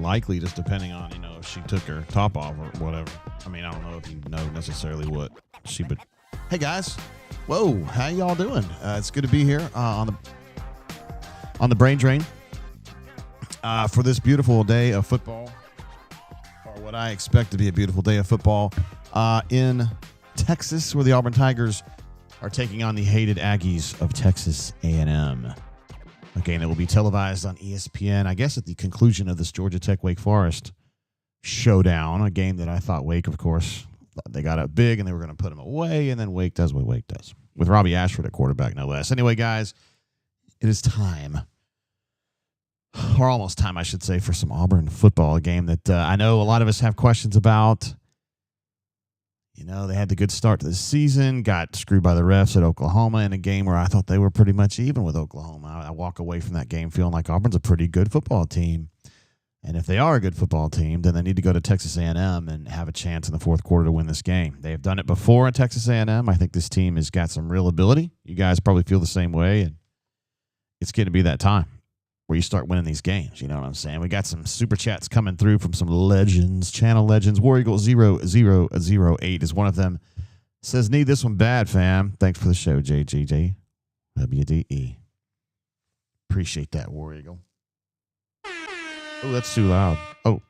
Likely, just depending on, if she took her top off or whatever. I mean, I don't know if you know necessarily what she, but hey guys, whoa, how y'all doing? It's good to be here on the brain drain for this beautiful day of football, or what I expect to be a beautiful day of football in Texas, where the Auburn Tigers are taking on the hated Aggies of Texas A&M. A game that will be televised on ESPN, I guess, at the conclusion of this Georgia Tech Wake Forest showdown, a game that I thought Wake, of course, they got up big and they were going to put them away, and then Wake does what Wake does, with Robbie Ashford at quarterback, no less. Anyway, guys, it is time, or almost time, I should say, for some Auburn football, a game that I know a lot of us have questions about. You know, they had the good start to the season, got screwed by the refs at Oklahoma in a game where I thought they were pretty much even with Oklahoma. I walk away from that game feeling like Auburn's a pretty good football team. And if they are a good football team, then they need to go to Texas A&M and have a chance in the fourth quarter to win this game. They have done it before at Texas A&M. I think this team has got some real ability. You guys probably feel the same way, and it's going to be that time where you start winning these games. You know what I'm saying? We got some super chats coming through from some legends, channel legends. War Eagle 0008 is one of them. Says, need this one bad, fam. Thanks for the show, JGJ. WDE. Appreciate that, War Eagle. Oh, that's too loud. Oh,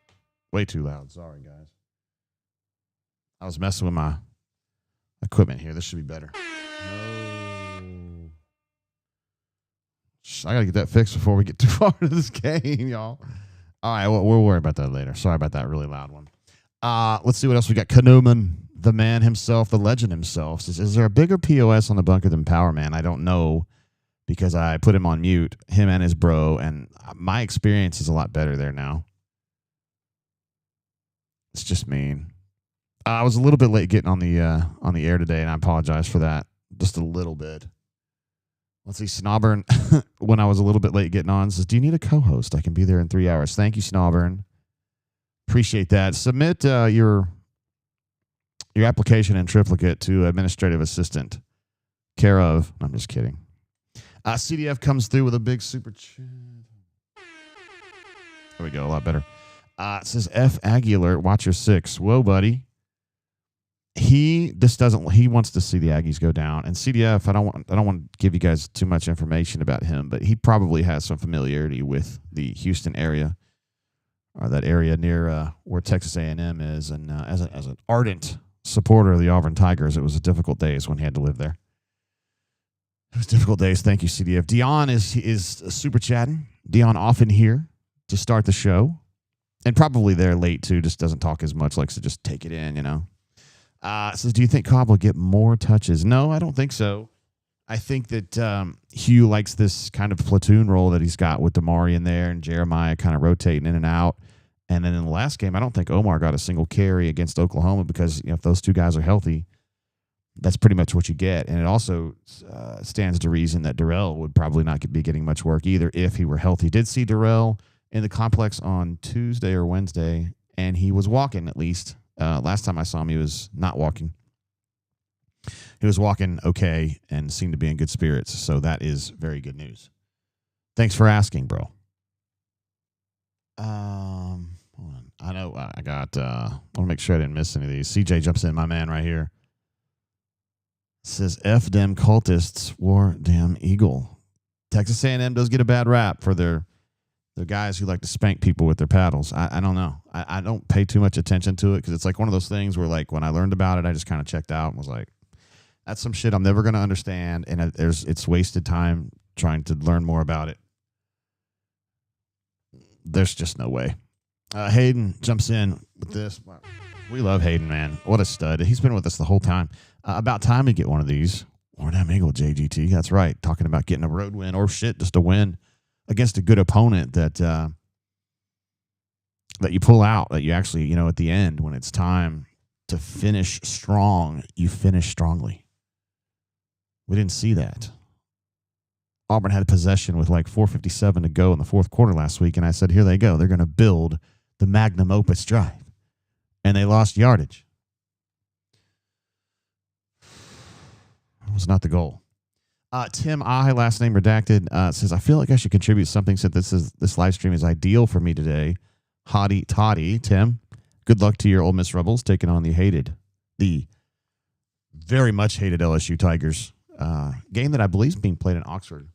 way too loud. Sorry, guys. I was messing with my equipment here. This should be better. No. I got to get that fixed before we get too far into this game, y'all. All right, well, we'll worry about that later. Sorry about that really loud one. Let's see what else we got. Kanoman, the man himself, the legend himself, says, is there a bigger POS on the bunker than Power Man? I don't know, because I put him on mute, him and his bro, and my experience is a lot better there now. It's just mean. I was a little bit late getting on the air today, and I apologize for that. Just a little bit. Let's see, Snowburn, when I was a little bit late getting on, says, do you need a co-host? I can be there in 3 hours. Thank you, Snowburn. Appreciate that. Submit your application in triplicate to administrative assistant, care of, I'm just kidding. CDF comes through with a big super chat. There we go, a lot better. It says F Aggie alert, watch your six. Whoa, buddy. He wants to see the Aggies go down. And CDF, I don't want to give you guys too much information about him, but he probably has some familiarity with the Houston area, or that area near where Texas A&M is. And as an ardent supporter of the Auburn Tigers, it was a difficult days when he had to live there. It was difficult days. Thank you, CDF. Dion is super chatting. Dion often here to start the show, and probably there late too. Just doesn't talk as much. Likes to just take it in, you know. Says, do you think Cobb will get more touches? No, I don't think so. I think that Hugh likes this kind of platoon role that he's got with Damari in there and Jeremiah kind of rotating in and out. And then in the last game, I don't think Omar got a single carry against Oklahoma, because if those two guys are healthy, that's pretty much what you get. And it also stands to reason that Darrell would probably not be getting much work either if he were healthy. Did see Darrell in the complex on Tuesday or Wednesday, and he was walking at least. Last time I saw him, he was not walking. He was walking okay and seemed to be in good spirits, so that is very good news. Thanks for asking, bro. Hold on. I know I got, I want to make sure I didn't miss any of these. CJ jumps in, my man right here. Says, F dem cultists, war damn eagle. Texas A&M does get a bad rap for their guys who like to spank people with their paddles. I don't know. I don't pay too much attention to it, because it's like one of those things where, like, when I learned about it, I just kind of checked out and was like, that's some shit I'm never going to understand, and it's wasted time trying to learn more about it. There's just no way. Hayden jumps in with this. We love Hayden, man. What a stud. He's been with us the whole time. About time to get one of these. Or damn eagle, JGT. That's right. Talking about getting a road win, or shit, just a win against a good opponent that you pull out, that you actually, at the end, when it's time to finish strong, you finish strongly. We didn't see that. Auburn had a possession with like 4:57 to go in the fourth quarter last week, and I said, here they go. They're going to build the magnum opus drive. And they lost yardage. That was not the goal. Tim I, last name redacted, says, I feel like I should contribute something since this live stream is ideal for me today. Hottie toddy, Tim. Good luck to your Ole Miss Rebels taking on the very much hated LSU Tigers. Game that I believe is being played in Oxford.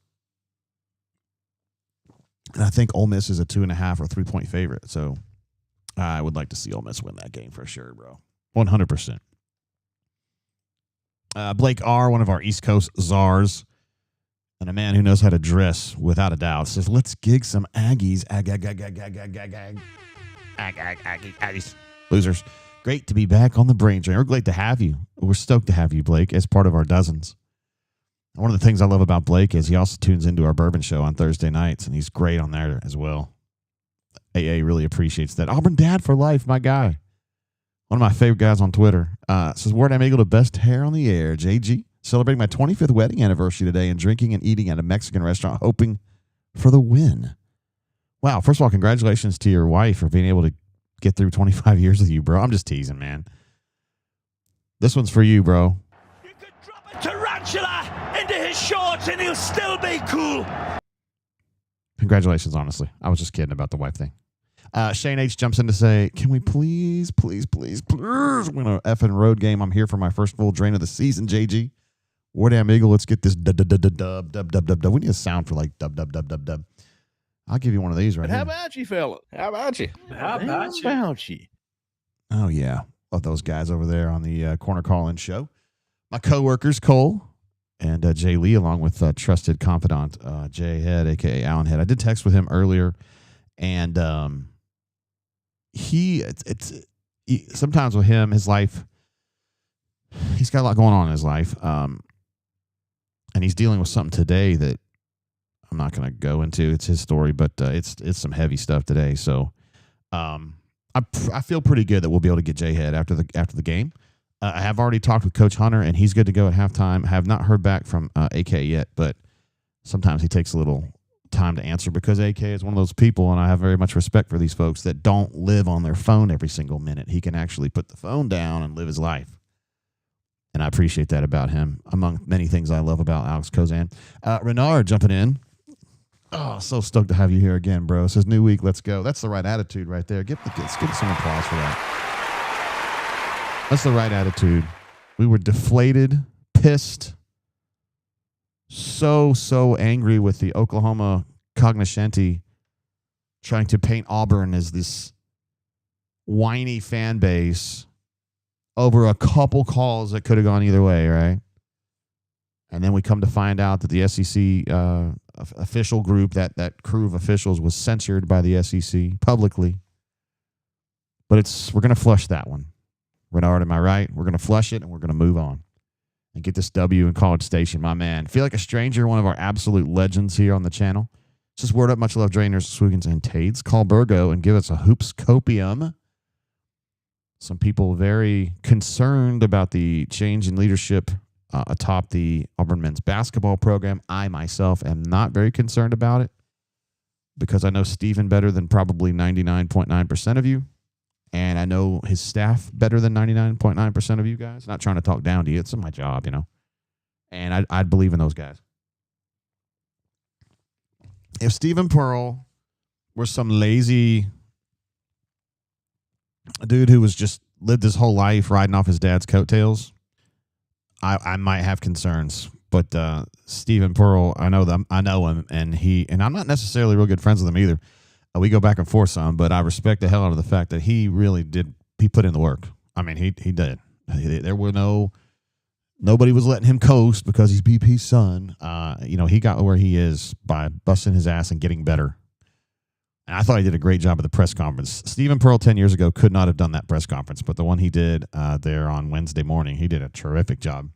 And I think Ole Miss is a 2.5 or 3-point favorite. So I would like to see Ole Miss win that game for sure, bro. 100%. Blake R., one of our East Coast czars, and a man who knows how to dress without a doubt, says, let's gig some Aggies. Aggies. Losers. Great to be back on the brain drain. We're glad to have you. We're stoked to have you, Blake, as part of our dozens. One of the things I love about Blake is he also tunes into our bourbon show on Thursday nights, and he's great on there as well. AA really appreciates that. Auburn dad for life, my guy. One of my favorite guys on Twitter. Says, Word I'm Eagle, the best hair on the air. JG, celebrating my 25th wedding anniversary today and drinking and eating at a Mexican restaurant, hoping for the win. Wow, first of all, congratulations to your wife for being able to get through 25 years with you, bro. I'm just teasing, man. This one's for you, bro. You could drop a tarantula into his shorts and he'll still be cool. Congratulations, honestly. I was just kidding about the wife thing. Shane H. jumps in to say, can we please win a effing road game? I'm here for my first full drain of the season, JG. War Damn Eagle, let's get this dub. We need a sound for like dub. I'll give you one of these right How here. about you, fella? How about you? Oh, yeah. Love those guys over there on the Corner Call-In show. My coworkers, Cole and Jay Lee, along with trusted confidant Jay Head, a.k.a. Allen Head. I did text with him earlier, and sometimes with him, his life, he's got a lot going on in his life, and he's dealing with something today that I'm not going to go into. It's his story, but it's some heavy stuff today. So I feel pretty good that we'll be able to get Jay Head after the game. I have already talked with Coach Hunter, and he's good to go at halftime. I have not heard back from AK yet, but sometimes he takes a little time to answer because AK is one of those people, and I have very much respect for these folks that don't live on their phone every single minute. He can actually put the phone down and live his life. And I appreciate that about him, among many things I love about Alex Kozan. Renard jumping in. Oh, so stoked to have you here again, bro. It says, new week, let's go. That's the right attitude right there. Let's give some applause for that. That's the right attitude. We were deflated, pissed, so angry with the Oklahoma cognoscenti trying to paint Auburn as this whiny fan base over a couple calls that could have gone either way, right? And then we come to find out that the SEC official group, that crew of officials, was censured by the SEC publicly. But we're going to flush that one. Renard, am I right? We're going to flush it, and we're going to move on and get this W in College Station, my man. Feel like a stranger, one of our absolute legends here on the channel. Just word up, much love, Drainers, Swigans, and Tades. Call Burgo and give us a hoops copium. Some people very concerned about the change in leadership atop the Auburn men's basketball program. I, myself, am not very concerned about it because I know Steven better than probably 99.9% of you. And I know his staff better than 99.9% of you guys. Not trying to talk down to you. It's my job, you know. And I'd believe in those guys. If Stephen Pearl were some lazy dude who was just lived his whole life riding off his dad's coattails, I might have concerns. But Stephen Pearl, I know him, and I'm not necessarily real good friends with him either. We go back and forth some, but I respect the hell out of the fact that he really did. He put in the work. I mean, he did. There were nobody was letting him coast because he's BP's son. He got where he is by busting his ass and getting better. And I thought he did a great job at the press conference. Stephen Pearl 10 years ago could not have done that press conference, but the one he did there on Wednesday morning, he did a terrific job.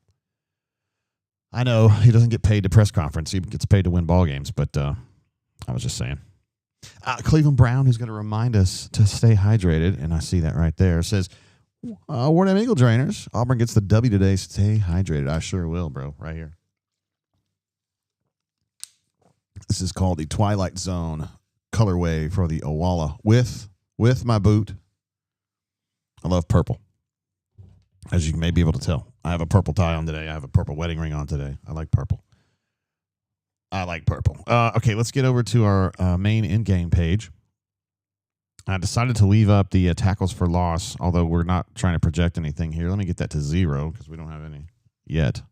I know he doesn't get paid to press conference. He gets paid to win ball games, but I was just saying. Cleveland Brown, who's going to remind us to stay hydrated, and I see that right there, says, War Damn Eagle Drainers. Auburn gets the W today. Stay hydrated. I sure will, bro. Right here. This is called the Twilight Zone colorway for the Owala with my boot. I love purple. As you may be able to tell, I have a purple tie on today. I have a purple wedding ring on today. I like purple. Okay, let's get over to our main in-game page. I decided to leave up the tackles for loss, although we're not trying to project anything here. Let me get that to 0 because we don't have any yet.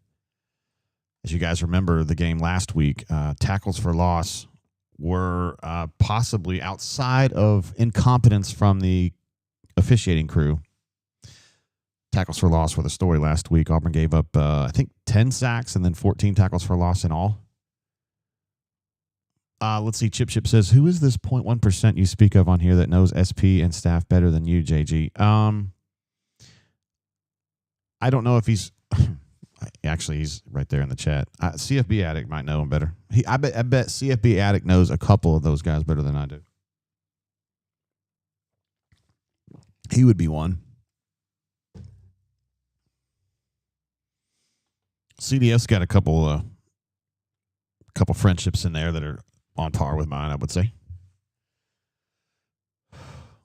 As you guys remember the game last week, tackles for loss were possibly outside of incompetence from the officiating crew. Tackles for loss were the story last week. Auburn gave up, I think, 10 sacks and then 14 tackles for loss in all. Let's see. Chip says, who is this 0.1% you speak of on here that knows SP and staff better than you, JG? I don't know if he's... Actually, he's right there in the chat. CFB Addict might know him better. I bet CFB Addict knows a couple of those guys better than I do. He would be one. CDS got a couple friendships in there that are on par with mine, I would say.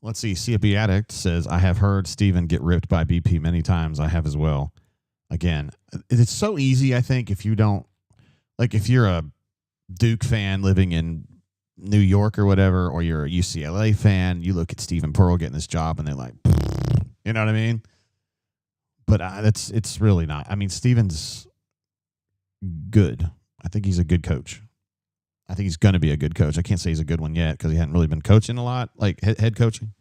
Let's see. CFB Addict says, I have heard Steven get ripped by BP many times. I have as well. Again, it's so easy, I think, if you don't, like if you're a Duke fan living in New York or whatever, or you're a UCLA fan, you look at Stephen Pearl getting this job and they're like, you know what I mean? But it's really not. I mean, Steven's good. I think he's a good coach. I think he's going to be a good coach. I can't say he's a good one yet because he hadn't really been coaching a lot, like head coaching.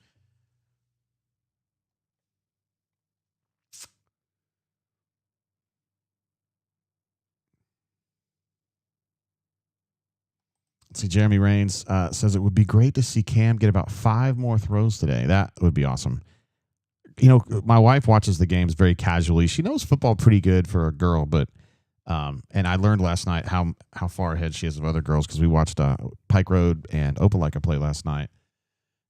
See, Jeremy Raines says it would be great to see Cam get about 5 more throws today. That would be awesome. You know, my wife watches the games very casually. She knows football pretty good for a girl, but and I learned last night how far ahead she is of other girls because we watched Pike Road and Opelika play last night,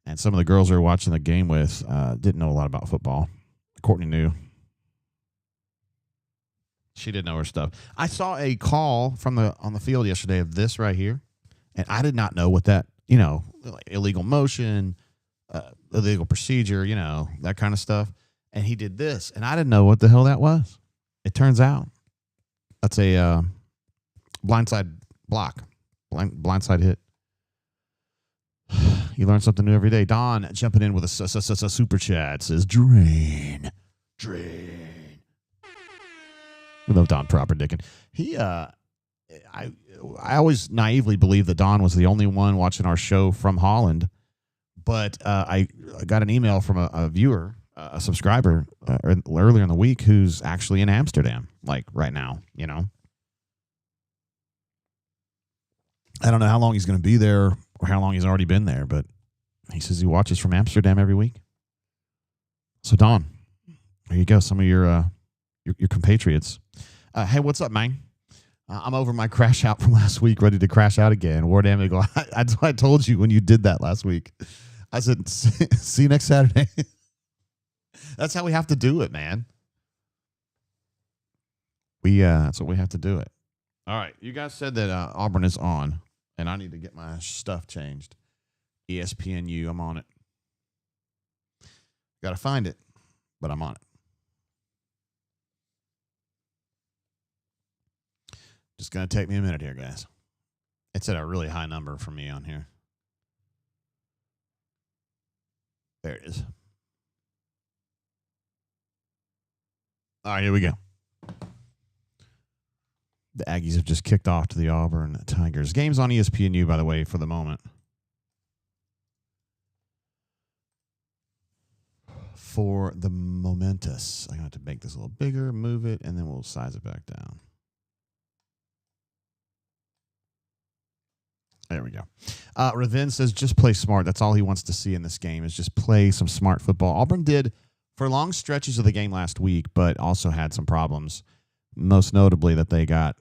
and some of the girls we were watching the game with didn't know a lot about football. Courtney knew. She didn't know her stuff. I saw a call from on the field yesterday of this right here. And I did not know what that, like illegal motion, illegal procedure, that kind of stuff. And he did this, and I didn't know what the hell that was. It turns out that's a blindside block, blindside hit. You learn something new every day. Don jumping in with a super chat says, drain. We love Don Proper Dickin. I always naively believed that Don was the only one watching our show from Holland, but I got an email from a viewer, a subscriber, earlier in the week who's actually in Amsterdam, like right now, I don't know how long he's going to be there or how long he's already been there, but he says he watches from Amsterdam every week. So, Don, there you go. Some of your compatriots. Hey, what's up, man? I'm over my crash out from last week, ready to crash out again. War damn it, go. That's what I told you when you did that last week. I said, see you next Saturday. That's how we have to do it, man. That's what we have to do it. All right. You guys said that Auburn is on, and I need to get my stuff changed. ESPNU, I'm on it. Got to find it, but I'm on it. Just going to take me a minute here, guys. It's at a really high number for me on here. There it is. All right, here we go. The Aggies have just kicked off to the Auburn Tigers. Game's on ESPNU, by the way, for the moment. For the momentous. I'm going to have to make this a little bigger, move it, and then we'll size it back down. There we go. Ravin says, just play smart. That's all he wants to see in this game is just play some smart football. Auburn did for long stretches of the game last week, but also had some problems, most notably that they got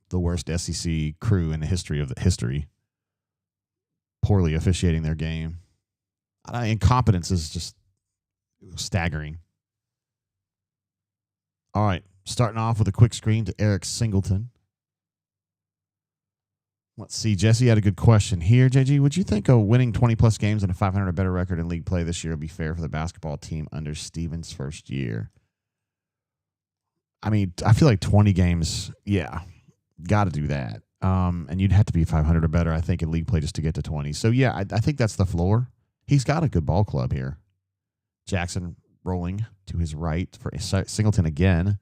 the worst SEC crew in the history of the history, poorly officiating their game. Incompetence is just staggering. All right, starting off with a quick screen to Eric Singleton. Let's see. Jesse had a good question here. JG, would you think winning 20-plus games and a 500 or better record in league play this year would be fair for the basketball team under Stevens' first year? I mean, I feel like 20 games, yeah, got to do that. And you'd have to be 500 or better, I think, in league play just to get to 20. So, yeah, I think that's the floor. He's got a good ball club here. Jackson rolling to his right for Singleton again.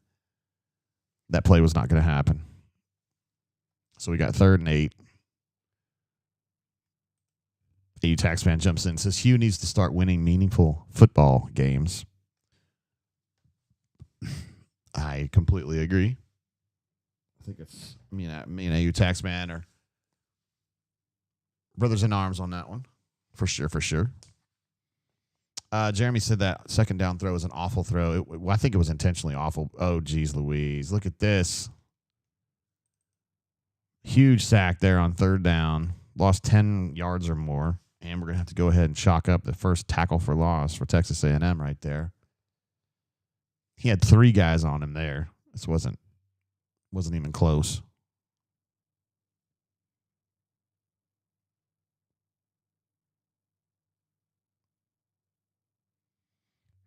That play was not going to happen. So we got 3rd and 8. AU Taxman jumps in and says Hugh needs to start winning meaningful football games. I completely agree. I think it's me and AU Taxman are brothers in arms on that one. For sure. Jeremy said that second down throw was an awful throw. I think it was intentionally awful. Oh, geez, Louise. Look at this. Huge sack there on 3rd down. Lost 10 yards or more. And we're going to have to go ahead and chalk up the first tackle for loss for Texas A&M right there. He had 3 guys on him there. This wasn't even close.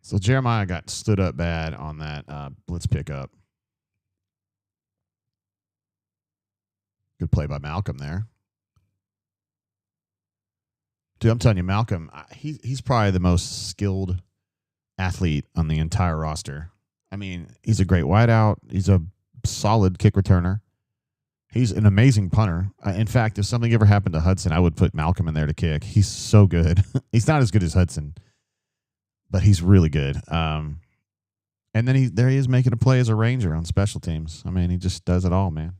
So Jeremiah got stood up bad on that blitz pickup. Good play by Malcolm there. Dude, I'm telling you, Malcolm, he's probably the most skilled athlete on the entire roster. I mean, he's a great wideout. He's a solid kick returner. He's an amazing punter. In fact, if something ever happened to Hudson, I would put Malcolm in there to kick. He's so good. He's not as good as Hudson, but he's really good. And then there he is making a play as a Ranger on special teams. I mean, he just does it all, man.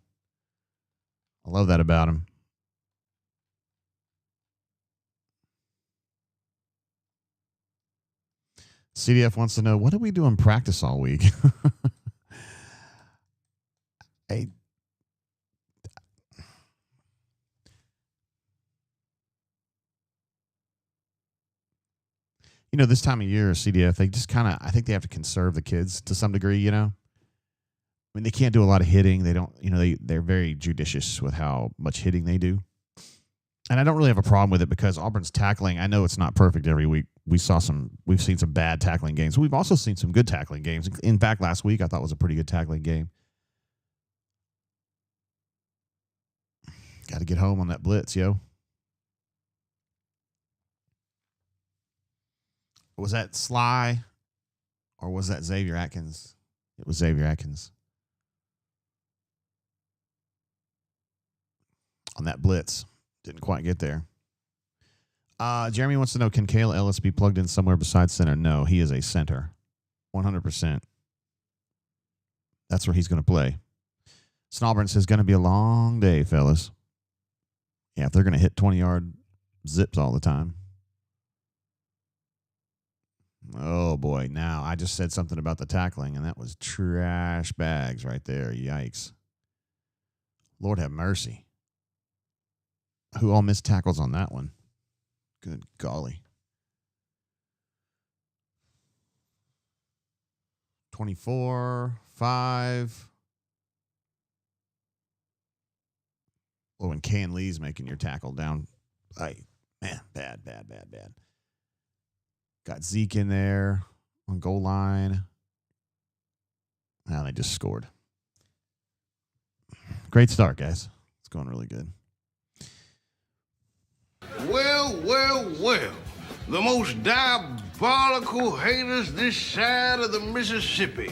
I love that about him. CDF wants to know, what did we do in practice all week? This time of year, CDF, they just I think they have to conserve the kids to some degree, I mean, they can't do a lot of hitting. They don't, they're very judicious with how much hitting they do. And I don't really have a problem with it because Auburn's tackling, I know it's not perfect every week. We've seen some bad tackling games. We've also seen some good tackling games. In fact, last week I thought was a pretty good tackling game. Got to get home on that blitz, yo. Was that Sly or was that Xavier Atkins? It was Xavier Atkins. On that blitz. Didn't quite get there. Jeremy wants to know, can Kale Ellis be plugged in somewhere besides center? No, he is a center. 100%. That's where he's going to play. Snallburn says, going to be a long day, fellas. Yeah, if they're going to hit 20-yard zips all the time. Oh, boy. Now, I just said something about the tackling, and that was trash bags right there. Yikes. Lord have mercy. Who all missed tackles on that one? Good golly. 24, 5. Oh, and Can Lee's making your tackle down. Man, bad. Got Zeke in there on goal line. Now they just scored. Great start, guys. It's going really good. Well. The most diabolical haters this side of the Mississippi.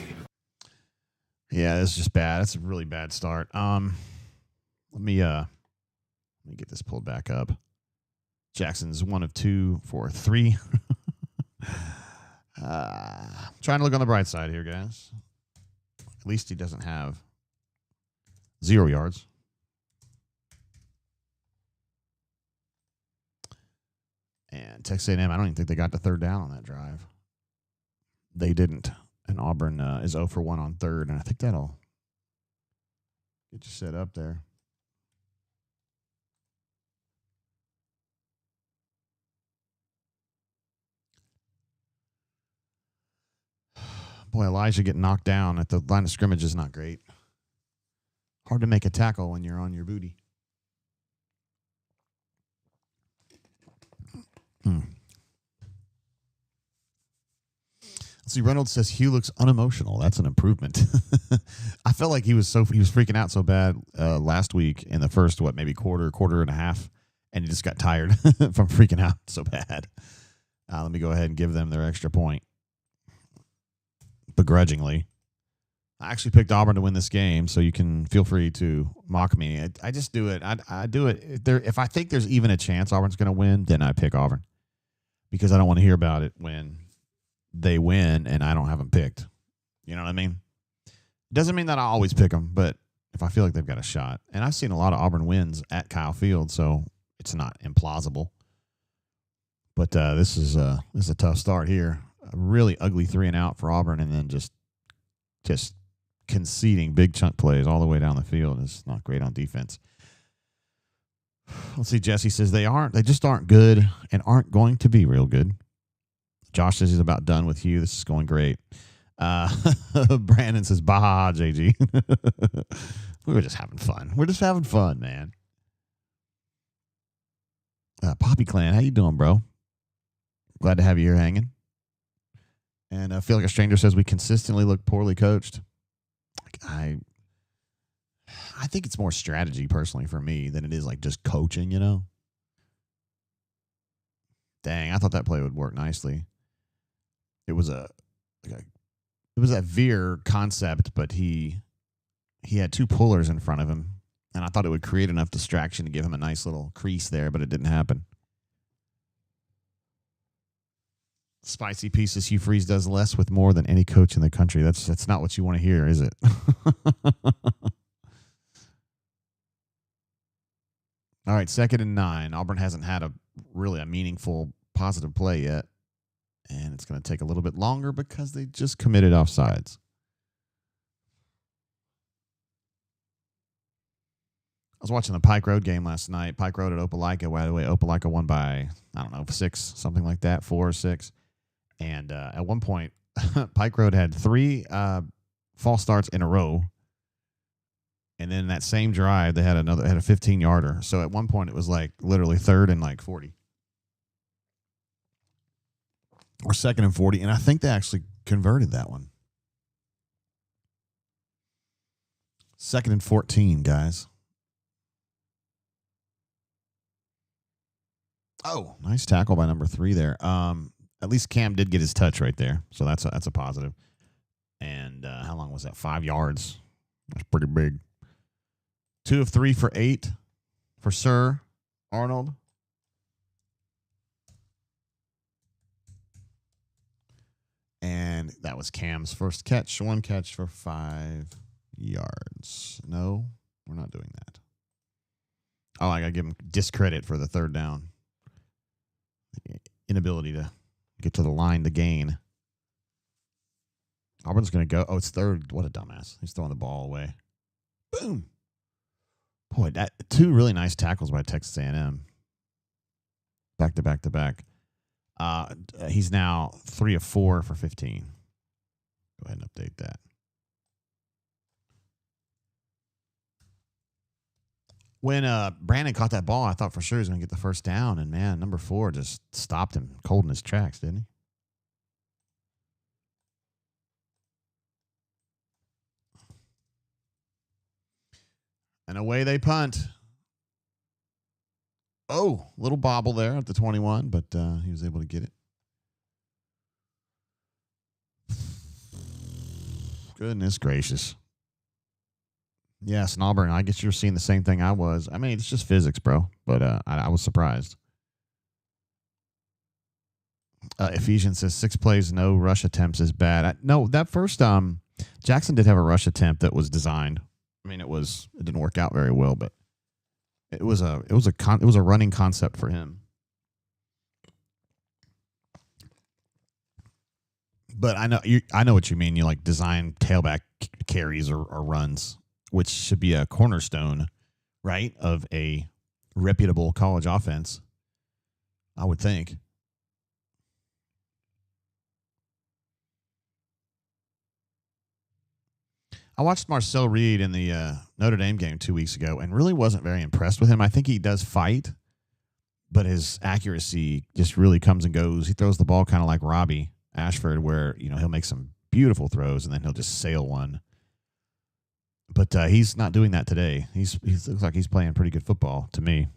Yeah, this is just bad. That's a really bad start. Let me get this pulled back up. Jackson's 1 of 2 for 3. Trying to look on the bright side here, guys. At least he doesn't have 0 yards. And Texas A&M, I don't even think they got to 3rd down on that drive. They didn't. And Auburn is 0 for 1 on 3rd, and I think that'll get you set up there. Boy, Elijah getting knocked down at the line of scrimmage is not great. Hard to make a tackle when you're on your booty. Let's see, Reynolds says Hugh looks unemotional. That's an improvement. I felt like he was freaking out so bad last week in the first, maybe quarter and a half, and he just got tired from freaking out so bad. Let me go ahead and give them their extra point. Begrudgingly. I actually picked Auburn to win this game, so you can feel free to mock me. I just do it. I do it. If I think there's even a chance Auburn's going to win, then I pick Auburn. Because I don't want to hear about it when they win and I don't have them picked. You know what I mean? Doesn't mean that I always pick them, but if I feel like they've got a shot. And I've seen a lot of Auburn wins at Kyle Field, so it's not implausible. But this is a tough start here. A really ugly 3-and-out for Auburn, and then just conceding big chunk plays all the way down the field is not great on defense. Let's see. Jesse says they just aren't good and aren't going to be real good. Josh says he's about done with you. This is going great. Brandon says, "Baha, JG." We were just having fun. We're just having fun, man. Poppy Clan, how you doing, bro? Glad to have you here hanging. And I feel like a stranger says we consistently look poorly coached. I think it's more strategy personally for me than it is like just coaching, you know? Dang, I thought that play would work nicely. It was a veer concept, but he had two pullers in front of him, and I thought it would create enough distraction to give him a nice little crease there, but it didn't happen. Spicy pieces. Hugh Freeze does less with more than any coach in the country. That's not what you want to hear, is it? All right, 2nd and 9. Auburn hasn't had a meaningful positive play yet, and it's going to take a little bit longer because they just committed offsides. I was watching the Pike Road game last night. Pike Road at Opelika. By the way, Opelika won by, 6, something like that, 4 or 6. And at one point, Pike Road had 3 false starts in a row. And then that same drive, they had a 15-yarder. So at one point, it was like literally 3rd and 40. Or 2nd and 40. And I think they actually converted that one. 2nd and 14, guys. Oh, nice tackle by number 3 there. At least Cam did get his touch right there, so that's a positive. And how long was that? 5 yards. That's pretty big. 2 of 3 for 8 for Sir Arnold. And that was Cam's first catch. 1 catch for 5 yards. No, we're not doing that. Oh, I got to give him discredit for the 3rd down. Inability to get to the line to gain. Auburn's going to go. Oh, it's 3rd. What a dumbass. He's throwing the ball away. Boom. Boy, that 2 really nice tackles by Texas A&M. Back to back to back. He's now 3 of 4 for 15. Go ahead and update that. When Brandon caught that ball, I thought for sure he was going to get the first down. And, man, number 4 just stopped him cold in his tracks, didn't he? And away they punt. Oh, little bobble there at the 21, but he was able to get it. Goodness gracious. Yes, and Auburn, I guess you're seeing the same thing I was. I mean, it's just physics, bro. But I was surprised. Ephesians says 6 plays, no rush attempts is bad. No, that first Jackson did have a rush attempt that was designed. I mean, it didn't work out very well, but it was a running concept for him. But I know what you mean. You like design tailback carries or runs, which should be a cornerstone, right, of a reputable college offense, I would think. I watched Marcel Reed in the Notre Dame game 2 weeks ago and really wasn't very impressed with him. I think he does fight, but his accuracy just really comes and goes. He throws the ball kind of like Robbie Ashford, where he'll make some beautiful throws and then he'll just sail one. But he's not doing that today. He looks like he's playing pretty good football to me.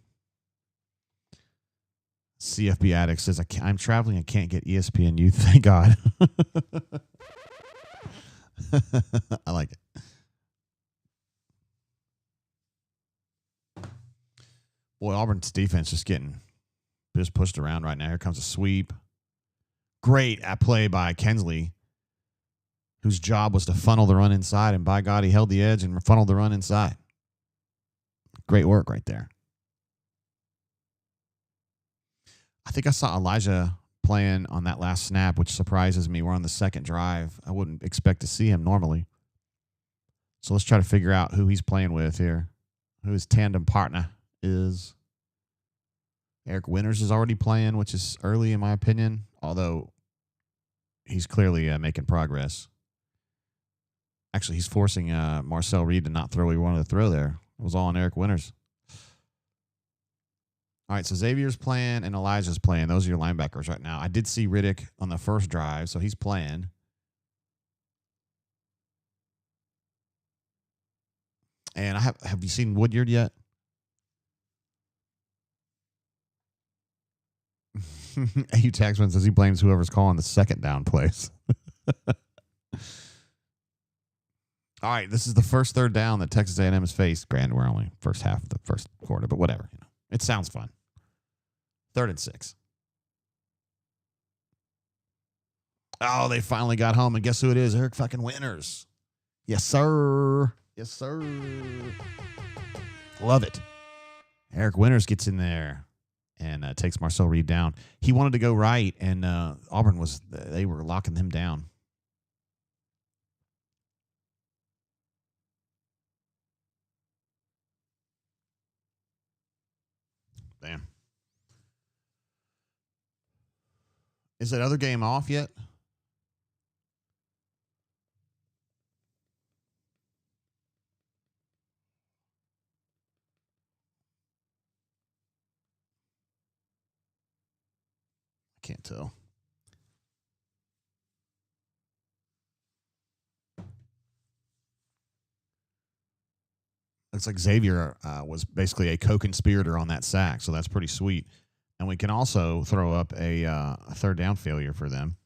CFB Addict says, I'm traveling and can't get ESPN Youth. Thank God. I like it. Boy, Auburn's defense just pushed around right now. Here comes a sweep. Great at play by Kensley, whose job was to funnel the run inside, and by God, he held the edge and funneled the run inside. Great work right there. I think I saw Elijah playing on that last snap, which surprises me. We're on the second drive. I wouldn't expect to see him normally. So let's try to figure out who he's playing with here, who his tandem partner is. Eric Winters is already playing, which is early in my opinion, although he's clearly making progress. Actually, he's forcing Marcel Reed to not throw what he wanted to throw there. It was all on Eric Winters. All right, so Xavier's playing and Elijah's playing. Those are your linebackers right now. I did see Riddick on the first drive, so he's playing. And have you seen Woodyard yet? AU Taxman says he blames whoever's calling the second down plays. All right, this is the first third down that Texas A&M has faced. Granted, we're only first half of the first quarter, but whatever. It sounds fun. 3rd and 6. Oh, they finally got home, and guess who it is? Eric fucking Winters. Yes, sir. Yes, sir. Love it. Eric Winters gets in there and takes Marcel Reed down. He wanted to go right, and Auburn they were locking him down. Damn. Is that other game off yet? I can't tell. Looks like Xavier was basically a co-conspirator on that sack, so that's pretty sweet. And we can also throw up a third down failure for them,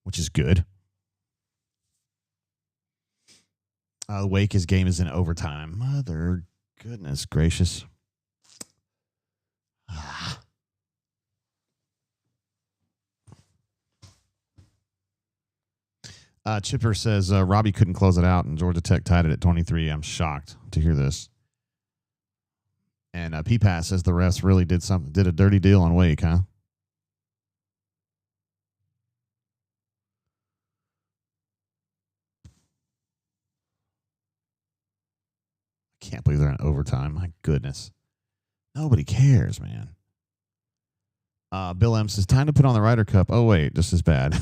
which is good. Wake, his game is in overtime. Mother goodness gracious. Chipper says Robbie couldn't close it out, and Georgia Tech tied it at 23. I'm shocked to hear this. And P-Pass says the refs really did a dirty deal on Wake, huh? I can't believe they're in overtime. My goodness. Nobody cares, man. Bill M says, time to put on the Ryder Cup. Oh, wait, just as bad.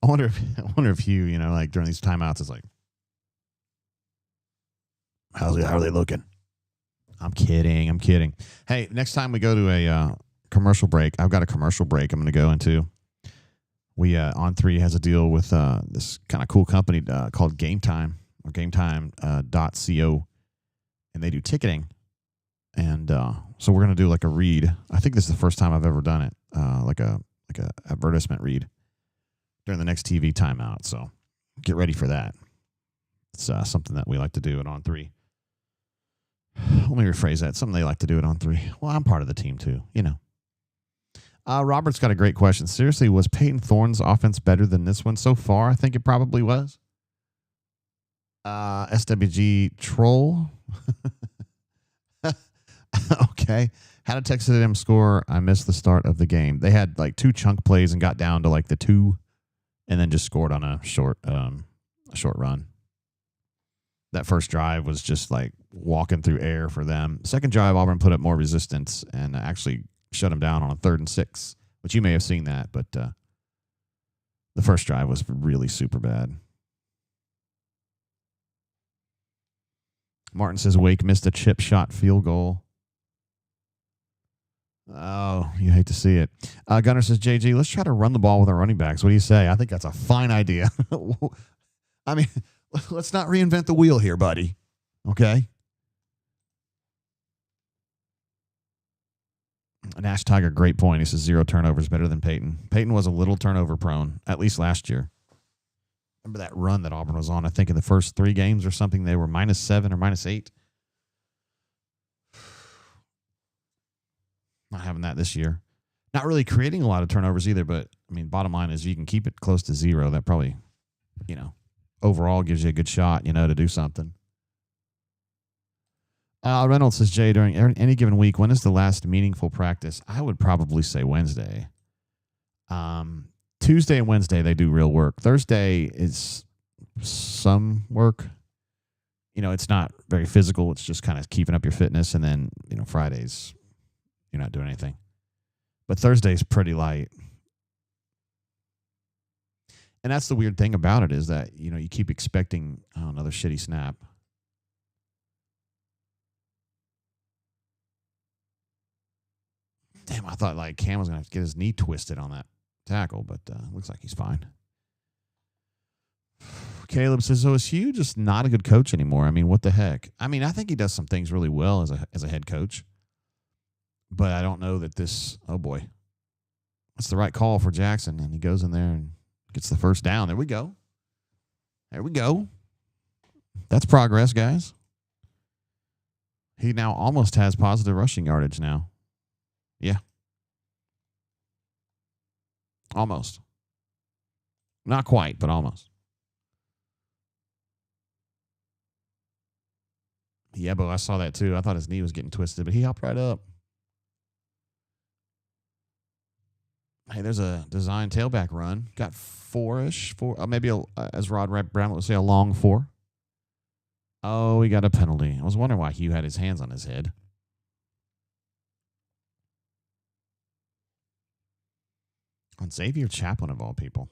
I wonder if you, like during these timeouts, it's like, how are they looking? I'm kidding. Hey, next time we go to a commercial break, I've got a commercial break I'm going to go into. We On 3 has a deal with this kind of cool company called Game Time or GameTime.co, and they do ticketing. And so we're going to do like a read. I think this is the first time I've ever done it, like a advertisement read during the next TV timeout. So get ready for that. It's something that we like to do at On 3. Let me rephrase that. Something they like to do at On 3. Well, I'm part of the team too, Robert's got a great question. Seriously, was Peyton Thorne's offense better than this one so far? I think it probably was. SWG Troll. Okay. How did Texas A&M score? I missed the start of the game. They had like 2 chunk plays and got down to like the 2 and then just scored on a short run. That first drive was just like walking through air for them. Second drive, Auburn put up more resistance and actually shut them down on a 3rd and 6, which you may have seen that, but the first drive was really super bad. Martin says Wake missed a chip shot field goal. Oh, you hate to see it. Gunner says, JG, let's try to run the ball with our running backs. What do you say? I think that's a fine idea. I mean, let's not reinvent the wheel here, buddy. Okay? Nash Tiger, great point. He says 0 turnovers better than Peyton. Peyton was a little turnover prone, at least last year. Remember that run that Auburn was on? I think in the first 3 games or something, they were -7 or -8. Not having that this year. Not really creating a lot of turnovers either, but, I mean, bottom line is you can keep it close to 0. That probably, overall gives you a good shot, to do something. Reynolds says, Jay, during any given week, when is the last meaningful practice? I would probably say Wednesday. Tuesday and Wednesday, they do real work. Thursday is some work. It's not very physical. It's just kind of keeping up your fitness. And then, Fridays, you're not doing anything. But Thursday's pretty light. And that's the weird thing about it is that, you keep expecting another shitty snap. Damn, I thought Cam was going to get his knee twisted on that tackle, but looks like he's fine. Caleb says, so is Hugh just not a good coach anymore? I mean, what the heck? I mean, I think he does some things really well as a head coach, but I don't know that this, oh boy, that's the right call for Jackson, and he goes in there and gets the first down. There we go. There we go. That's progress, guys. He now almost has positive rushing yardage now. Yeah. Almost. Not quite, but almost. Yeah, but I saw that too. I thought his knee was getting twisted, but he hopped right up. Hey, there's a design tailback run. Got 4-ish. Maybe, as Rod Brown would say, a long 4. Oh, he got a penalty. I was wondering why Hugh had his hands on his head. On Xavier Chaplin, of all people.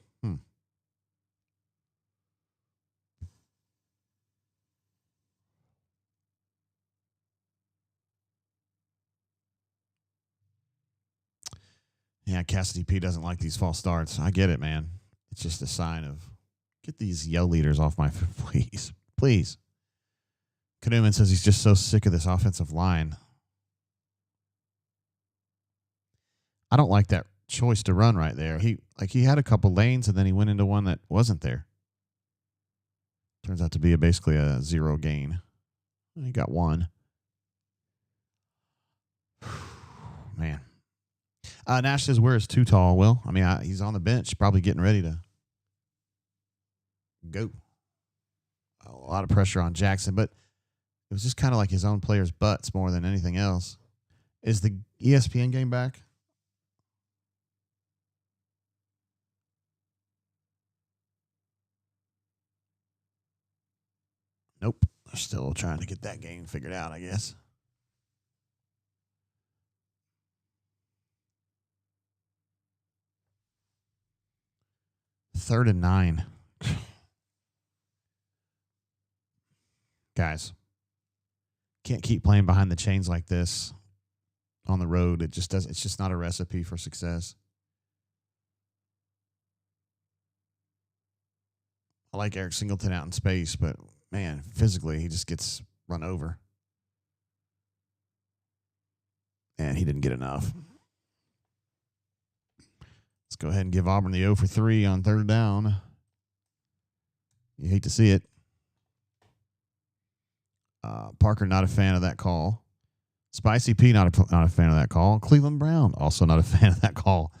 Yeah, Cassidy P doesn't like these false starts. I get it, man. It's just a sign of get these yell leaders off my please. Please. Kanuman says he's just so sick of this offensive line. I don't like that choice to run right there. He had a couple lanes and then he went into one that wasn't there. Turns out to be basically a 0 gain. He got 1. Man. Nash says, where is Too Tall? Well, I mean, he's on the bench, probably getting ready to go. A lot of pressure on Jackson, but it was just kind of like his own players' butts more than anything else. Is the ESPN game back? Nope. They're still trying to get that game figured out, I guess. Third and 9. Guys, can't keep playing behind the chains like this on the road. It's just not a recipe for success. I like Eric Singleton out in space, but man, physically, he just gets run over. And he didn't get enough. Let's go ahead and give Auburn the 0 for 3 on third down. You hate to see it. Parker, not a fan of that call. Spicy P, not a fan of that call. Cleveland Brown, also not a fan of that call.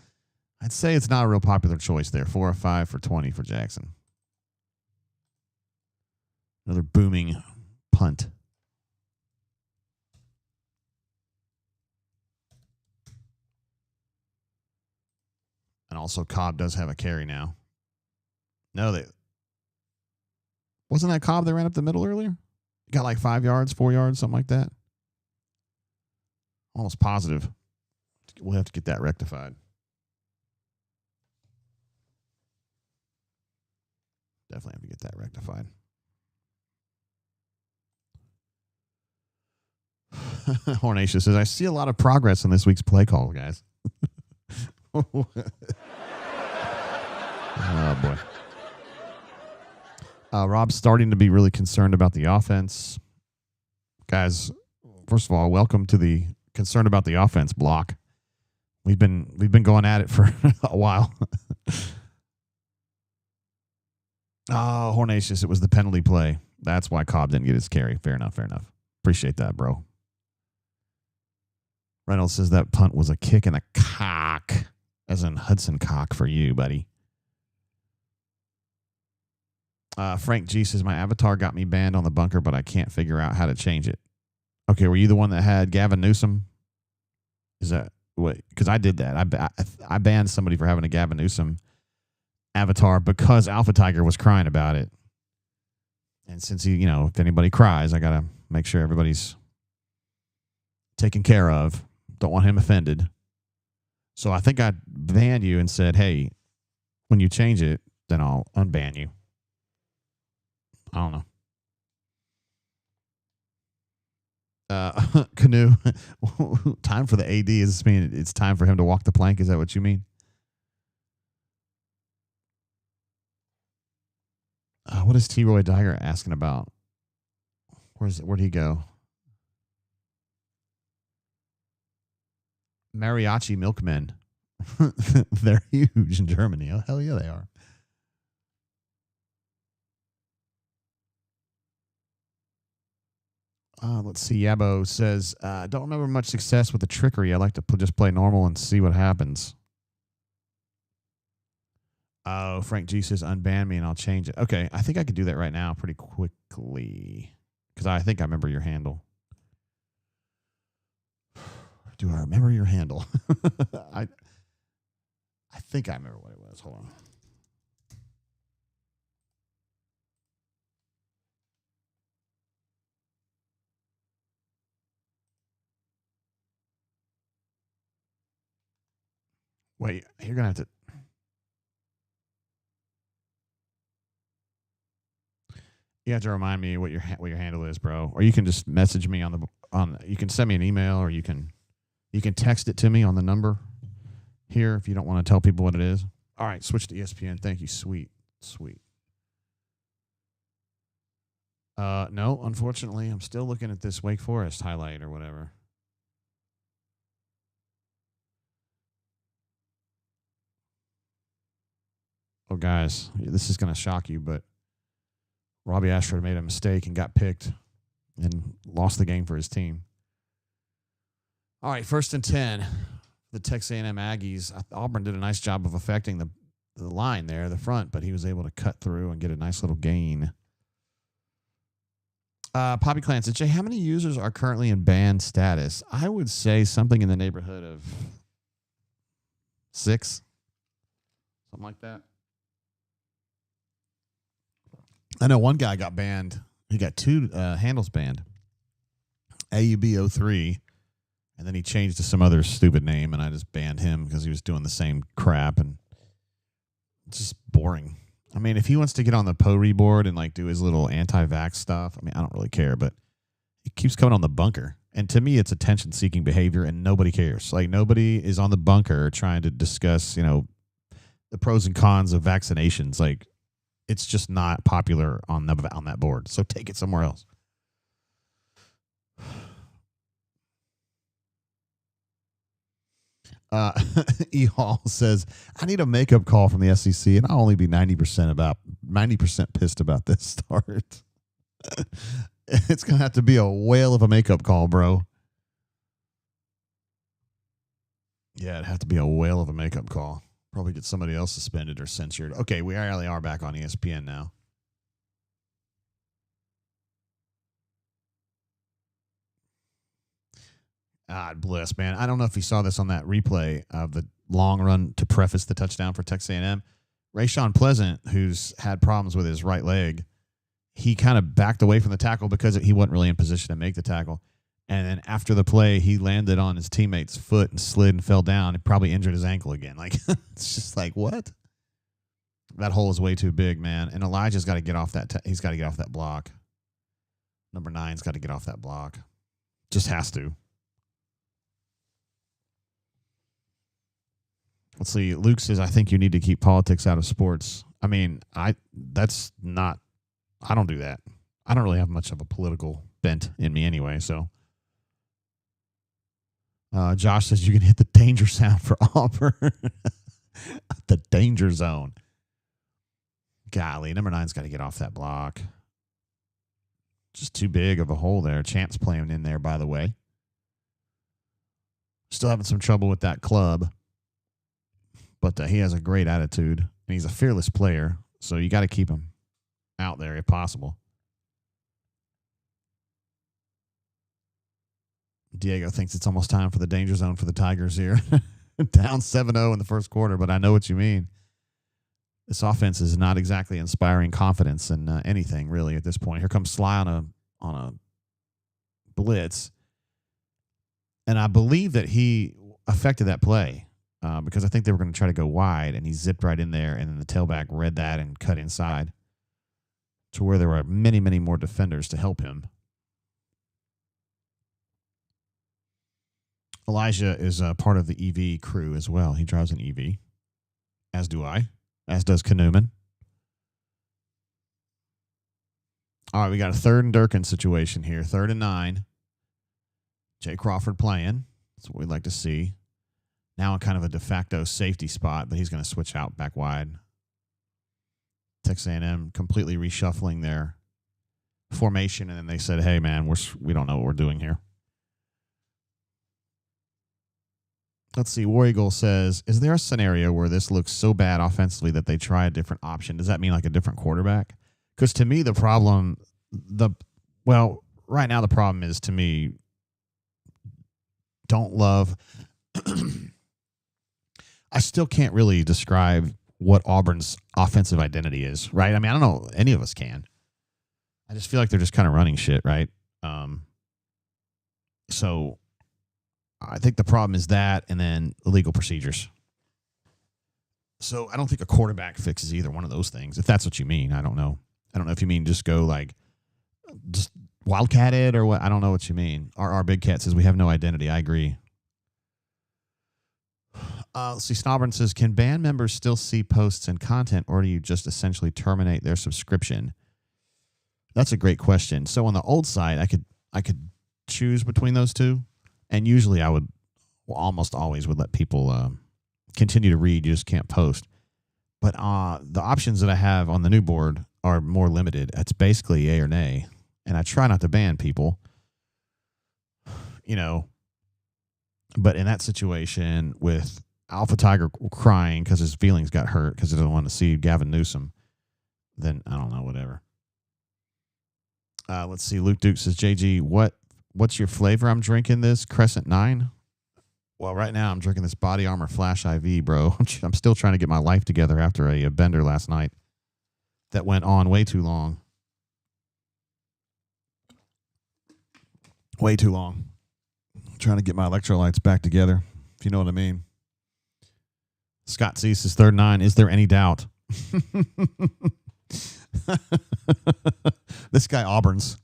I'd say it's not a real popular choice there. 4 or 5 for 20 for Jackson. Another booming punt. And also Cobb does have a carry now. No, wasn't that Cobb that ran up the middle earlier? Got like 5 yards, 4 yards, something like that. Almost positive. We'll have to get that rectified. Definitely have to get that rectified. Hornacia says, I see a lot of progress in this week's play call, guys. Oh, boy. Rob's starting to be really concerned about the offense. Guys, first of all, welcome to the concern about the offense block. We've been going at it for a while. Oh, Hornatius, it was the penalty play. That's why Cobb didn't get his carry. Fair enough. Appreciate that, bro. Reynolds says that punt was a kick in the cock, as in Hudson cock for you, buddy. Frank G says, my avatar got me banned on the bunker, but I can't figure out how to change it. Okay, were you the one that had Gavin Newsom? Is that what? Because I did that. I banned somebody for having a Gavin Newsom avatar because Alpha Tiger was crying about it. And since he, if anybody cries, I got to make sure everybody's taken care of. Don't want him offended. So I think I banned you and said, hey, when you change it, then I'll unban you. I don't know. Canoe, time for the AD. Does this mean it's time for him to walk the plank? Is that what you mean? What is T. Roy Dyer asking about? Where'd he go? Mariachi milkmen. They're huge in Germany. Oh, hell yeah, they are. Let's see. Yabo says, don't remember much success with the trickery. I like to just play normal and see what happens. Oh, Frank G says, unban me and I'll change it. Okay, I think I could do that right now pretty quickly because I think I remember your handle. Do I remember your handle? I think I remember what it was. Hold on. Wait, you're going to have to. You have to remind me what your handle is, bro. Or you can just message me you can send me an email, or you can text it to me on the number here if you don't want to tell people what it is. All right, switch to ESPN. Thank you. Sweet. No, unfortunately, I'm still looking at this Wake Forest highlight or whatever. Oh, guys, this is going to shock you, but Robbie Ashford made a mistake and got picked and lost the game for his team. All right, 1st and 10. The Texas A&M Aggies. Auburn did a nice job of affecting the line there, the front, but he was able to cut through and get a nice little gain. Poppy Clan said, Jay, how many users are currently in banned status? I would say something in the neighborhood of 6. Something like that. I know one guy got banned. He got 2 handles banned. AUB03. And then he changed to some other stupid name, and I just banned him because he was doing the same crap, and it's just boring. I mean, if he wants to get on the PORE board and like do his little anti-vax stuff, I mean, I don't really care, but he keeps coming on the bunker. And to me, it's attention-seeking behavior, and nobody cares. Like, nobody is on the bunker trying to discuss, the pros and cons of vaccinations. Like, it's just not popular on that board. So take it somewhere else. E Hall says, I need a makeup call from the SEC, and I'll only be 90% pissed about this start. It's gonna have to be a whale of a makeup call, bro. Yeah, it'd have to be a whale of a makeup call. Probably get somebody else suspended or censored. Okay, we really are back on ESPN now. God bless, man. I don't know if you saw this on that replay of the long run to preface the touchdown for Texas A&M. Rayshawn Pleasant, who's had problems with his right leg, he kind of backed away from the tackle because he wasn't really in position to make the tackle. And then after the play, he landed on his teammate's foot and slid and fell down and probably injured his ankle again. Like, it's just like, what? That hole is way too big, man. And Elijah's got to get off that. He's got to get off that block. Number 9's got to get off that block. Just has to. Let's see. Luke says, I think you need to keep politics out of sports. I mean, I don't do that. I don't really have much of a political bent in me anyway, so. Josh says you can hit the danger sound for Auburn. The danger zone. Golly, number 9's got to get off that block. Just too big of a hole there. Champ's playing in there, by the way. Still having some trouble with that club. But he has a great attitude. And he's a fearless player. So you got to keep him out there if possible. Diego thinks it's almost time for the danger zone for the Tigers here. Down 7-0 in the first quarter, but I know what you mean. This offense is not exactly inspiring confidence in anything, really, at this point. Here comes Sly on a blitz. And I believe that he affected that play because I think they were going to try to go wide, and he zipped right in there, and then the tailback read that and cut inside to where there were many, many more defenders to help him. Elijah is part of the EV crew as well. He drives an EV, as do I, as does Kanuman. All right, we got a 3rd and Durkin situation here. 3rd and 9. Jay Crawford playing. That's what we'd like to see. Now in kind of a de facto safety spot, but he's going to switch out back wide. Texas A&M completely reshuffling their formation, and then they said, hey, man, we don't know what we're doing here. Let's see. War Eagle says, is there a scenario where this looks so bad offensively that they try a different option? Does that mean like a different quarterback? Because to me, the problem, right now the problem is, to me, don't love. I still can't really describe what Auburn's offensive identity is, right? I mean, I don't know. Any of us can. I just feel like they're just kind of running shit, right? So I think the problem is that, and then legal procedures. So I don't think a quarterback fixes either one of those things, if that's what you mean. I don't know. I don't know if you mean just go like, just wildcat it or what. I don't know what you mean. Our Big Cat says we have no identity. I agree. Let's see. Snobber says, can band members still see posts and content, or do you just essentially terminate their subscription? That's a great question. So on the old site, I could choose between those two. And usually I would, almost always would let people continue to read. You just can't post. But the options that I have on the new board are more limited. It's basically yay or nay. And I try not to ban people, But in that situation with Alpha Tiger crying because his feelings got hurt because he doesn't want to see Gavin Newsom, then I don't know, whatever. Let's see. Luke Duke says, JG, what's your flavor I'm drinking this? Crescent 9? Well, right now I'm drinking this Body Armor Flash IV, bro. I'm still trying to get my life together after a bender last night that went on way too long. Way too long. I'm trying to get my electrolytes back together, if you know what I mean. Scott C says 3rd and 9. Is there any doubt? This guy Auburn's.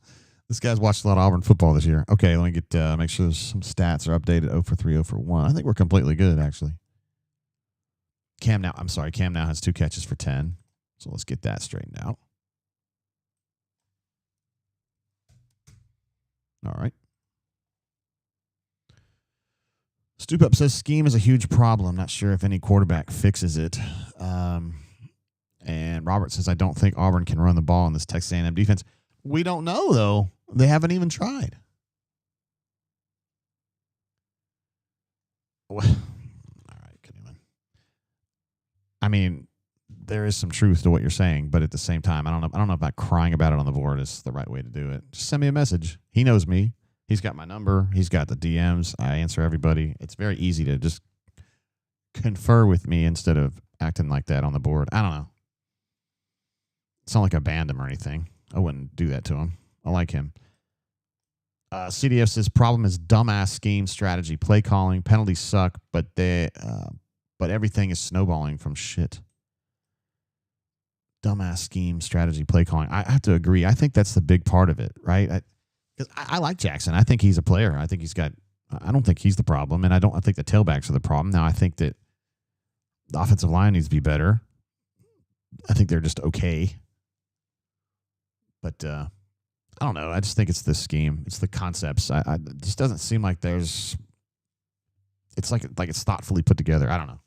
This guy's watched a lot of Auburn football this year. Okay, let me get make sure some stats are updated. 0 for 3, 0 for 1. I think we're completely good, actually. Cam now has 2 catches for 10. So let's get that straightened out. All right. Stoop Up says scheme is a huge problem. Not sure if any quarterback fixes it. And Robert says, I don't think Auburn can run the ball in this Texas A&M defense. We don't know, though. They haven't even tried. Well, all right, Kanuman. I mean, there is some truth to what you're saying, but at the same time, I don't know if crying about it on the board is the right way to do it. Just send me a message. He knows me. He's got my number. He's got the DMs. I answer everybody. It's very easy to just confer with me instead of acting like that on the board. I don't know. It's not like I banned him or anything. I wouldn't do that to him. I like him. CDF says problem is dumbass scheme strategy, play calling, penalties suck, but everything is snowballing from shit. Dumbass scheme strategy, play calling. I have to agree. I think that's the big part of it, right? Because I like Jackson. I think he's a player. I think he's got. I don't think he's the problem, and I think the tailbacks are the problem. Now I think that the offensive line needs to be better. I think they're just okay. But I don't know. I just think it's the scheme. It's the concepts. It just doesn't seem like there's It's like it's thoughtfully put together. I don't know.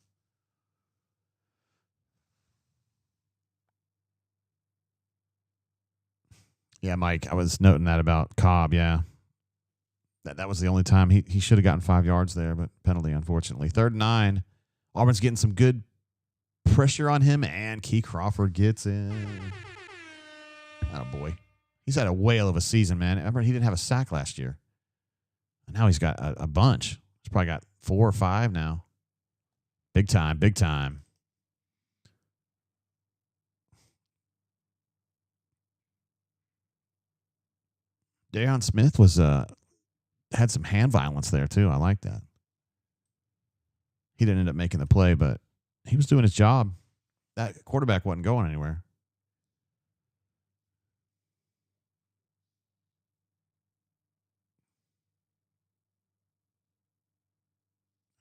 Yeah, Mike, I was noting that about Cobb. Yeah, that was the only time he should have gotten 5 yards there, but penalty, unfortunately. 3rd and 9. Auburn's getting some good pressure on him, and Key Crawford gets in. Oh, boy. He's had a whale of a season, man. I remember he didn't have a sack last year. And now he's got a bunch. He's probably got 4 or 5 now. Big time, big time. Deion Smith was had some hand violence there, too. I like that. He didn't end up making the play, but he was doing his job. That quarterback wasn't going anywhere.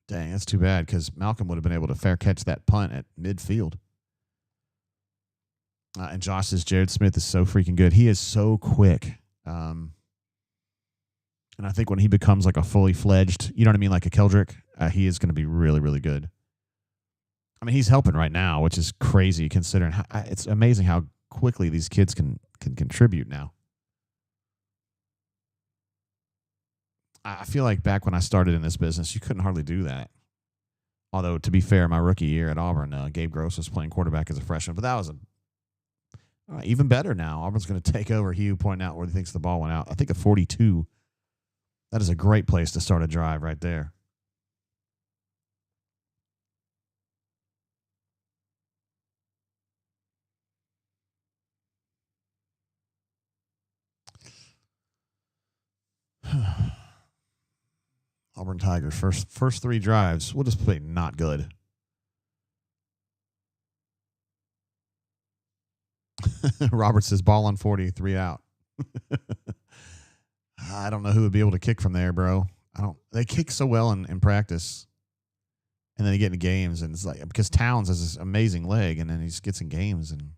Dang, that's too bad because Malcolm would have been able to fair catch that punt at midfield. And Josh says Jared Smith is so freaking good. He is so quick. And I think when he becomes like a fully fledged, you know what I mean, like a Keldrick, he is going to be really, really good. I mean, he's helping right now, which is crazy considering it's amazing how quickly these kids can contribute now. I feel like back when I started in this business, you couldn't hardly do that. Although, to be fair, my rookie year at Auburn, Gabe Gross was playing quarterback as a freshman, but that was even better now. Auburn's going to take over. Hugh pointing out where he thinks the ball went out. I think a 42. That is a great place to start a drive right there. Auburn Tigers, first 3 drives. We'll just play not good. Robert says ball on 40, 3 out. I don't know who would be able to kick from there, bro. They kick so well in practice. And then they get into games, and it's like because Towns has this amazing leg, and then he just gets in games, and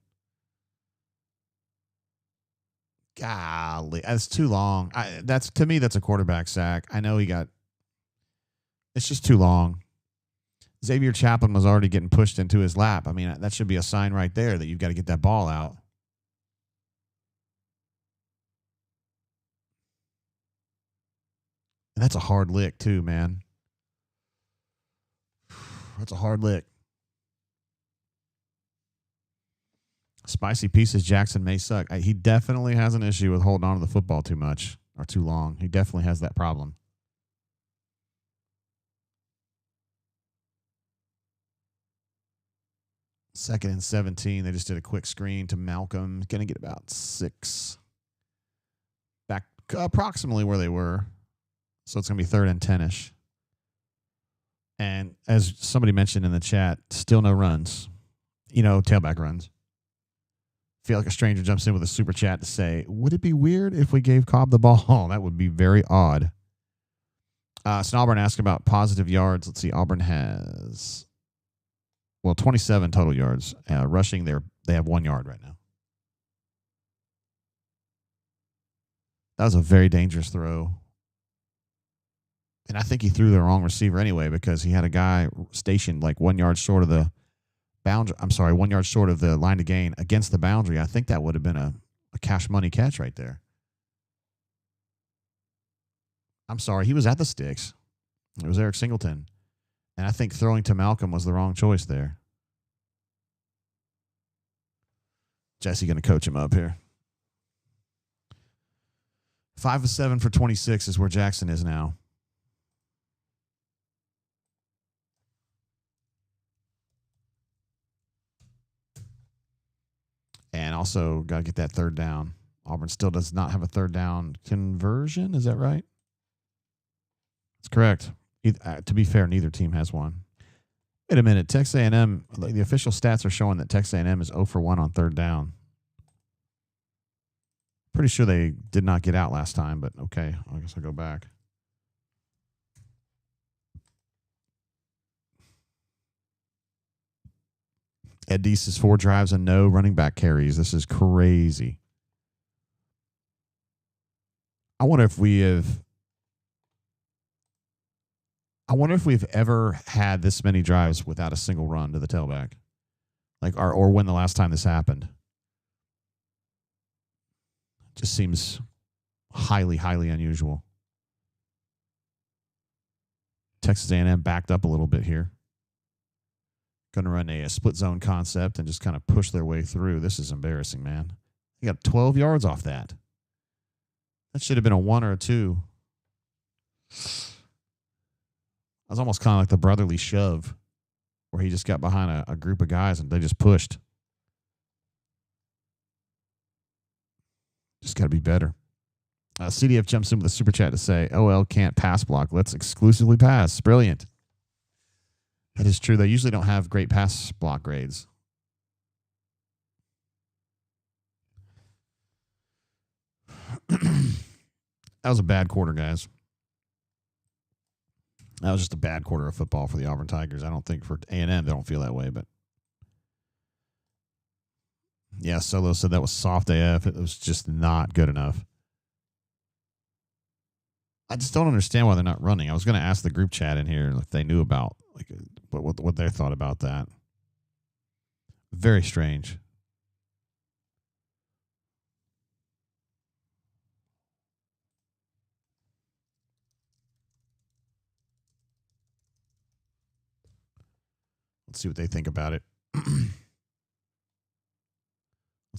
golly, that's too long. To me, that's a quarterback sack. I know it's just too long. Xavier Chaplin was already getting pushed into his lap. I mean, that should be a sign right there that you've got to get that ball out. And that's a hard lick too, man. That's a hard lick. Spicy pieces, Jackson may suck. He definitely has an issue with holding on to the football too much or too long. He definitely has that problem. Second and 17. They just did a quick screen to Malcolm. Going to get about 6. Back approximately where they were. So it's going to be 3rd and 10-ish. And as somebody mentioned in the chat, still no runs. Tailback runs. Feel like a stranger jumps in with a super chat to say, would it be weird if we gave Cobb the ball? That would be very odd. So Auburn asked about positive yards. Let's see. Auburn has, 27 total yards. Rushing, they have 1 yard right now. That was a very dangerous throw. And I think he threw the wrong receiver anyway because he had a guy stationed like 1 yard short of the boundary. 1 yard short of the line to gain against the boundary. I think that would have been a cash money catch right there. I'm sorry. He was at the sticks. It was Eric Singleton. And I think throwing to Malcolm was the wrong choice there. Jesse going to coach him up here. 5 of 7 for 26 is where Jackson is now. And also got to get that 3rd down. Auburn still does not have a 3rd down conversion. Is that right? That's correct. To be fair, neither team has one. Wait a minute. Texas A&M, the official stats are showing that Texas A&M is 0 for 1 on 3rd down. Pretty sure they did not get out last time, but okay. I guess I'll go back. Ed Deese is 4 drives and no running back carries. This is crazy. I wonder if we have I wonder if we've ever had this many drives without a single run to the tailback, or when the last time this happened. Just seems highly, highly unusual. Texas A&M backed up a little bit here. Going to run a split zone concept and just kind of push their way through. This is embarrassing, man. They got 12 yards off that. That should have been a 1 or a 2. That was almost kind of like the brotherly shove where he just got behind a group of guys and they just pushed. Just got to be better. CDF jumps in with a super chat to say, OL can't pass block. Let's exclusively pass. Brilliant. That is true. They usually don't have great pass block grades. That was a bad quarter, guys. That was just a bad quarter of football for the Auburn Tigers. I don't think for A&M they don't feel that way, but yeah, Solo said that was soft AF. It was just not good enough. I just don't understand why they're not running. I was going to ask the group chat in here if they knew about what they thought about that. Very strange. Let's see what they think about it. Let's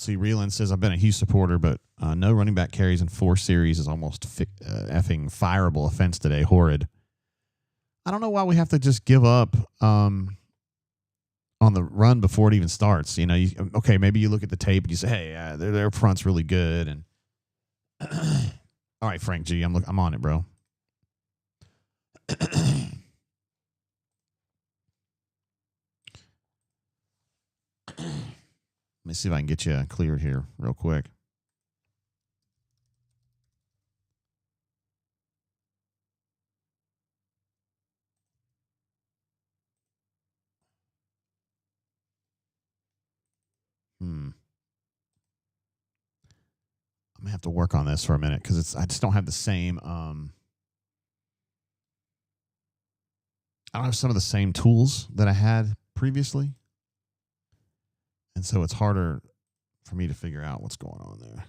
see. Reeland says, I've been a Hughes supporter, but no running back carries in 4 series is almost effing fireable offense today. Horrid. I don't know why we have to just give up on the run before it even starts. You know, okay, maybe you look at the tape and you say, hey, their front's really good. And all right, Frank G, I'm on it, bro. Let me see if I can get you cleared here real quick. I'm gonna have to work on this for a minute because I just don't have the same. I don't have some of the same tools that I had previously. And so it's harder for me to figure out what's going on there.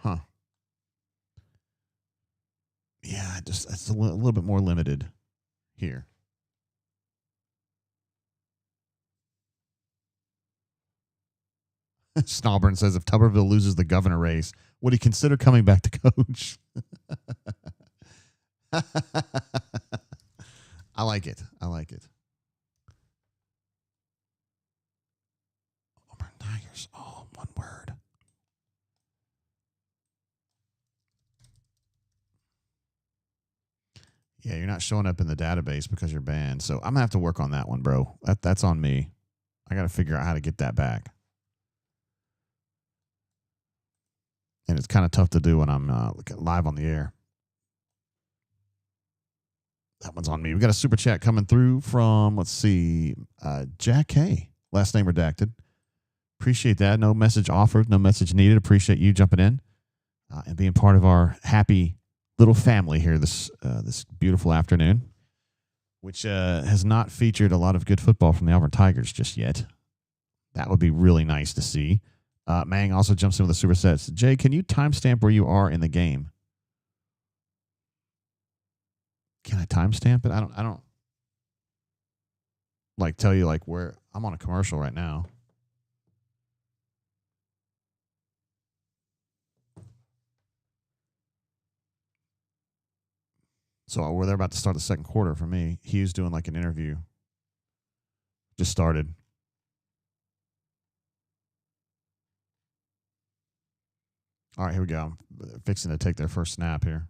Huh. Yeah, it's a little bit more limited here. Snauburn says, if Tuberville loses the governor race, would he consider coming back to coach? I like it. Auburn Tigers, all one word. Yeah, you're not showing up in the database because you're banned. So I'm going to have to work on that one, bro. That's on me. I got to figure out how to get that back. And it's kind of tough to do when I'm live on the air. That one's on me. We got a super chat coming through from, let's see, Jack K. Last name redacted. Appreciate that. No message offered, no message needed. Appreciate you jumping in and being part of our happy little family here this beautiful afternoon, which has not featured a lot of good football from the Auburn Tigers just yet. That would be really nice to see. Mang also jumps in with the super sets. Jay, can you timestamp where you are in the game? Can I timestamp it? I don't tell you where I'm on a commercial right now. So they're about to start the second quarter for me. Hughes doing an interview. Just started. All right, here we go. I'm fixing to take their first snap here.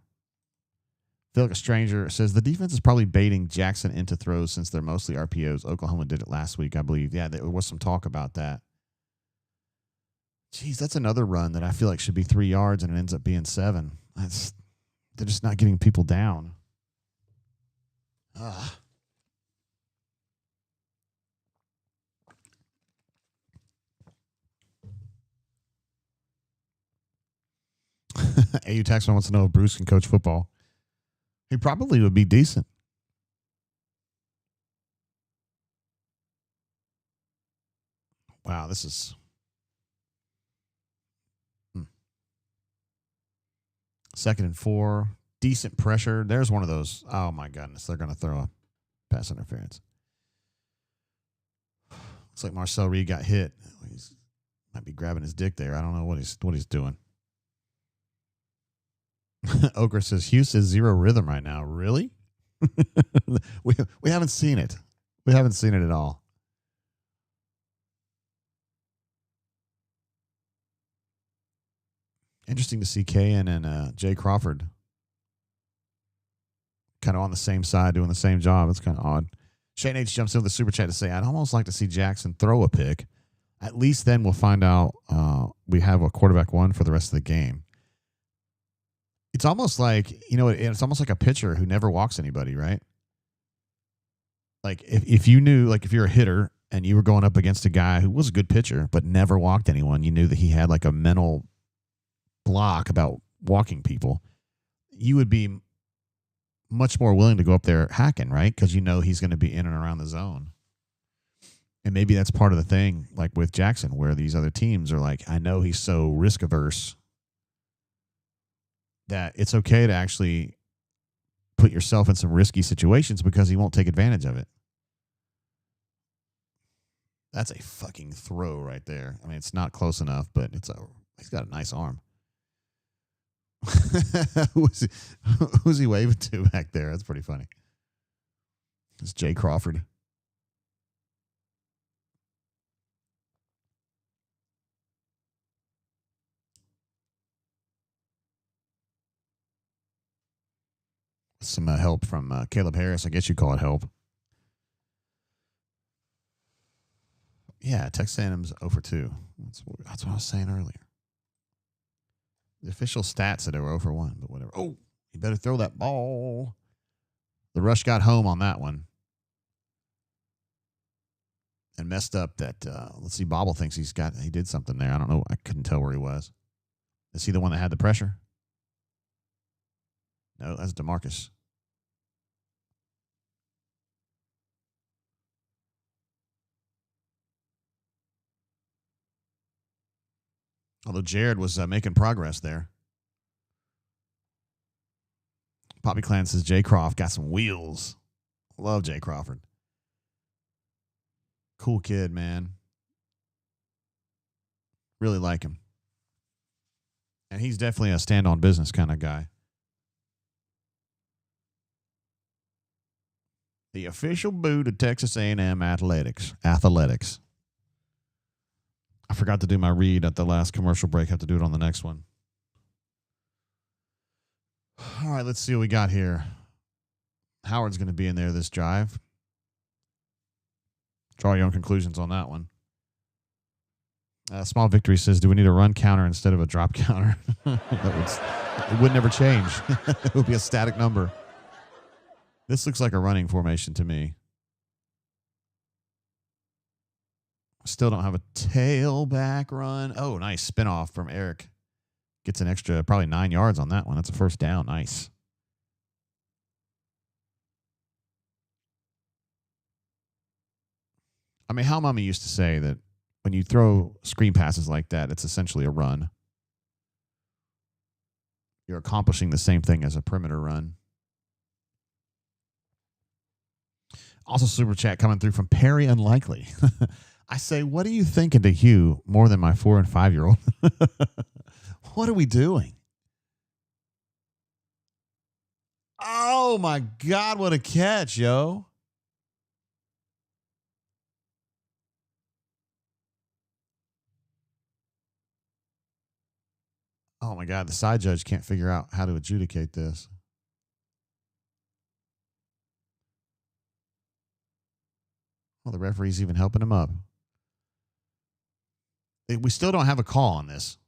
Feel like a stranger says the defense is probably baiting Jackson into throws since they're mostly RPOs. Oklahoma did it last week, I believe. Yeah, there was some talk about that. Jeez, that's another run that I feel like should be 3 yards and it ends up being 7. They're just not getting people down. Ugh. AU Taxman wants to know if Bruce can coach football. He probably would be decent. Wow, this is... Second and 4. Decent pressure. There's one of those. Oh, my goodness. They're going to throw a pass interference. Looks like Marcel Reed got hit. He's might be grabbing his dick there. I don't know what he's doing. Okra says, Houston is zero rhythm right now. Really? we haven't seen it. We haven't seen it at all. Interesting to see Kayan and Jay Crawford kind of on the same side doing the same job. It's kind of odd. Shane H jumps in with the super chat to say, I'd almost like to see Jackson throw a pick. At least then we'll find out we have a quarterback one for the rest of the game. It's almost like, it's almost like a pitcher who never walks anybody, right? Like if you knew, like if you're a hitter and you were going up against a guy who was a good pitcher but never walked anyone, you knew that he had like a mental block about walking people, you would be much more willing to go up there hacking, right? Because you know he's going to be in and around the zone. And maybe that's part of the thing, like with Jackson, where these other teams are like, I know he's so risk averse that it's okay to actually put yourself in some risky situations because he won't take advantage of it. That's a fucking throw right there. I mean, it's not close enough, but he's got a nice arm. Who's he waving to back there? That's pretty funny. It's Jay Crawford. Some help from Caleb Harris. I guess you call it help. Yeah, Texas A&M's 0 for 2. That's what I was saying earlier. The official stats said they were 0 for 1, but whatever. Oh, you better throw that ball. The rush got home on that one. And messed up that, let's see, Bobble thinks he did something there. I don't know. I couldn't tell where he was. Is he the one that had the pressure? No, that's DeMarcus. Although Jared was making progress there. Poppy Clan says Jay Croft got some wheels. Love Jay Crawford. Cool kid, man. Really like him. And he's definitely a stand-on business kind of guy. The official boot of Texas A&M athletics. I forgot to do my read at the last commercial break. Have to do it on the next one. All right, let's see what we got here. Howard's going to be in there this drive. Draw your own conclusions on that one. Small Victory says, do we need a run counter instead of a drop counter? It would never change. It would be a static number. This looks like a running formation to me. Still don't have a tailback run. Oh, nice spin off from Eric. Gets an extra probably 9 yards on that one. That's a first down. Nice. I mean, how Mommy used to say that when you throw screen passes like that, it's essentially a run. You're accomplishing the same thing as a perimeter run. Also, super chat coming through from Perry Unlikely. I say, what are you thinking to Hugh more than my 4 and 5 year old? What are we doing? Oh my God, what a catch, yo. Oh my God, the side judge can't figure out how to adjudicate this. Well, the referee's even helping him up. We still don't have a call on this.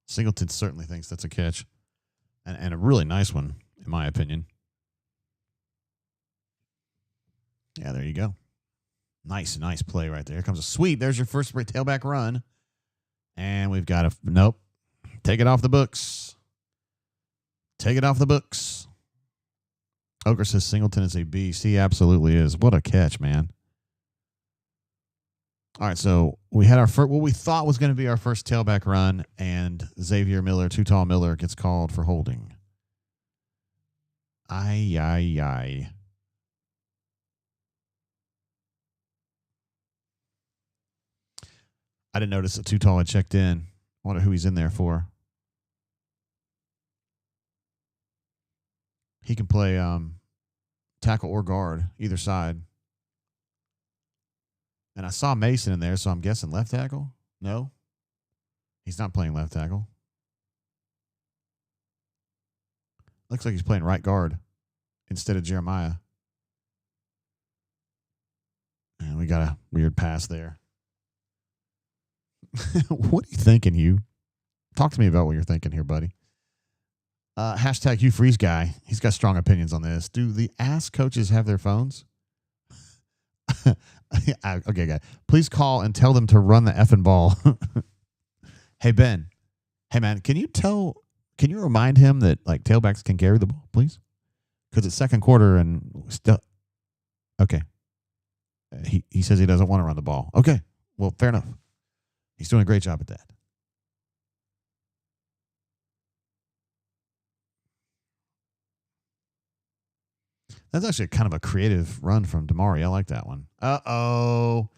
Singleton certainly thinks that's a catch. and a really nice one, in my opinion. Yeah, there you go. Nice play right there. Here comes a sweep. There's your first tailback run. And we've got nope. Take it off the books. Take it off the books. Ogre says Singleton is a beast. He absolutely is. What a catch, man. All right, so we had what we thought was going to be our first tailback run, and Xavier Miller, Too Tall Miller, gets called for holding. Aye. I didn't notice that Too Tall had checked in. I wonder who he's in there for. He can play tackle or guard, either side. And I saw Mason in there, so I'm guessing left tackle? No? He's not playing left tackle. Looks like he's playing right guard instead of Jeremiah. And we got a weird pass there. What are you thinking, Hugh? Talk to me about what you're thinking here, buddy. Hashtag Hugh Freeze guy. He's got strong opinions on this. Do the ass coaches have their phones? Okay, guy. Please call and tell them to run the effing ball. Hey, Ben. Hey, man, can you remind him that, like, tailbacks can carry the ball, please? Because it's second quarter and still. Okay. He says he doesn't want to run the ball. Okay. Well, fair enough. He's doing a great job at that. That's actually kind of a creative run from Damari. I like that one. Uh-oh.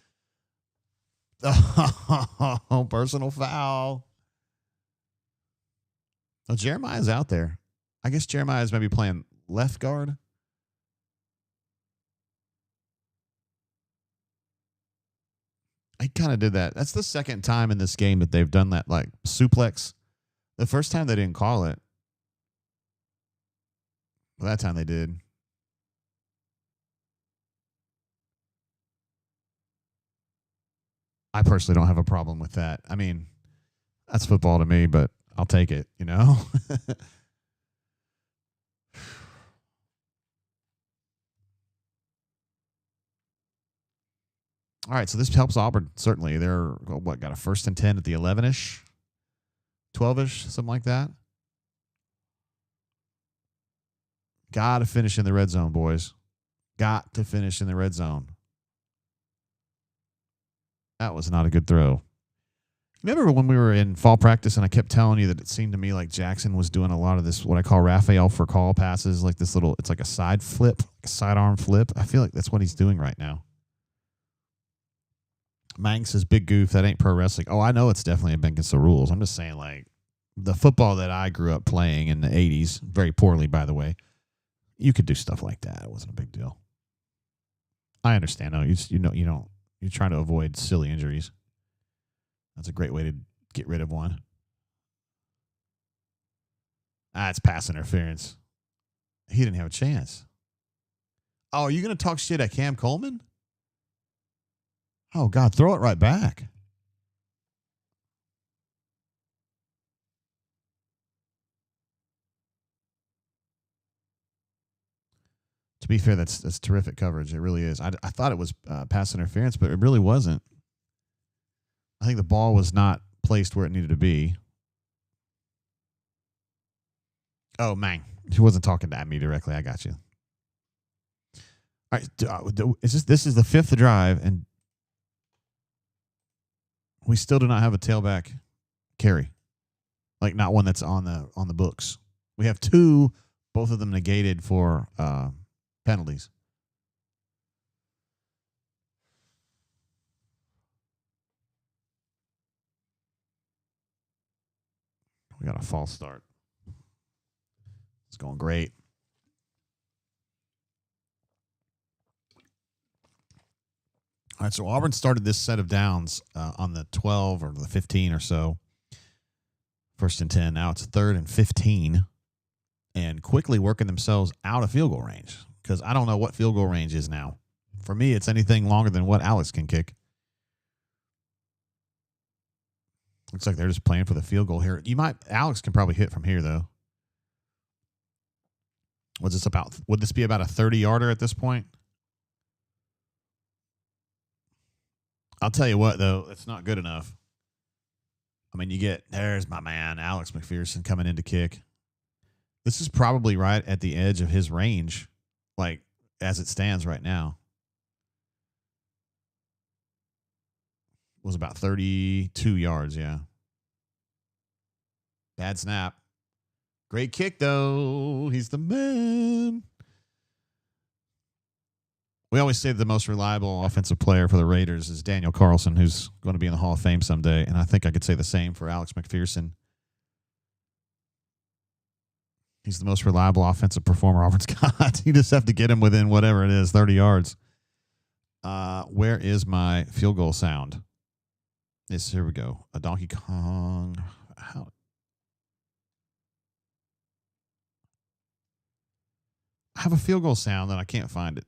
Oh, personal foul. Oh, Jeremiah's out there. I guess Jeremiah's maybe playing left guard. I kind of did that. That's the second time in this game that they've done that, like, suplex. The first time they didn't call it. Well, that time they did. I personally don't have a problem with that. I mean, that's football to me, but I'll take it, you know? All right, so this helps Auburn, certainly. They're, got a 1st and 10 at the 11-ish, 12-ish, something like that? Got to finish in the red zone, boys. Got to finish in the red zone. That was not a good throw. Remember when we were in fall practice and I kept telling you that it seemed to me like Jackson was doing a lot of this, what I call Raphael for call passes, like this little, it's like a side flip, a sidearm flip. I feel like that's what he's doing right now. Mang says, big goof, that ain't pro wrestling. Oh, I know it's definitely against the rules. I'm just saying, like, the football that I grew up playing in the 80s, very poorly, by the way, you could do stuff like that. It wasn't a big deal. I understand. No, you're trying to avoid silly injuries. That's a great way to get rid of one. It's pass interference. He didn't have a chance. Oh, are you going to talk shit at Cam Coleman? Oh, God, throw it right back. To be fair, that's terrific coverage. It really is. I thought it was pass interference, but it really wasn't. I think the ball was not placed where it needed to be. Oh, man. He wasn't talking at me directly. I got you. All right. This is the 5th drive, and we still do not have a tailback carry. Like, not one that's on the books. We have 2, both of them negated for penalties. We got a false start. It's going great. All right, so Auburn started this set of downs on the 12 or the 15 or so. 1st and 10. Now it's 3rd and 15. And quickly working themselves out of field goal range. Because I don't know what field goal range is now. For me, it's anything longer than what Alex can kick. Looks like they're just playing for the field goal here. Alex can probably hit from here, though. Would this be about a 30-yarder at this point? I'll tell you what, though, it's not good enough. I mean, there's my man, Alex McPherson, coming in to kick. This is probably right at the edge of his range, like as it stands right now. It was about 32 yards, yeah. Bad snap. Great kick, though. He's the man. We always say the most reliable offensive player for the Raiders is Daniel Carlson, who's going to be in the Hall of Fame someday. And I think I could say the same for Alex McPherson. He's the most reliable offensive performer Auburn's got. You just have to get him within whatever it is, 30 yards. Where is my field goal sound? Here we go. A Donkey Kong. I have a field goal sound and I can't find it.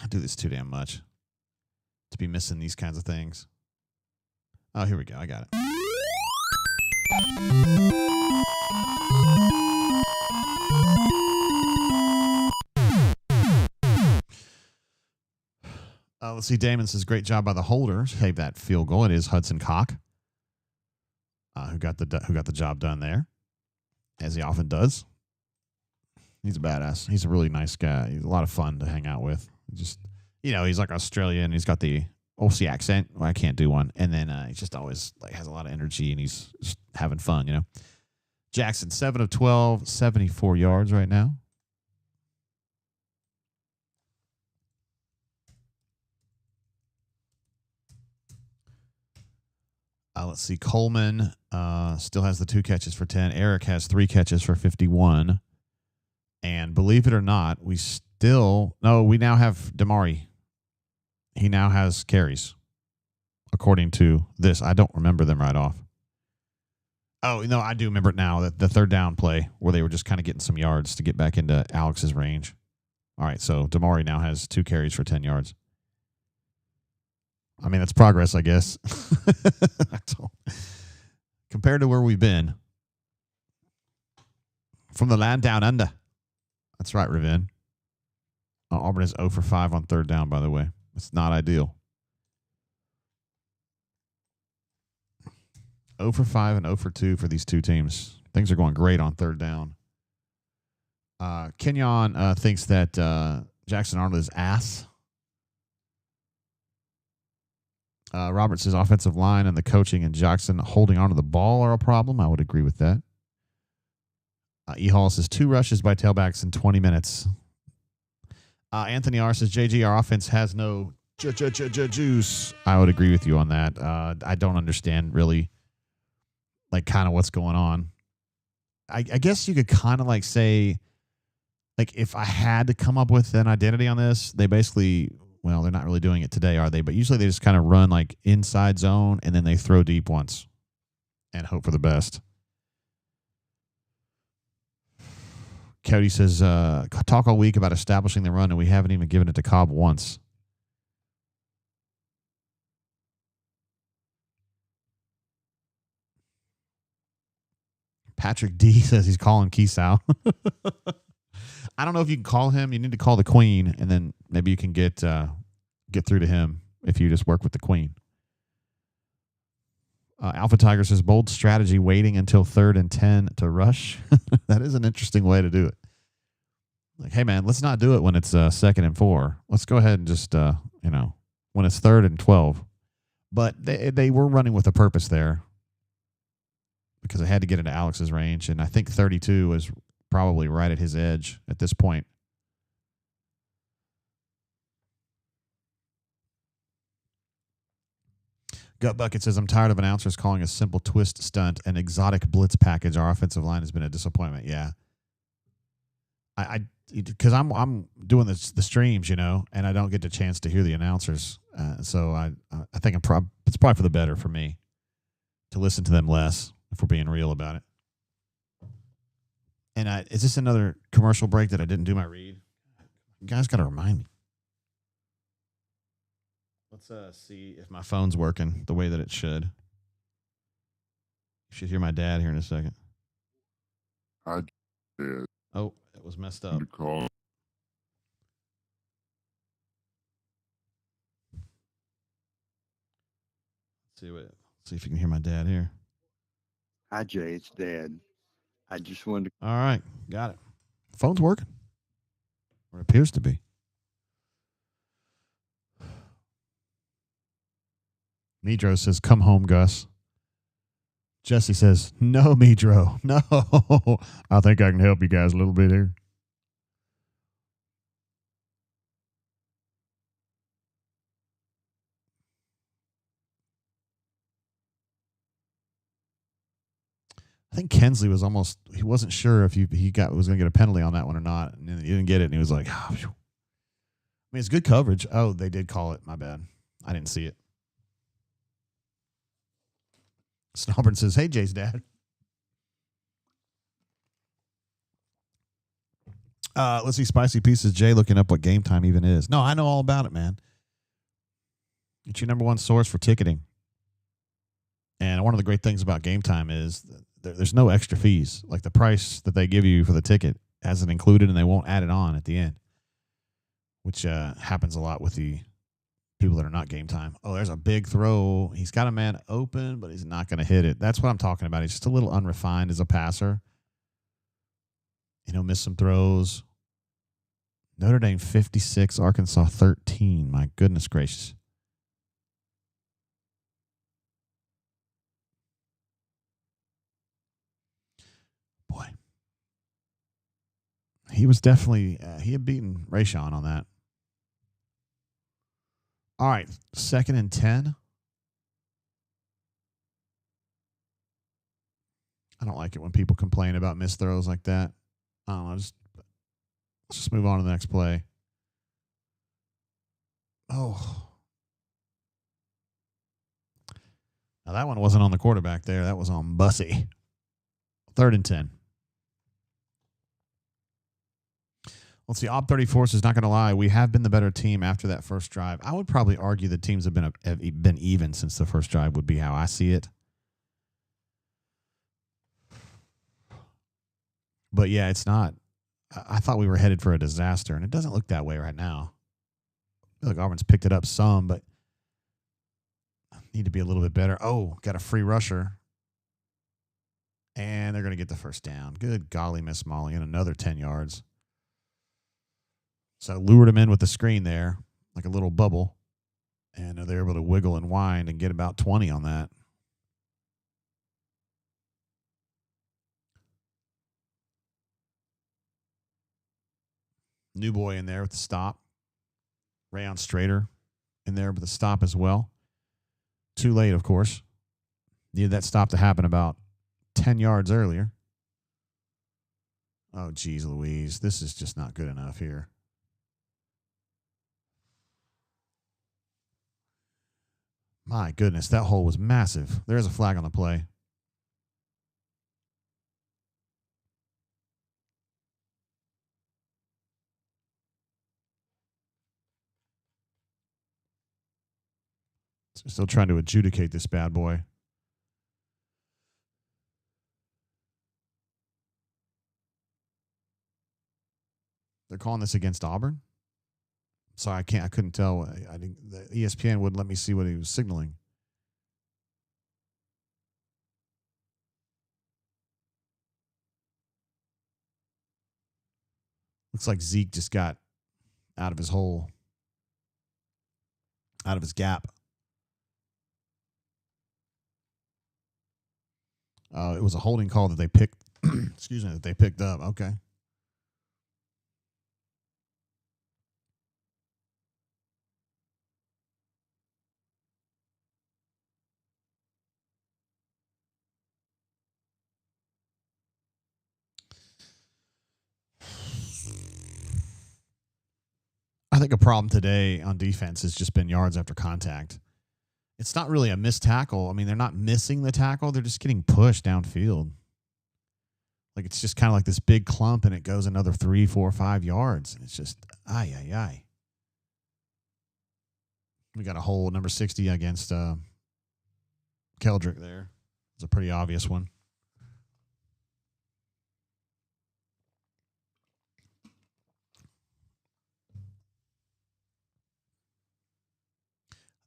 I do this too damn much to be missing these kinds of things. Oh, here we go. I got it. Let's see. Damon says, great job by the holder. Save that field goal. It is Hudson Cock who got the job done there, as he often does. He's a badass. He's a really nice guy. He's a lot of fun to hang out with. Just, he's like Australian. He's got the Aussie accent. Well, I can't do one. And then he just always has a lot of energy, and he's just having fun, Jackson, 7 of 12, 74 yards right now. Let's see. Coleman still has the 2 catches for 10. Eric has 3 catches for 51. And believe it or not, we now have Damari. He now has carries, according to this. I don't remember them right off. Oh, no, I do remember it now, that the third down play where they were just kind of getting some yards to get back into Alex's range. All right, so Damari now has 2 carries for 10 yards. I mean, that's progress, I guess. Compared to where we've been. From the land down under. That's right, Raven. Auburn is 0 for 5 on third down, by the way. It's not ideal. 0 for 5 and 0 for 2 for these two teams. Things are going great on third down. Kenyon thinks that Jackson Arnold is ass. Robert says offensive line and the coaching and Jackson holding onto the ball are a problem. I would agree with that. E. Hall says 2 rushes by tailbacks in 20 minutes. Anthony R. says, JG, our offense has no juice. I would agree with you on that. I don't understand really kind of what's going on. I guess you could kind of say, if I had to come up with an identity on this, they basically, well, they're not really doing it today, are they? But usually they just kind of run inside zone and then they throw deep once and hope for the best. Cody says, talk all week about establishing the run, and we haven't even given it to Cobb once. Patrick D says he's calling Keesow. I don't know if you can call him. You need to call the Queen, and then maybe you can get through to him if you just work with the Queen. Alpha Tiger says, bold strategy, waiting until 3rd and 10 to rush. That is an interesting way to do it. Hey, man, let's not do it when it's 2nd and 4. Let's go ahead and just, when it's 3rd and 12. But they were running with a purpose there because they had to get into Alex's range, and I think 32 was probably right at his edge at this point. Gut Bucket says, I'm tired of announcers calling a simple twist stunt an exotic blitz package. Our offensive line has been a disappointment. Yeah. Because I'm doing the streams, and I don't get the chance to hear the announcers. So I think it's probably for the better for me to listen to them less, if we're being real about it. And is this another commercial break that I didn't do my read? You guys got to remind me. Let's see if my phone's working the way that it should. You should hear my dad here in a second. I did. Oh, that was messed up. See if you can hear my dad here. Hi, Jay. It's Dad. I just wanted to. All right. Got it. Phone's working. Or it appears to be. Medro says, come home, Gus. Jesse says, no, Medro. No. I think I can help you guys a little bit here. I think Kensley was he wasn't sure if he was going to get a penalty on that one or not. And he didn't get it. And he was like, oh, I mean, it's good coverage. Oh, they did call it. My bad. I didn't see it. Auburn says, hey, Jay's dad. Let's see. Spicy Pieces. Jay looking up what game time even is. No, I know all about it, man. It's your number one source for ticketing. And one of the great things about game time is there's no extra fees. Like the price that they give you for the ticket has it included, and they won't add it on at the end, which happens a lot with the people that are not game time. Oh, there's a big throw. He's got a man open, but he's not going to hit it. That's what I'm talking about. He's just a little unrefined as a passer. Miss some throws. Notre Dame 56, Arkansas 13. My goodness gracious. Boy. He was definitely, he had beaten Rayshon on that. All right, 2nd and 10. I don't like it when people complain about missed throws like that. I don't know. Let's just move on to the next play. Oh. Now, that one wasn't on the quarterback there. That was on Bussy. 3rd and 10. Let's see. Ob 34 is not going to lie. We have been the better team after that first drive. I would probably argue the teams have been even since the first drive would be how I see it. But, yeah, it's not. I thought we were headed for a disaster, and it doesn't look that way right now. I feel like Auburn's picked it up some, but need to be a little bit better. Oh, got a free rusher. And they're going to get the first down. Good golly, Miss Molly, and another 10 yards. So lured him in with the screen there, like a little bubble. And they're able to wiggle and wind and get about 20 on that. New boy in there with the stop. Rayon Strader in there with the stop as well. Too late, of course. Needed that stop to happen about 10 yards earlier. Oh, geez, Louise. This is just not good enough here. My goodness, that hole was massive. There's a flag on the play. Still trying to adjudicate this bad boy. They're calling this against Auburn? Sorry, I couldn't tell. I think the ESPN wouldn't let me see what he was signaling. Looks like Zeke just got out of his hole, out of his gap. It was a holding call that they picked. Excuse me, that they picked up. Okay. I think a problem today on defense has just been yards after contact. It's not really a missed tackle. I mean, they're not missing the tackle. They're just getting pushed downfield. Like, it's just kind of like this big clump, and it goes another 3, 4, 5 yards. And it's just, ay. We got a hole, number 60 against Keldrick there. It's a pretty obvious one.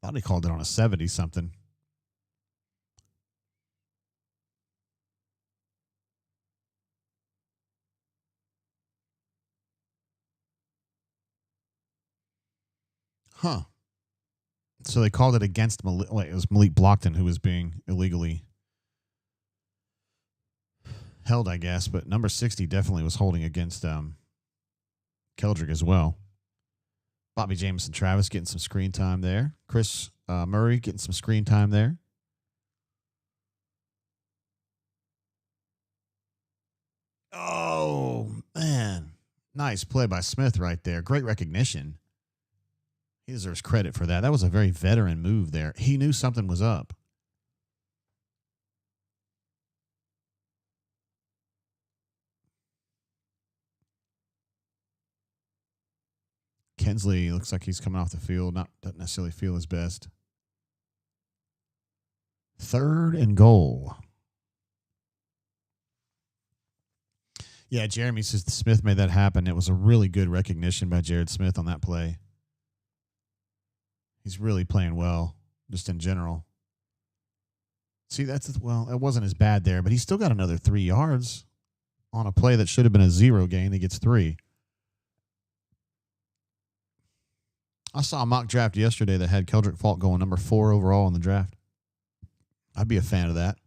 Thought he called it on a 70-something. Huh. So they called it against Malik. Wait, it was Malik Blockton who was being illegally held, I guess. But number 60 definitely was holding against Keldrick as well. Bobby Jameson Travis getting some screen time there. Chris Murray getting some screen time there. Oh, man. Nice play by Smith right there. Great recognition. He deserves credit for that. That was a very veteran move there. He knew something was up. Kensley looks like he's coming off the field. Doesn't necessarily feel his best. 3rd and goal. Yeah, Jeremy says Smith made that happen. It was a really good recognition by Jared Smith on that play. He's really playing well, just in general. See, it wasn't as bad there, but he still got another 3 yards on a play that should have been a 0 gain. He gets 3. I saw a mock draft yesterday that had Keldrick Faulk going number 4 overall in the draft. I'd be a fan of that.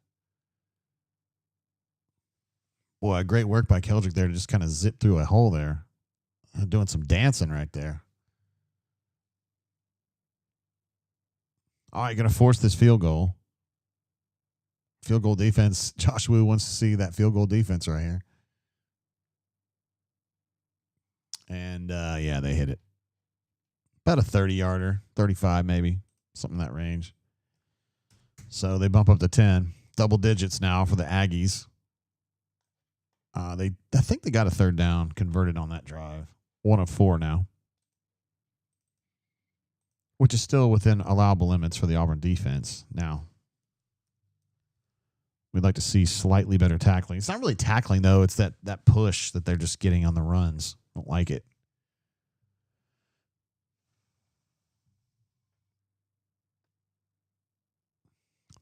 Boy, great work by Keldrick there to just kind of zip through a hole there. Doing some dancing right there. All right, going to force this field goal. Field goal defense. Josh Wu wants to see that field goal defense right here. And, yeah, they hit it. About a 30-yarder, 35 maybe, something in that range. So they bump up to 10. Double digits now for the Aggies. I think they got a 3rd down converted on that drive. 1 of 4 now. Which is still within allowable limits for the Auburn defense. Now, we'd like to see slightly better tackling. It's not really tackling, though. It's that push that they're just getting on the runs. Don't like it.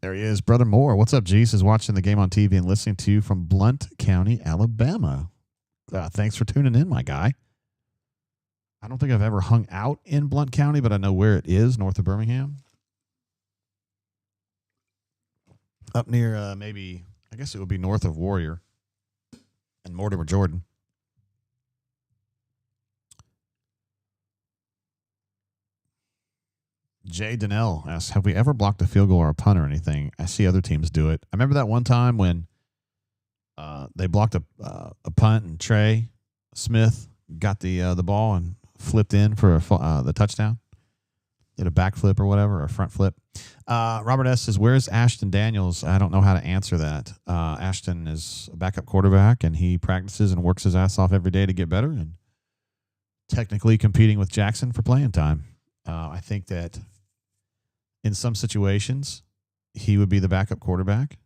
There he is, Brother Moore. What's up, G? Says watching the game on TV and listening to you from Blount County, Alabama. Thanks for tuning in, my guy. I don't think I've ever hung out in Blount County, but I know where it is, north of Birmingham. Up near maybe, I guess it would be north of Warrior and Mortimer, Jordan. Jay Donnell asks, have we ever blocked a field goal or a punt or anything? I see other teams do it. I remember that one time when they blocked a punt and Trey Smith got the ball and flipped in for the touchdown. Did a backflip or whatever, or a front flip. Robert S. says, where's Ashton Daniels? I don't know how to answer that. Ashton is a backup quarterback, and he practices and works his ass off every day to get better and technically competing with Jackson for playing time. I think that in some situations, he would be the backup quarterback.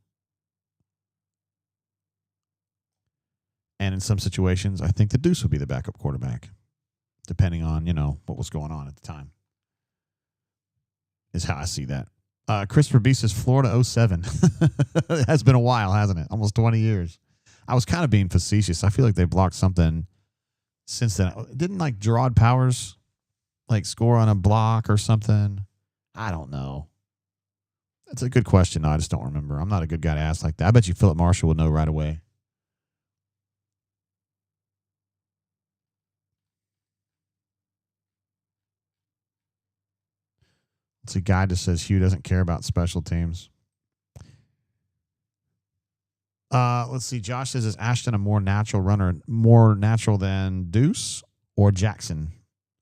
And in some situations, I think the Deuce would be the backup quarterback, depending on, what was going on at the time. Is how I see that. Christopher B says Florida 07. It has been a while, hasn't it? Almost 20 years. I was kind of being facetious. I feel like they blocked something since then. Didn't Gerard Powers score on a block or something? I don't know. That's a good question. No, I just don't remember. I'm not a good guy to ask like that. I bet you Philip Marshall would know right away. It's a guy that says Hugh doesn't care about special teams. Let's see. Josh says, is Ashton a more natural runner, more natural than Deuce or Jackson?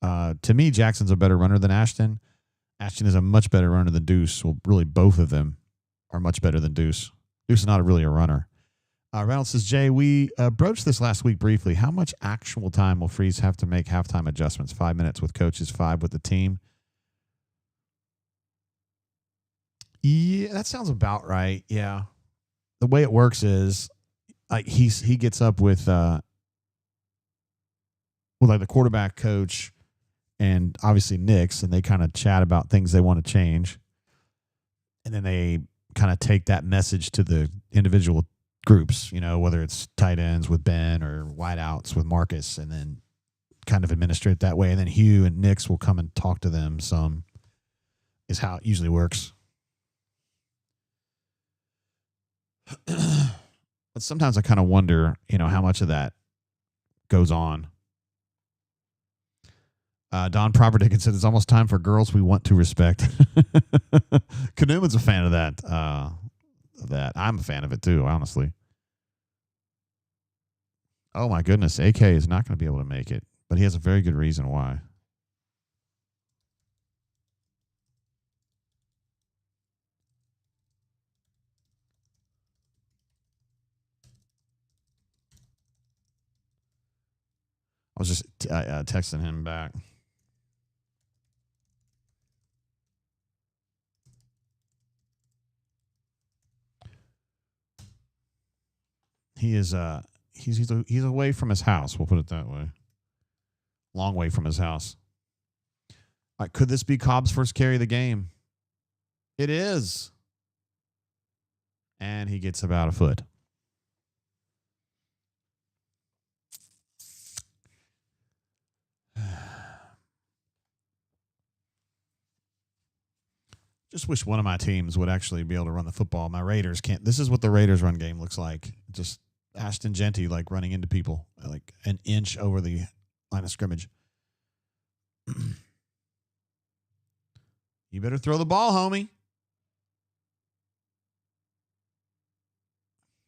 To me, Jackson's a better runner than Ashton. Ashton is a much better runner than Deuce. Well, really, both of them are much better than Deuce. Deuce is not really a runner. Reynolds says, Jay, we broached this last week briefly. How much actual time will Freeze have to make halftime adjustments? 5 minutes with coaches, 5 with the team. Yeah, that sounds about right. Yeah. The way it works is he gets up with the quarterback coach and obviously Nick's, and they kind of chat about things they want to change. And then they kind of take that message to the individual groups, whether it's tight ends with Ben or wideouts with Marcus, and then kind of administrate it that way. And then Hugh and Nick's will come and talk to them some, is how it usually works. But sometimes I kind of wonder, how much of that goes on. Don Properdick said it's almost time for girls we want to respect. Kanuman's a fan of that. I'm a fan of it too, honestly. Oh my goodness, AK is not going to be able to make it, but he has a very good reason why. I was just texting him back. He is he's away from his house. We'll put it that way. Long way from his house. All right, could this be Cobb's first carry of the game? It is. And he gets about a foot. Just wish one of my teams would actually be able to run the football. My Raiders can't. This is what the Raiders run game looks like. Just Ashton Genty running into people like an inch over the line of scrimmage. You better throw the ball, homie.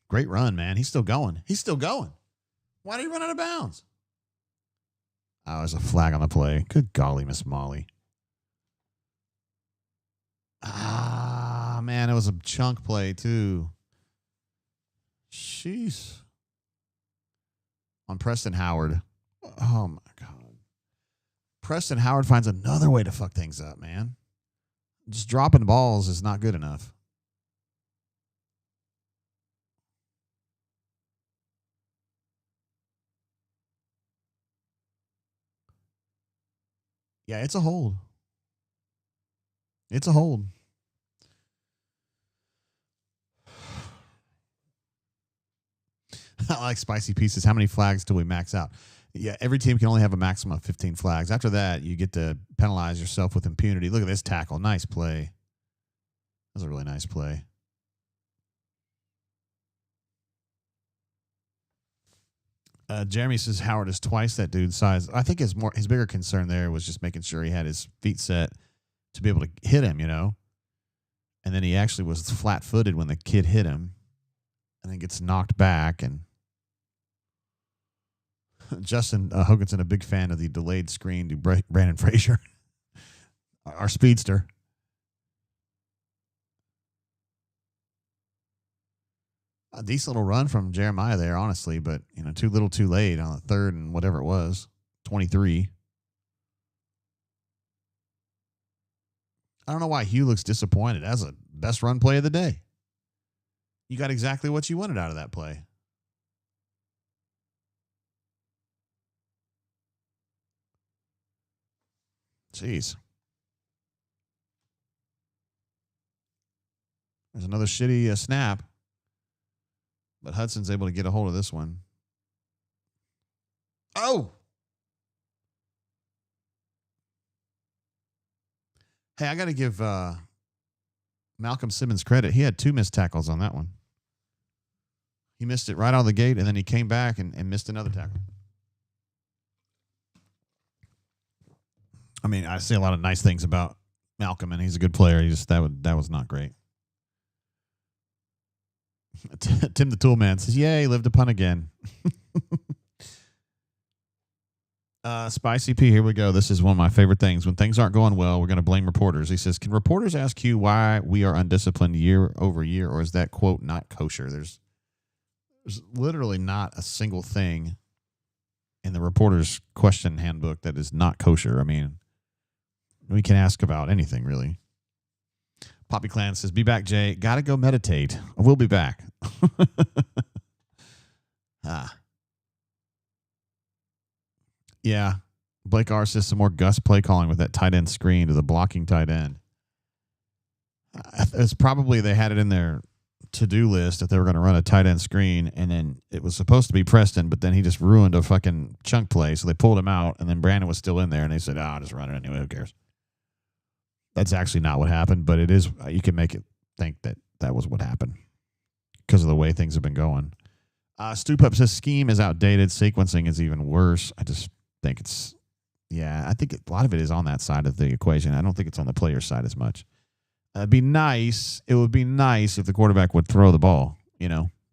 Great run, man. He's still going. Why did he run out of bounds? Oh, there's a flag on the play. Good golly, Miss Molly. Ah, man, it was a chunk play, too. Jeez. On Preston Howard. Oh, my God. Preston Howard finds another way to fuck things up, man. Just dropping balls is not good enough. Yeah, it's a hold. It's a hold. I like spicy pieces. How many flags do we max out? Yeah, every team can only have a maximum of 15 flags. After that, you get to penalize yourself with impunity. Look at this tackle. Nice play. That was a really nice play. Jeremy says Howard is twice that dude's size. I think his bigger concern there was just making sure he had his feet set to be able to hit him, And then he actually was flat-footed when the kid hit him, and then gets knocked back. And Justin Hoganson, a big fan of the delayed screen to Brandon Frazier, our speedster. A decent little run from Jeremiah there, honestly, but too little, too late on the third and whatever it was, 23. I don't know why Hugh looks disappointed. That's a best run play of the day. You got exactly what you wanted out of that play. Jeez. There's another shitty snap. But Hudson's able to get a hold of this one. Oh! Hey, I got to give Malcolm Simmons credit. He had 2 missed tackles on that one. He missed it right out of the gate, and then he came back and missed another tackle. I mean, I say a lot of nice things about Malcolm, and he's a good player. That was not great. Tim the Toolman says, "Yay, lived to punt again." Spicy P, here we go. This is one of my favorite things. When things aren't going well, we're going to blame reporters. He says, "Can reporters ask you why we are undisciplined year over year, or is that, quote, not kosher?" There's literally not a single thing in the reporter's question handbook that is not kosher. I mean, we can ask about anything, really. Poppy Clan says, "Be back, Jay. Got to go meditate. We'll be back." Yeah. Blake R says some more Gus play calling with that tight end screen to the blocking tight end. It's probably they had it in their to-do list that they were going to run a tight end screen, and then it was supposed to be Preston, but then he just ruined a fucking chunk play, so they pulled him out, and then Brandon was still in there, and they said, I'll just run it anyway, who cares? That's actually not what happened, but it is. You can make it think that that was what happened because of the way things have been going. Stupup says scheme is outdated, sequencing is even worse. I just think it's, I think a lot of it is on that side of the equation. I don't think it's on the player side as much. It would be nice if the quarterback would throw the ball,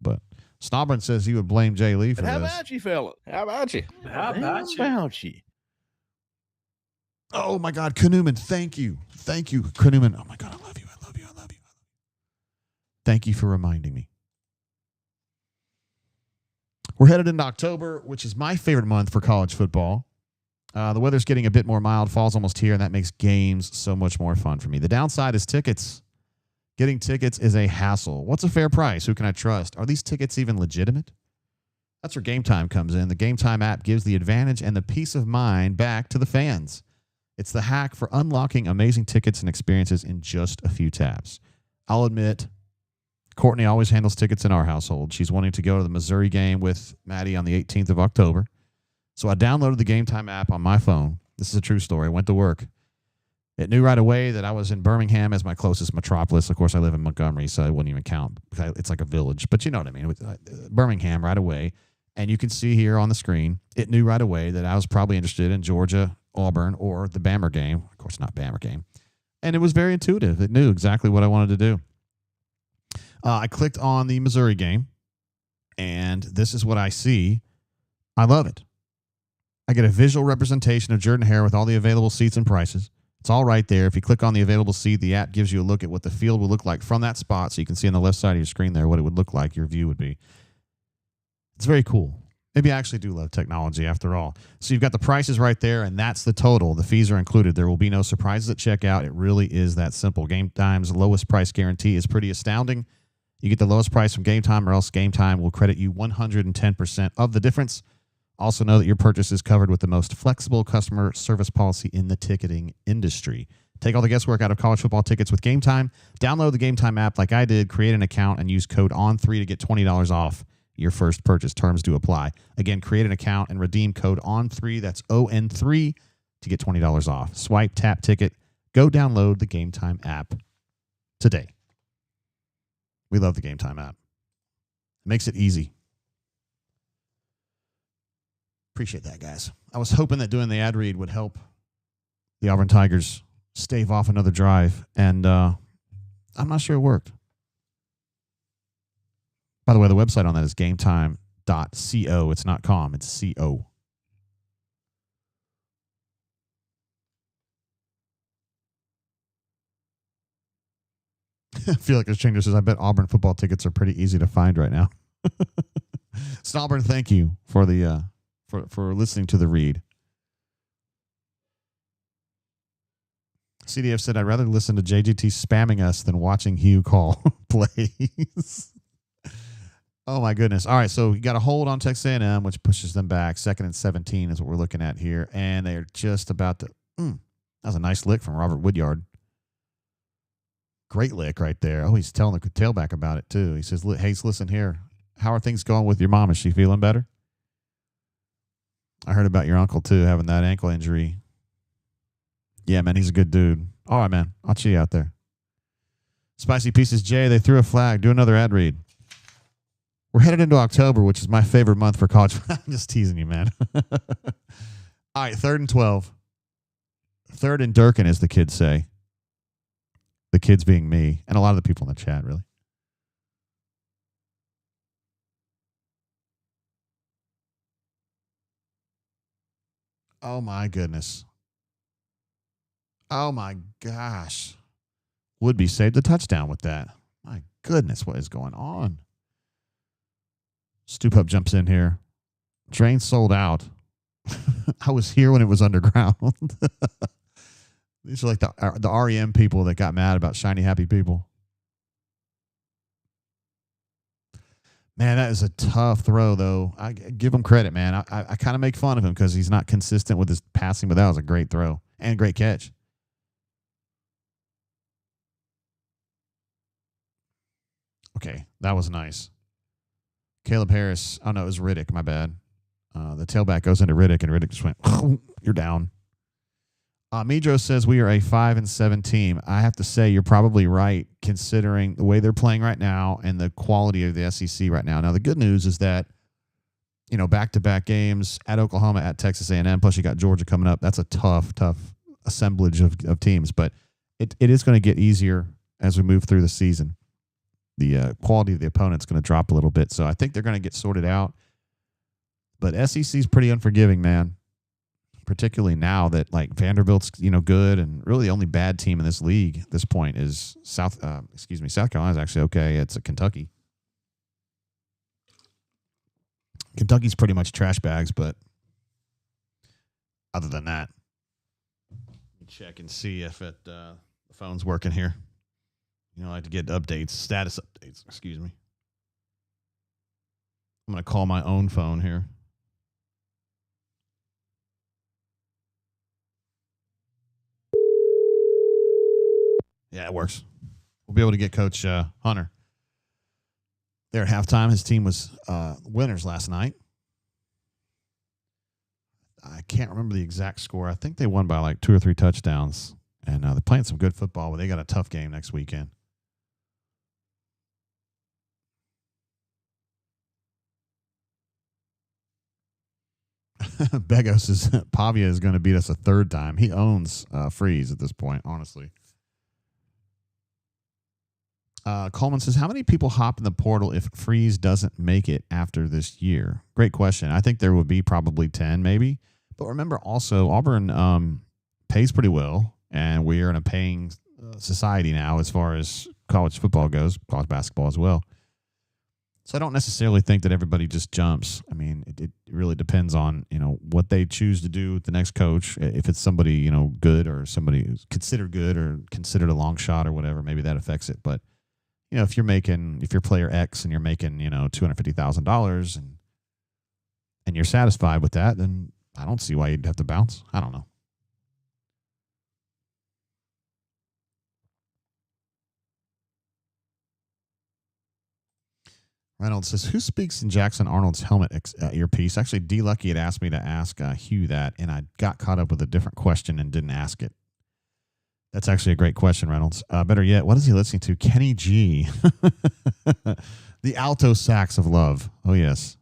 but Snobber says he would blame Jay Lee for this. How about you, fella? How about you? How about you? Oh, my God. Kanuman, thank you. Thank you, Kanuman. Oh, my God. I love you. I love you. I love you. Thank you for reminding me. We're headed into October, which is my favorite month for college football. The weather's getting a bit more mild. Fall's almost here, and that makes games so much more fun for me. The downside is tickets. Getting tickets is a hassle. What's a fair price? Who can I trust? Are these tickets even legitimate? That's where Game Time comes in. The Game Time app gives the advantage and the peace of mind back to the fans. It's the hack for unlocking amazing tickets and experiences in just a few taps. I'll admit, Courtney always handles tickets in our household. She's wanting to go to the Missouri game with Maddie on the 18th of October. So I downloaded the Game Time app on my phone. This is a true story. I went to work. It knew right away that I was in Birmingham as my closest metropolis. Of course, I live in Montgomery, so it wouldn't even count. It's like a village, but you know what I mean. Birmingham right away. And you can see here on the screen, it knew right away that I was probably interested in Georgia, Auburn, or the Bama game. Of course, not Bama game. And it was very intuitive. It knew exactly what I wanted to do. I clicked on the Missouri game, and this is what I see. I love it. I get a visual representation of Jordan Hare with all the available seats and prices. It's all right there. If you click on the available seat, the app gives you a look at what the field will look like from that spot, so you can see on the left side of your screen there what it would look like, your view would be. It's very cool. Maybe I actually do love technology after all. So you've got the prices right there, and that's the total. The fees are included. There will be no surprises at checkout. It really is that simple. Game Time's lowest price guarantee is pretty astounding. You get the lowest price from Game Time, or else Game Time will credit you 110% of the difference. Also know that your purchase is covered with the most flexible customer service policy in the ticketing industry. Take all the guesswork out of college football tickets with Game Time. Download the Game Time app like I did, create an account, and use code ON3 to get $20 off your first purchase. Terms do apply. Again, create an account and redeem code ON3, that's ON3, to get $20 off. Swipe, tap, ticket. Go download the Game Time app today. We love the Game Time app. It makes it easy. Appreciate that, guys. I was hoping that doing the ad read would help the Auburn Tigers stave off another drive, and I'm not sure it worked. By the way, the website on that is gametime.co. It's not com, it's co. I feel like a stranger says, I bet Auburn football tickets are pretty easy to find right now. Auburn, thank you for the for listening to the read. CDF said, I'd rather listen to JGT spamming us than watching Hugh call plays. Oh, my goodness. All right, so you got a hold on Texas A&M, which pushes them back. 2nd and 17 is what we're looking at here. And they're just about to that was a nice lick from Robert Woodyard. Great lick right there. Oh, he's telling the tailback about it, too. He says, hey, listen here. How are things going with your mom? Is she feeling better? I heard about your uncle, too, having that ankle injury. Yeah, man, he's a good dude. All right, man. I'll see you out there. Spicy Pieces Jay, they threw a flag. Do another ad read. We're headed into October, which is my favorite month for college. I'm just teasing you, man. All right, 3rd and 12. 3rd and Durkin, as the kids say. The kids being me, and a lot of the people in the chat, really. Oh, my goodness. Oh, my gosh. Would-be saved a touchdown with that. My goodness, what is going on? Stoop Up jumps in here. Drain sold out. I was here when it was underground. These are like the REM people that got mad about Shiny Happy People. Man, that is a tough throw, though. I give him credit, man. I kind of make fun of him because he's not consistent with his passing, but that was a great throw and a great catch. Okay, that was nice. Caleb Harris. Oh, no, it was Riddick. My bad. The tailback goes into Riddick, and Riddick just went, you're down. Midro says we are a 5-7 team. I have to say you're probably right considering the way they're playing right now and the quality of the SEC right now. Now, the good news is that, back-to-back games at Oklahoma, at Texas A&M, plus you got Georgia coming up. That's a tough assemblage of teams, but it is going to get easier as we move through the season. The quality of the opponent's going to drop a little bit, so I think they're going to get sorted out. But SEC's pretty unforgiving, man. Particularly now that Vanderbilt's good, and really the only bad team in this league at this point is South Carolina's actually okay. It's a Kentucky. Kentucky's pretty much trash bags, but other than that, let me check and see if the phone's working here. I like to get updates, status updates. Excuse me. I'm gonna call my own phone here. Yeah, it works. We'll be able to get Coach Hunter. There at halftime, his team was winners last night. I can't remember the exact score. I think they won by 2 or 3 touchdowns. And they're playing some good football, but they got a tough game next weekend. Begos says Pavia is going to beat us a third time. He owns Freeze at this point, honestly. Coleman says, how many people hop in the portal if Freeze doesn't make it after this year? Great question. I think there would be probably 10 maybe. But remember also, Auburn pays pretty well, and we are in a paying society now as far as college football goes, college basketball as well. So I don't necessarily think that everybody just jumps. I mean, it really depends on, what they choose to do with the next coach. If it's somebody, good or somebody who's considered good or considered a long shot or whatever, maybe that affects it. But if you're player X and you're making, $250,000 and you're satisfied with that, then I don't see why you'd have to bounce. I don't know. Reynolds says, who speaks in Jackson Arnold's helmet earpiece? Actually, D. Lucky had asked me to ask Hugh that, and I got caught up with a different question and didn't ask it. That's actually a great question, Reynolds. Better yet, what is he listening to? Kenny G. The alto sax of love. Oh, yes.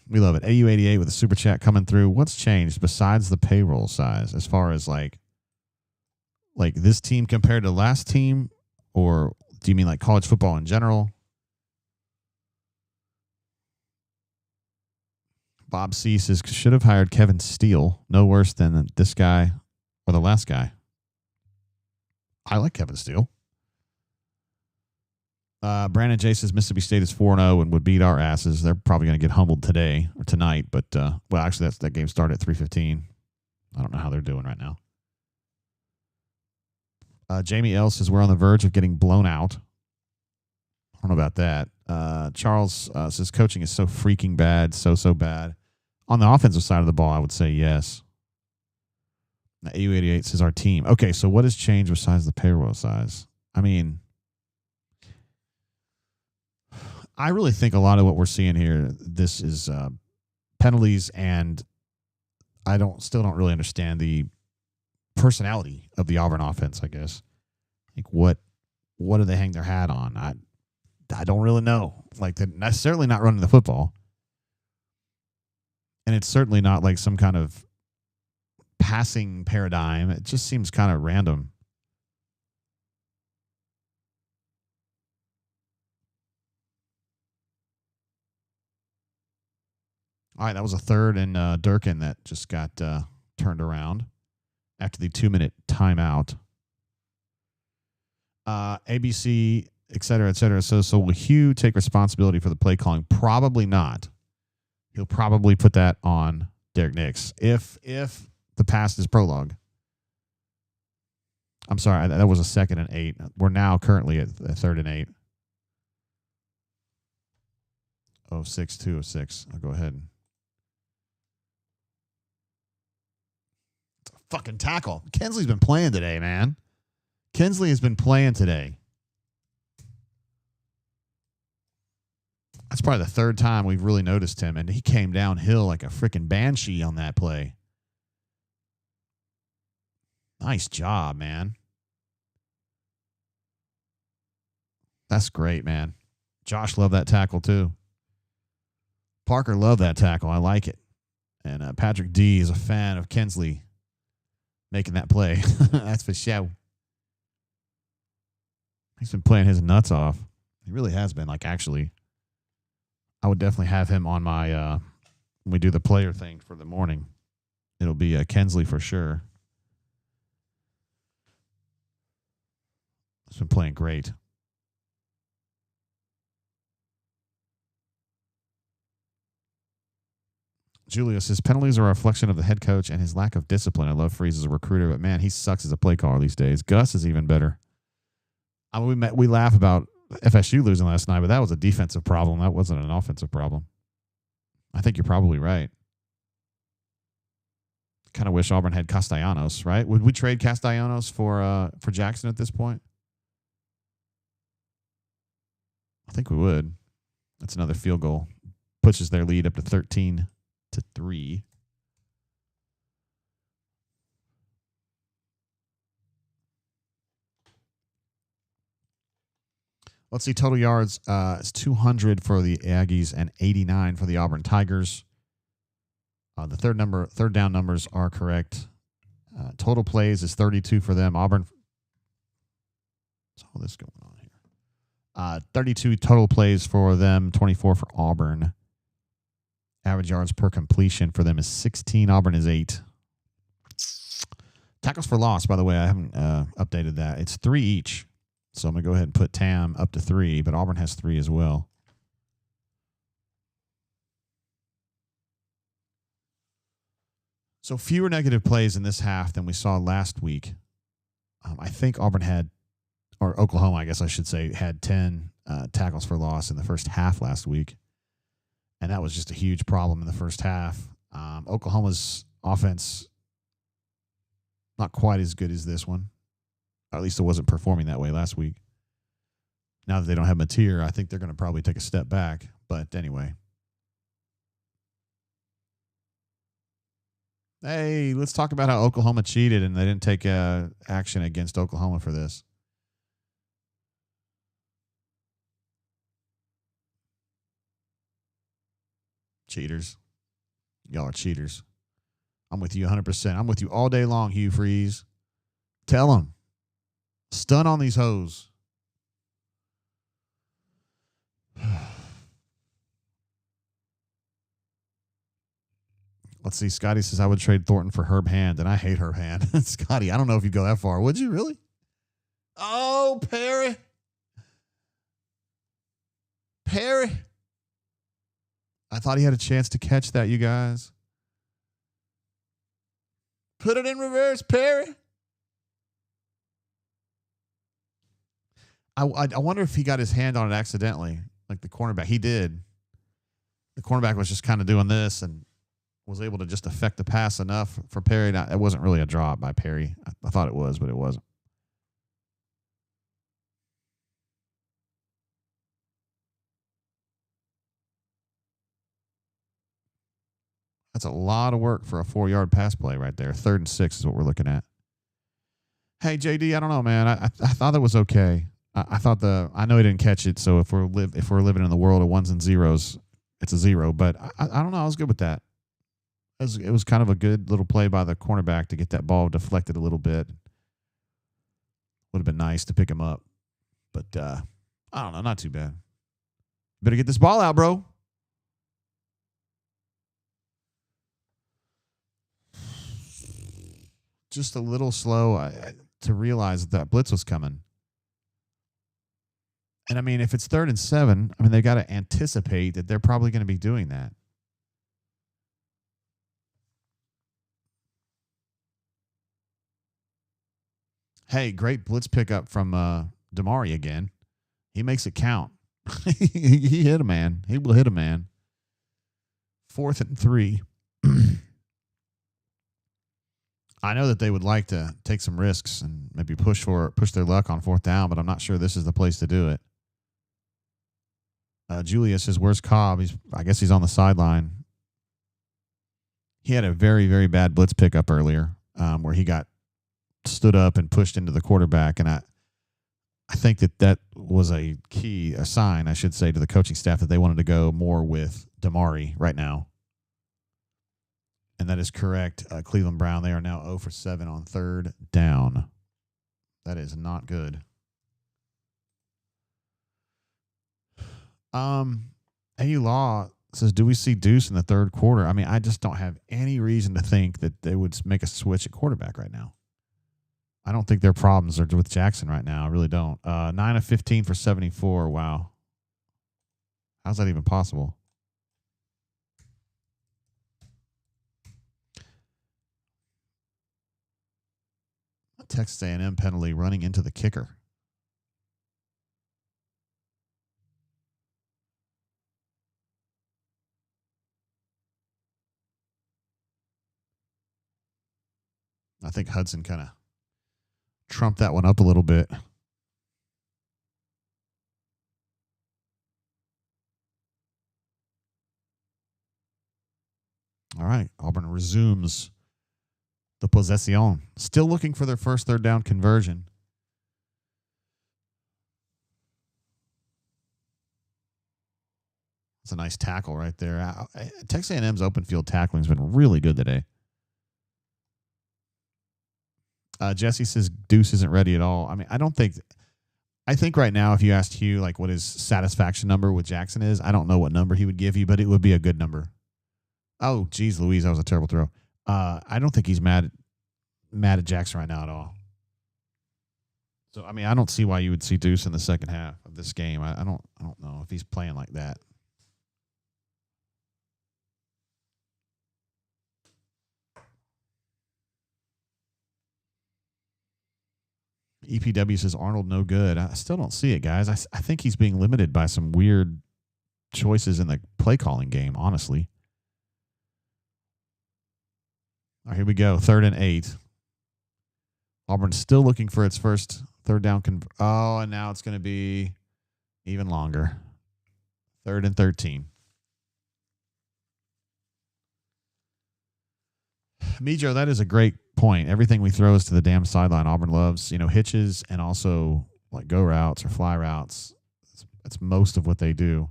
We love it. AU88 with a super chat coming through. What's changed besides the payroll size as far as like this team compared to last team? Or do you mean college football in general? Bob C says, should have hired Kevin Steele. No worse than this guy or the last guy. I like Kevin Steele. Brandon J says Mississippi State is 4-0 and would beat our asses. They're probably going to get humbled today or tonight. But, actually, that game started at 3:15. I don't know how they're doing right now. Jamie L says we're on the verge of getting blown out. I don't know about that. Charles says coaching is so freaking bad, so bad. On the offensive side of the ball, I would say yes. AU88 says our team. Okay, so what has changed besides the payroll size? I mean, I really think a lot of what we're seeing here, this is penalties, and I still don't really understand the personality of the Auburn offense, I guess. What do they hang their hat on? I don't really know. They're necessarily not running the football. And it's certainly not some kind of passing paradigm. It just seems kind of random. All right, that was a third and Durkin that just got turned around after the 2-minute timeout. ABC, et cetera, et cetera. So will Hugh take responsibility for the play calling? Probably not. He'll probably put that on Derek Nix if the pass is prologue. I'm sorry, that was a 2nd and 8. We're now currently at 3rd and 8. 06, 206. I'll go ahead. It's a fucking tackle. Kinsley's been playing today, man. Kinsley has been playing today. That's probably the third time we've really noticed him, and he came downhill like a freaking banshee on that play. Nice job, man. That's great, man. Josh loved that tackle, too. Parker loved that tackle. I like it. And Patrick D is a fan of Kinsley making that play. That's for sure. He's been playing his nuts off. He really has been. Like, actually, I would definitely have him on my, when we do the player thing for the morning. It'll be Kinsley for sure. He's been playing great. Julio says, penalties are a reflection of the head coach and his lack of discipline. I love Freeze as a recruiter, but man, he sucks as a play caller these days. Gus is even better. I mean, we laugh about FSU losing last night, but that was a defensive problem. That wasn't an offensive problem. I think you're probably right. Kind of wish Auburn had Castellanos, right? Would we trade Castellanos for Jackson at this point? I think we would. That's another field goal. Pushes their lead up to 13-3. Let's see. Total yards is 200 for the Aggies and 89 for the Auburn Tigers. The third down numbers are correct. Total plays is 32 for them. Auburn. What's all this going on here? 32 total plays for them, 24 for Auburn. Average yards per completion for them is 16. Auburn is 8. Tackles for loss, by the way, I haven't updated that. It's 3 each. So I'm going to go ahead and put Tam up to 3, but Auburn has 3 as well. So fewer negative plays in this half than we saw last week. I think Auburn had, or Oklahoma, I guess I should say, had 10 tackles for loss in the first half last week. And that was just a huge problem in the first half. Oklahoma's offense, not quite as good as this one. Or at least it wasn't performing that way last week. Now that they don't have Mateer, I think they're going to probably take a step back. But anyway. Hey, let's talk about how Oklahoma cheated and they didn't take action against Oklahoma for this. Cheaters. Y'all are cheaters. I'm with you 100%. I'm with you all day long, Hugh Freeze. Tell them. Stun on these hoes. Let's see. Scotty says, I would trade Thornton for Herb Hand, and I hate Herb Hand. Scotty, I don't know if you'd go that far. Would you really? Oh, Perry. Perry. I thought he had a chance to catch that, you guys. Put it in reverse, Perry. I wonder if he got his hand on it accidentally, like the cornerback. He did. The cornerback was just kind of doing this and was able to just affect the pass enough for Perry. It wasn't really a drop by Perry. I thought it was, but it wasn't. That's a lot of work for a 4-yard pass play right there. 3rd and 6 is what we're looking at. Hey, JD, I don't know, man. I thought it was okay. I know he didn't catch it, so if we're living in the world of ones and zeros, it's a 0. But I don't know. I was good with that. It was kind of a good little play by the cornerback to get that ball deflected a little bit. Would have been nice to pick him up. But I don't know. Not too bad. Better get this ball out, bro. Just a little slow to realize that blitz was coming. And, I mean, if it's 3rd and 7, I mean, they got to anticipate that they're probably going to be doing that. Hey, great blitz pickup from Damari again. He makes it count. He hit a man. He will hit a man. 4th and 3. I know that they would like to take some risks and maybe push their luck on 4th down, but I'm not sure this is the place to do it. Julius says, "Where's Cobb?" I guess he's on the sideline. He had a very, very bad blitz pickup earlier, where he got stood up and pushed into the quarterback, and I think that was a sign, I should say, to the coaching staff that they wanted to go more with Damari right now. And that is correct. Cleveland Brown, they are now 0 for 7 on 3rd down. That is not good. AU Law says, "Do we see Deuce in the 3rd quarter?" I mean, I just don't have any reason to think that they would make a switch at quarterback right now. I don't think their problems are with Jackson right now. I really don't. 9 of 15 for 74. Wow. How's that even possible? A Texas A&M penalty running into the kicker. I think Hudson kind of trumped that one up a little bit. All right. Auburn resumes the possession. Still looking for their first 3rd down conversion. It's a nice tackle right there. Texas A&M's open field tackling has been really good today. Jesse says Deuce isn't ready at all. I mean, I think right now, if you asked Hugh like what his satisfaction number with Jackson is, I don't know what number he would give you, but it would be a good number. Oh, geez, Louise, that was a terrible throw. I don't think he's mad at Jackson right now at all. So, I mean, I don't see why you would see Deuce in the second half of this game. I don't know if he's playing like that. EPW says Arnold no good. I still don't see it, guys. I think he's being limited by some weird choices in the play calling game, honestly. All right, here we go. 3rd and 8. Auburn's still looking for its first 3rd down. And now it's going to be even longer. 3rd and 13. Mijo, that is a great point. Everything we throw is to the damn sideline. Auburn loves, hitches and also like go routes or fly routes. That's most of what they do.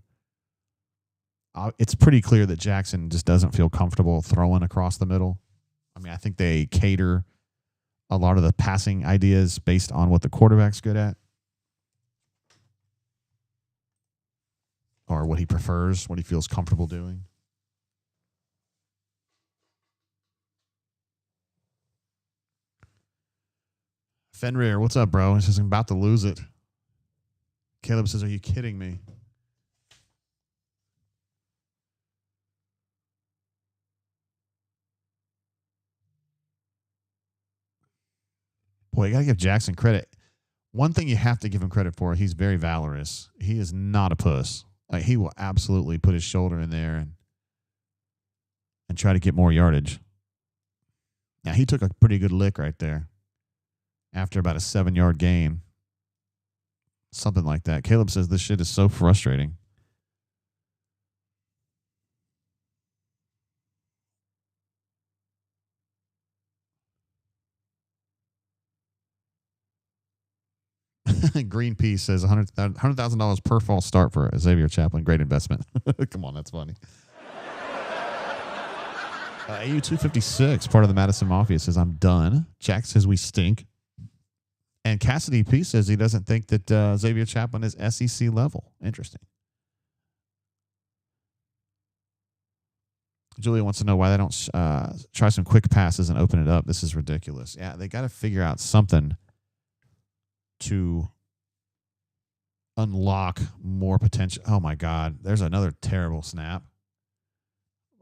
It's pretty clear that Jackson just doesn't feel comfortable throwing across the middle. I mean, I think they cater a lot of the passing ideas based on what the quarterback's good at or what he prefers, what he feels comfortable doing. Fenrir, what's up, bro? He says, I'm about to lose it. Caleb says, are you kidding me? Boy, you got to give Jackson credit. One thing you have to give him credit for, he's very valorous. He is not a puss. Like, he will absolutely put his shoulder in there and try to get more yardage. Now, he took a pretty good lick right there after about a 7-yard gain. Something like that. Caleb says this shit is so frustrating. Greenpeace says $100,000 per false start for Xavier Chaplin. Great investment. Come on, that's funny. AU 256, part of the Madison Mafia, says, I'm done. Jack says we stink. And Cassidy P says he doesn't think that Xavier Chaplin is SEC level. Interesting. Julia wants to know why they don't try some quick passes and open it up. This is ridiculous. Yeah, they got to figure out something to unlock more potential. Oh, my God. There's another terrible snap.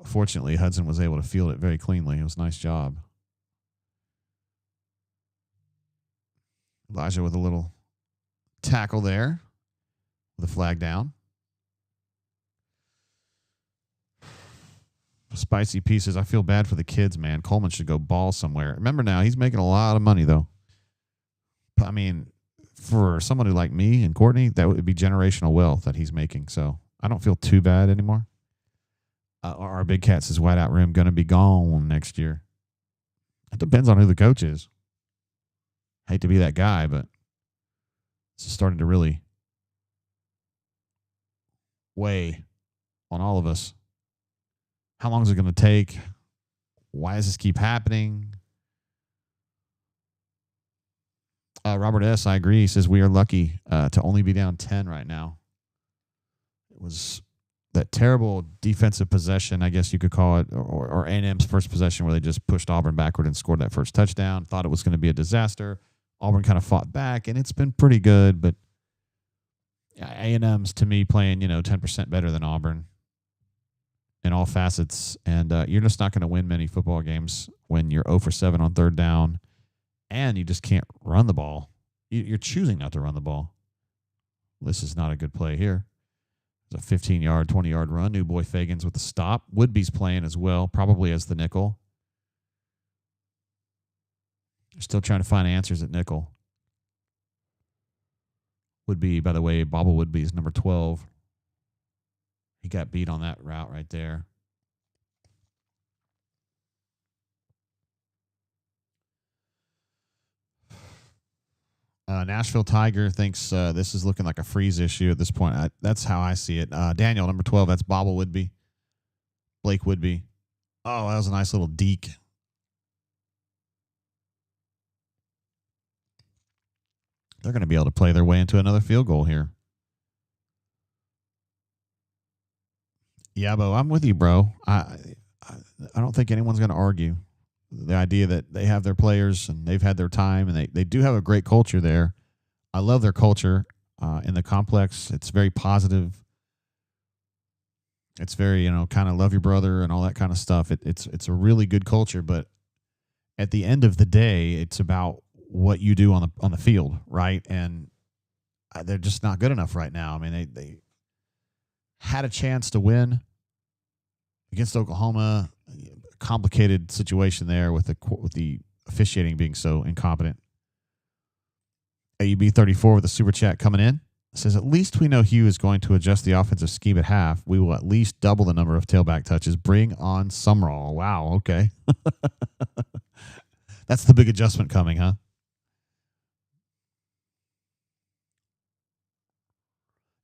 Fortunately, Hudson was able to field it very cleanly. It was a nice job. Elijah with a little tackle there with a flag down. Spicy Pieces. I feel bad for the kids, man. Coleman should go ball somewhere. Remember now, he's making a lot of money, though. I mean, for someone who like me and Courtney, that would be generational wealth that he's making. So I don't feel too bad anymore. Our Big Cat says Whiteout Rim going to be gone next year. It depends on who the coach is. Hate to be that guy, but it's starting to really weigh on all of us. How long is it going to take? Why does this keep happening? Robert S., I agree. He says we are lucky to only be down 10 right now. It was that terrible defensive possession, I guess you could call it, or A&M's first possession where they just pushed Auburn backward and scored that first touchdown. Thought it was going to be a disaster. Auburn kind of fought back, and it's been pretty good, but A&M's, to me, playing 10% better than Auburn in all facets, and you're just not going to win many football games when you're 0 for 7 on third down, and you just can't run the ball. You're choosing not to run the ball. This is not a good play here. It's a 15-yard, 20-yard run. New boy Fagans with the stop. Woodby's playing as well, probably as the nickel. They're still trying to find answers at nickel. Woodby, by the way, Bobble Woodby is number 12. He got beat on that route right there. Nashville Tiger thinks this is looking like a freeze issue at this point. That's how I see it. Daniel, number 12, that's Bobble Woodby. Blake Woodby. Oh, that was a nice little deke. They're going to be able to play their way into another field goal here. Yeah, Bo, I'm with you, bro. I don't think anyone's going to argue the idea that they have their players and they've had their time, and they do have a great culture there. I love their culture in the complex. It's very positive. It's very, kind of love your brother and all that kind of stuff. It's a really good culture, but at the end of the day, it's about what you do on the field, right? And they're just not good enough right now. I mean, they had a chance to win against Oklahoma. Complicated situation there with the officiating being so incompetent. AUB 34 with a super chat coming in. It says, at least we know Hugh is going to adjust the offensive scheme at half. We will at least double the number of tailback touches. Bring on Sumrall. Wow, okay. That's the big adjustment coming, huh?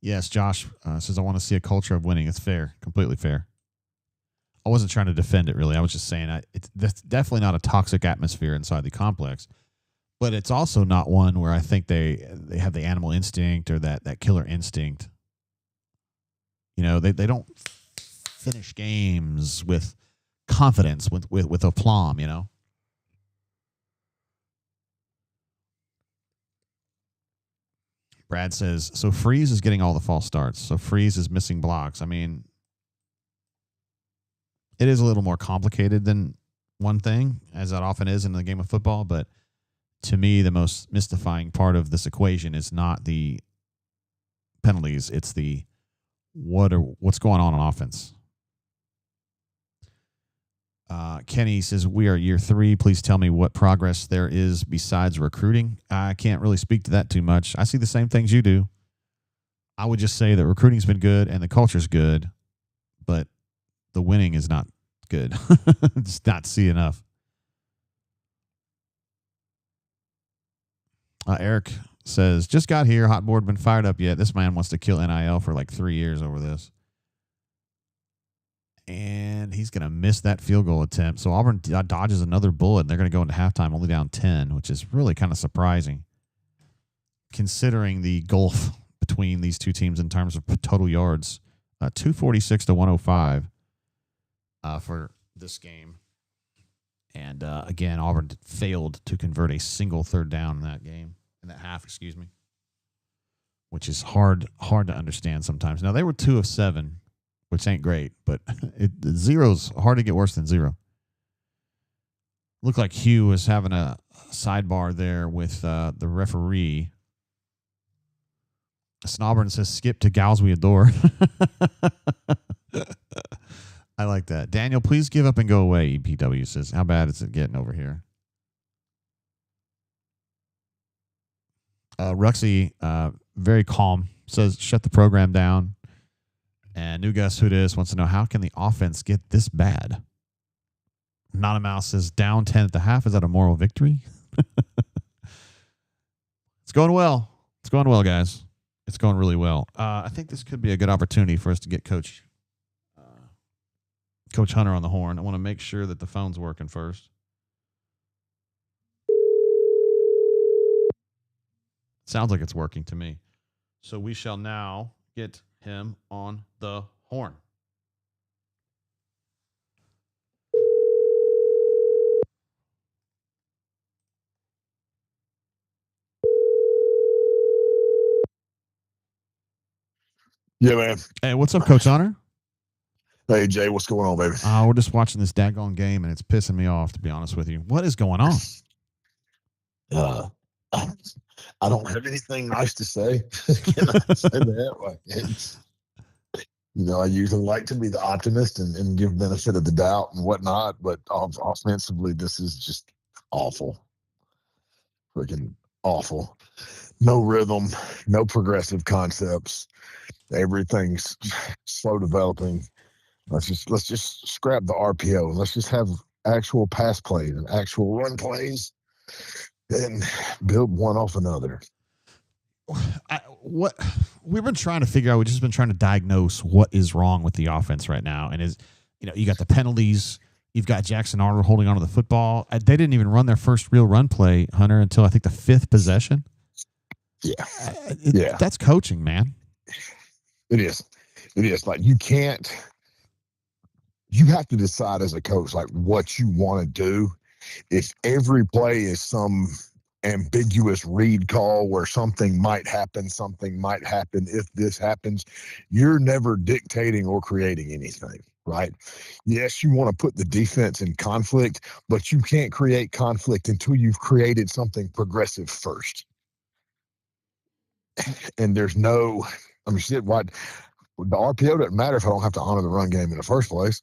Yes, Josh says, I want to see a culture of winning. It's fair, completely fair. I wasn't trying to defend it, really. I was just saying that's definitely not a toxic atmosphere inside the complex, but it's also not one where I think they have the animal instinct or that killer instinct. They don't finish games with confidence, with aplomb, Brad says, so Freeze is getting all the false starts. So Freeze is missing blocks. I mean, it is a little more complicated than one thing, as that often is in the game of football. But to me, the most mystifying part of this equation is not the penalties. It's the what's going on offense. Kenny says, we are year 3. Please tell me what progress there is besides recruiting. I can't really speak to that too much. I see the same things you do. I would just say that recruiting's been good and the culture's good, but the winning is not good. Just not see enough. Eric says, just got here. Hot board been fired up yet. This man wants to kill NIL for like 3 years over this. And he's going to miss that field goal attempt. So Auburn dodges another bullet, and they're going to go into halftime only down 10, which is really kind of surprising considering the gulf between these two teams in terms of total yards. 246 to 105 for this game. And again, Auburn failed to convert a single third down in that half, which is hard to understand sometimes. Now, they were 2 of 7, which ain't great, but zero's hard to get worse than 0. Looked like Hugh was having a sidebar there with the referee. Auburn says, skip to gals we adore. I like that. Daniel, please give up and go away, EPW says. How bad is it getting over here? Ruxy, very calm, says, shut the program down. And new guest who it is wants to know, how can the offense get this bad? Not a Mouse says, down 10 at the half. Is that a moral victory? It's going well. It's going well, guys. It's going really well. I think this could be a good opportunity for us to get Coach Hunter on the horn. I want to make sure that the phone's working first. Sounds like it's working to me. So we shall now get him on the horn. Yeah, man. Hey, what's up, Coach Hunter? Hey, Jay, what's going on, baby? We're just watching this daggone game, and it's pissing me off, to be honest with you. What is going on? I don't have anything nice to say. Can I say that? I usually like to be the optimist and give benefit of the doubt and whatnot, but offensively, this is just awful. Freaking awful. No rhythm, no progressive concepts. Everything's slow developing. Let's just scrap the RPO and let's just have actual pass plays and actual run plays and build one off another. What we've been trying to figure out, we've just been trying to diagnose what is wrong with the offense right now. And you got the penalties. You've got Jackson Arnold holding onto the football. They didn't even run their first real run play, Hunter, until I think the 5th possession. Yeah. That's coaching, man. It is. Like you have to decide as a coach, like what you want to do. If every play is some ambiguous read call where something might happen if this happens, you're never dictating or creating anything, right? Yes, you want to put the defense in conflict, but you can't create conflict until you've created something progressive first. And there's no, what the RPO doesn't matter if I don't have to honor the run game in the first place.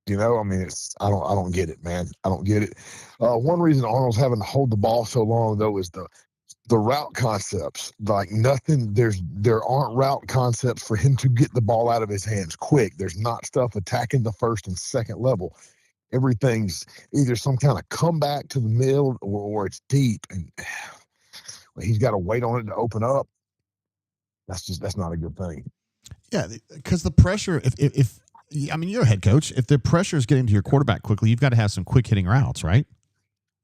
I don't get it, man. I don't get it. One reason Arnold's having to hold the ball so long, though, is the route concepts. Like nothing, there aren't route concepts for him to get the ball out of his hands quick. There's not stuff attacking the first and second level. Everything's either some kind of comeback to the middle or it's deep, and he's got to wait on it to open up. That's not a good thing. Yeah, because the pressure, if you're a head coach. If the pressure is getting to your quarterback quickly, you've got to have some quick hitting routes, right?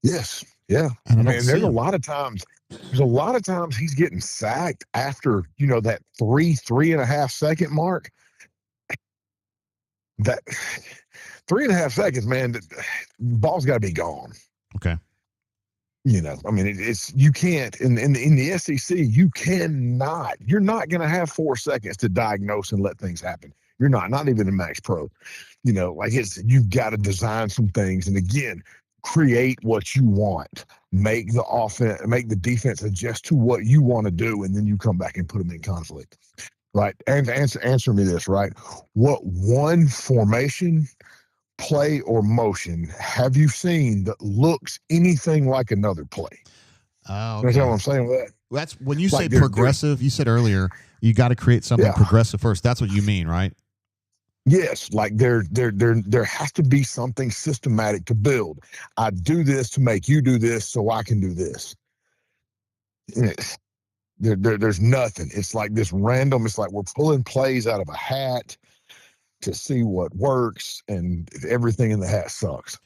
Yes. Yeah. And there's a lot of times he's getting sacked after, that 3.5 second mark. That 3.5 seconds, man, the ball's got to be gone. Okay. It's you can't in the SEC, you're not going to have 4 seconds to diagnose and let things happen. You're not even in Max Pro. You've got to design some things. And again, create what you want. Make the defense adjust to what you want to do, and then you come back and put them in conflict. Right? And answer me this, right? What one formation, play, or motion have you seen that looks anything like another play? Oh, okay. That's what I'm saying with that. That's when you say progressive, you said earlier, you got to create something progressive first. That's what you mean, right? Yes, like there has to be something systematic to build. I do this to make you do this so I can do this. There's nothing. It's like this random. It's like we're pulling plays out of a hat to see what works, and everything in the hat sucks.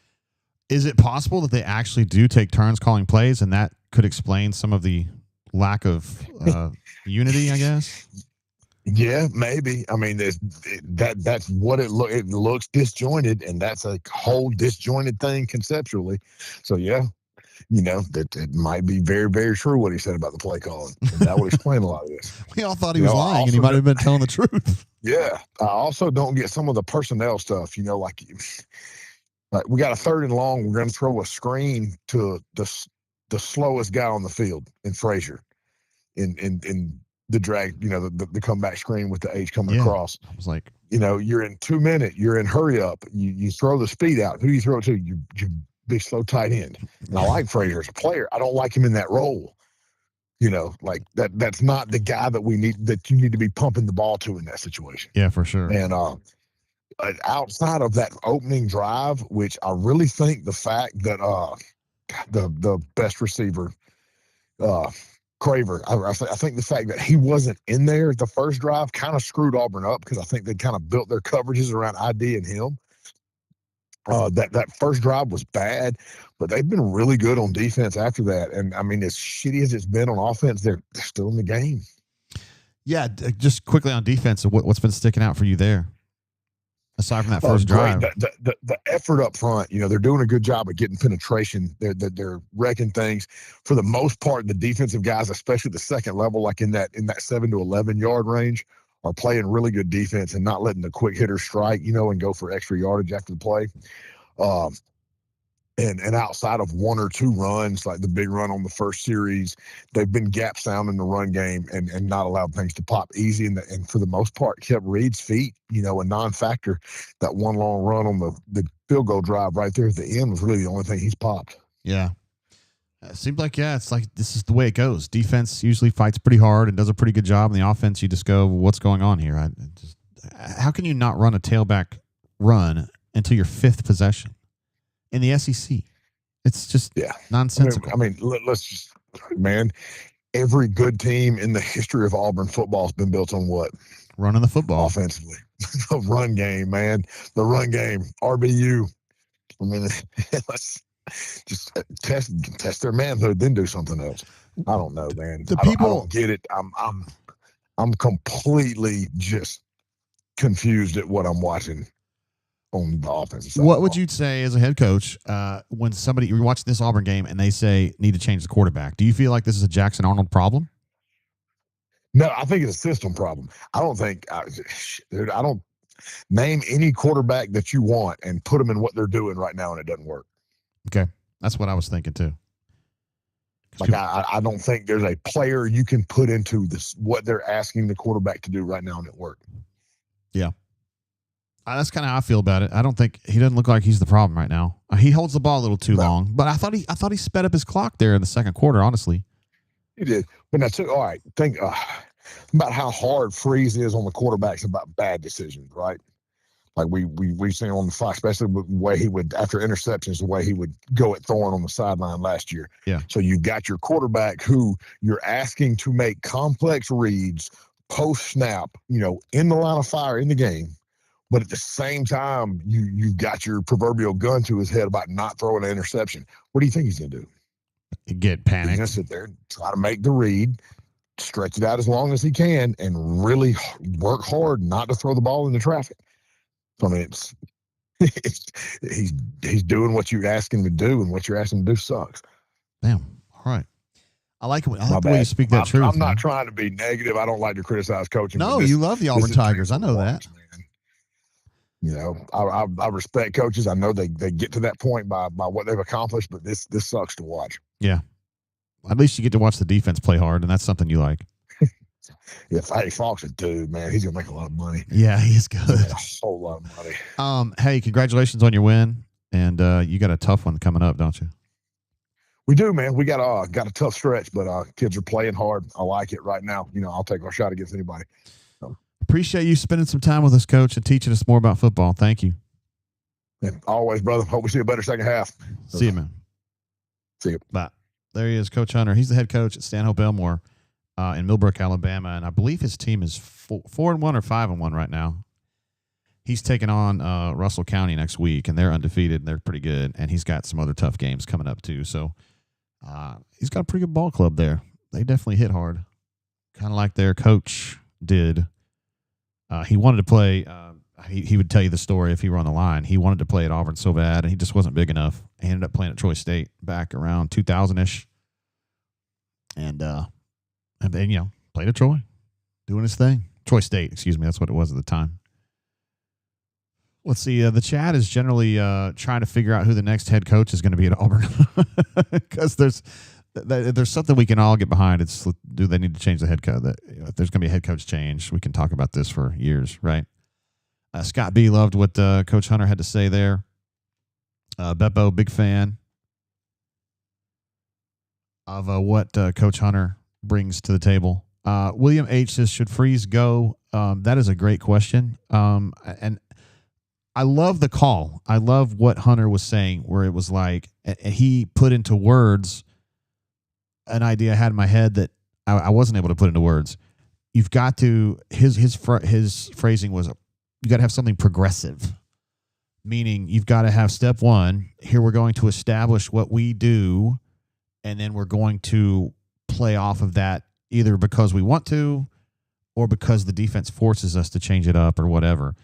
Is it possible that they actually do take turns calling plays, and that could explain some of the lack of unity, I guess? Yeah, maybe. That's what it looks disjointed, and that's a whole disjointed thing conceptually. So yeah, that it might be very, very true what he said about the play calling. And that would explain a lot of this. We all thought he was lying, and he might have been telling the truth. Yeah, I also don't get some of the personnel stuff. Like we got a 3rd and long. We're going to throw a screen to the slowest guy on the field in Frazier, in the drag, the comeback screen with the H coming across. I was like, you're in 2 minute, you're in hurry up. You throw the speed out. Who do you throw it to? You big slow tight end. And I like Frazier as a player. I don't like him in that role. Like that's not the guy that you need to be pumping the ball to in that situation. Yeah, for sure. And outside of that opening drive, which I really think the fact that the best receiver, Craver, I think the fact that he wasn't in there at the first drive kind of screwed Auburn up, because I think they kind of built their coverages around ID and him. That first drive was bad, but they've been really good on defense after that. And I mean, as shitty as it's been on offense, they're still in the game. Yeah, just quickly on defense, what's been sticking out for you there, aside from that first drive? The effort up front, they're doing a good job of getting penetration. They're wrecking things. For the most part, the defensive guys, especially the second level, like in that 7 to 11 yard range, are playing really good defense and not letting the quick hitters strike, and go for extra yardage after the play. And outside of one or two runs, like the big run on the first series, they've been gap sound in the run game and not allowed things to pop easy. And for the most part, kept Reed's feet, a non-factor. That one long run on the field goal drive right there at the end was really the only thing he's popped. Yeah. It seems like, it's like this is the way it goes. Defense usually fights pretty hard and does a pretty good job. And the offense, you just go, what's going on here? How can you not run a tailback run until your fifth possession in the SEC? It's just nonsensical. I mean, let's just, man, every good team in the history of Auburn football has been built on what? Running the football. Offensively. The run game, man. The run game. RBU. I mean, let's just test their manhood, then do something else. I don't know, man. I don't get it. I'm completely just confused at what I'm watching on the offensive side. What would you say as a head coach when you're watching this Auburn game and they say need to change the quarterback? Do you feel like this is a Jackson Arnold problem? No, I think it's a system problem. I don't think, dude, I don't name any quarterback that you want and put them in what they're doing right now, and it doesn't work. Okay. That's what I was thinking too. Like, I don't think there's a player you can put into this, what they're asking the quarterback to do right now, and it worked. Yeah. That's kind of how I feel about it. I don't think he doesn't look like he's the problem right now. He holds the ball a little too long, but I thought he sped up his clock there in the second quarter, honestly. He did. But now, all right, think about how hard Freeze is on the quarterbacks about bad decisions, right? Like we've seen on the Fox, especially the way he would, after interceptions, the way he would go at Thorne on the sideline last year. Yeah. So you've got your quarterback who you're asking to make complex reads post-snap, in the line of fire in the game. But at the same time, you've got your proverbial gun to his head about not throwing an interception. What do you think he's going to do? Get panicked. He's going to sit there, try to make the read, stretch it out as long as he can, and really work hard not to throw the ball into traffic. I mean, he's doing what you ask him to do, and what you're asking him to do sucks. Damn. All right. I like the way you speak that truth. I'm not trying to be negative. I don't like to criticize coaching. No, you love the Auburn Tigers. I know that. Man. I respect coaches. I know they get to that point by what they've accomplished, but this sucks to watch. Yeah. At least you get to watch the defense play hard, and that's something you like. Yeah, hey, Fox is a dude, man. He's gonna make a lot of money. Yeah, he's good. A whole lot of money. Hey, congratulations on your win, and you got a tough one coming up, don't you? We do, man. We got a tough stretch, but kids are playing hard. I like it right now. I'll take our shot against anybody. So. Appreciate you spending some time with us, Coach, and teaching us more about football. Thank you. And always, brother. Hope we see a better second half. See you, man. See you. Bye. There he is, Coach Hunter. He's the head coach at Stanhope Elmore in Millbrook, Alabama, and I believe his team is 4-1 or 5-1 right now. He's taking on Russell County next week, and they're undefeated, and they're pretty good, and he's got some other tough games coming up too. So he's got a pretty good ball club there. They definitely hit hard, kind of like their coach did. He wanted to play he would tell you the story if he were on the line. He wanted to play at Auburn so bad, and he just wasn't big enough. He ended up playing at Troy State back around 2000-ish. And then, played at Troy, doing his thing. Troy State, excuse me. That's what it was at the time. Let's see. The chat is generally trying to figure out who the next head coach is going to be at Auburn because there's there's something we can all get behind. It's, do they need to change the head coach? If there's going to be a head coach change, we can talk about this for years, right? Scott B loved what Coach Hunter had to say there. Beppo, big fan of what Coach Hunter brings to the table. William H. says, should Freeze go? That is a great question. And I love the call. I love what Hunter was saying, where it was like he put into words an idea I had in my head that I wasn't able to put into words. You've got to, his phrasing was, you got to have something progressive, meaning you've got to have step one. Here we're going to establish what we do, and then we're going to play off of that either because we want to or because the defense forces us to change it up or whatever.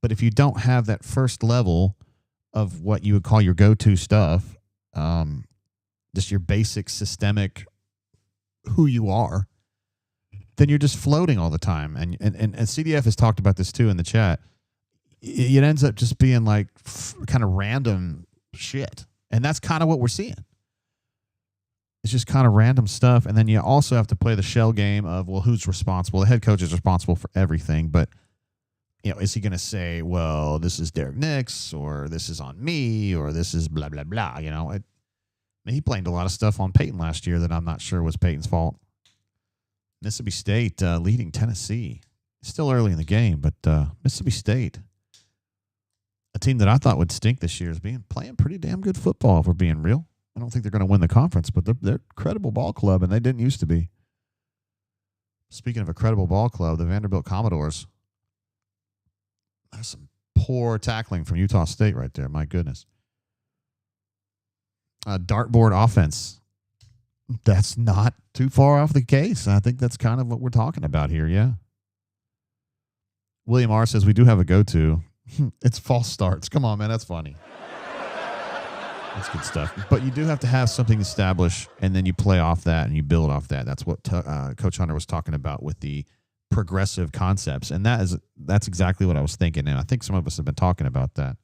But if you don't have that first level of what you would call your go-to stuff, just your basic systemic who you are, then you're just floating all the time. And CDF has talked about this too in the chat. It ends up just being like kind of random shit. And that's kind of what we're seeing. It's just kind of random stuff. And then you also have to play the shell game of, well, who's responsible? The head coach is responsible for everything. But, you know, is he going to say, well, this is Derek Nix, or this is on me, or this is blah, blah, blah. You know, he blamed a lot of stuff on Peyton last year that I'm not sure was Peyton's fault. Mississippi State leading Tennessee. Still early in the game, but Mississippi State, a team that I thought would stink this year, is playing pretty damn good football, if we're being real. I don't think they're going to win the conference, but they're a credible ball club, and they didn't used to be. Speaking of a credible ball club, the Vanderbilt Commodores. That's some poor tackling from Utah State right there. My goodness. Dartboard offense. That's not too far off the case. I think that's kind of what we're talking about here, yeah. William R. says, we do have a go-to. It's false starts. Come on, man. That's funny. That's good stuff. But you do have to have something established, and then you play off that and you build off that. That's what Coach Hunter was talking about with the progressive concepts. And that's exactly what I was thinking. And I think some of us have been talking about that.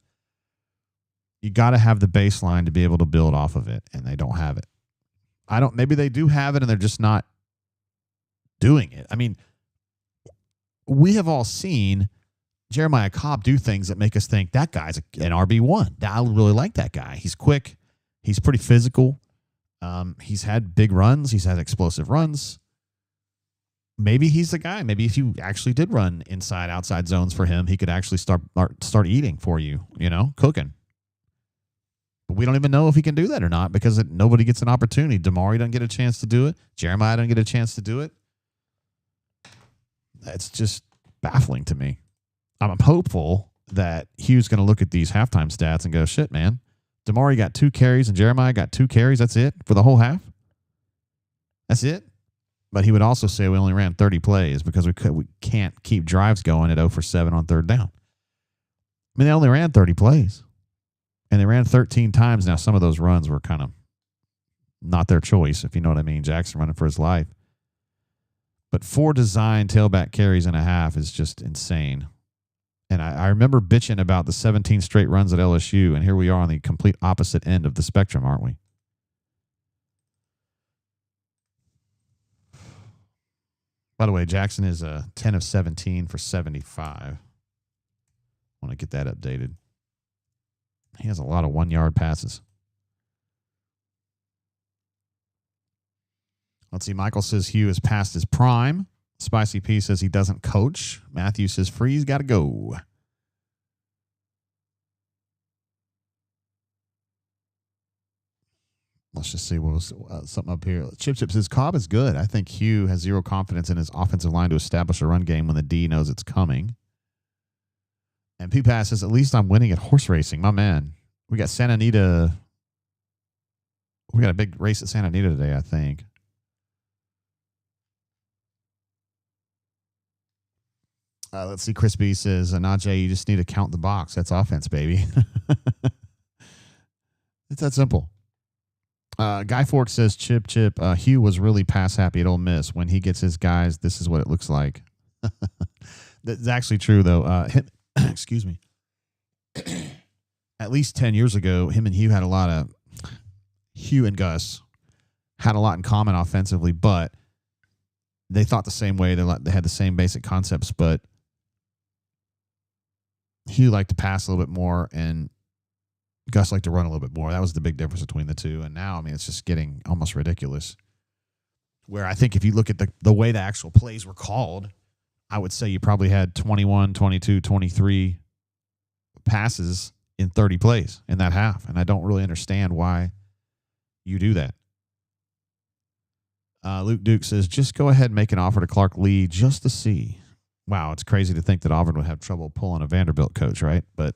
You got to have the baseline to be able to build off of it, and they don't have it. Maybe they do have it and they're just not doing it. I mean, we have all seen Jeremiah Cobb do things that make us think that guy's an RB1. I really like that guy. He's quick. He's pretty physical. He's had big runs. He's had explosive runs. Maybe he's the guy. Maybe if you actually did run inside, outside zones for him, he could actually start eating for you, cooking. But we don't even know if he can do that or not because nobody gets an opportunity. Damari doesn't get a chance to do it. Jeremiah doesn't get a chance to do it. That's just baffling to me. I'm hopeful that Hugh's going to look at these halftime stats and go, shit, man. Damari got 2 carries and Jeremiah got 2 carries. That's it for the whole half. That's it. But he would also say we only ran 30 plays because we can't keep drives going at 0 for 7 on third down. I mean, they only ran 30 plays. And they ran 13 times. Now, some of those runs were kind of not their choice, if you know what I mean. Jackson running for his life. But 4 design tailback carries and a half is just insane. And I remember bitching about the 17 straight runs at LSU, and here we are on the complete opposite end of the spectrum, aren't we? By the way, Jackson is a 10 of 17 for 75. I want to get that updated. He has a lot of 1-yard passes. Let's see. Michael says Hugh is past his prime. Spicy P says he doesn't coach. Matthew says Freeze got to go. Let's just see what was something up here. Chip says Cobb is good. I think Hugh has zero confidence in his offensive line to establish a run game when the D knows it's coming. And P-Pass says, at least I'm winning at horse racing. My man. We got Santa Anita. We got a big race at Santa Anita today, I think. Let's see. Chris B says, Najee, you just need to count the box. That's offense, baby. It's that simple. Guy Fork says, Chip, Hugh was really pass happy at Ole Miss. When he gets his guys, this is what it looks like. That's actually true, though. Excuse me. At least 10 years ago, him and Hugh had a lot of Hugh and Gus had a lot in common offensively, but they thought the same way. They had the same basic concepts, but Hugh liked to pass a little bit more, and Gus liked to run a little bit more. That was the big difference between the two. And now, I mean, it's just getting almost ridiculous. Where I think if you look at the way the actual plays were called, I would say you probably had 21, 22, 23 passes in 30 plays in that half. And I don't really understand why you do that. Luke Duke says, just go ahead and make an offer to Clark Lee just to see. Wow, it's crazy to think that Auburn would have trouble pulling a Vanderbilt coach, right? But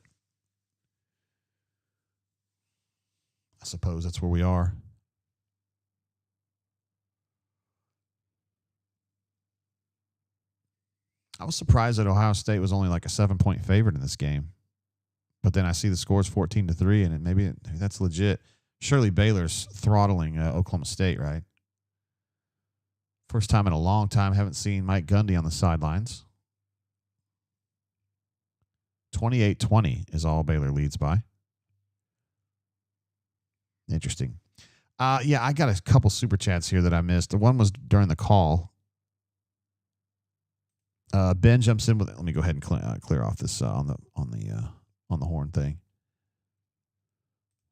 I suppose that's where we are. I was surprised that Ohio State was only like a 7-point favorite in this game. But then I see the scores 14-3, and maybe that's legit. Surely Baylor's throttling Oklahoma State, right? First time in a long time, haven't seen Mike Gundy on the sidelines. 28-20 is all Baylor leads by. Interesting. Yeah, I got a couple super chats here that I missed. The one was during the call. Ben jumps in with. Let me go ahead and clear off this on the horn thing.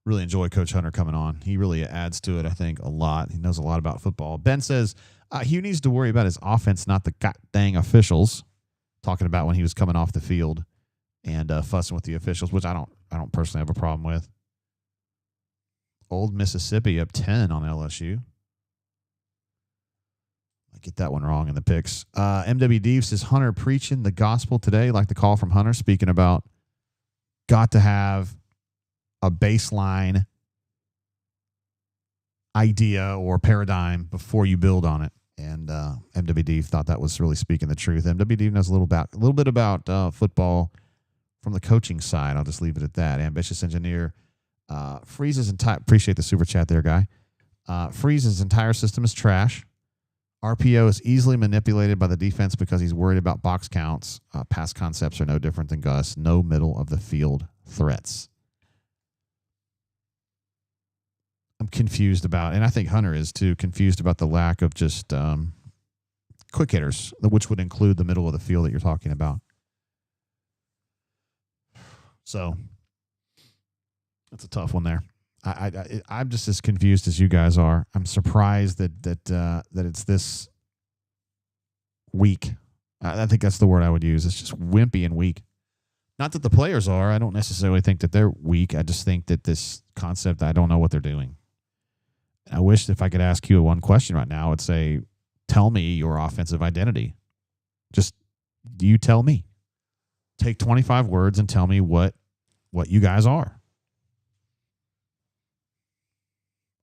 Really enjoy Coach Hunter coming on. He really adds to it, I think, a lot. He knows a lot about football. Ben says Hugh needs to worry about his offense, not the dang officials. Talking about when he was coming off the field and fussing with the officials, which I don't personally have a problem with. Old Mississippi up 10 on LSU. I get that one wrong in the picks. MWD says Hunter preaching the gospel today, like the call from Hunter, speaking about got to have a baseline idea or paradigm before you build on it. And MWD thought that was really speaking the truth. MWD knows a little bit about football from the coaching side. I'll just leave it at that. Ambitious engineer freezes entire. Appreciate the super chat there, guy. Freeze's entire system is trash. RPO is easily manipulated by the defense because he's worried about box counts. Pass concepts are no different than Gus. No middle of the field threats. I'm confused about, and I think Hunter is too, confused about the lack of just quick hitters, which would include the middle of the field that you're talking about. So that's a tough one there. I'm just as confused as you guys are. I'm surprised that it's this weak. I think that's the word I would use. It's just wimpy and weak. Not that the players are. I don't necessarily think that they're weak. I just think that this concept, I don't know what they're doing. I wish if I could ask you one question right now, I'd say, tell me your offensive identity. Just you tell me. Take 25 words and tell me what you guys are.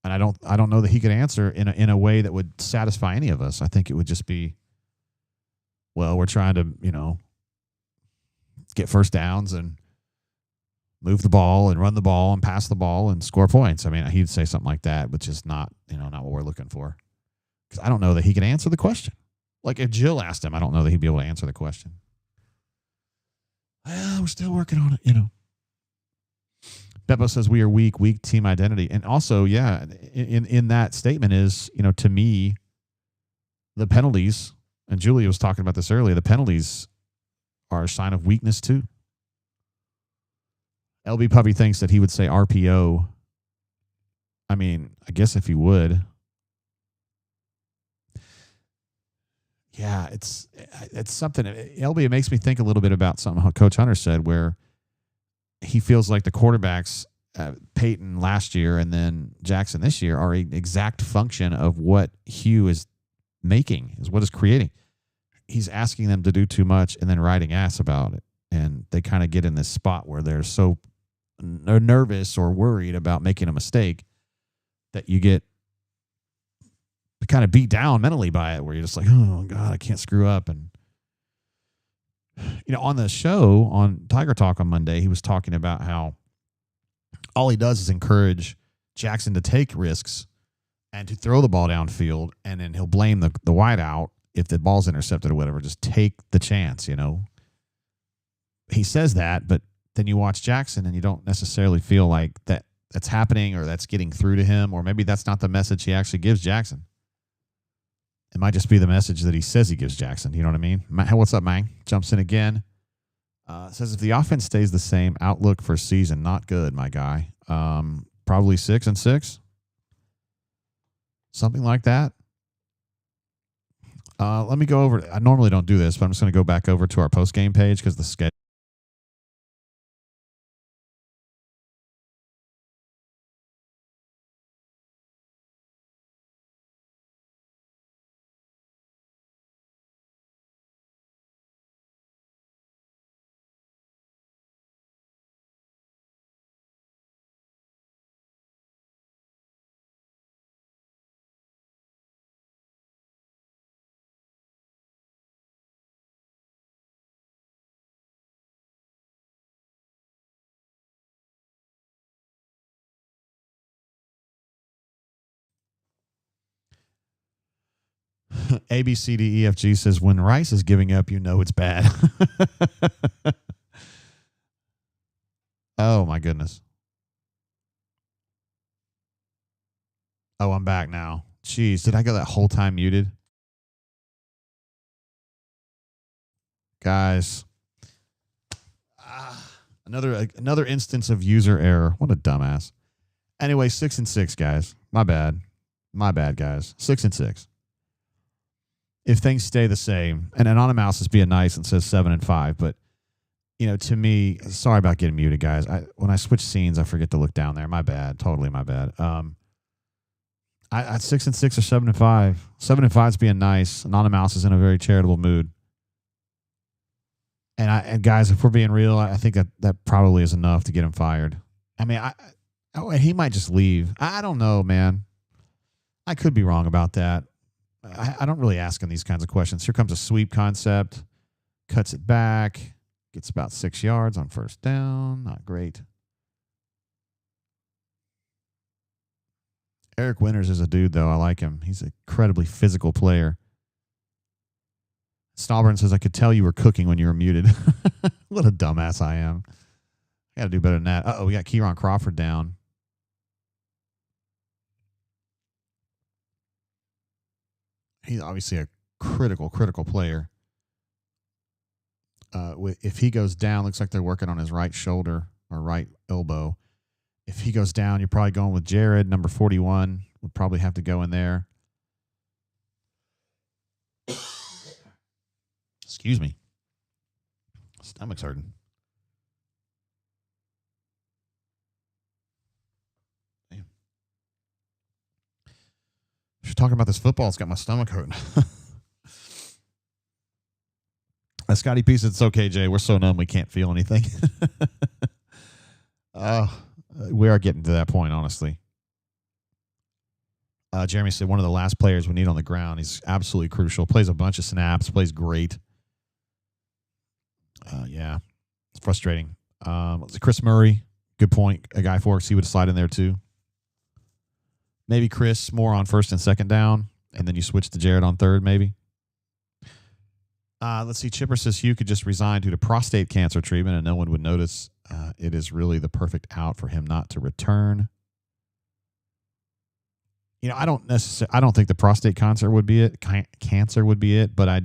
And I don't know that he could answer in a way that would satisfy any of us. I think it would just be, well, we're trying to, get first downs and move the ball and run the ball and pass the ball and score points. I mean, he'd say something like that, which is not what we're looking for. Because I don't know that he can answer the question. Like if Jill asked him, I don't know that he'd be able to answer the question. Well, we're still working on it, Beppo says we are weak team identity. And also, yeah, in that statement is, to me, the penalties, and Julia was talking about this earlier, the penalties are a sign of weakness too. LB Puppy thinks that he would say RPO. I mean, I guess if he would. Yeah, it's something. LB, it makes me think a little bit about something Coach Hunter said where he feels like the quarterbacks, Peyton last year and then Jackson this year, are an exact function of what Hugh is making, is what is creating. He's asking them to do too much and then riding ass about it. And they kind of get in this spot where they're so nervous or worried about making a mistake that you get kind of beat down mentally by it, where you're just like, oh, God, I can't screw up. And on the show on Tiger Talk on Monday, he was talking about how all he does is encourage Jackson to take risks and to throw the ball downfield, and then he'll blame the wide out if the ball's intercepted or whatever. Just take the chance, He says that, but then you watch Jackson and you don't necessarily feel like that that's happening or that's getting through to him, or maybe that's not the message he actually gives Jackson. It might just be the message that he says he gives Jackson. You know what I mean? What's up, Mang? Jumps in again. Says if the offense stays the same, outlook for season, not good, my guy. Probably 6-6. Something like that. Let me go over. I normally don't do this, but I'm just going to go back over to our post-game page because the schedule. ABCDEFG says when Rice is giving up, you know it's bad. Oh my goodness. Oh, I'm back now. Jeez, did I go that whole time muted? Guys. Another instance of user error. What a dumbass. Anyway, 6-6, guys. My bad. My bad, guys. 6-6. If things stay the same, and Anonymous is being nice and says 7-5, but you know, to me, sorry about getting muted, guys. When I switch scenes, I forget to look down there. My bad. Totally my bad. At 6-6 or 7-5. 7-5 is being nice. Anonymous is in a very charitable mood. And guys, if we're being real, I think that probably is enough to get him fired. I mean, he might just leave. I don't know, man. I could be wrong about that. I don't really ask him these kinds of questions. Here comes a sweep concept. Cuts it back. Gets about 6 yards on first down. Not great. Eric Winters is a dude, though. I like him. He's an incredibly physical player. Auburn says, I could tell you were cooking when you were muted. What a dumbass I am. I got to do better than that. Uh-oh, we got Kieron Crawford down. He's obviously a critical player. If he goes down, looks like they're working on his right shoulder or right elbow. If he goes down, you're probably going with Jared, number 41. Would probably have to go in there. Excuse me. Stomach's hurting. Damn. If you're talking about this football, it's got my stomach hurting. Scotty P said, it's okay, Jay. We're so numb we can't feel anything. We are getting to that point, honestly. Jeremy said, one of the last players we need on the ground. He's absolutely crucial. Plays a bunch of snaps. Plays great. Yeah, it's frustrating. Chris Murray, good point. A guy Forks, he would slide in there too. Maybe Chris more on first and second down, and then you switch to Jared on third, maybe. Let's see. Chipper says Hugh could just resign due to prostate cancer treatment, and no one would notice. It is really the perfect out for him not to return. You know, I don't think the prostate cancer would be it. Cancer would be it, but I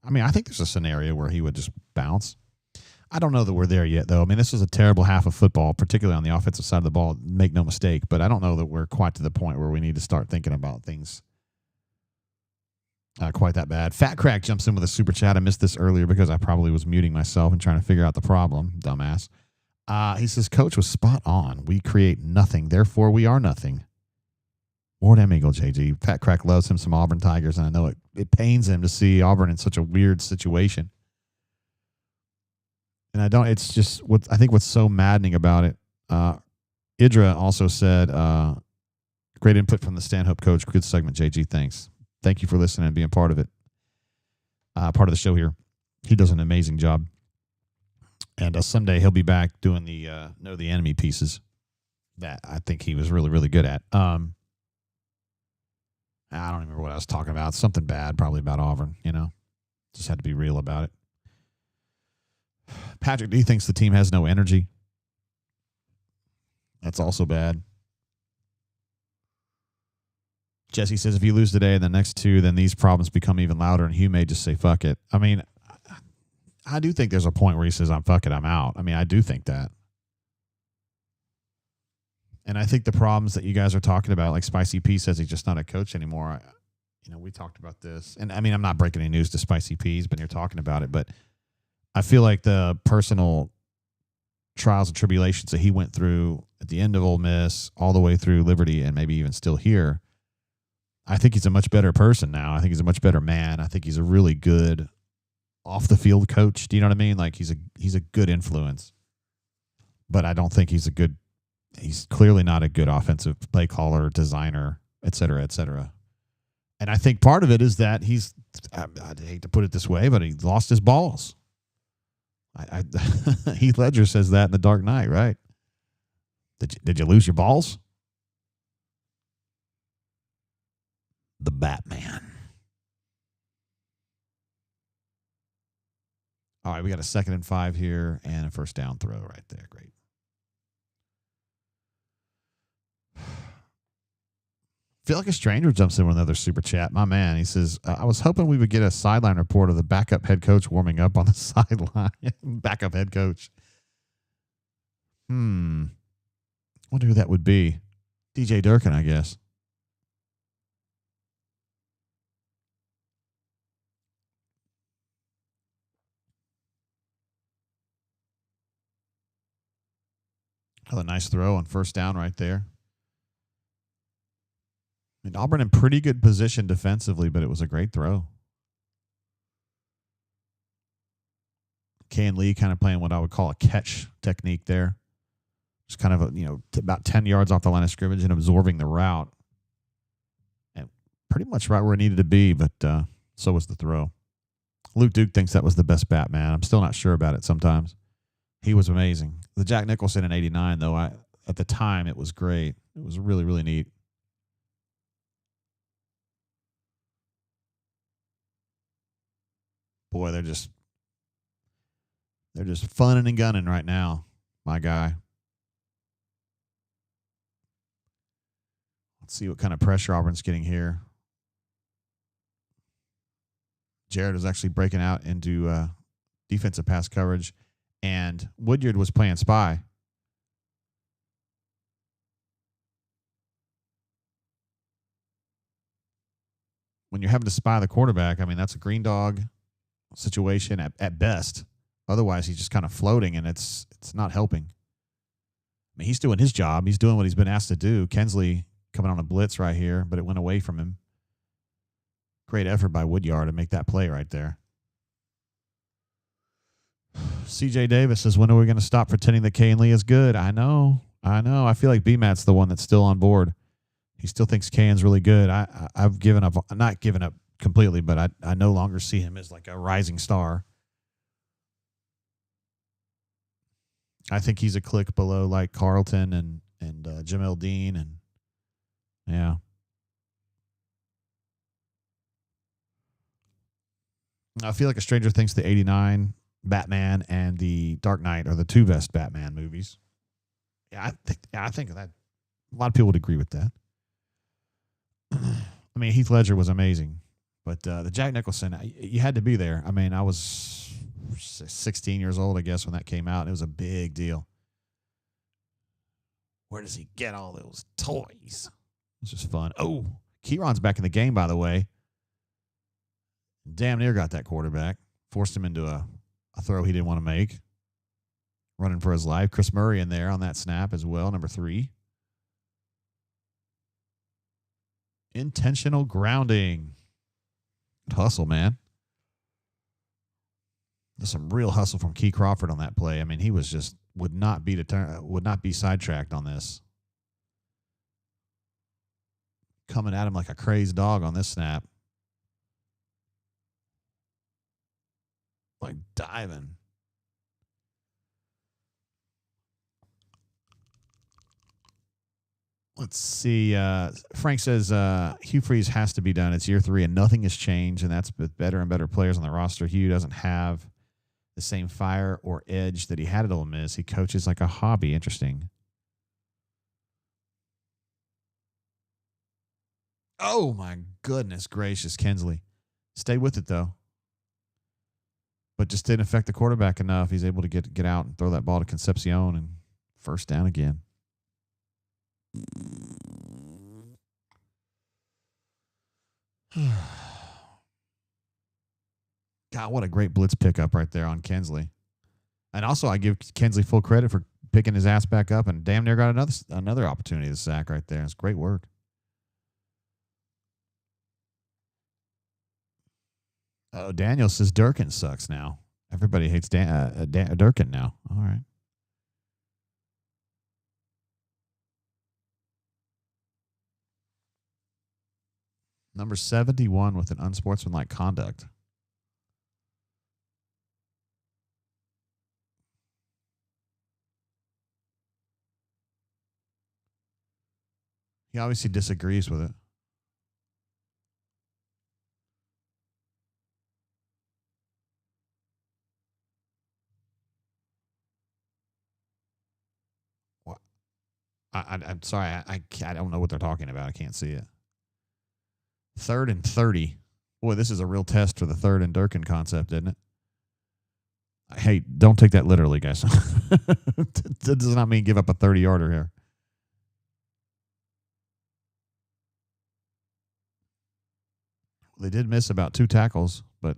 mean, I think there's a scenario where he would just bounce. I don't know that we're there yet, though. I mean, this is a terrible half of football, particularly on the offensive side of the ball. Make no mistake, but I don't know that we're quite to the point where we need to start thinking about things quite that bad. Fat Crack jumps in with a super chat. I missed this earlier because I probably was muting myself and trying to figure out the problem. Dumbass. He says, Coach was spot on. We create nothing, therefore we are nothing. Ward M. Eagle, JG. Fat Crack loves him some Auburn Tigers, and I know it pains him to see Auburn in such a weird situation. And it's just I think what's so maddening about it. Idra also said, great input from the Stanhope coach. Good segment, JG. Thanks. Thank you for listening and being part of it. Part of the show here. He does an amazing job. And someday he'll be back doing the Know the Enemy pieces that I think he was really, really good at. I don't remember what I was talking about. Something bad, probably about Auburn, you know. Just had to be real about it. Patrick D thinks the team has no energy. That's also bad. Jesse says if you lose today and the next two, then these problems become even louder, and Hugh may just say fuck it. I mean, I do think there's a point where he says, I'm fuck it, I'm out. I mean, I do think that. And I think the problems that you guys are talking about, like Spicy P says he's just not a coach anymore. We talked about this. And I mean, I'm not breaking any news to Spicy P's, but you're talking about it. But I feel like the personal trials and tribulations that he went through at the end of Ole Miss, all the way through Liberty, and maybe even still here, I think he's a much better person now. I think he's a much better man. I think he's a really good off the field coach. Do you know what I mean? Like he's a good influence, but I don't think he's clearly not a good offensive play caller, designer, et cetera, et cetera. And I think part of it is that I'd hate to put it this way, but he lost his balls. Heath Ledger says that in The Dark Knight, right? Did you lose your balls? The Batman. All right, we got a 2nd and 5 here and a first down throw right there. Great. Feel like a stranger jumps in with another super chat. My man, he says, I was hoping we would get a sideline report of the backup head coach warming up on the sideline. Backup head coach. Wonder who that would be. DJ Durkin, I guess. Another nice throw on first down right there. I mean, Auburn in pretty good position defensively, but it was a great throw. Kane Lee kind of playing what I would call a catch technique there. Just kind of, about 10 yards off the line of scrimmage and absorbing the route. And pretty much right where it needed to be, but so was the throw. Luke Duke thinks that was the best Batman. I'm still not sure about it sometimes. He was amazing. The Jack Nicholson in 89, though, at the time, it was great. It was really, really neat. Boy, they're just funning and gunning right now, my guy. Let's see what kind of pressure Auburn's getting here. Jared was actually breaking out into defensive pass coverage, and Woodyard was playing spy. When you're having to spy the quarterback, I mean, that's a green dog situation at best. Otherwise, he's just kind of floating, and it's not helping. I mean, he's doing his job. He's doing what he's been asked to do. Kensley coming on a blitz right here, but it went away from him. Great effort by Woodyard to make that play right there. CJ Davis says, when are we going to stop pretending that Kane Lee is good? I know. I feel like B-Matt's the one that's still on board. He still thinks Kane's really good. I've given up, not given up completely, but I no longer see him as like a rising star. I think he's a click below like Carlton and Jamel Dean, and yeah. I feel like a stranger thinks the 89 Batman and the Dark Knight are the two best Batman movies. Yeah, I think that a lot of people would agree with that. I mean, Heath Ledger was amazing, but the Jack Nicholson, you had to be there. I mean, I was 16 years old, I guess, when that came out. It was a big deal. Where does he get all those toys? It's just fun. Oh, Kieron's back in the game, by the way. Damn near got that quarterback. Forced him into a throw he didn't want to make. Running for his life. Chris Murray in there on that snap as well, number 3. Intentional grounding. Hustle, man. There's some real hustle from Key Crawford on that play. I mean, he was just would not be sidetracked on this. Coming at him like a crazed dog on this snap. Like diving. Let's see. Frank says Hugh Freeze has to be done. It's year 3 and nothing has changed, and that's with better and better players on the roster. Hugh doesn't have the same fire or edge that he had at Ole Miss. He coaches like a hobby. Interesting. Oh, my goodness gracious, Kensley. Stayed with it, though. But just didn't affect the quarterback enough. He's able to get out and throw that ball to Concepcion, and first down again. God, what a great blitz pickup right there on Kensley. And also, I give Kensley full credit for picking his ass back up and damn near got another opportunity to sack right there. It's great work. Oh, Daniel says Durkin sucks now. Everybody hates Durkin now. All right. Number 71 with an unsportsmanlike conduct. He obviously disagrees with it. What? I'm sorry. I don't know what they're talking about. I can't see it. 3rd and 30. Boy, this is a real test for the 3rd and Durkin concept, isn't it? Hey, don't take that literally, guys. That does not mean give up a 30-yarder here. They did miss about 2 tackles, but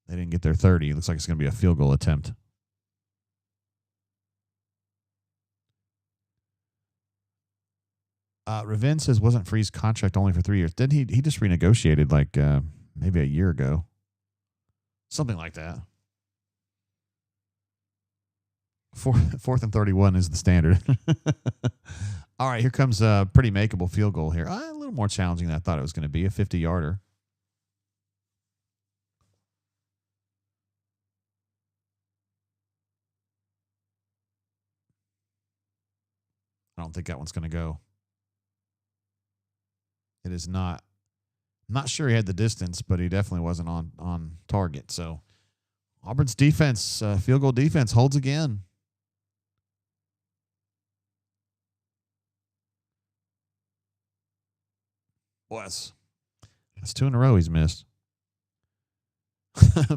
they didn't get their 30. It looks like it's going to be a field goal attempt. Ravin says, wasn't Free's contract only for 3 years? Didn't he? He just renegotiated like maybe a year ago. Something like that. 4th and 31 is the standard. All right, here comes a pretty makeable field goal here. A little more challenging than I thought it was going to be. A 50-yarder. I don't think that one's going to go. It is not. I'm not sure he had the distance, but he definitely wasn't on target. So Auburn's defense, field goal defense, holds again. That's 2 in a row he's missed.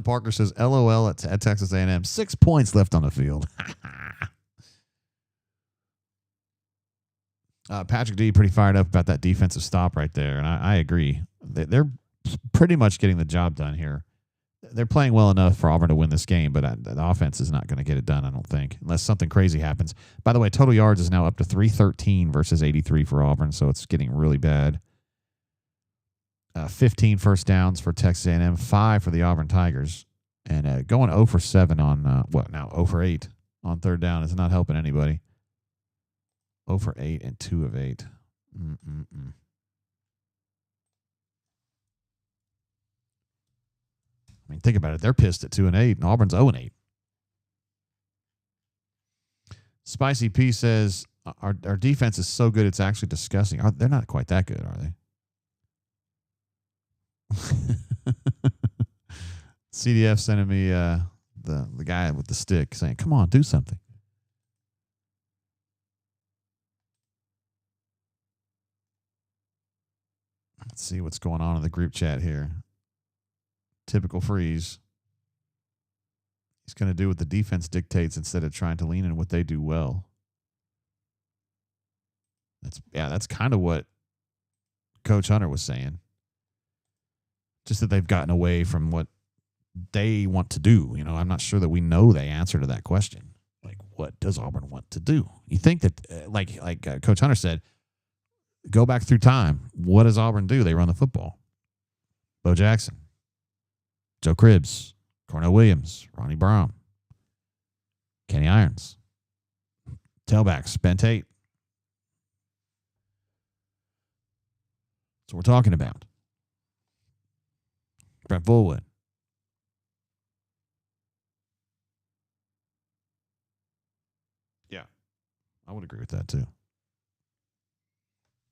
Parker says, LOL at Texas A&M. 6 points left on the field. Patrick D. pretty fired up about that defensive stop right there, and I agree. They're pretty much getting the job done here. They're playing well enough for Auburn to win this game, but the offense is not going to get it done, I don't think, unless something crazy happens. By the way, total yards is now up to 313 versus 83 for Auburn, so it's getting really bad. 15 first downs for Texas A&M, 5 for the Auburn Tigers, and going 0 for 7 on 0 for 8 on 3rd down is not helping anybody. 0 for 8 and 2 of 8. I mean, think about it. They're pissed at 2 and 8, and Auburn's 0 and 8. Spicy P says our defense is so good it's actually disgusting. They're not quite that good, are they? CDF sending me the guy with the stick saying, "Come on, do something." Let's see what's going on in the group chat here. Typical Freeze. He's going to do what the defense dictates instead of trying to lean in what they do well. That's kind of what Coach Hunter was saying. Just that they've gotten away from what they want to do. You know, I'm not sure that we know the answer to that question. Like, what does Auburn want to do? You think that, like Coach Hunter said, go back through time. What does Auburn do? They run the football. Bo Jackson, Joe Cribbs, Cornell Williams, Ronnie Brown, Kenny Irons, tailbacks, Ben Tate. That's what we're talking about. Brett Fullwood. Yeah, I would agree with that too.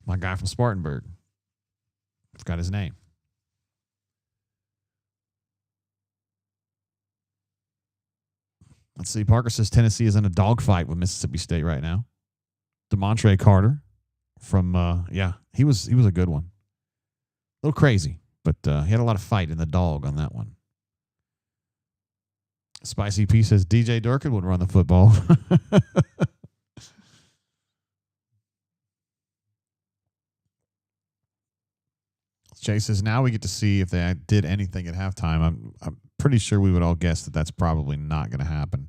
My guy from Spartanburg. Forgot his name. Let's see. Parker says Tennessee is in a dogfight with Mississippi State right now. DeMontre Carter from he was a good one. A little crazy, but he had a lot of fight in the dog on that one. Spicy P says DJ Durkin would run the football. Jay says now we get to see if they did anything at halftime. I'm pretty sure we would all guess that that's probably not going to happen.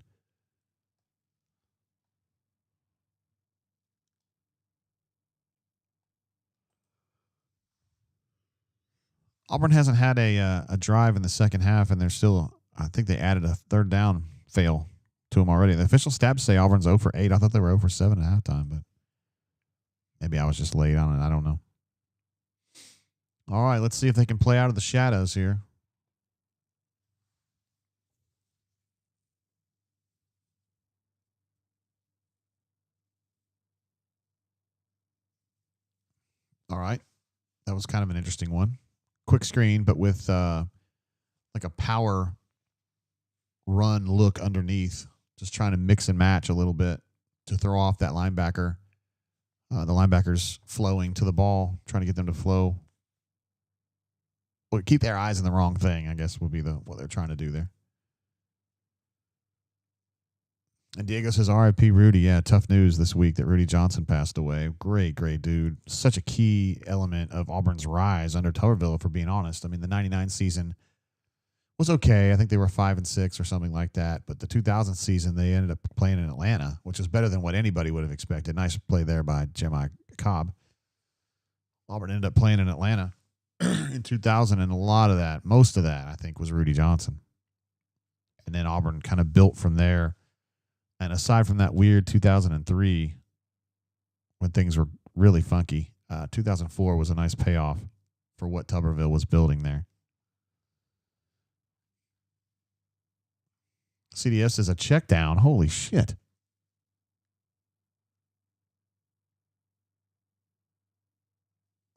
Auburn hasn't had a drive in the second half, and they're still, I think they added a third down fail to them already. The official stats say Auburn's 0 for 8. I thought they were 0 for 7 at halftime, but maybe I was just late on it. I don't know. All right, let's see if they can play out of the shadows here. All right. That was kind of an interesting one. Quick screen, but with like a power run look underneath, just trying to mix and match a little bit to throw off that linebacker. The linebacker's flowing to the ball, trying to get them to flow. Well, keep their eyes on the wrong thing, I guess, would be what they're trying to do there. And Diego says, R.I.P. Rudy. Yeah, tough news this week that Rudy Johnson passed away. Great dude. Such a key element of Auburn's rise under Tuberville, for being honest. I mean, the 99 season was okay. I think they were 5-6 or something like that. But the 2000 season, they ended up playing in Atlanta, which was better than what anybody would have expected. Nice play there by Jemai Cobb. Auburn ended up playing in Atlanta in 2000, and most of that, I think, was Rudy Johnson. And then Auburn kind of built from there. And aside from that weird 2003, when things were really funky, 2004 was a nice payoff for what Tuberville was building there. CDS is a check down. Holy shit.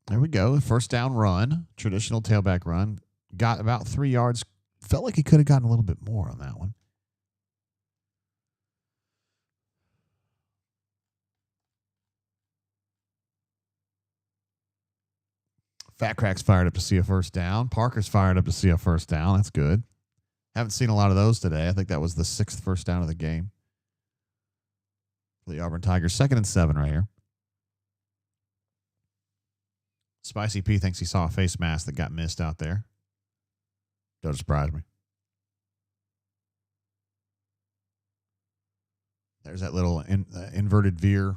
There we go. First down run, traditional tailback run. Got about 3 yards. Felt like he could have gotten a little bit more on that one. Fat Crack's fired up to see a first down. Parker's fired up to see a first down. That's good. Haven't seen a lot of those today. I think that was the 6th first down of the game for the Auburn Tigers. 2nd and 7 right here. Spicy P thinks he saw a face mask that got missed out there. Don't surprise me. There's that little inverted veer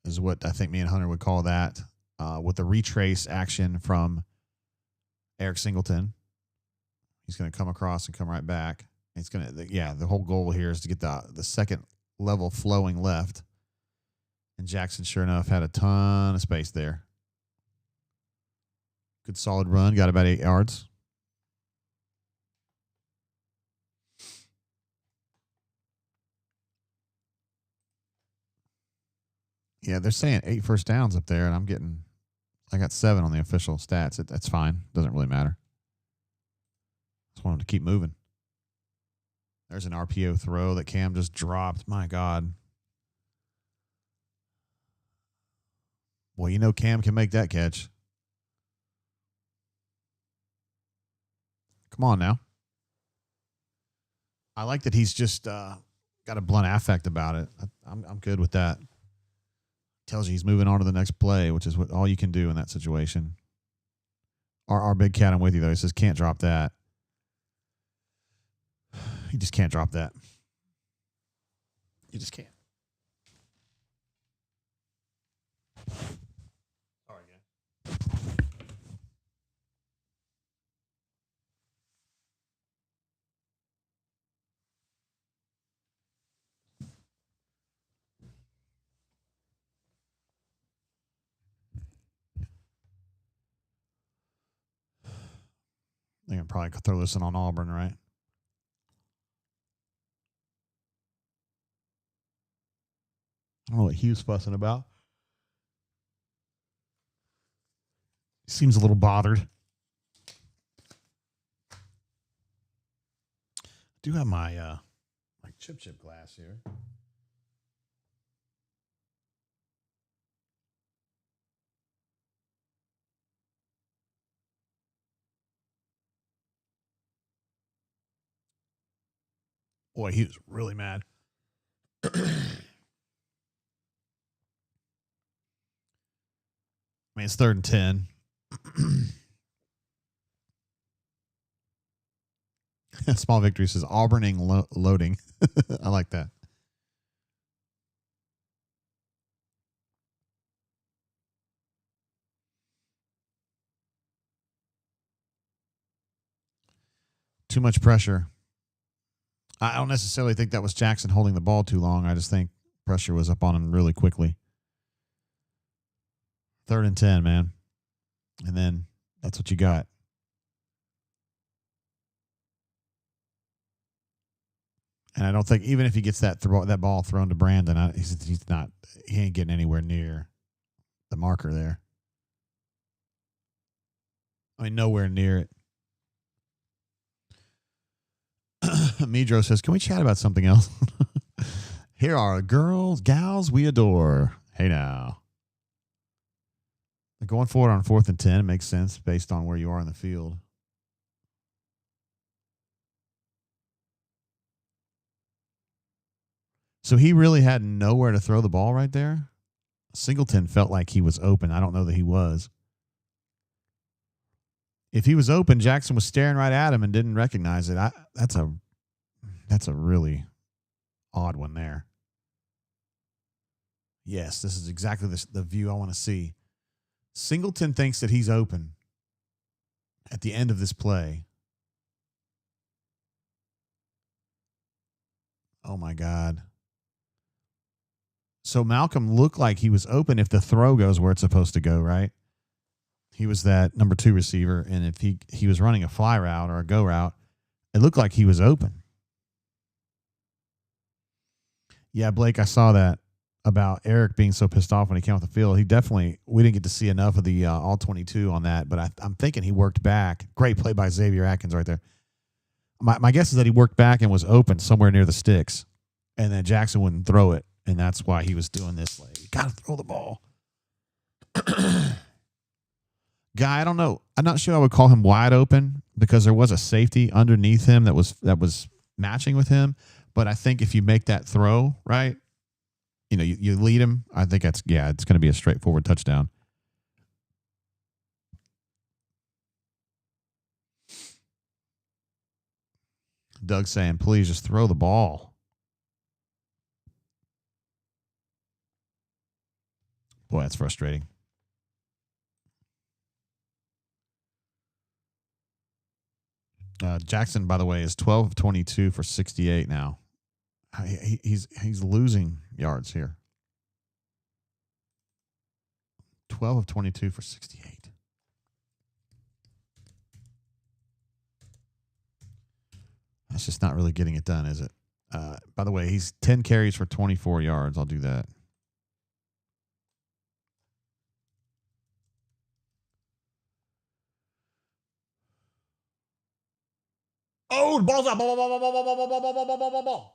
is what I think me and Hunter would call that. With the retrace action from Eric Singleton. He's going to come across and come right back. It's going to, the whole goal here is to get the second level flowing left. And Jackson, sure enough, had a ton of space there. Good solid run, got about 8 yards. Yeah, they're saying 8 first downs up there, and I got 7 on the official stats. That's fine. Doesn't really matter. Just want them to keep moving. There's an RPO throw that Cam just dropped. My God. Well, you know Cam can make that catch. Come on now. I like that he's just got a blunt affect about it. I'm good with that. Tells you he's moving on to the next play, which is all you can do in that situation. Our big cat, I'm with you, though. He says, can't drop that. You just can't drop that. You just can't. Sorry, again. They're going to probably throw this in on Auburn, right? I don't know what Hugh's fussing about. He seems a little bothered. I do have my chip glass here. Boy, he was really mad. I mean, it's 3rd and 10. Small victory says Auburning loading. I like that. Too much pressure. I don't necessarily think that was Jackson holding the ball too long. I just think pressure was up on him really quickly. 3rd and 10, man. And then that's what you got. And I don't think even if he gets that ball thrown to Brandon, he ain't getting anywhere near the marker there. I mean, nowhere near it. Midro says, can we chat about something else? Here are gals we adore. Hey now. Going forward on 4th and 10, it makes sense based on where you are in the field. So he really had nowhere to throw the ball right there. Singleton felt like he was open. I don't know that he was. If he was open, Jackson was staring right at him and didn't recognize it. That's a really odd one there. Yes, this is exactly the view I want to see. Singleton thinks that he's open at the end of this play. Oh, my God. So Malcolm looked like he was open if the throw goes where it's supposed to go, right? He was that number 2 receiver, and if he was running a fly route or a go route, it looked like he was open. Yeah, Blake, I saw that about Eric being so pissed off when he came off the field. We didn't get to see enough of the all 22 on that, but I'm thinking he worked back. Great play by Xavier Atkins right there. My guess is that he worked back and was open somewhere near the sticks, and then Jackson wouldn't throw it, and that's why he was doing this. Like, you got to throw the ball. Guy, I don't know. I'm not sure I would call him wide open because there was a safety underneath him that was matching with him. But I think if you make that throw, right, you lead him. I think it's going to be a straightforward touchdown. Doug saying, please just throw the ball. Boy, that's frustrating. Jackson, by the way, is 12 of 22 for 68 now. He's losing yards here. 12 of 22 for 68. That's just not really getting it done, is it? By the way, he's 10 carries for 24 yards. I'll do that. Oh, the ball's up. Ball.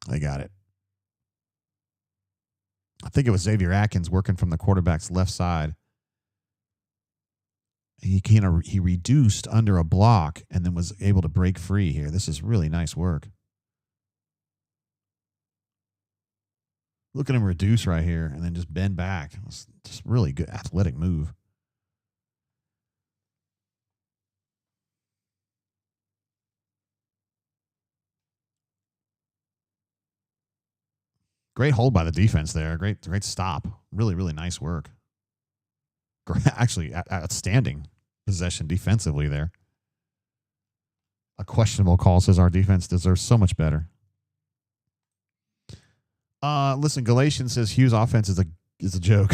They got it. I think it was Xavier Atkins working from the quarterback's left side. He reduced under a block and then was able to break free here. This is really nice work. Look at him reduce right here and then just bend back. It's just really good athletic move. Great hold by the defense there. Great stop. Really, really nice work. Actually, outstanding possession defensively there. A questionable call says our defense deserves so much better. Listen, Galatians says Hughes' offense is a joke.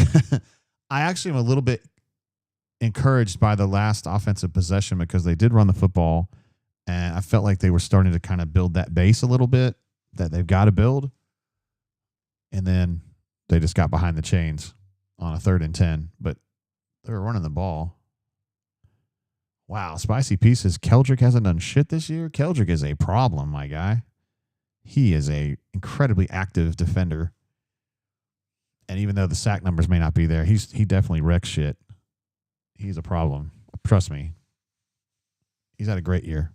I actually am a little bit encouraged by the last offensive possession because they did run the football, and I felt like they were starting to kind of build that base a little bit that they've got to build. And then they just got behind the chains on a 3rd and 10, but they were running the ball. Wow, Spicy P says Keldrick hasn't done shit this year. Keldrick is a problem, my guy. He is a incredibly active defender. And even though the sack numbers may not be there, he definitely wrecks shit. He's a problem. Trust me. He's had a great year.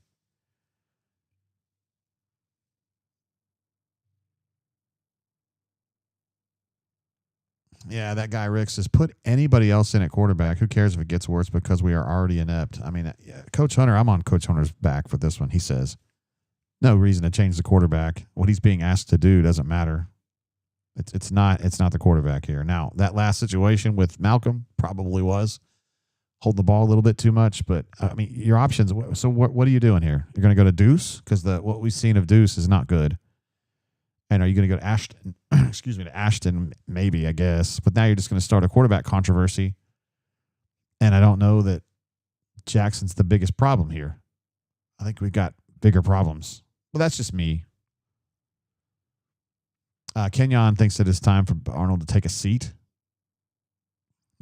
Yeah, that guy Rick says, put anybody else in at quarterback. Who cares if it gets worse because we are already inept? I mean, Coach Hunter, I'm on Coach Hunter's back for this one. He says, no reason to change the quarterback. What he's being asked to do doesn't matter. It's not the quarterback here. Now, that last situation with Malcolm probably was hold the ball a little bit too much, but I mean, your options. So what are you doing here? You're going to go to Deuce because what we've seen of Deuce is not good. And are you going to go to Ashton? Excuse me, to Ashton, maybe, I guess. But now you're just going to start a quarterback controversy. And I don't know that Jackson's the biggest problem here. I think we've got bigger problems. Well, that's just me. Kenyon thinks that it's time for Arnold to take a seat.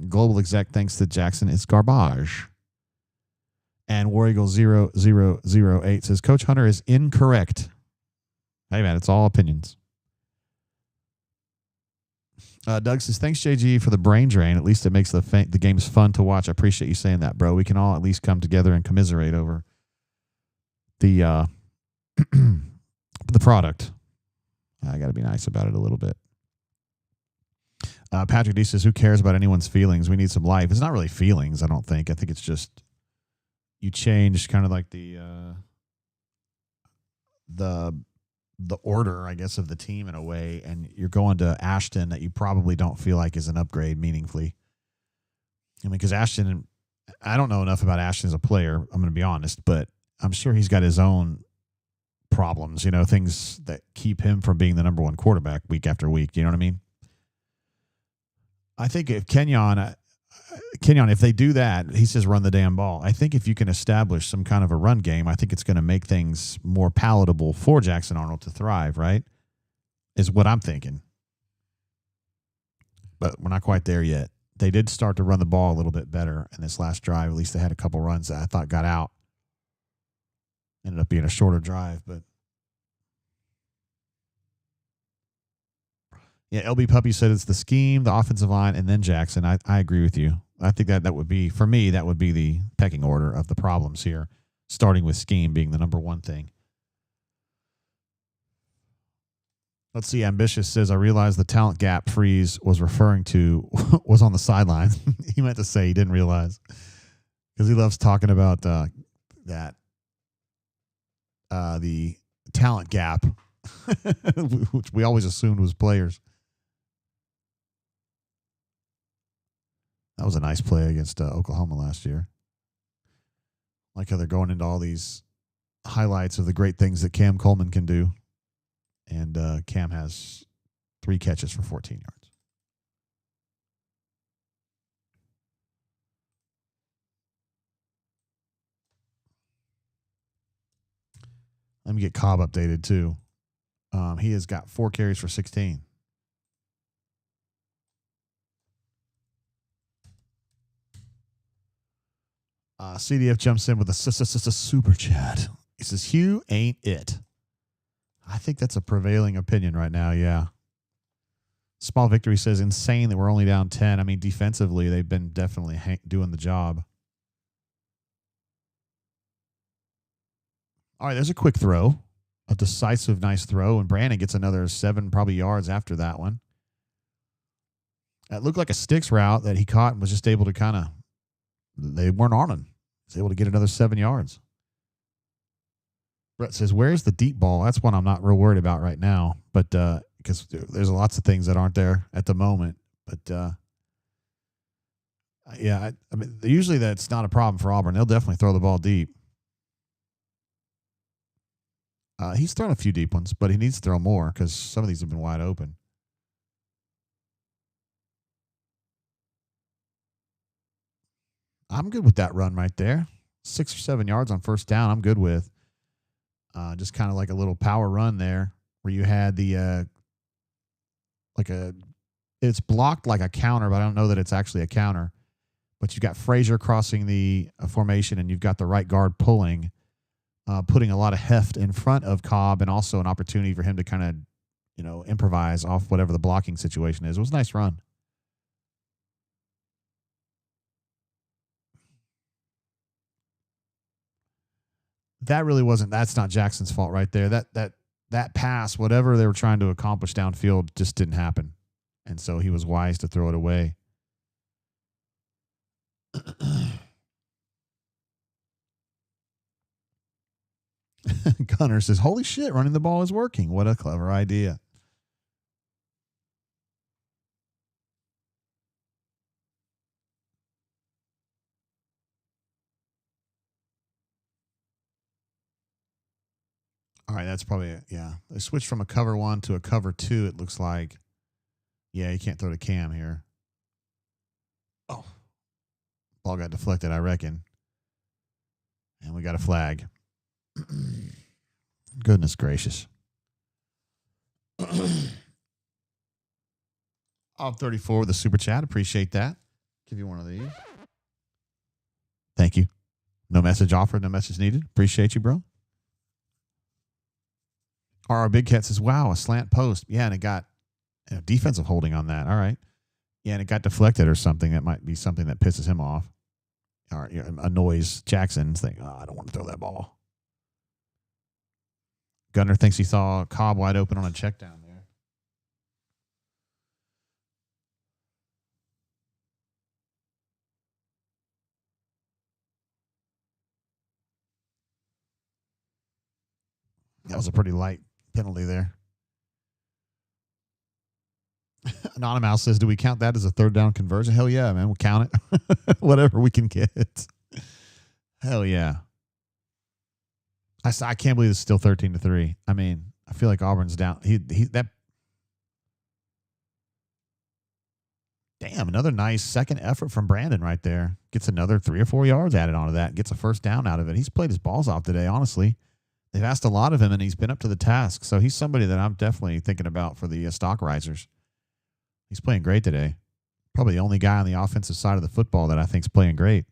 Global Exec thinks that Jackson is garbage. And War Eagle 0008 says Coach Hunter is incorrect. Hey, man, it's all opinions. Doug says, thanks, JG, for the brain drain. At least it makes the games fun to watch. I appreciate you saying that, bro. We can all at least come together and commiserate over the the product. I got to be nice about it a little bit. Patrick D says, who cares about anyone's feelings? We need some life. It's not really feelings, I don't think. I think it's just you change kind of like the order, I guess, of the team in a way, and you're going to Ashton that you probably don't feel like is an upgrade meaningfully. I mean, because Ashton, I don't know enough about Ashton as a player, I'm going to be honest, but I'm sure he's got his own problems, things that keep him from being the number one quarterback week after week. You know what I mean? I think if Kenyon, if they do that, he says run the damn ball. I think if you can establish some kind of a run game, I think it's going to make things more palatable for Jackson Arnold to thrive, right? Is what I'm thinking. But we're not quite there yet. They did start to run the ball a little bit better in this last drive. At least they had a couple runs that I thought got out. Ended up being a shorter drive, but yeah, LB Puppy said it's the scheme, the offensive line, and then Jackson. I agree with you. I think that would be, for me, that would be the pecking order of the problems here, starting with scheme being the number one thing. Let's see. Ambitious says, I realized the talent gap Freeze was referring to was on the sideline. He meant to say he didn't realize because he loves talking about that. The talent gap, which we always assumed was players. That was a nice play against Oklahoma last year. Like how they're going into all these highlights of the great things that Cam Coleman can do. And Cam has 3 catches for 14 yards. Let me get Cobb updated too. He has got 4 carries for 16. CDF jumps in with a super chat. He says, Hugh ain't it. I think that's a prevailing opinion right now, yeah. Small Victory says, insane that we're only down 10. I mean, defensively, they've been definitely doing the job. All right, there's a quick throw. A decisive, nice throw. And Brandon gets another 7 probably yards after that one. It looked like a sticks route that he caught and was just able to kind of, they weren't on him. He was able to get another 7 yards. Brett says, where's the deep ball? That's one I'm not real worried about right now. But because there's lots of things that aren't there at the moment. But, yeah, I mean, usually that's not a problem for Auburn. They'll definitely throw the ball deep. He's thrown a few deep ones, but he needs to throw more because some of these have been wide open. I'm good with that run right there. 6 or 7 yards on first down, I'm good with. Just kind of like a little power run there where you had the it's blocked like a counter, but I don't know that it's actually a counter. But you've got Frazier crossing the formation, and you've got the right guard pulling. Putting a lot of heft in front of Cobb and also an opportunity for him to kind of, improvise off whatever the blocking situation is. It was a nice run. that really wasn't. That's not Jackson's fault right there. That pass, whatever they were trying to accomplish downfield, just didn't happen, and so he was wise to throw it away. Gunner says, "Holy shit, running the ball is working. What a clever idea." All right, that's probably yeah. They switched from a cover 1 to a cover 2, it looks like. Yeah, you can't throw to Cam here. Oh. Ball got deflected, I reckon. And we got a flag. Goodness gracious. Op 34 with a super chat. Appreciate that. Give you one of these. Thank you. No message offered, no message needed. Appreciate you, bro. RR Big Cat says, wow, a slant post. Yeah, and it got defensive holding on that. All right. Yeah, and it got deflected or something. That might be something that pisses him off or annoys Jackson. Think, oh, I don't want to throw that ball. Gunner thinks he saw Cobb wide open on a check down there. That was a pretty light penalty there. Anonymous says, do we count that as a third down conversion? Hell yeah, man. We'll count it. Whatever we can get. Hell yeah. I can't believe it's still 13-3. I mean, I feel like Auburn's down. Damn, another nice second effort from Brandon right there. Gets another 3 or 4 yards added onto that. Gets a first down out of it. He's played his balls off today, honestly. They've asked a lot of him, and he's been up to the task. So he's somebody that I'm definitely thinking about for the stock risers. He's playing great today. Probably the only guy on the offensive side of the football that I think is playing great.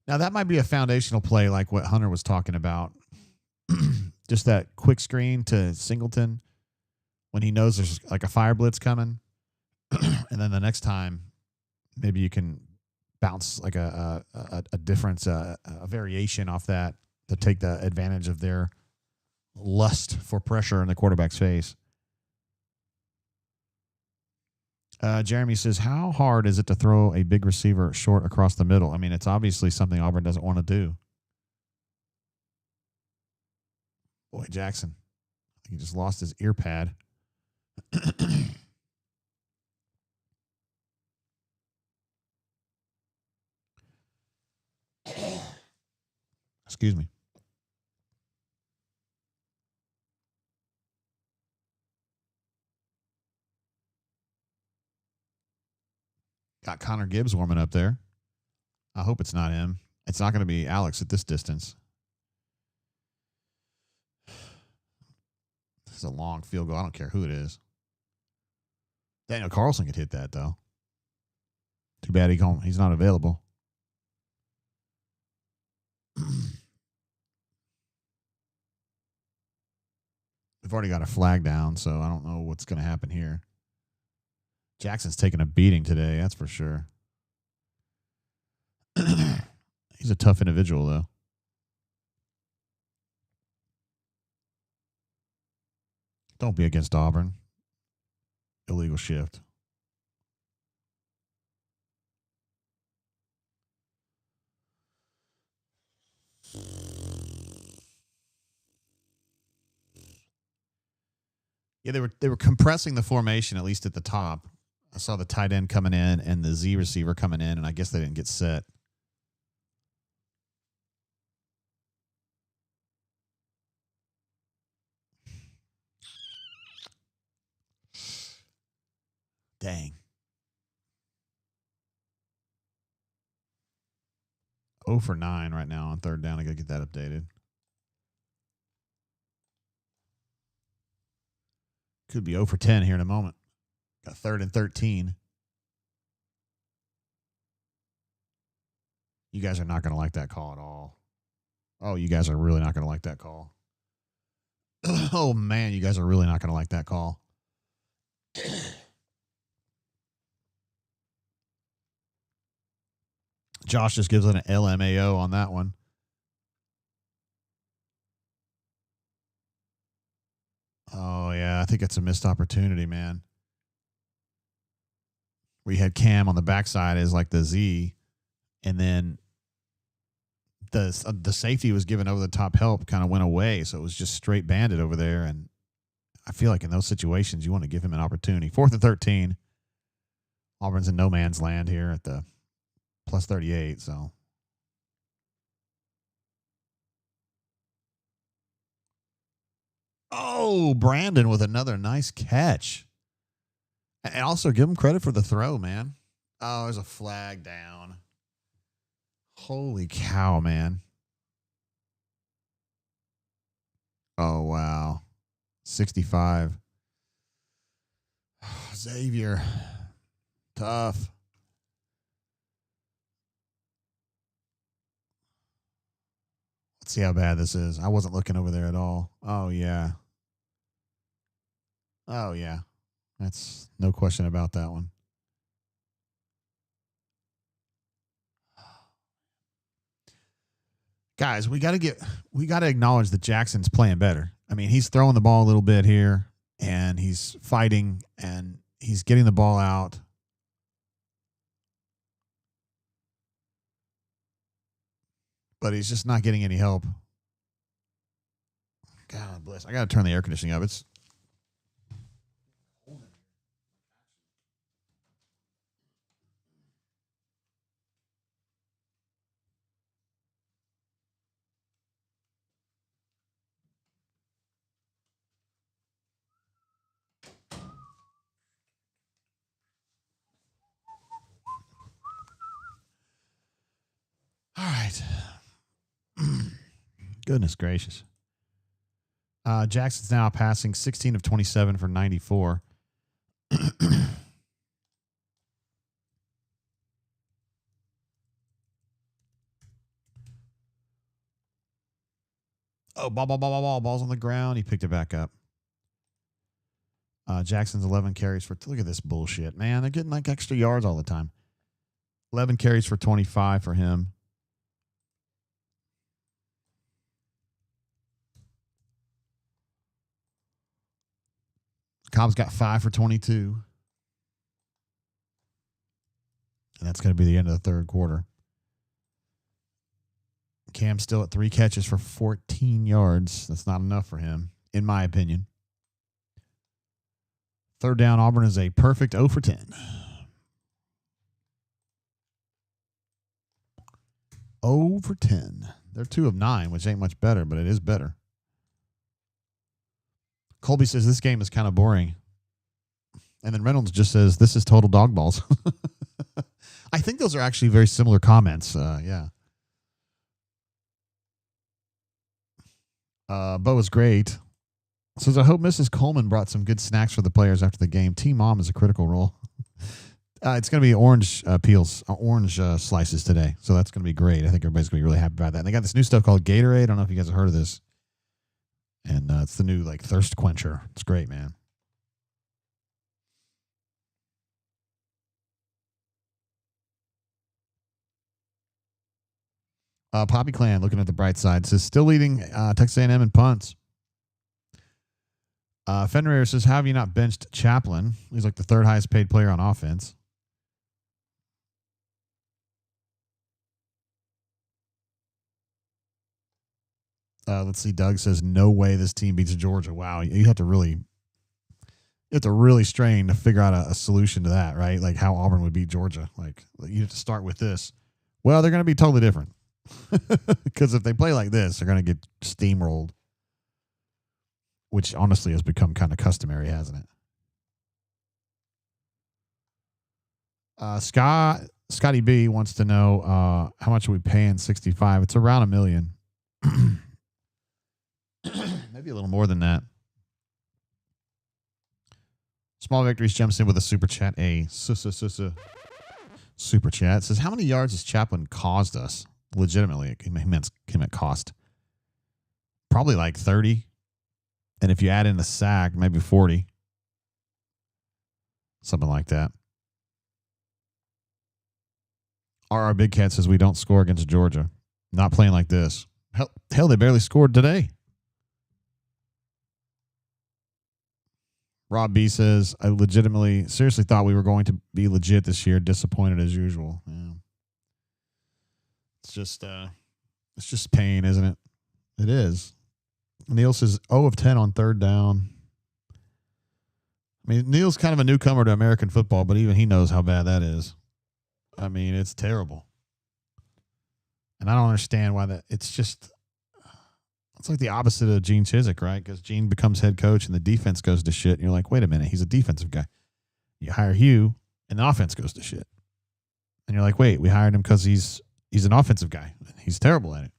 Now, that might be a foundational play like what Hunter was talking about. Just that quick screen to Singleton when he knows there's like a fire blitz coming. And then the next time, maybe you can bounce like a difference, a variation off that to take the advantage of their lust for pressure in the quarterback's face. Jeremy says, how hard is it to throw a big receiver short across the middle? I mean, it's obviously something Auburn doesn't want to do. Boy, Jackson, he just lost his ear pad. Excuse me. Got Connor Gibbs warming up there. I hope it's not him. It's not going to be Alex at this distance. This is a long field goal. I don't care who it is. Daniel Carlson could hit that, though. Too bad he's not available. We've already got a flag down, so I don't know what's going to happen here. Jackson's taking a beating today, that's for sure. He's a tough individual, though. Don't be against Auburn. Illegal shift. Yeah, they were compressing the formation, at least at the top. I saw the tight end coming in and the Z receiver coming in, and I guess they didn't get set. Dang. 0 for 9 right now on third down. I got to get that updated. Could be 0 for 10 here in a moment. Got 3rd and 13. You guys are not going to like that call at all. Oh, you guys are really not going to like that call. Oh, man, you guys are really not going to like that call. Josh just gives it an LMAO on that one. Oh, yeah, I think it's a missed opportunity, man. We had Cam on the backside as like the Z, and then the safety was given over the top help, kind of went away, so it was just straight banded over there. And I feel like in those situations, you want to give him an opportunity. 4th and 13. Auburn's in no man's land here at the plus 38, so. Oh, Brandon with another nice catch. And also give him credit for the throw, man. Oh, there's a flag down. Holy cow, man. Oh, wow. 65. Xavier. Tough. Let's see how bad this is. I wasn't looking over there at all. Oh, yeah. Oh, yeah. That's no question about that one. Guys, we got to acknowledge that Jackson's playing better. I mean, he's throwing the ball a little bit here, and he's fighting, and he's getting the ball out. But he's just not getting any help. God bless. I got to turn the air conditioning up. It's all right. Goodness gracious. Jackson's now passing 16 of 27 for 94. Oh, ball's on the ground. He picked it back up. Jackson's 11 carries for, look at this bullshit, man. They're getting like extra yards all the time. 11 carries for 25 for him. Cobb's got 5 for 22. And that's going to be the end of the third quarter. Cam's still at 3 catches for 14 yards. That's not enough for him, in my opinion. Third down, Auburn is a perfect 0 for 10. 0 for 10. They're 2 of 9, which ain't much better, but it is better. Colby says this game is kind of boring. And then Reynolds just says this is total dog balls. I think those are actually very similar comments. Yeah. Bo is great. Says, I hope Mrs. Coleman brought some good snacks for the players after the game. Team Mom is a critical role. It's going to be orange peels, orange slices today. So that's going to be great. I think everybody's going to be really happy about that. And they got this new stuff called Gatorade. I don't know if you guys have heard of this. And it's the new like thirst quencher. It's great, man. Poppy Clan, looking at the bright side, says still leading Texas A&M in punts. Fenrir says, how have you not benched Chaplin? He's like the third highest paid player on offense. Let's see. Doug says, no way this team beats Georgia. Wow. You have to really strain to figure out a solution to that, right? Like how Auburn would beat Georgia. Like you have to start with this. Well, they're going to be totally different because if they play like this, they're going to get steamrolled, which honestly has become kind of customary, hasn't it? Scotty B wants to know how much are we paying 65? It's around $1 million. Maybe a little more than that. Small Victories jumps in with a super chat. Super chat says, how many yards has Chaplin caused us? Legitimately, he meant cost. Probably like 30. And if you add in the sack, maybe 40. Something like that. RR Big Cat says we don't score against Georgia. Not playing like this. Hell, they barely scored today. Rob B says, I legitimately, seriously thought we were going to be legit this year. Disappointed as usual. Yeah. It's just pain, isn't it? It is. Neil says 0 of 10 on third down. I mean, Neil's kind of a newcomer to American football, but even he knows how bad that is. I mean, it's terrible. And I don't understand why that. It's like the opposite of Gene Chizik, right? Because Gene becomes head coach and the defense goes to shit. And you're like, wait a minute, he's a defensive guy. You hire Hugh and the offense goes to shit. And you're like, wait, we hired him because he's an offensive guy. He's terrible at it.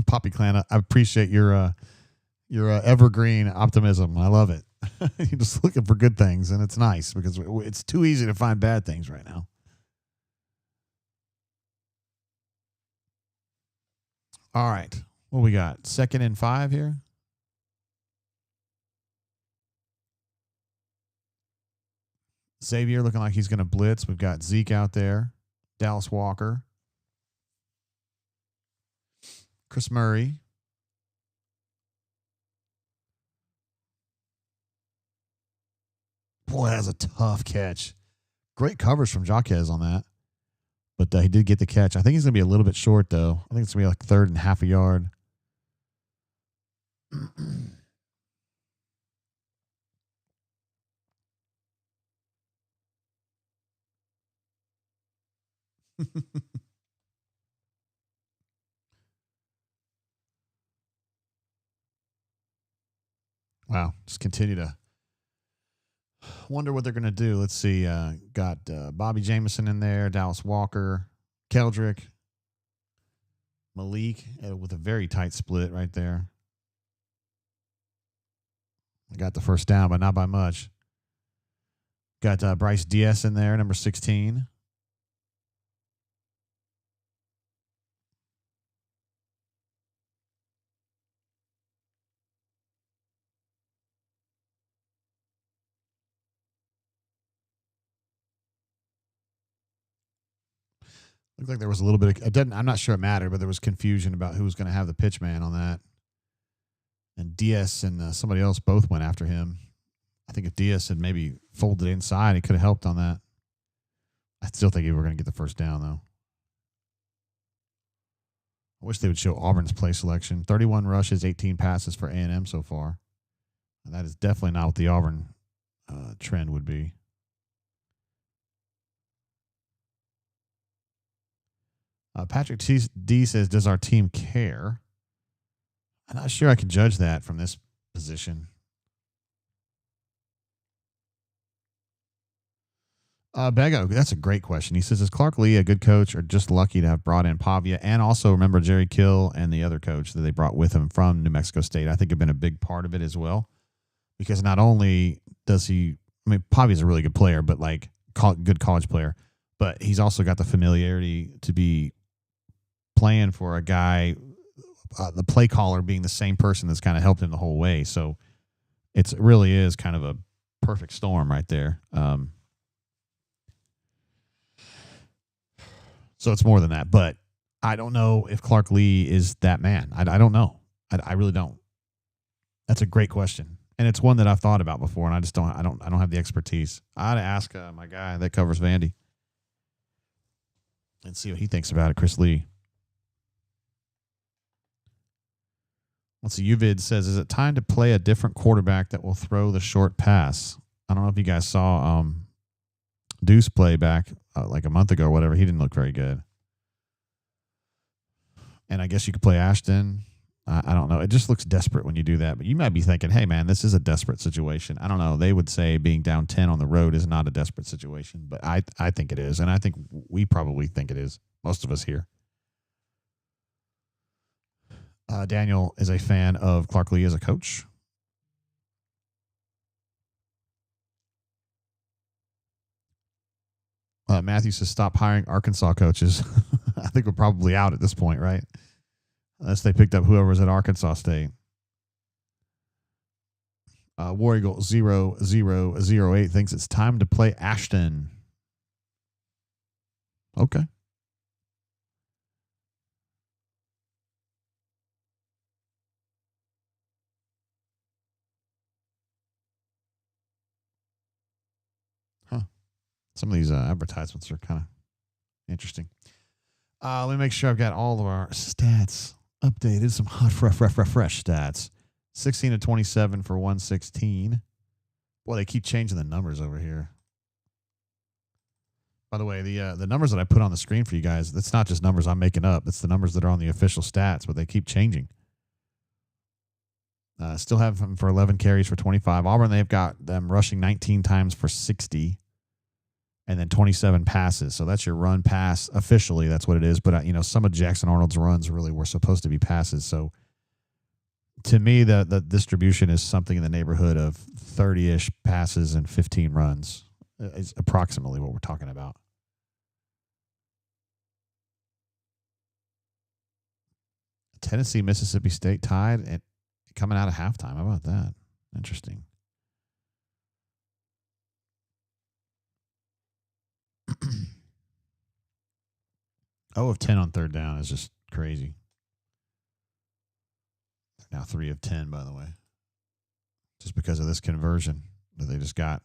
Poppy Clan, I appreciate your evergreen optimism. I love it. You're just looking for good things, and it's nice because it's too easy to find bad things right now. All right. What we got? 2nd and 5 here. Xavier looking like he's going to blitz. We've got Zeke out there. Dallas Walker. Chris Murray. Boy, that's a tough catch. Great coverage from Jaquez on that. But he did get the catch. I think he's going to be a little bit short, though. I think it's going to be like 3rd and half a yard. Wow. Just continue to wonder what they're going to do. Let's see. Got Bobby Jameson in there, Dallas Walker, Keldrick, Malik with a very tight split right there. I got the first down, but not by much. Got Bryce Diaz in there, number 16. Looked like there was a little bit of, I'm not sure it mattered, but there was confusion about who was going to have the pitch man on that. And Diaz and somebody else both went after him. I think if Diaz had maybe folded inside, he could have helped on that. I still think he were going to get the first down, though. I wish they would show Auburn's play selection. 31 rushes, 18 passes for A&M so far. And that is definitely not what the Auburn trend would be. Patrick D says, does our team care? I'm not sure I can judge that from this position. Bego, that's a great question. He says, is Clark Lee a good coach or just lucky to have brought in Pavia? And also remember Jerry Kill and the other coach that they brought with him from New Mexico State. I think have been a big part of it as well. Because not only does Pavia's a really good player, but like good college player, but he's also got the familiarity to be playing for a guy, the play caller being the same person that's kind of helped him the whole way. So it really is kind of a perfect storm right there. So it's more than that, but I don't know if Clark Lee is that man. I don't know. I really don't. That's a great question. And it's one that I've thought about before, and I don't have the expertise. I ought to ask my guy that covers Vandy and see what he thinks about it, Chris Lee. Let's see. Uvid says, is it time to play a different quarterback that will throw the short pass? I don't know if you guys saw Deuce play back like a month ago or whatever. He didn't look very good. And I guess you could play Ashton. I don't know. It just looks desperate when you do that. But you might be thinking, hey, man, this is a desperate situation. I don't know. They would say being down 10 on the road is not a desperate situation. But I think it is. And I think we probably think it is. Most of us here. Daniel is a fan of Clark Lee as a coach. Matthew says, stop hiring Arkansas coaches. I think we're probably out at this point, right? Unless they picked up whoever was at Arkansas State. War Eagle 0008 thinks it's time to play Ashton. Okay. Huh. Some of these advertisements are kind of interesting. Let me make sure I've got all of our stats updated. Some hot, fresh stats. 16 to 27 for 116. Boy, they keep changing the numbers over here. By the way, the numbers that I put on the screen for you guys, that's not just numbers I'm making up. It's the numbers that are on the official stats, but they keep changing. Still have them for 11 carries for 25. Auburn, they've got them rushing 19 times for 60. And then 27 passes. So that's your run pass. Officially, that's what it is. But, some of Jackson Arnold's runs really were supposed to be passes. So to me, the distribution is something in the neighborhood of 30-ish passes and 15 runs. Is approximately what we're talking about. Tennessee, Mississippi State tied and coming out of halftime. How about that? Interesting. of 10 on third down is just crazy. Now 3 of 10, by the way. Just because of this conversion that they just got.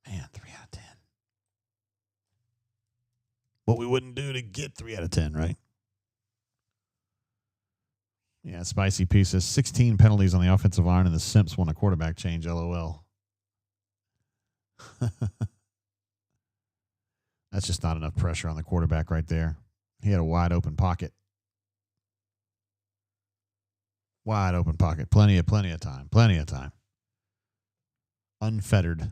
Man, 3 out of 10. What we wouldn't do to get 3 out of 10, right? Yeah, Spicy P says 16 penalties on the offensive line and the Simps won a quarterback change, LOL. That's just not enough pressure on the quarterback right there. He had a wide open pocket. Wide open pocket. Plenty of time. Plenty of time. Unfettered.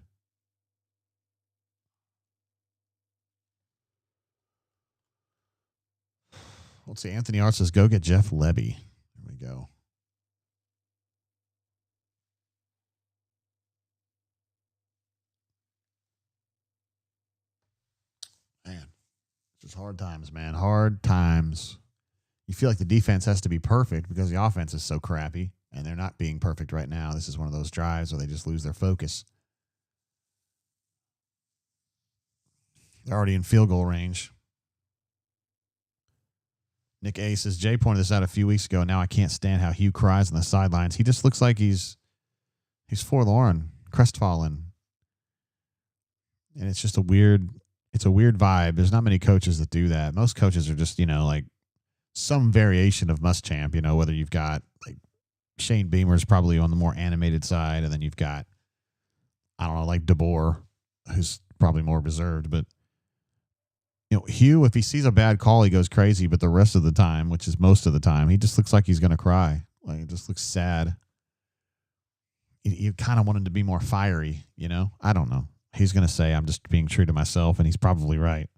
Let's see. Anthony Art says, go get Jeff Lebby. There we go. Man, it's just hard times, man. Hard times. You feel like the defense has to be perfect because the offense is so crappy, and they're not being perfect right now. This is one of those drives where they just lose their focus. They're already in field goal range. Nick A says, Jay pointed this out a few weeks ago. Now I can't stand how Hugh cries on the sidelines. He just looks like he's forlorn, crestfallen. And it's just a weird vibe. There's not many coaches that do that. Most coaches are just, like some variation of Muschamp, whether you've got like Shane Beamer's probably on the more animated side. And then you've got, I don't know, like DeBoer, who's probably more reserved, but Hugh, if he sees a bad call, he goes crazy. But the rest of the time, which is most of the time, he just looks like he's going to cry. Like, it just looks sad. You kind of want him to be more fiery, I don't know. He's going to say, I'm just being true to myself, and he's probably right.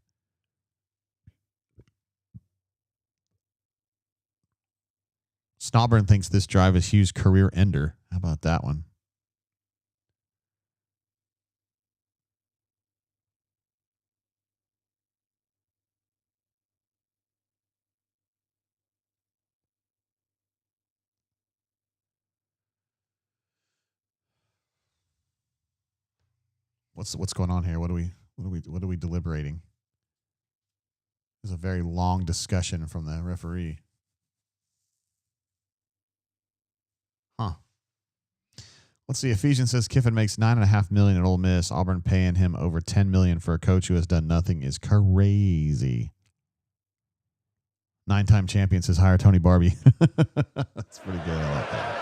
Snauburn thinks this drive is Hugh's career ender. How about that one? What's going on here? What are we deliberating? There's a very long discussion from the referee. Huh. Let's see. Ephesians says Kiffin makes $9.5 million at Ole Miss. Auburn paying him over $10 million for a coach who has done nothing is crazy. 9-time champion says hire Tony Barbie. That's pretty good. I like that.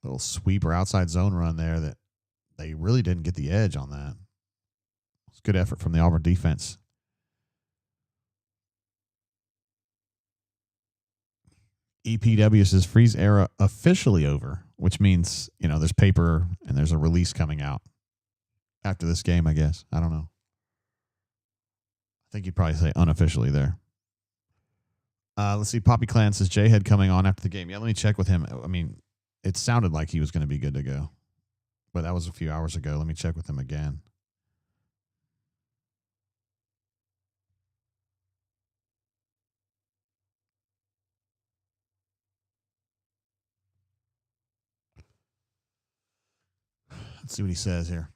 Little sweep or outside zone run there that they really didn't get the edge on that. It's good effort from the Auburn defense. EPW says freeze era officially over, which means, there's paper and there's a release coming out after this game, I guess. I don't know. I think you'd probably say unofficially there. Let's see. Poppy Clan says J-Head coming on after the game. Yeah, let me check with him. I mean, it sounded like he was going to be good to go, but that was a few hours ago. Let me check with him again. Let's see what he says here.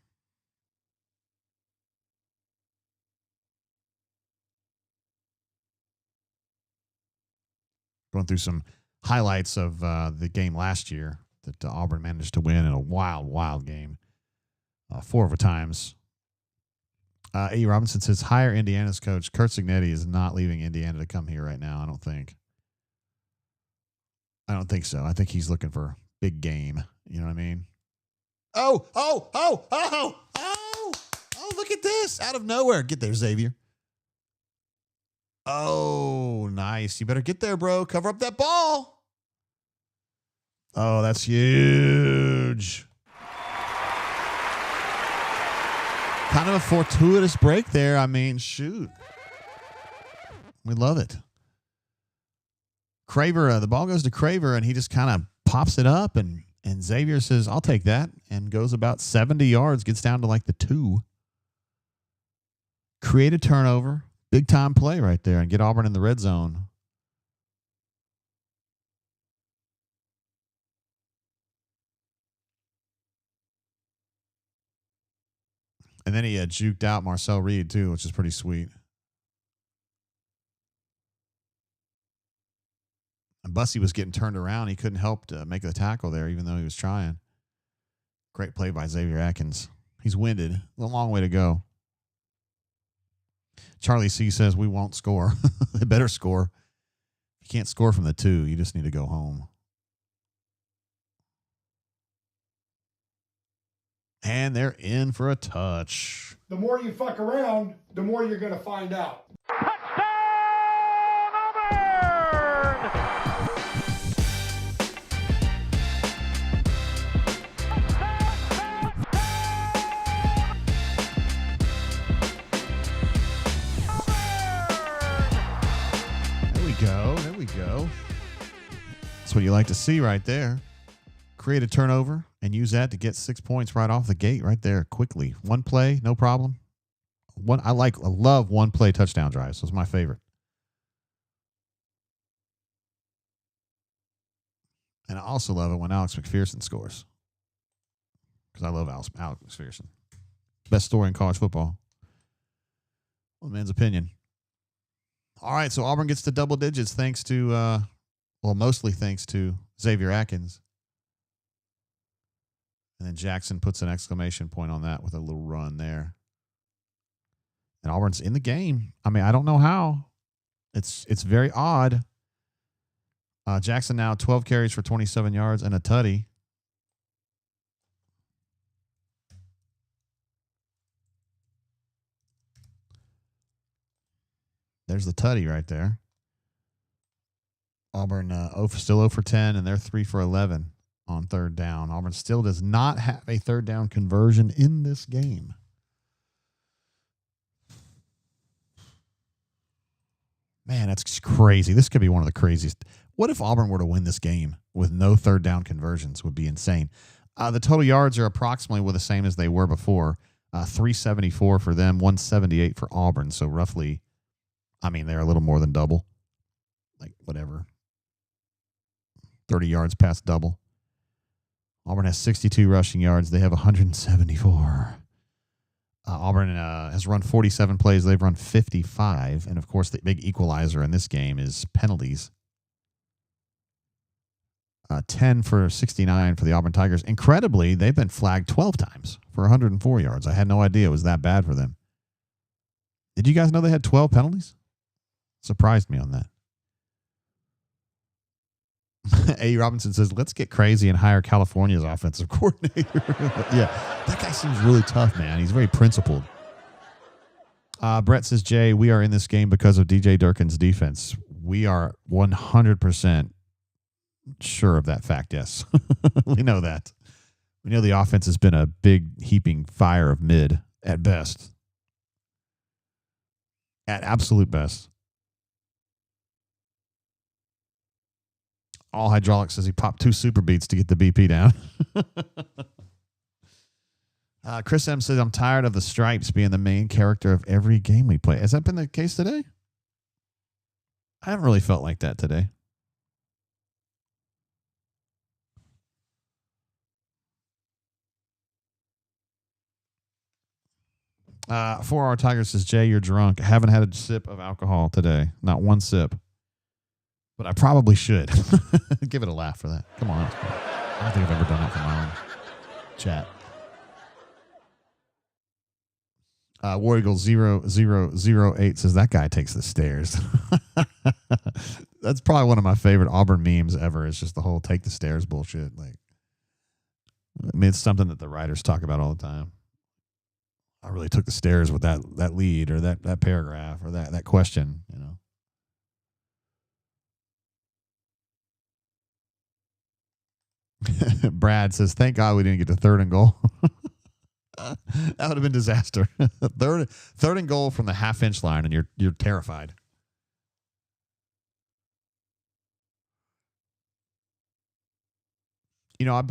Going through some highlights of the game last year that Auburn managed to win in a wild, wild game. 4 overtimes. A. Robinson says, hire Indiana's coach. Kurt Signetti is not leaving Indiana to come here right now, I don't think. I don't think so. I think he's looking for big game. You know what I mean? Oh, look at this. Out of nowhere. Get there, Xavier. Oh, nice. You better get there, bro. Cover up that ball. Oh, that's huge. Kind of a fortuitous break there. I mean, shoot. We love it. Craver, the ball goes to Craver, and he just kind of pops it up, and Xavier says, I'll take that, and goes about 70 yards, gets down to like the 2. Create a turnover. Big time play right there and get Auburn in the red zone. And then he juked out Marcel Reed too, which is pretty sweet. And Bussy was getting turned around. He couldn't help to make the tackle there, even though he was trying. Great play by Xavier Atkins. He's winded. A long way to go. Charlie C says we won't score. They better score. If you can't score from the 2, you just need to go home. And they're in for a touch. The more you fuck around, the more you're going to find out. There we go. That's what you like to see right there. Create a turnover and use that to get 6 points right off the gate right there quickly. One play, no problem. I love one play touchdown drives. It's my favorite. And I also love it when Alex McPherson scores. Because I love Alex McPherson. Best story in college football. One man's opinion. All right, so Auburn gets to double digits thanks to, mostly thanks to Xavier Atkins. And then Jackson puts an exclamation point on that with a little run there. And Auburn's in the game. I mean, I don't know how. It's very odd. Jackson now 12 carries for 27 yards and a tutty. There's the tutty right there. Auburn still 0 for 10, and they're 3 for 11 on third down. Auburn still does not have a third down conversion in this game. Man, that's crazy. This could be one of the craziest. What if Auburn were to win this game with no third down conversions? Would be insane. The total yards are approximately the same as they were before. 374 for them, 178 for Auburn. So roughly, I mean, they're a little more than double. Like, whatever. 30 yards past double. Auburn has 62 rushing yards. They have 174. Auburn has run 47 plays. They've run 55. And, of course, the big equalizer in this game is penalties. 10 for 69 for the Auburn Tigers. Incredibly, they've been flagged 12 times for 104 yards. I had no idea it was that bad for them. Did you guys know they had 12 penalties? Surprised me on that. A. Robinson says, let's get crazy and hire California's offensive coordinator. Yeah, that guy seems really tough, man. He's very principled. Brett says, Jay, we are in this game because of DJ Durkin's defense. We are 100% sure of that fact, yes. We know that. We know the offense has been a big heaping fire of mid at best. At absolute best. All Hydraulic says he popped 2 super beats to get the BP down. Chris M says, I'm tired of the stripes being the main character of every game we play. Has that been the case today? I haven't really felt like that today. 4-Hour Tiger says, Jay, you're drunk. I haven't had a sip of alcohol today. Not one sip. But I probably should. Give it a laugh for that. Come on. I don't think I've ever done that for my own chat. War Eagle 0008 says, that guy takes the stairs. That's probably one of my favorite Auburn memes ever. It's just the whole take the stairs bullshit. Like, I mean, it's something that the writers talk about all the time. I really took the stairs with that lead or that paragraph or that question, you know. Brad says, thank God we didn't get to 3rd and goal. That would have been disaster. third and goal from the half-inch line, and you're terrified. You know, I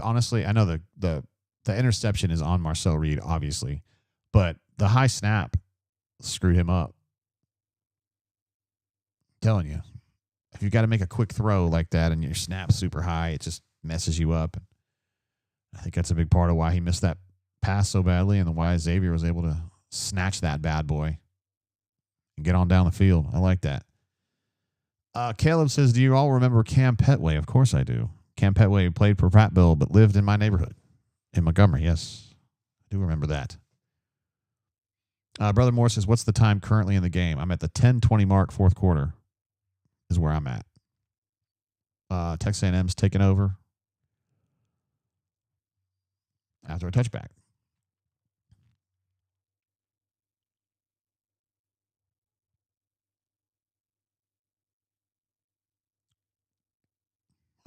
know the interception is on Marcel Reed, obviously, but the high snap screwed him up. I'm telling you, if you got to make a quick throw like that and your snap's super high, it just messes you up. I think that's a big part of why he missed that pass so badly and why Xavier was able to snatch that bad boy and get on down the field. I like that. Caleb says, do you all remember Cam Petway? Of course I do. Cam Petway played for Prattville but lived in my neighborhood in Montgomery. Yes, I do remember that. Brother Moore says, what's the time currently in the game? I'm at the 10:20 mark, 4th quarter is where I'm at. Texas A&M's taking over after a touchback.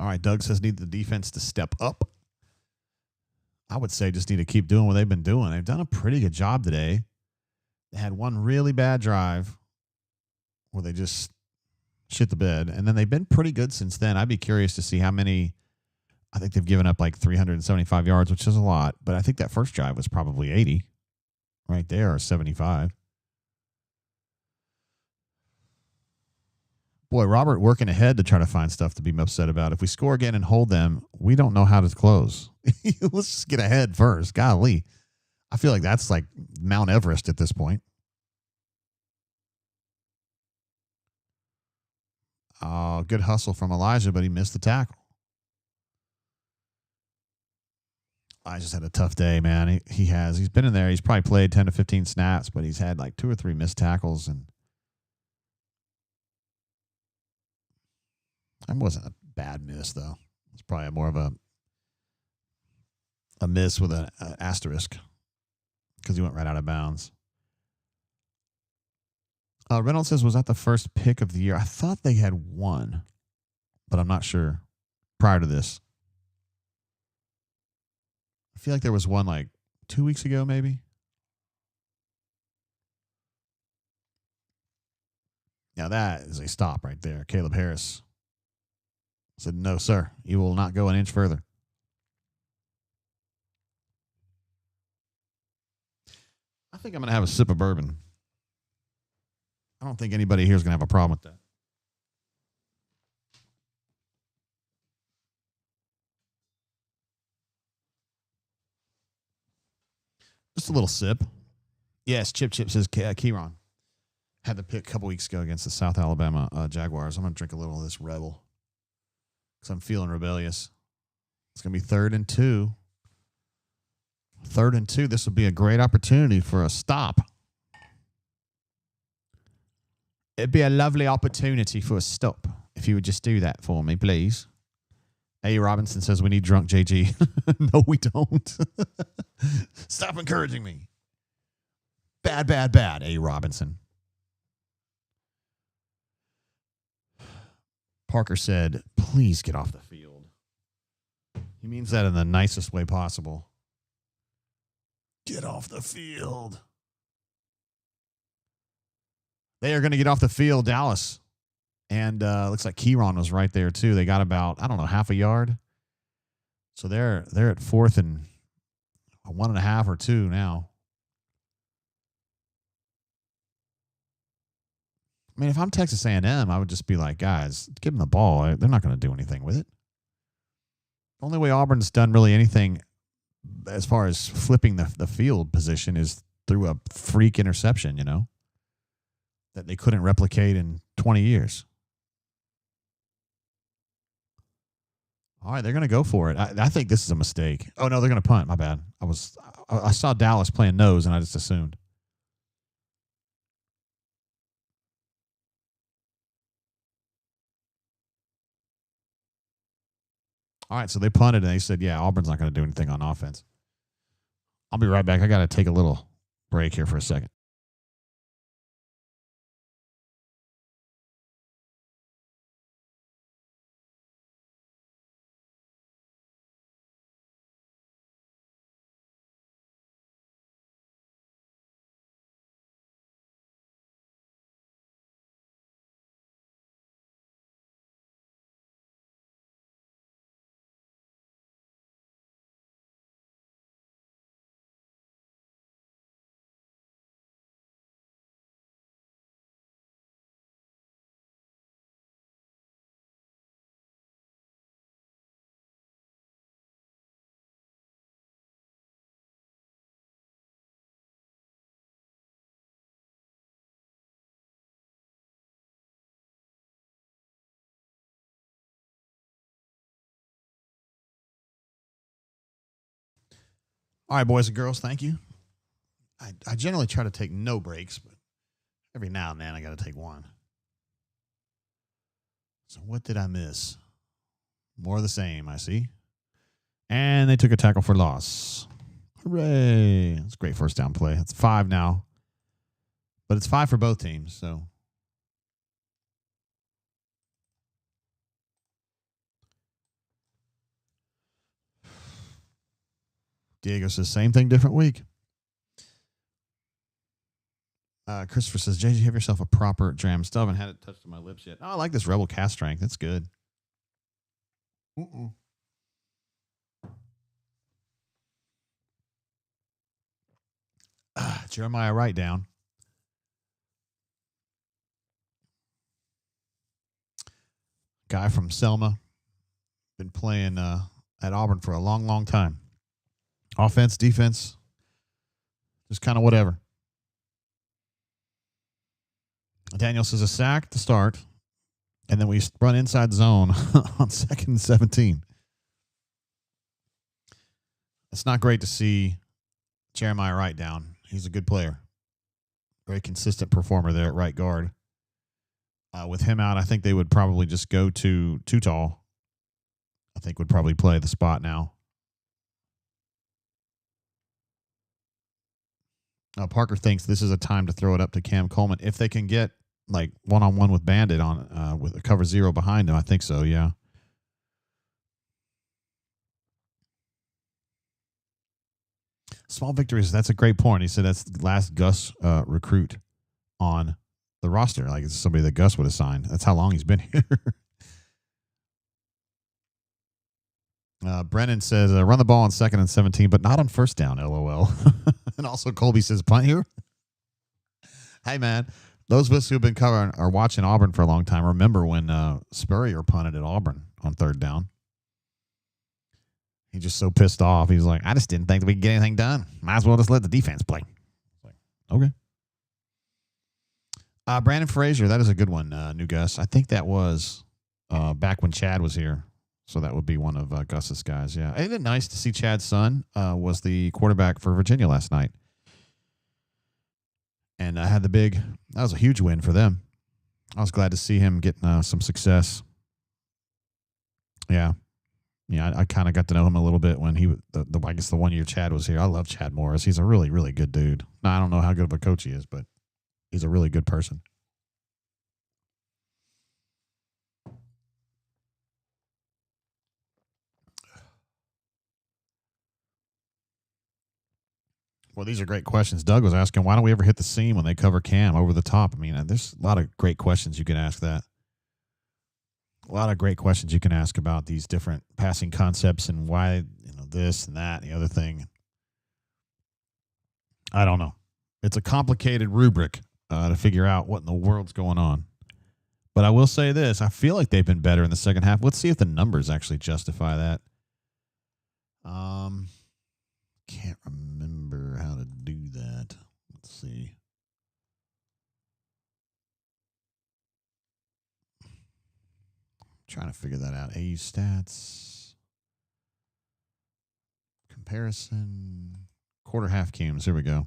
All right, Doug says need the defense to step up. I would say just need to keep doing what they've been doing. They've done a pretty good job today. They had one really bad drive where they just shit the bed, and then they've been pretty good since then. I'd be curious to see how many. I think they've given up like 375 yards, which is a lot, but I think that first drive was probably 80 right there, or 75. Boy, Robert working ahead to try to find stuff to be upset about. If we score again and hold them, we don't know how to close. Let's just get ahead first. Golly. I feel like that's like Mount Everest at this point. Oh, good hustle from Elijah, but he missed the tackle. I just had a tough day, man. He's been in there. He's probably played 10 to 15 snaps, but he's had like 2 or 3 missed tackles, and it wasn't a bad miss though. It's probably more of a miss with an asterisk because he went right out of bounds. Reynolds says, was that the first pick of the year? I thought they had one, but I'm not sure prior to this. I feel like there was one like 2 weeks ago, maybe. Now that is a stop right there. Caleb Harris said, no, sir, you will not go an inch further. I think I'm going to have a sip of bourbon. I don't think anybody here is going to have a problem with that. Just a little sip. Yes, Chip says Kieran had the pick a couple weeks ago against the South Alabama Jaguars. I'm going to drink a little of this Rebel because I'm feeling rebellious. It's going to be 3rd and 2. 3rd and 2. This would be a great opportunity for a stop. It'd be a lovely opportunity for a stop if you would just do that for me, please. A. Robinson says we need drunk JG. No, we don't. Stop encouraging me. Bad, A. Robinson. Parker said, please get off the field. He means that in the nicest way possible. Get off the field. They are going to get off the field, Dallas. And looks like Keyron was right there, too. They got about, I don't know, half a yard. So they're at 4th and 1.5 or 2 now. I mean, if I'm Texas A&M, I would just be like, guys, give them the ball. They're not going to do anything with it. The only way Auburn's done really anything as far as flipping the field position is through a freak interception, you know, that they couldn't replicate in 20 years. All right, they're going to go for it. I think this is a mistake. Oh, no, they're going to punt. My bad. I saw Dallas playing nose, and I just assumed. All right, so they punted, and they said, yeah, Auburn's not going to do anything on offense. I'll be right back. I got to take a little break here for a second. All right, boys and girls, thank you. I generally try to take no breaks, but every now and then I got to take one. So what did I miss? More of the same, I see. And they took a tackle for loss. Hooray. That's a great first down play. It's 5 now. But it's 5 for both teams, so. Diego says, same thing, different week. Christopher says, JJ, have yourself a proper dram. Still haven't had it touched to my lips yet. Oh, I like this Rebel cast strength. That's good. Jeremiah Wright down. Guy from Selma. Been playing at Auburn for a long, long time. Offense, defense, just kind of whatever. Daniel says a sack to start, and then we run inside zone on 2nd and 17. It's not great to see Jeremiah Wright down. He's a good player. Very consistent performer there at right guard. With him out, I think they would probably just go to Tall. I think would probably play the spot now. Parker thinks this is a time to throw it up to Cam Coleman. If they can get like one-on-one with Bandit on with a cover 0 behind him, I think so, yeah. Small victories, that's a great point. He said that's the last Gus recruit on the roster. Like it's somebody that Gus would have signed. That's how long he's been here. Brennan says, run the ball on 2nd and 17, but not on first down, LOL. And also Colby says, punt here. Hey, man, those of us who have been covering or watching Auburn for a long time remember when Spurrier punted at Auburn on 3rd down. He's just so pissed off. He's like, I just didn't think that we could get anything done. Might as well just let the defense play. Like, okay. Brandon Frazier, that is a good one, new Gus. I think that was back when Chad was here. So that would be one of Gus's guys, yeah. Isn't it nice to see Chad's son was the quarterback for Virginia last night? And I had that was a huge win for them. I was glad to see him get some success. Yeah. Yeah, I kind of got to know him a little bit when I guess the 1 year Chad was here. I love Chad Morris. He's a really, really good dude. Now, I don't know how good of a coach he is, but he's a really good person. Well, these are great questions. Doug was asking, why don't we ever hit the seam when they cover Cam over the top? I mean, there's a lot of great questions you can ask that. A lot of great questions you can ask about these different passing concepts and why, this and that and the other thing. I don't know. It's a complicated rubric to figure out what in the world's going on. But I will say this. I feel like they've been better in the second half. Let's see if the numbers actually justify that. Can't remember how to do that. Let's see. Trying to figure that out. AU stats. Comparison. Quarter half games. Here we go.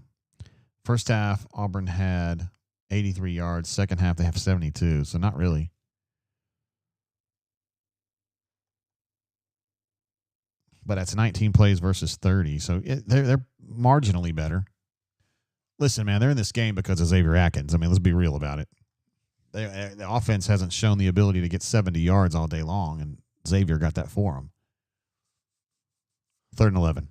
First half, Auburn had 83 yards. Second half, they have 72. So not really. But that's 19 plays versus 30. So they're marginally better. Listen, man, they're in this game because of Xavier Atkins. I mean, let's be real about it. The offense hasn't shown the ability to get 70 yards all day long, and Xavier got that for them. 3rd and 11.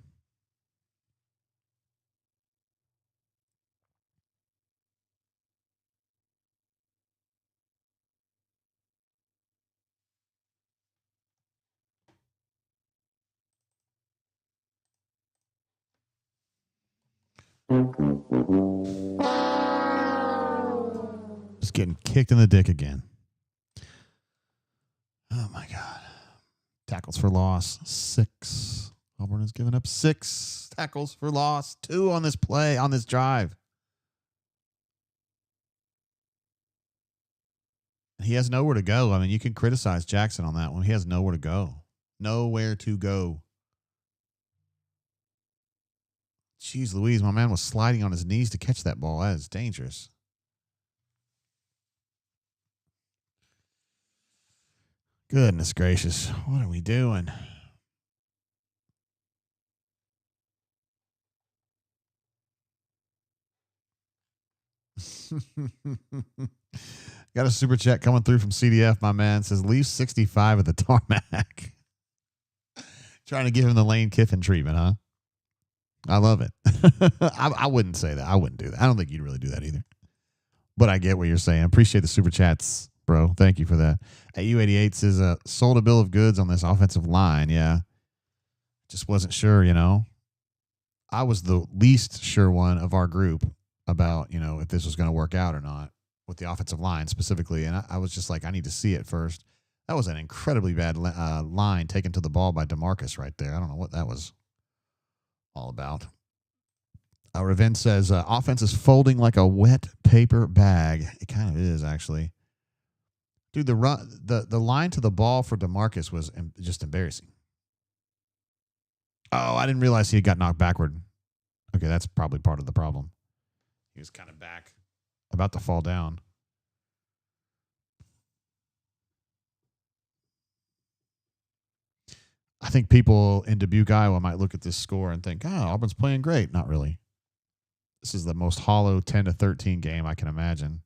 Just getting kicked in the dick again. Oh, my God. Tackles for loss, 6. Auburn has given up 6 tackles for loss, 2 on this play, on this drive. And he has nowhere to go. I mean, you can criticize Jackson on that one. He has nowhere to go. Nowhere to go. Jeez Louise, my man was sliding on his knees to catch that ball. That is dangerous. Goodness gracious. What are we doing? Got a super chat coming through from CDF, my man. Says, leave 65 at the tarmac. Trying to give him the Lane Kiffin treatment, huh? I love it. I wouldn't say that. I wouldn't do that. I don't think you'd really do that either. But I get what you're saying. Appreciate the super chats, bro. Thank you for that. At U88 says, sold a bill of goods on this offensive line. Yeah. Just wasn't sure, I was the least sure one of our group about, if this was going to work out or not with the offensive line specifically. And I was just like, I need to see it first. That was an incredibly bad line taken to the ball by DeMarcus right there. I don't know what that was all about. Raven says, offense is folding like a wet paper bag. It kind of is, actually. Dude, the line to the ball for DeMarcus was just embarrassing. Oh, I didn't realize he had got knocked backward. Okay, that's probably part of the problem. He was kind of back, about to fall down. I think people in Dubuque, Iowa might look at this score and think, Auburn's playing great. Not really. This is the most hollow 10-13 game I can imagine.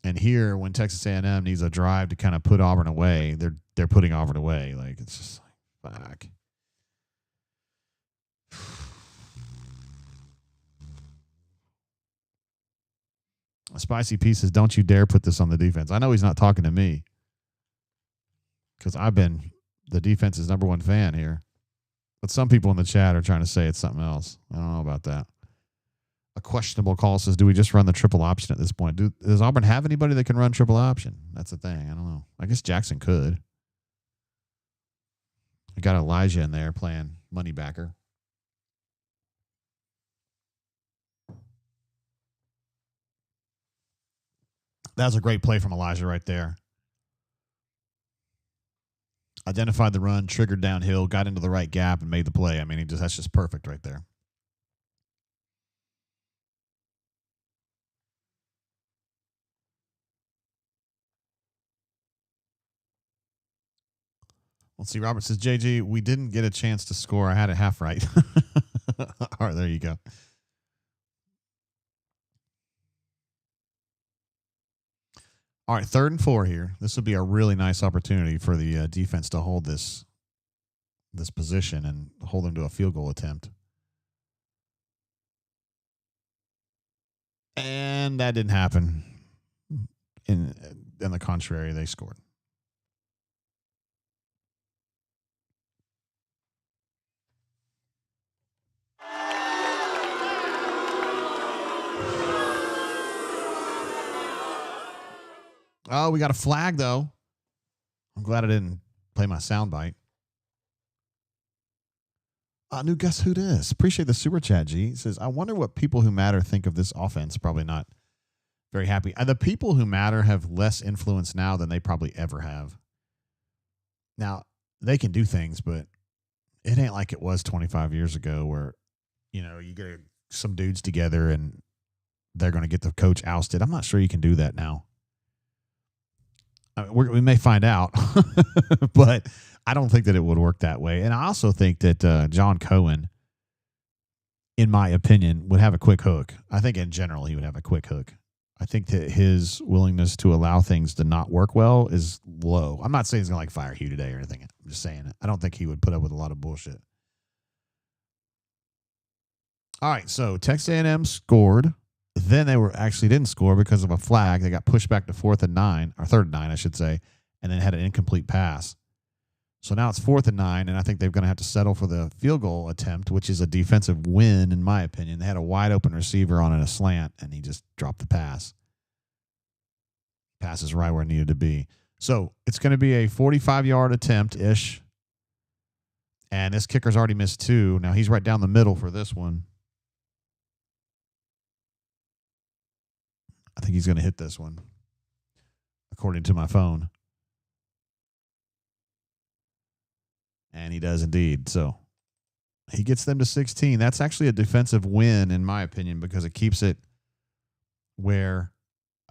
And here, when Texas A&M needs a drive to kind of put Auburn away, they're putting Auburn away. Like, it's just like, fuck. A spicy piece says, don't you dare put this on the defense. I know he's not talking to me because I've been the defense's number one fan here. But some people in the chat are trying to say it's something else. I don't know about that. A questionable call says, do we just run the triple option at this point? Does Auburn have anybody that can run triple option? That's the thing. I don't know. I guess Jackson could. I got Elijah in there playing money backer. That was a great play from Elijah right there. Identified the run, triggered downhill, got into the right gap, and made the play. I mean, that's just perfect right there. Let's see. Robert says, JG, we didn't get a chance to score. I had it half right. All right, there you go. All right, 3rd and 4 here. This would be a really nice opportunity for the defense to hold this position and hold them to a field goal attempt. And that didn't happen. In the contrary, they scored. Oh, we got a flag, though. I'm glad I didn't play my soundbite. New guess who this? Appreciate the super chat, G. He says, I wonder what people who matter think of this offense. Probably not very happy. And the people who matter have less influence now than they probably ever have. Now, they can do things, but it ain't like it was 25 years ago where, you get some dudes together and they're going to get the coach ousted. I'm not sure you can do that now. I mean, we may find out, but I don't think that it would work that way. And I also think that John Cohen, in my opinion, would have a quick hook. I think in general he would have a quick hook. I think that his willingness to allow things to not work well is low. I'm not saying he's going to fire Hugh today or anything. I'm just saying it. I don't think he would put up with a lot of bullshit. All right, so Texas A&M scored. Then they didn't score because of a flag. They got pushed back to 4th and 9, or 3rd and 9, I should say, and then had an incomplete pass. So now it's 4th and 9, and I think they're going to have to settle for the field goal attempt, which is a defensive win, in my opinion. They had a wide open receiver on a slant, and he just dropped the pass. Pass is right where it needed to be. So it's going to be a 45-yard attempt-ish, and this kicker's already missed 2. Now he's right down the middle for this one. I think he's going to hit this one, according to my phone. And he does indeed. So he gets them to 16. That's actually a defensive win, in my opinion, because it keeps it where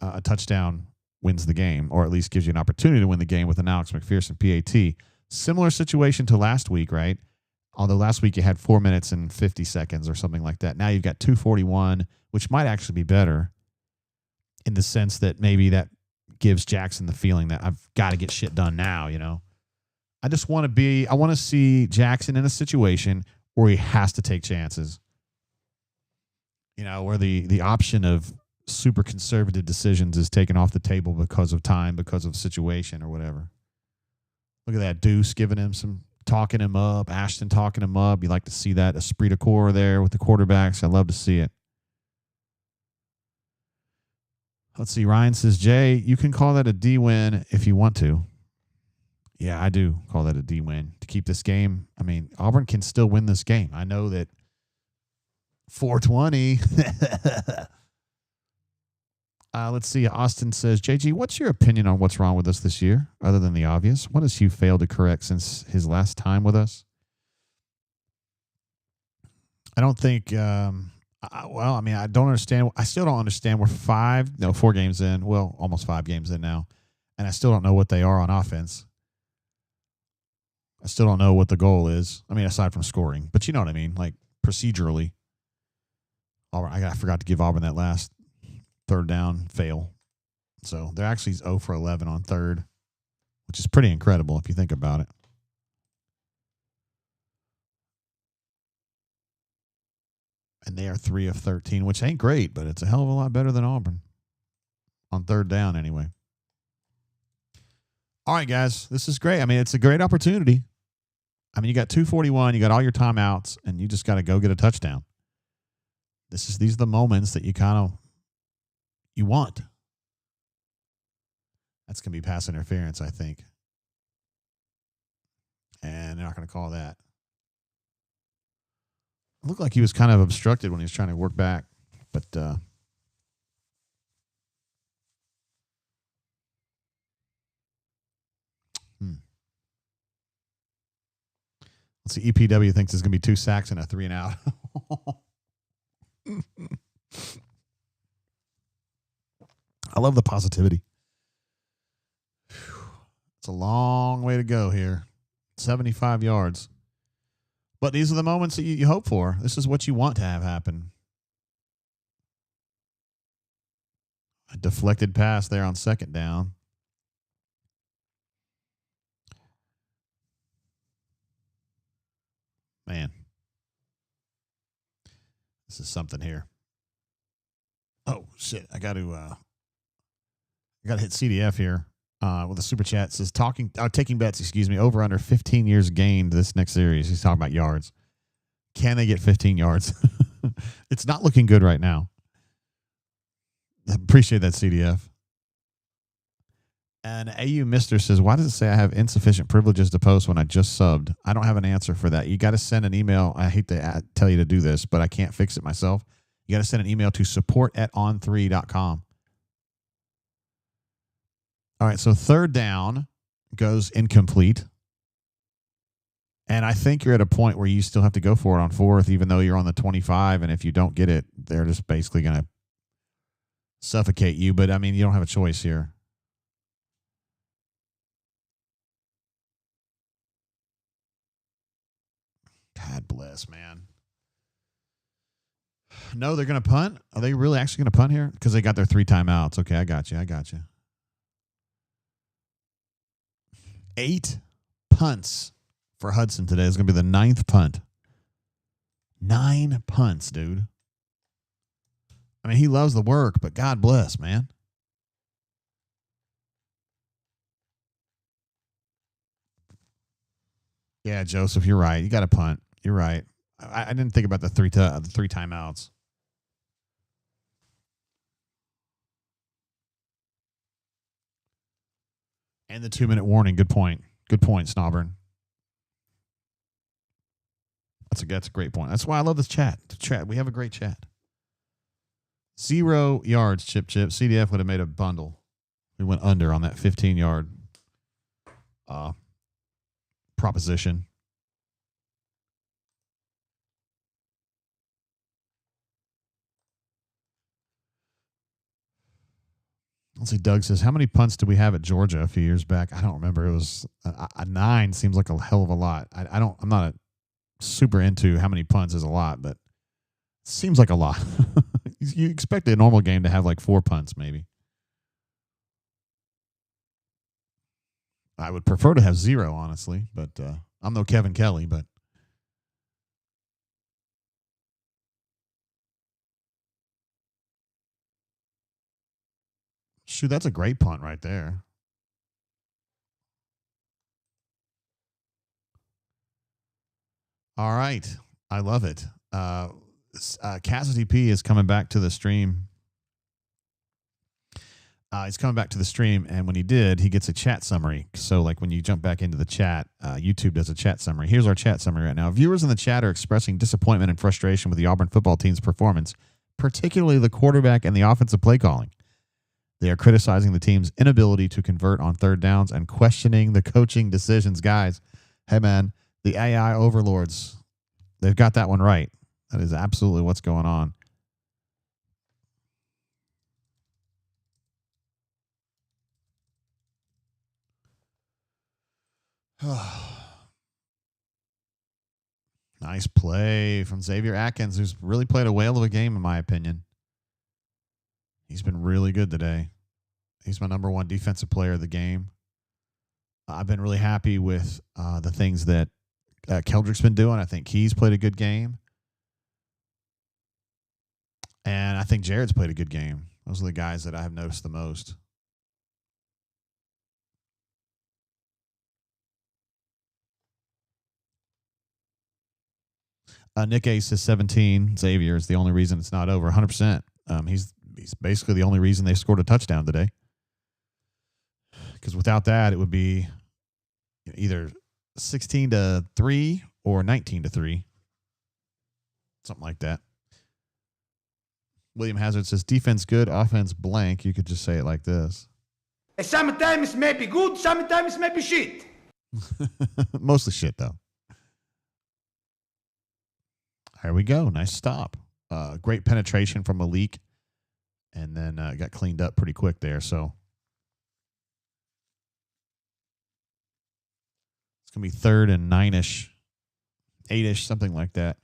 a touchdown wins the game, or at least gives you an opportunity to win the game with an Alex McPherson PAT. Similar situation to last week, right? Although last week you had 4 minutes and 50 seconds or something like that. Now you've got 2:41, which might actually be better, in the sense that maybe that gives Jackson the feeling that I've got to get shit done now, I want to see Jackson in a situation where he has to take chances. Where the option of super conservative decisions is taken off the table because of time, because of situation or whatever. Look at that Deuce giving him talking him up, Ashton talking him up. You like to see that esprit de corps there with the quarterbacks. I love to see it. Let's see. Ryan says, Jay, you can call that a D win if you want to. Yeah, I do call that a D win to keep this game. I mean, Auburn can still win this game. I know that 420. Let's see. Austin says, JG, what's your opinion on what's wrong with us this year, other than the obvious? What has Hugh failed to correct since his last time with us? I don't think I don't understand. I still don't understand. We're 4 games in. Well, almost 5 games in now. And I still don't know what they are on offense. I still don't know what the goal is. I mean, aside from scoring. But you know what I mean? Like, procedurally. I forgot to give Auburn that last 3rd down fail. So they're actually 0 for 11 on 3rd, which is pretty incredible if you think about it. And they are 3 of 13, which ain't great, but it's a hell of a lot better than Auburn. On 3rd down, anyway. All right, guys. This is great. I mean, it's a great opportunity. I mean, you got 2:41, you got all your timeouts, and you just got to go get a touchdown. These are the moments that you want. That's going to be pass interference, I think. And they're not going to call that. It looked like he was kind of obstructed when he was trying to work back, but let's see. EPW thinks there's going to be 2 sacks and a 3 and out. I love the positivity. It's a long way to go here. 75 yards. But these are the moments that you hope for. This is what you want to have happen. A deflected pass there on 2nd down. Man. This is something here. Oh, shit. I got to hit CDF here with a super chat. It says taking bets, over under 15 years gained this next series. He's talking about yards. Can they get 15 yards? It's not looking good right now. I appreciate that, CDF. And AU Mister says, why does it say I have insufficient privileges to post when I just subbed? I don't have an answer for that. You got to send an email. I hate to tell you to do this, but I can't fix it myself. You got to send an email to support@on3.com. All right, so third down goes incomplete. And I think you're at a point where you still have to go for it on fourth, even though you're on the 25. And if you don't get it, they're just basically going to suffocate you. But, I mean, you don't have a choice here. God bless, man. No, they're going to punt? Are they really actually going to punt here? Because they got their 3 timeouts. Okay, I got you. 8 punts for Hudson today. It's going to be the 9th punt. 9 punts, dude. I mean, he loves the work, but God bless, man. Yeah, Joseph, you're right. You got to punt. You're right. I didn't think about the 3 timeouts. And the 2-minute warning. Good point. Good point, Snobburn. That's a great point. That's why I love this chat. We have a great chat. 0 yards, Chip. CDF would have made a bundle. We went under on that 15-yard proposition. Let's see. Doug says, how many punts did we have at Georgia a few years back? I don't remember. It was a 9 seems like a hell of a lot. I'm not super into how many punts is a lot, but it seems like a lot. You expect a normal game to have like 4 punts, maybe. I would prefer to have 0, honestly, but I'm no Kevin Kelly, but shoot, that's a great punt right there. All right. I love it. Cassidy P is coming back to the stream. He's coming back to the stream, and when he did, he gets a chat summary. So, like, when you jump back into the chat, YouTube does a chat summary. Here's our chat summary right now. Viewers in the chat are expressing disappointment and frustration with the Auburn football team's performance, particularly the quarterback and the offensive play calling. They are criticizing the team's inability to convert on third downs and questioning the coaching decisions. Guys, hey, man, the AI overlords, they've got that one right. That is absolutely what's going on. Nice play from Xavier Atkins, who's really played a whale of a game, in my opinion. He's been really good today. He's my number 1 defensive player of the game. I've been really happy with the things that Keldrick's been doing. I think he's played a good game. And I think Jared's played a good game. Those are the guys that I have noticed the most. Nick A says 17. Xavier is the only reason it's not over. 100%. He's basically the only reason they scored a touchdown today. Because without that, it would be either 16-3 or 19-3. Something like that. William Hazard says, defense good, offense blank. You could just say it like this. Sometimes maybe good, sometimes maybe shit. Mostly shit, though. Here we go. Nice stop. Great penetration from Malik. And then got cleaned up pretty quick there. So it's going to be 3rd and 9-ish, 8-ish, something like that.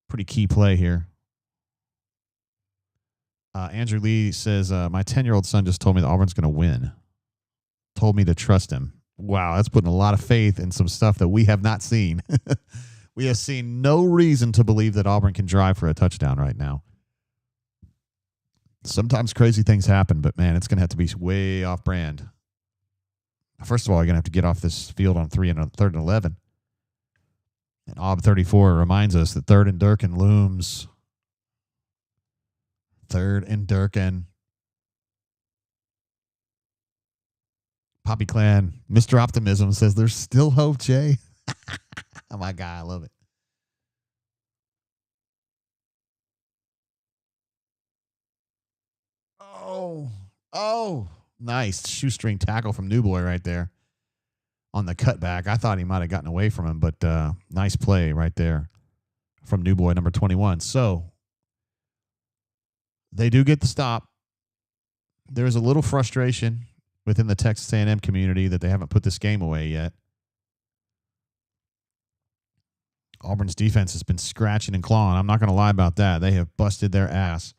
Pretty key play here. Andrew Lee says, my 10-year-old son just told me that Auburn's going to win. Told me to trust him. Wow, that's putting a lot of faith in some stuff that we have not seen. We have seen no reason to believe that Auburn can drive for a touchdown right now. Sometimes crazy things happen, but man, it's going to have to be way off brand. First of all, you're going to have to get off this field on 3rd and 11. And Aub 34 reminds us that 3rd and Durkin looms. 3rd and Durkin. Poppy Clan, Mr. Optimism says there's still hope, Jay. Oh my God, I love it. Oh, nice shoestring tackle from New Boy right there on the cutback. I thought he might have gotten away from him, but nice play right there from New Boy, number 21. So they do get the stop. There's a little frustration within the Texas A&M community that they haven't put this game away yet. Auburn's defense has been scratching and clawing. I'm not going to lie about that. They have busted their ass.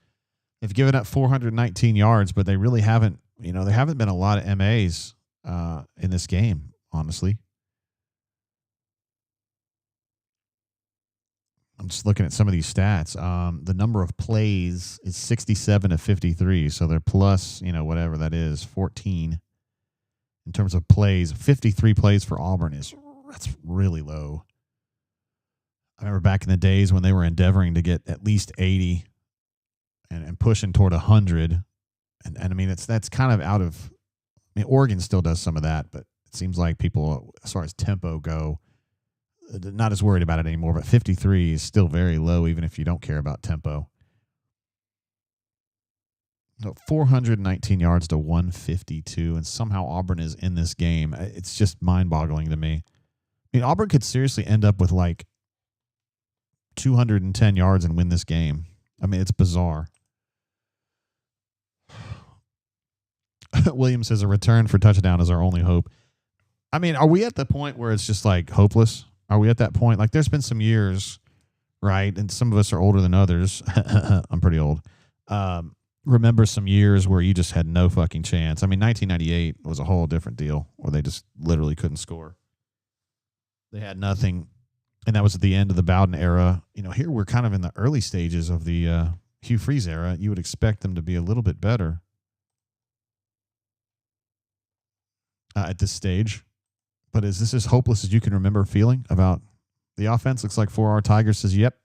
They've given up 419 yards, but they really haven't, there haven't been a lot of MAs in this game, honestly. I'm just looking at some of these stats. The number of plays is 67 to 53, so they're plus, whatever that is, 14 in terms of plays. 53 plays for Auburn that's really low. I remember back in the days when they were endeavoring to get at least 80 and pushing toward 100. And I mean, that's kind of out of, Oregon still does some of that, but it seems like people, as far as tempo go, not as worried about it anymore. But 53 is still very low, even if you don't care about tempo. 419 yards to 152, and somehow Auburn is in this game. It's just mind-boggling to me. Auburn could seriously end up with like 210 yards and win this game. It's bizarre. Williams says a return for touchdown is our only hope. Are we at the point where it's just like hopeless? Are we at that point? Like, there's been some years, right? And some of us are older than others. I'm pretty old. Remember some years where you just had no fucking chance. 1998 was a whole different deal where they just literally couldn't score. They had nothing. And that was at the end of the Bowden era. Here we're kind of in the early stages of the Hugh Freeze era. You would expect them to be a little bit better at this stage. But is this as hopeless as you can remember feeling about the offense? Looks like 4R Tigers says yep.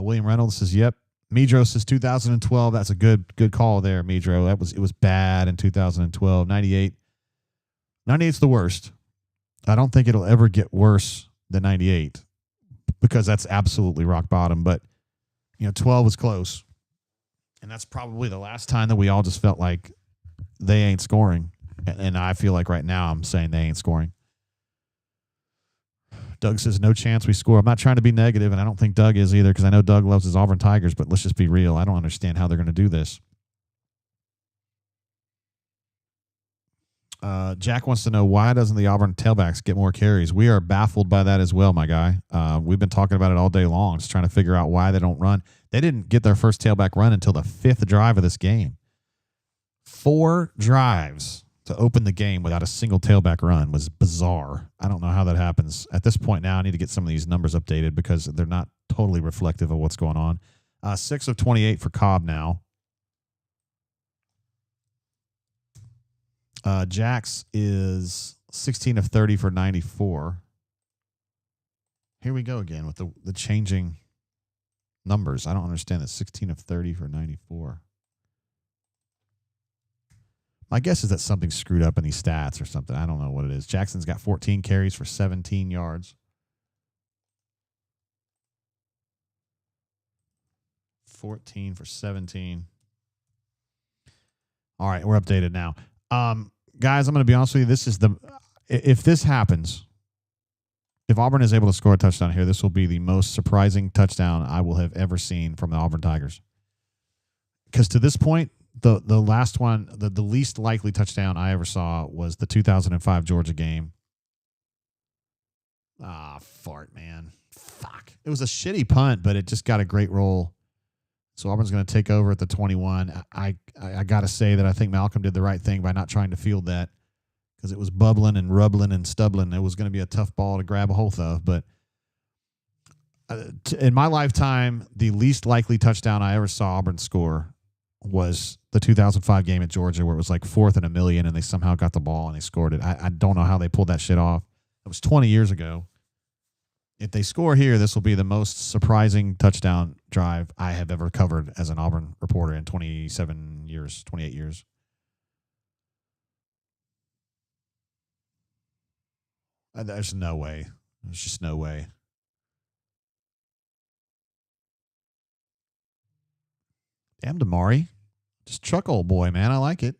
William Reynolds says yep. Medro says 2012. That's a good call there, Medro. It was bad in 2012. 98. 98's the worst. I don't think it'll ever get worse than 98 because that's absolutely rock bottom. But 12 was close, and that's probably the last time that we all just felt like they ain't scoring. And I feel like right now I'm saying they ain't scoring. Doug says, no chance we score. I'm not trying to be negative, and I don't think Doug is either because I know Doug loves his Auburn Tigers, but let's just be real. I don't understand how they're going to do this. Jack wants to know, why doesn't the Auburn tailbacks get more carries? We are baffled by that as well, my guy. We've been talking about it all day long, just trying to figure out why they don't run. They didn't get their first tailback run until the 5th drive of this game. 4 drives to open the game without a single tailback run was bizarre. I don't know how that happens. At this point now, I need to get some of these numbers updated because they're not totally reflective of what's going on. 6 of 28 for Cobb now. Jax is 16 of 30 for 94. Here we go again with the changing numbers. I don't understand that. 16 of 30 for 94. My guess is that something's screwed up in these stats or something. I don't know what it is. Jackson's got 14 carries for 17 yards. 14 for 17. All right, we're updated now. Guys, I'm going to be honest with you. If this happens, if Auburn is able to score a touchdown here, this will be the most surprising touchdown I will have ever seen from the Auburn Tigers. Because to this point, the last one, the least likely touchdown I ever saw was the 2005 Georgia game. Fart, man. Fuck. It was a shitty punt, but it just got a great roll. So Auburn's going to take over at the 21. I got to say that I think Malcolm did the right thing by not trying to field that because it was bubbling and rubbling and stubbling. It was going to be a tough ball to grab a hold of. But in my lifetime, the least likely touchdown I ever saw Auburn score was the 2005 game at Georgia where it was like 4th and 1,000,000 and they somehow got the ball and they scored it. I don't know how they pulled that shit off. It was 20 years ago. If they score here, this will be the most surprising touchdown drive I have ever covered as an Auburn reporter in 27 years, 28 years. There's no way. There's just no way. Damn, Damari. Just truck old boy, man. I like it.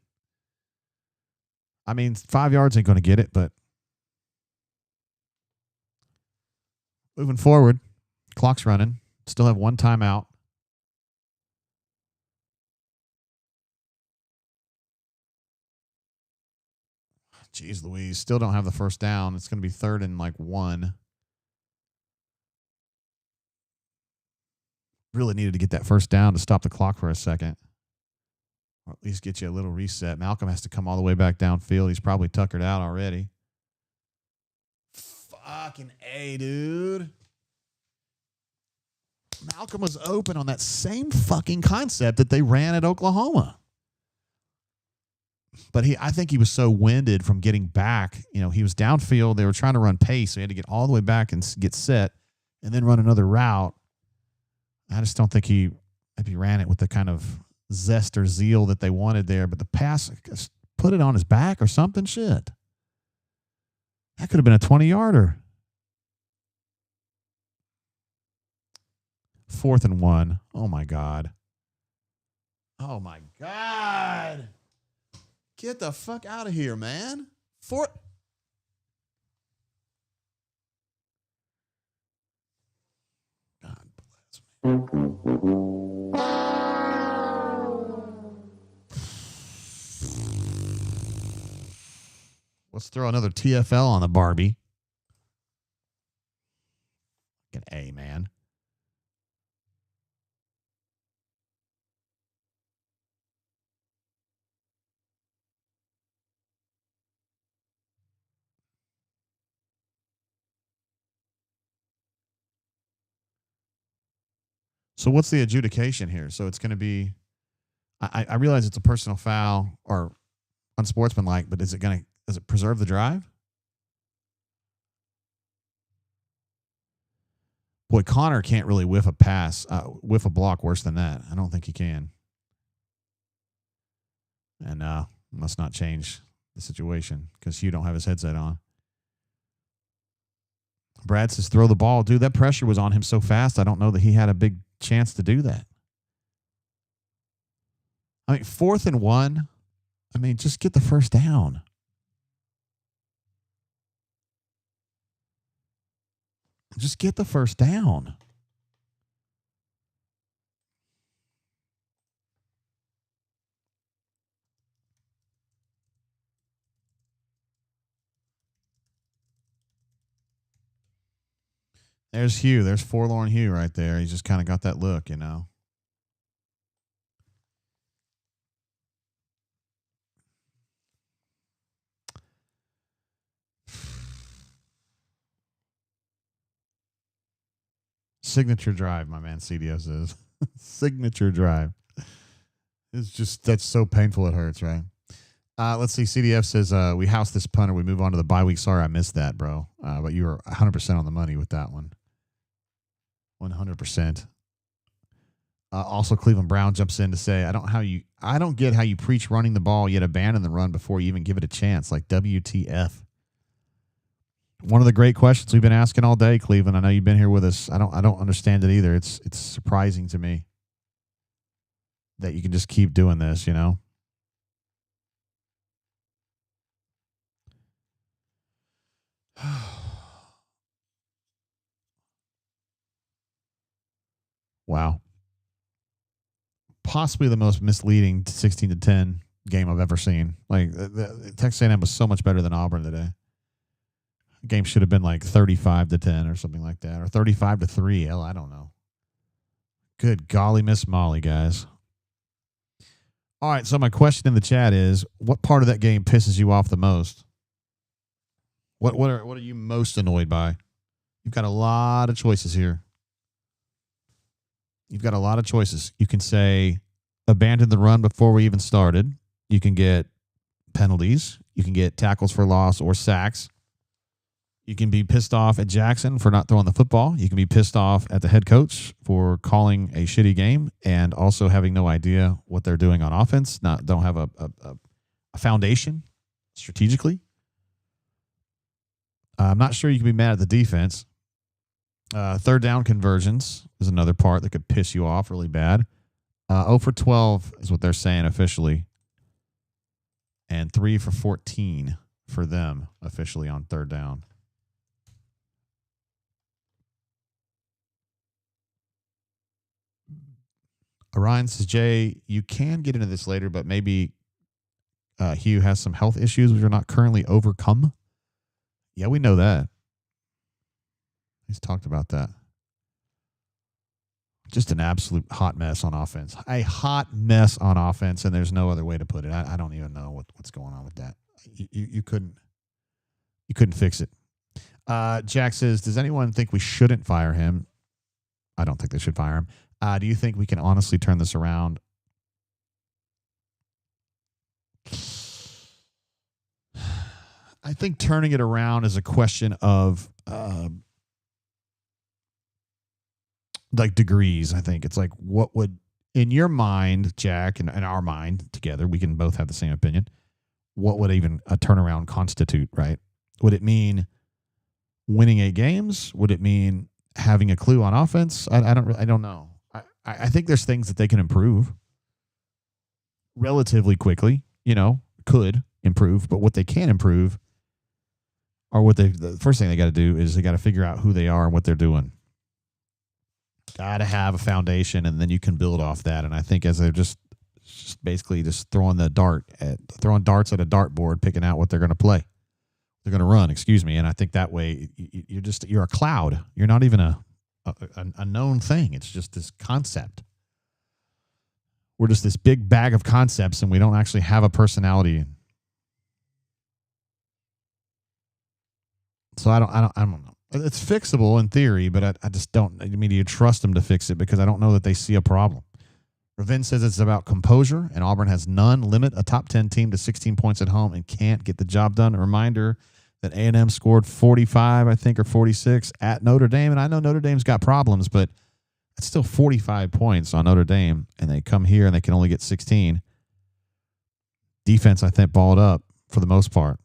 I mean, 5 yards ain't going to get it, but moving forward, clock's running. Still have one timeout. Jeez Louise. Still don't have the first down. It's going to be 3rd and 1. Really needed to get that first down to stop the clock for a second. Or at least get you a little reset. Malcolm has to come all the way back downfield. He's probably tuckered out already. Fucking A, dude. Malcolm was open on that same fucking concept that they ran at Oklahoma. But I think he was so winded from getting back. You know, he was downfield. They were trying to run pace, so he had to get all the way back and get set and then run another route. I just don't think he maybe ran it with the kind of zest or zeal that they wanted there. But the pass, put it on his back or something. Shit. That could have been a 20-yarder. 4th and 1. Oh, my God. Oh, my God. Get the fuck out of here, man. God bless me. Let's throw another TFL on the Barbie. Get A, man. So what's the adjudication here? So it's going to be, I realize it's a personal foul or unsportsmanlike, but does it preserve the drive? Boy, Connor can't really whiff a block worse than that. I don't think he can. And must not change the situation because Hugh don't have his headset on. Brad says, throw the ball. Dude, that pressure was on him so fast, I don't know that he had a big chance to do that. I mean, 4th and 1. I mean, just get the first down. Just get the first down. There's Hugh. There's forlorn Hugh right there. He's just kind of got that look, you know. Signature drive, my man CDO says. Signature drive. It's just, that's so painful it hurts, right? Let's see. CDF says, we house this punter. We move on to the bye week. Sorry, I missed that, bro. But you were 100% on the money with that one. 100%. Also, Cleveland Brown jumps in to say, I don't get how you preach running the ball yet abandon the run before you even give it a chance. Like WTF. One of the great questions we've been asking all day, Cleveland. I know you've been here with us. I don't understand it either. It's surprising to me that you can just keep doing this, you know. Wow. Possibly the most misleading 16-10 game I've ever seen. Like, the Texas A&M was so much better than Auburn today. The game should have been like 35-10 or something like that, or 35-3. Hell, I don't know. Good golly, Miss Molly, guys. All right, so my question in the chat is, what part of that game pisses you off the most? What are you most annoyed by? You've got a lot of choices here. You've got a lot of choices. You can say abandoned the run before we even started, you can get penalties. You can get tackles for loss or sacks. You can be pissed off at Jackson for not throwing the football. You can be pissed off at the head coach for calling a shitty game and also having no idea what they're doing on offense. Don't have a foundation strategically. I'm not sure you can be mad at the defense. Third down conversions is another part that could piss you off really bad. 0 for 12 is what they're saying officially. And 3 for 14 for them officially on third down. Orion says, Jay, you can get into this later, but maybe Hugh has some health issues which are not currently overcome. Yeah, we know that. He's talked about that. Just an absolute hot mess on offense. A hot mess on offense, and there's no other way to put it. I don't even know what's going on with that. You couldn't fix it. Jack says, does anyone think we shouldn't fire him? I don't think they should fire him. Do you think we can honestly turn this around? I think turning it around is a question of like degrees. I think it's like, what would, in your mind, Jack, and our mind together, we can both have the same opinion. What would even a turnaround constitute, right? Would it mean winning 8 games? Would it mean having a clue on offense? I don't know. I think there's things that they can improve relatively quickly, could improve, but what they can improve are the first thing they got to do is they got to figure out who they are and what they're doing. Got to have a foundation, and then you can build off that. And I think as they're just basically just throwing darts at a dartboard, picking out what they're going to play. They're going to run, and I think that way you're a cloud. You're not even a known thing. It's just this concept. We're just this big bag of concepts, and we don't actually have a personality. So I don't know. It's fixable in theory, but I just don't. I mean, do you trust them to fix it? Because I don't know that they see a problem. Ravin says it's about composure, and Auburn has none. Limit a top 10 team to 16 points at home and can't get the job done. A reminder that A&M scored 45, I think, or 46 at Notre Dame. And I know Notre Dame's got problems, but it's still 45 points on Notre Dame, and they come here and they can only get 16. Defense, I think, balled up for the most part.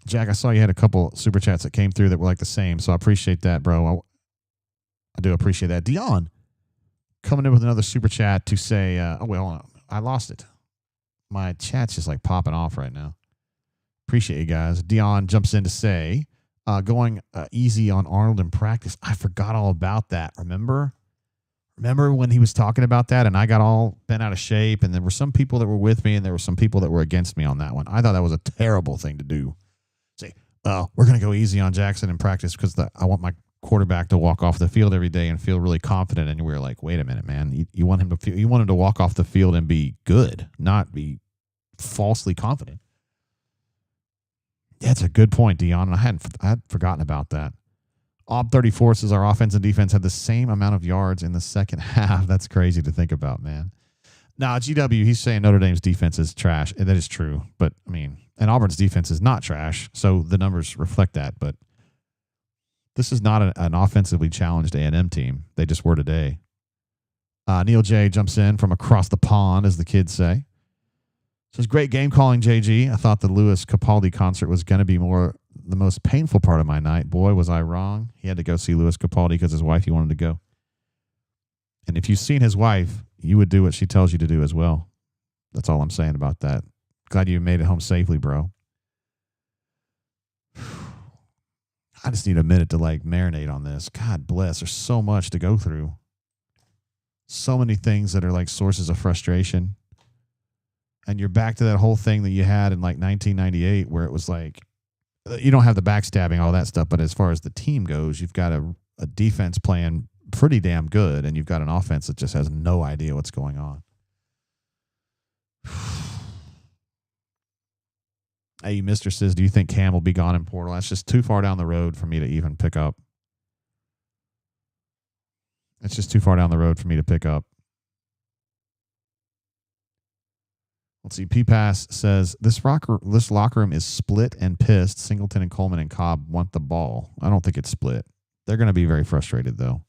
Jack, I saw you had a couple super chats that came through that were like the same, so I appreciate that, bro. I do appreciate that. Dion coming in with another super chat to say, I lost it. My chat's just like popping off right now. Appreciate you guys. Dion jumps in to say, going easy on Arnold in practice. I forgot all about that. Remember when he was talking about that and I got all bent out of shape, and there were some people that were with me and there were some people that were against me on that one. I thought that was a terrible thing to do. Say, we're going to go easy on Jackson in practice because I want my quarterback to walk off the field every day and feel really confident. And we were like, wait a minute, man. You want him to walk off the field and be good, not be falsely confident. Yeah, it's a good point, Dion. I had forgotten about that. Ob34 says our offense and defense had the same amount of yards in the second half. That's crazy to think about, man. Now, GW, he's saying Notre Dame's defense is trash. And that is true. But, I mean, and Auburn's defense is not trash. So the numbers reflect that. But this is not an offensively challenged A&M team. They just were today. Neil J jumps in from across the pond, as the kids say. Says, great game calling, JG. I thought the Louis Capaldi concert was going to be the most painful part of my night. Boy, was I wrong. He had to go see Louis Capaldi because his wife, he wanted to go. And if you've seen his wife, you would do what she tells you to do as well. That's all I'm saying about that. Glad you made it home safely, bro. I just need a minute to marinate on this. God bless. There's so much to go through. So many things that are like sources of frustration. And you're back to that whole thing that you had in 1998 where it was like, you don't have the backstabbing, all that stuff. But as far as the team goes, you've got a defense playing pretty damn good. And you've got an offense that just has no idea what's going on. Hey, Mr. says, do you think Cam will be gone in portal? That's just too far down the road for me to even pick up. It's just too far down the road for me to pick up. Let's see. P-Pass says, this locker room is split and pissed. Singleton and Coleman and Cobb want the ball. I don't think it's split. They're going to be very frustrated, though.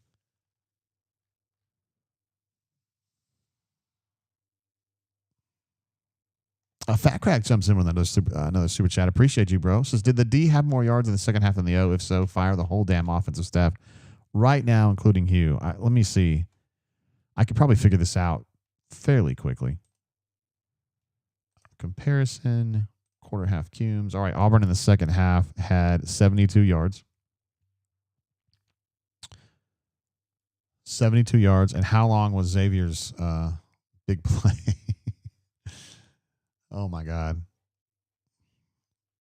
Fat Crack jumps in with another super chat. Appreciate you, bro. Says, did the D have more yards in the second half than the O? If so, fire the whole damn offensive staff right now, including Hugh. Let me see. I could probably figure this out fairly quickly. Comparison, quarter half cumes. All right, Auburn in the second half had 72 yards. 72 yards. And how long was Xavier's big play? Oh, my God.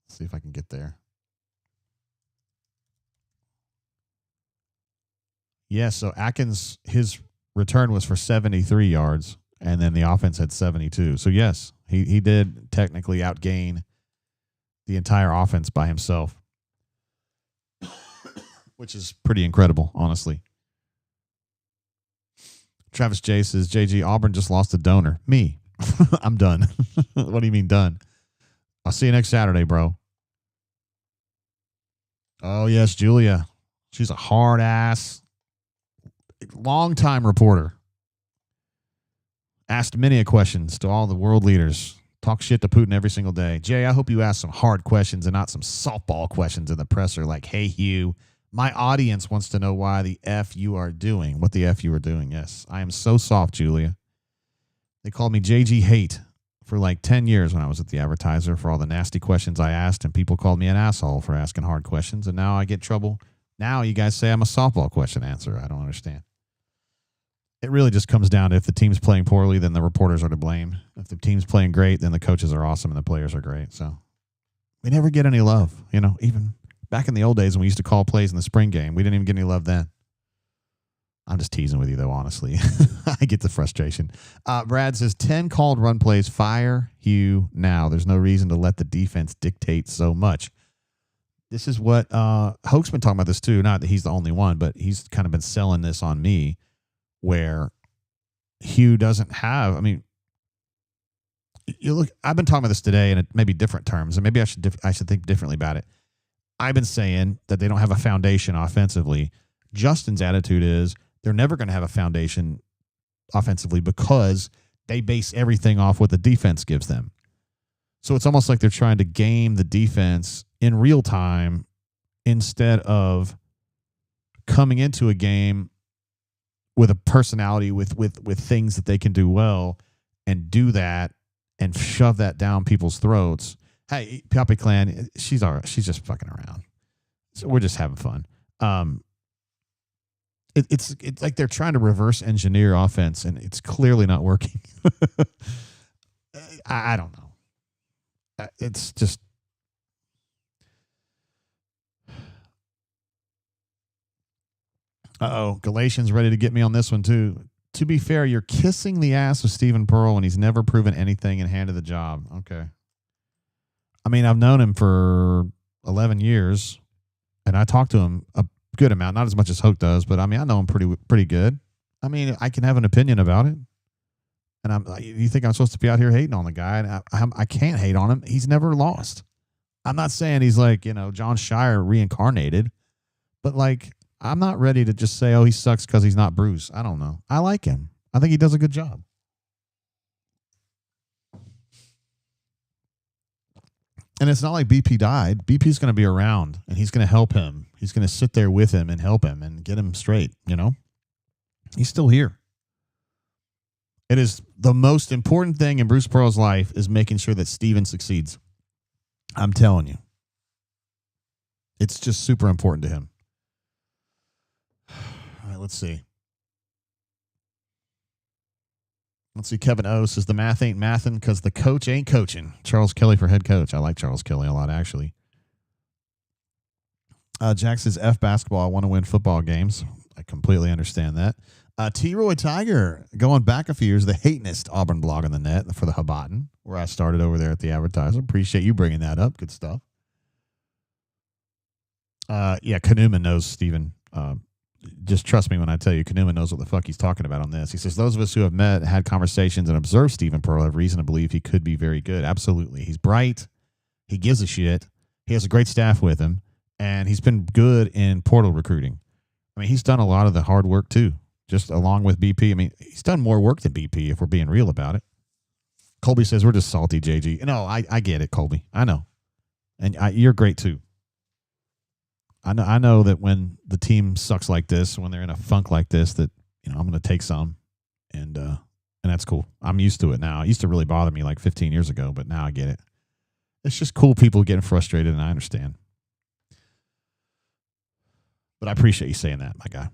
Let's see if I can get there. Yeah, so Atkins, his return was for 73 yards, and then the offense had 72. So, yes, he did technically outgain the entire offense by himself, which is pretty incredible, honestly. Travis J says, JG, Auburn just lost a donor. Me. I'm done. What do you mean done? I'll see you next Saturday, bro. Oh, yes, Julia. She's a hard-ass, long-time reporter. Asked many questions to all the world leaders. Talk shit to Putin every single day. Jay, I hope you ask some hard questions and not some softball questions in the presser like, hey, Hugh, my audience wants to know why the F you are doing, what the F you are doing. Yes, I am so soft, Julia. They called me JG Hate for like 10 years when I was at the Advertiser for all the nasty questions I asked, and people called me an asshole for asking hard questions, and now I get trouble. Now you guys say I'm a softball question answer. I don't understand. It really just comes down to if the team's playing poorly, then the reporters are to blame. If the team's playing great, then the coaches are awesome and the players are great. So we never get any love. You know, even back in the old days when we used to call plays in the spring game, we didn't even get any love then. I'm just teasing with you, though, honestly. I get the frustration. Brad says, 10 called run plays, fire Hugh now. There's no reason to let the defense dictate so much. This is what Hoke's been talking about this, too. Not that he's the only one, but he's kind of been selling this on me where Hugh doesn't have, I mean, you look, I've been talking about this today in maybe different terms, and maybe I should think differently about it. I've been saying that they don't have a foundation offensively. Justin's attitude is, they're never going to have a foundation offensively because they base everything off what the defense gives them. So it's almost like they're trying to game the defense in real time instead of coming into a game with a personality, with things that they can do well and do that and shove that down people's throats. Hey, Poppy Clan, she's all right. She's just fucking around. So we're just having fun. It's like they're trying to reverse engineer offense, and it's clearly not working. I don't know. It's just Galatians ready to get me on this one too. To be fair, you're kissing the ass of Stephen Pearl when he's never proven anything and handed the job. Okay. I mean, I've known him for 11 years, and I talked to him a good amount, not as much as Hoke does, but I mean, I know him pretty good. I mean, I can have an opinion about it. And you think I'm supposed to be out here hating on the guy? And I can't hate on him. He's never lost. I'm not saying he's like, John Shire reincarnated, but like, I'm not ready to just say, oh, he sucks because he's not Bruce. I don't know. I like him. I think he does a good job. And it's not like BP died. BP's going to be around, and he's going to help him. He's going to sit there with him and help him and get him straight, He's still here. It is the most important thing in Bruce Pearl's life is making sure that Steven succeeds. I'm telling you. It's just super important to him. All right, let's see. Kevin O says the math ain't mathin' because the coach ain't coaching. Charles Kelly for head coach. I like Charles Kelly a lot, actually. Jack says F basketball. I want to win football games. I completely understand that. T-Roy Tiger, going back a few years, the hatinest Auburn blog on the net for the Habatin, where I started over there at the Advertiser. Appreciate you bringing that up. Good stuff. Kanuman knows Stephen just trust me when I tell you, Kanuma knows what the fuck he's talking about on this. He says, those of us who have met, had conversations, and observed Stephen Pearl have reason to believe he could be very good. Absolutely. He's bright. He gives a shit. He has a great staff with him, and he's been good in portal recruiting. I mean, he's done a lot of the hard work, too, just along with BP. I mean, he's done more work than BP, if we're being real about it. Colby says, we're just salty, JG. No, I get it, Colby. I know. And you're great, too. I know that when the team sucks like this, when they're in a funk like this, that, you know, I'm going to take some, and that's cool. I'm used to it now. It used to really bother me like 15 years ago, but now I get it. It's just cool people getting frustrated, and I understand. But I appreciate you saying that, my guy.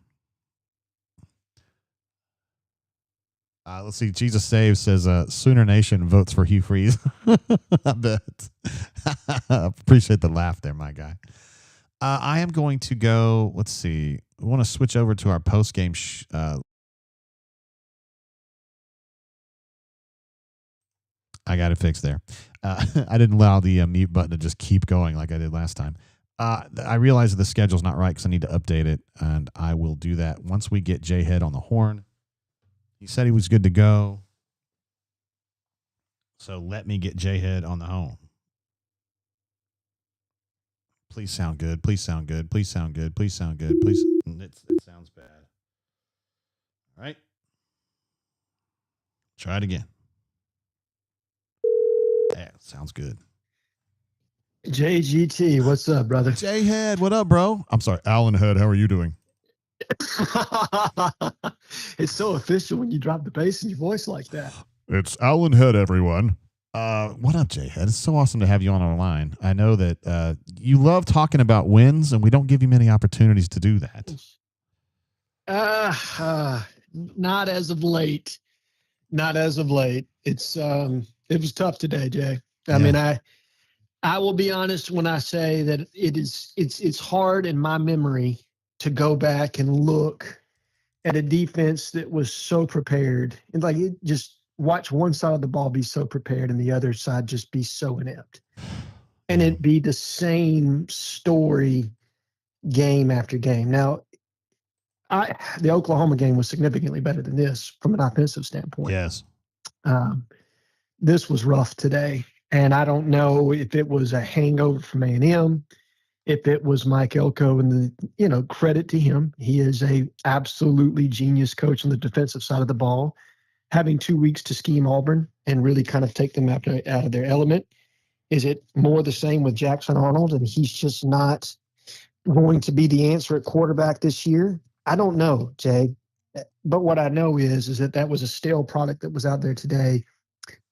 Let's see. Jesus Saves says, Sooner Nation votes for Hugh Freeze. I bet. Appreciate the laugh there, my guy. I am going to go, let's see. We want to switch over to our post-game. I got it fixed there. I didn't allow the mute button to just keep going like I did last time. I realize that the schedule's not right because I need to update it, and I will do that once we get J-Head on the horn. He said he was good to go. So let me get J-Head on the horn. Please sound good. Please sound good. Please sound good. Please sound good. Please. It sounds bad. All right. Try it again. Yeah, sounds good. JGT, what's up, brother? J-Head, what up, bro? I'm sorry, Alan Head. How are you doing? It's so official when you drop the bass in your voice like that. It's Alan Head, everyone. What up, J-Head? It's so awesome to have you on our line. I know that you love talking about wins, and we don't give you many opportunities to do that. Not as of late. Not as of late. It was tough today, Jay. I mean, I will be honest when I say that it's hard in my memory to go back and look at a defense that was so prepared, and like it just watch one side of the ball be so prepared and the other side just be so inept, and it be the same story game after game. Now, the Oklahoma game was significantly better than this from an offensive standpoint. Yes. This was rough today, and I don't know if it was a hangover from A&M, if it was Mike Elko, and credit to him. He is a absolutely genius coach on the defensive side of the ball, having 2 weeks to scheme Auburn and really kind of take them out of their element. Is it more the same with Jackson Arnold, and he's just not going to be the answer at quarterback this year? I don't know, Jay. But what I know is that was a stale product that was out there today.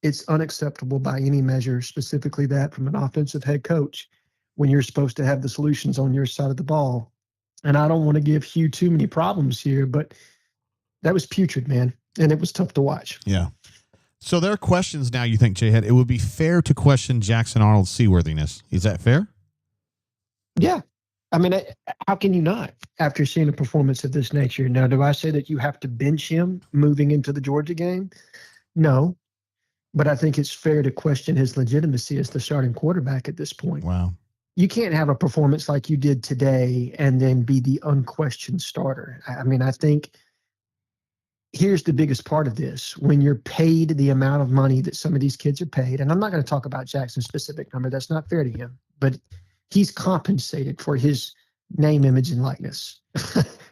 It's unacceptable by any measure, specifically that from an offensive head coach, when you're supposed to have the solutions on your side of the ball. And I don't want to give Hugh too many problems here, but that was putrid, man. And it was tough to watch. Yeah. So there are questions now, you think, J-Head. It would be fair to question Jackson Arnold's seaworthiness. Is that fair? Yeah. I mean, how can you not after seeing a performance of this nature? Now, do I say that you have to bench him moving into the Georgia game? No. But I think it's fair to question his legitimacy as the starting quarterback at this point. Wow. You can't have a performance like you did today and then be the unquestioned starter. I mean, I think here's the biggest part of this. When you're paid the amount of money that some of these kids are paid, and I'm not going to talk about Jackson's specific number. That's not fair to him. But he's compensated for his name, image, and likeness.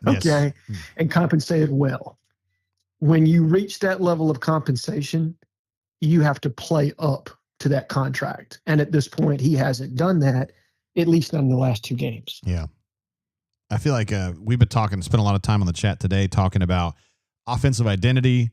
Okay? Yes. And compensated well. When you reach that level of compensation, you have to play up to that contract. And at this point, he hasn't done that, at least not in the last 2 games. Yeah. I feel like we've been spent a lot of time on the chat today talking about offensive identity.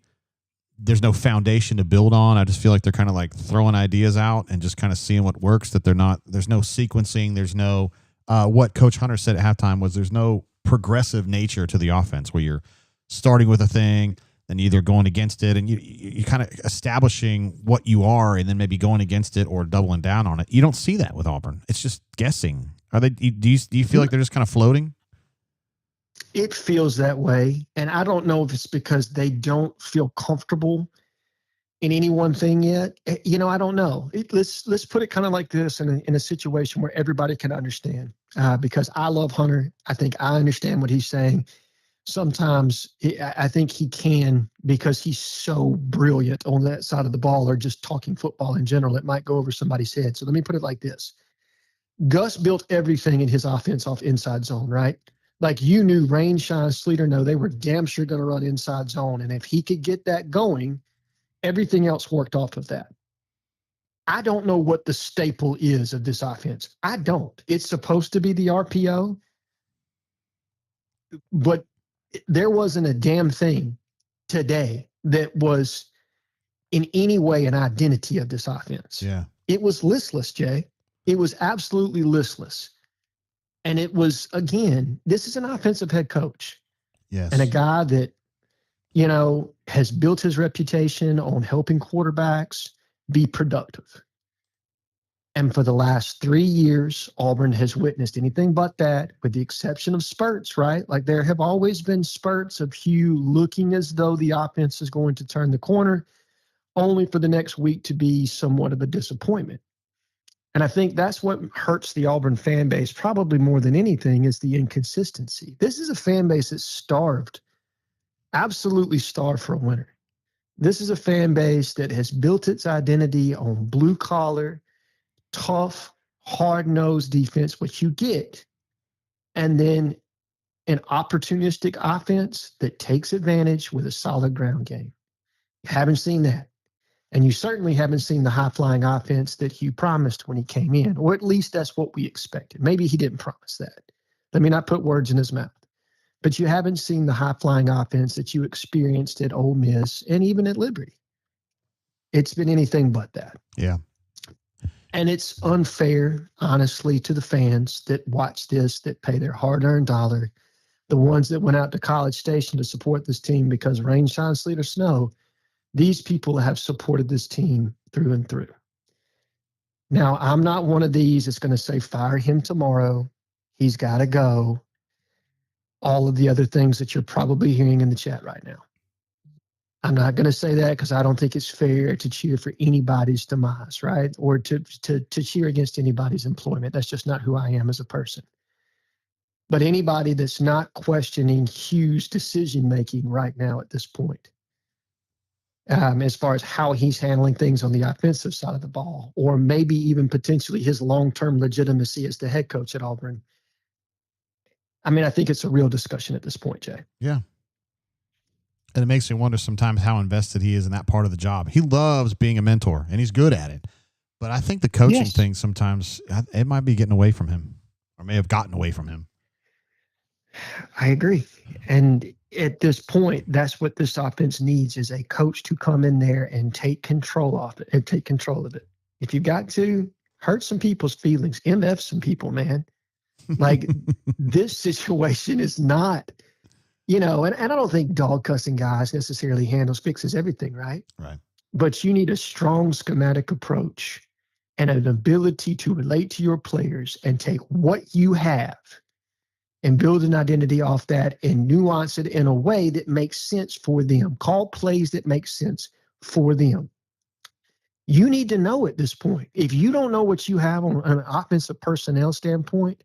There's no foundation to build on. I just feel like they're kind of like throwing ideas out and just kind of seeing what works, that there's no sequencing. There's no, what Coach Hunter said at halftime was there's no progressive nature to the offense where you're starting with a thing, then either going against it, and you kind of establishing what you are and then maybe going against it or doubling down on it. You don't see that with Auburn. It's just guessing. Do you feel like they're just kind of floating? It feels that way, and I don't know if it's because they don't feel comfortable in any one thing yet. I don't know. Let's put it kind of like this in a situation where everybody can understand, because I love Hunter. I think I understand what he's saying. sometimes I think he can, because he's so brilliant on that side of the ball, or just talking football in general, it might go over somebody's head. So let me put it like this. Gus built everything in his offense off inside zone, right? Like, you knew rain, shine, sleet or no, they were damn sure going to run inside zone. And if he could get that going, everything else worked off of that. I don't know what the staple is of this offense. I don't. It's supposed to be the RPO, but there wasn't a damn thing today that was in any way an identity of this offense. Yeah. It was listless, Jay. It was absolutely listless. And it was, again, this is an offensive head coach. Yes. And a guy that, you know, has built his reputation on helping quarterbacks be productive. And for the last 3 years, Auburn has witnessed anything but that, with the exception of spurts, right? Like, there have always been spurts of Hugh looking as though the offense is going to turn the corner, only for the next week to be somewhat of a disappointment. And I think that's what hurts the Auburn fan base probably more than anything, is the inconsistency. This is a fan base that's starved, absolutely starved for a winner. This is a fan base that has built its identity on blue-collar, tough, hard-nosed defense, which you get, and then an opportunistic offense that takes advantage with a solid ground game. You haven't seen that. And you certainly haven't seen the high-flying offense that Hugh promised when he came in, or at least that's what we expected. Maybe he didn't promise that. Let me not put words in his mouth. But you haven't seen the high-flying offense that you experienced at Ole Miss and even at Liberty. It's been anything but that. Yeah. And it's unfair, honestly, to the fans that watch this, that pay their hard-earned dollar, the ones that went out to College Station to support this team because rain, shine, sleet, or snow. These people have supported this team through and through. Now, I'm not one of these that's going to say, fire him tomorrow. He's got to go. All of the other things that you're probably hearing in the chat right now. I'm not going to say that because I don't think it's fair to cheer for anybody's demise, right? Or to cheer against anybody's employment. That's just not who I am as a person. But anybody that's not questioning Hugh's decision-making right now at this point, as far as how he's handling things on the offensive side of the ball, or maybe even potentially his long-term legitimacy as the head coach at Auburn. I mean, I think it's a real discussion at this point, Jay. Yeah. And it makes me wonder sometimes how invested he is in that part of the job. He loves being a mentor, and he's good at it. But I think the coaching thing sometimes, it might be getting away from him, or may have gotten away from him. I agree. And at this point, that's what this offense needs, is a coach to come in there and take control of it, and take control of it. If you got to hurt some people's feelings, MF some people, man. Like, this situation is not, you know, and I don't think dog cussing guys necessarily fixes everything, right? Right. But you need a strong schematic approach and an ability to relate to your players and take what you have and build an identity off that and nuance it in a way that makes sense for them. Call plays that make sense for them. You need to know at this point. If you don't know what you have on an offensive personnel standpoint,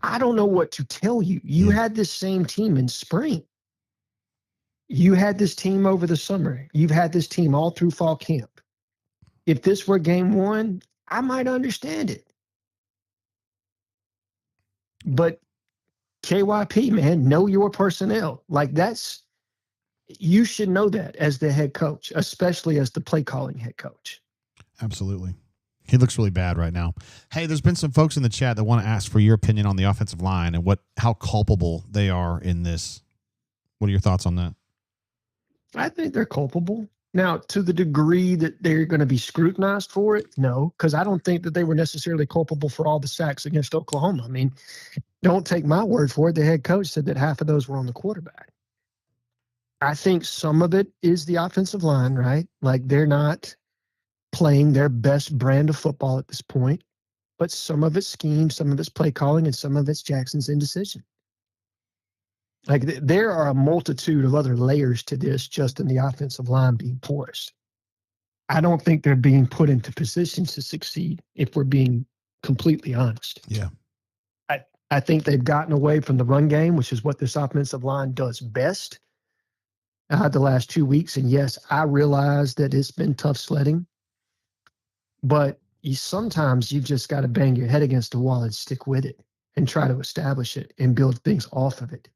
I don't know what to tell you. You had this same team in spring. You had this team over the summer. You've had this team all through fall camp. If this were game one, I might understand it. But KYP, man, know your personnel. Like, you should know that as the head coach, especially as the play calling head coach. Absolutely. He looks really bad right now. Hey, there's been some folks in the chat that want to ask for your opinion on the offensive line and how culpable they are in this. What are your thoughts on that? I think they're culpable. Now, to the degree that they're going to be scrutinized for it, no, because I don't think that they were necessarily culpable for all the sacks against Oklahoma. I mean, don't take my word for it. The head coach said that half of those were on the quarterback. I think some of it is the offensive line, right? Like, they're not playing their best brand of football at this point, but some of it's scheme, some of it's play calling, and some of it's Jackson's indecision. Like, there are a multitude of other layers to this just in the offensive line being porous. I don't think they're being put into positions to succeed, if we're being completely honest. Yeah. I think they've gotten away from the run game, which is what this offensive line does best the last 2 weeks. And yes, I realize that it's been tough sledding, but sometimes you've just got to bang your head against the wall and stick with it and try to establish it and build things off of it.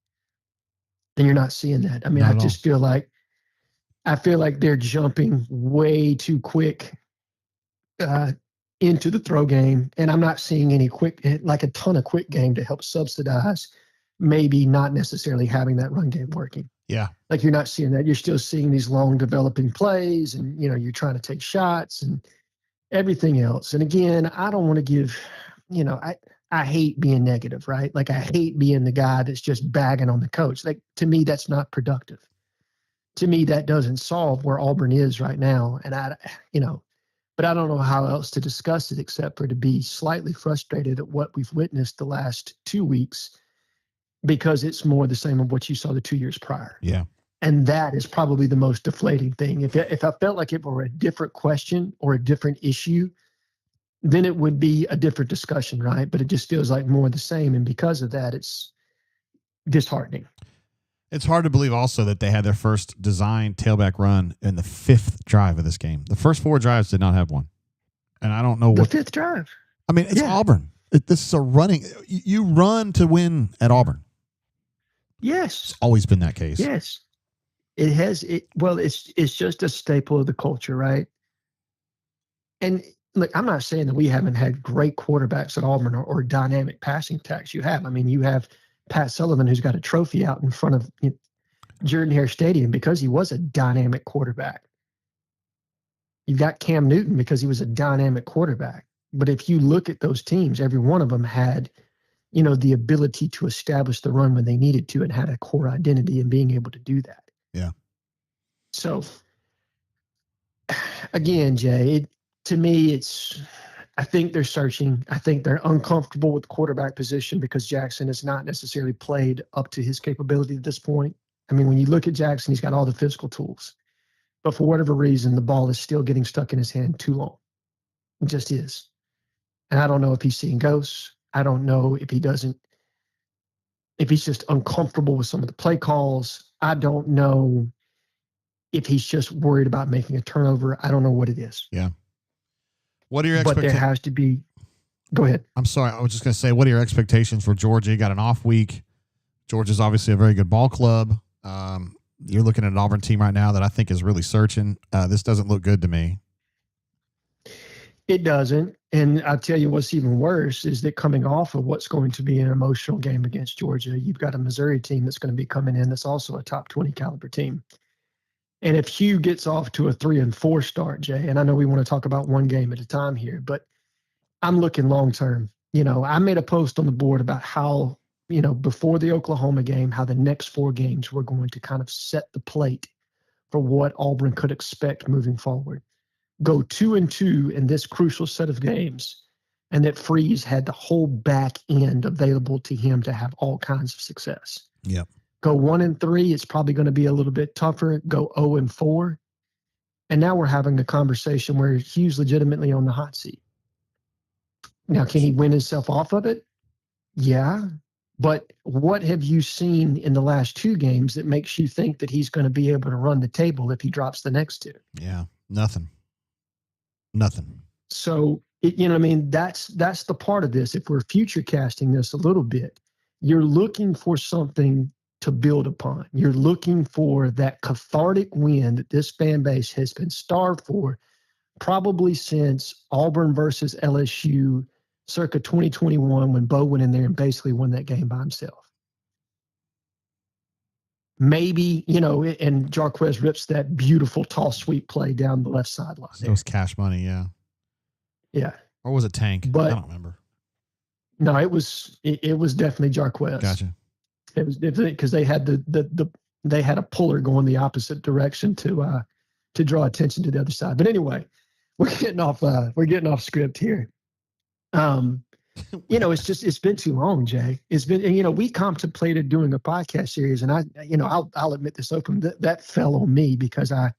And you're not seeing that. I mean, I just feel like they're jumping way too quick into the throw game, and I'm not seeing any a ton of quick game to help subsidize maybe not necessarily having that run game working. Yeah. Like you're not seeing that. You're still seeing these long developing plays, and you're trying to take shots and everything else. And again, I don't want to give, I hate being negative, right? Like I hate being the guy that's just bagging on the coach. Like to me, that's not productive. To me, that doesn't solve where Auburn is right now. And but I don't know how else to discuss it except for to be slightly frustrated at what we've witnessed the last 2 weeks, because it's more the same of what you saw the 2 years prior. Yeah. And that is probably the most deflating thing. If I felt like it were a different question or a different issue, then it would be a different discussion, right? But it just feels like more the same. And because of that, it's disheartening. It's hard to believe also that they had their first designed tailback run in the 5th drive of this game. The first 4 drives did not have one. And I don't know what. The 5th drive. I mean, it's Auburn. This is a running. You run to win at Auburn. Yes. It's always been that case. Yes. It has. It's just a staple of the culture, right? And look, I'm not saying that we haven't had great quarterbacks at Auburn or dynamic passing attacks. You have. I mean, you have Pat Sullivan, who's got a trophy out in front of Jordan-Hare Stadium because he was a dynamic quarterback. You've got Cam Newton because he was a dynamic quarterback. But if you look at those teams, every one of them had, the ability to establish the run when they needed to and had a core identity in being able to do that. Yeah. So, again, Jay, to me, I think they're searching. I think they're uncomfortable with the quarterback position because Jackson has not necessarily played up to his capability at this point. I mean, when you look at Jackson, he's got all the physical tools. But for whatever reason, the ball is still getting stuck in his hand too long. It just is. And I don't know if he's seeing ghosts. I don't know if he's just uncomfortable with some of the play calls. I don't know if he's just worried about making a turnover. I don't know what it is. Yeah. What are your expectations? But there has to be. Go ahead. I'm sorry. I was just going to say, what are your expectations for Georgia? You got an off week. Georgia's obviously a very good ball club. You're looking at an Auburn team right now that I think is really searching. This doesn't look good to me. It doesn't. And I'll tell you what's even worse is that coming off of what's going to be an emotional game against Georgia, you've got a Missouri team that's going to be coming in that's also a top 20 caliber team. And if Hugh gets off to a 3-4 start, Jay, and I know we want to talk about one game at a time here, but I'm looking long term. I made a post on the board about how, before the Oklahoma game, how the next 4 games were going to kind of set the plate for what Auburn could expect moving forward. Go 2-2 in this crucial set of games, and that Freeze had the whole back end available to him to have all kinds of success. Yep. Go 1-3, it's probably going to be a little bit tougher. Go 0-4. And now we're having a conversation where Hugh's legitimately on the hot seat. Now, can he win himself off of it? Yeah. But what have you seen in the last 2 games that makes you think that he's going to be able to run the table if he drops the next 2? Yeah. Nothing. So, that's the part of this. If we're future casting this a little bit, you're looking for something to build upon. You're looking for that cathartic win that this fan base has been starved for probably since Auburn versus LSU circa 2021 when Bo went in there and basically won that game by himself. Maybe, and Jarquez rips that beautiful toss sweep play down the left sideline. It was Cash Money, yeah. Yeah. Or was it Tank? But, I don't remember. No, it was definitely Jarquez. Gotcha. It was because they had they had a puller going the opposite direction to draw attention to the other side. But anyway, we're getting off script here. It's been too long, Jay. It's been, we contemplated doing a podcast series, and I'll admit this openly, that fell on me because I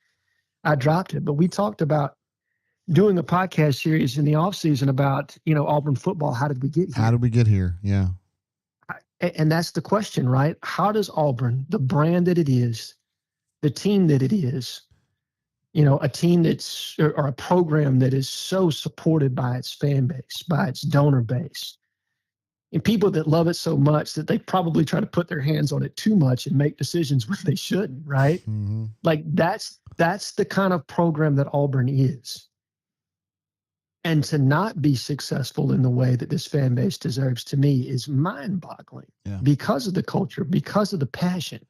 dropped it. But we talked about doing a podcast series in the off season about, Auburn football. How did we get here? How did we get here? Yeah. And that's the question, right? How does Auburn, the brand that it is, the team that it is, a team that's, or a program that is so supported by its fan base, by its donor base, and people that love it so much that they probably try to put their hands on it too much and make decisions when they shouldn't, right? Mm-hmm. Like that's the kind of program that Auburn is. And to not be successful in the way that this fan base deserves, to me, is mind-boggling because of the culture, because of the passion.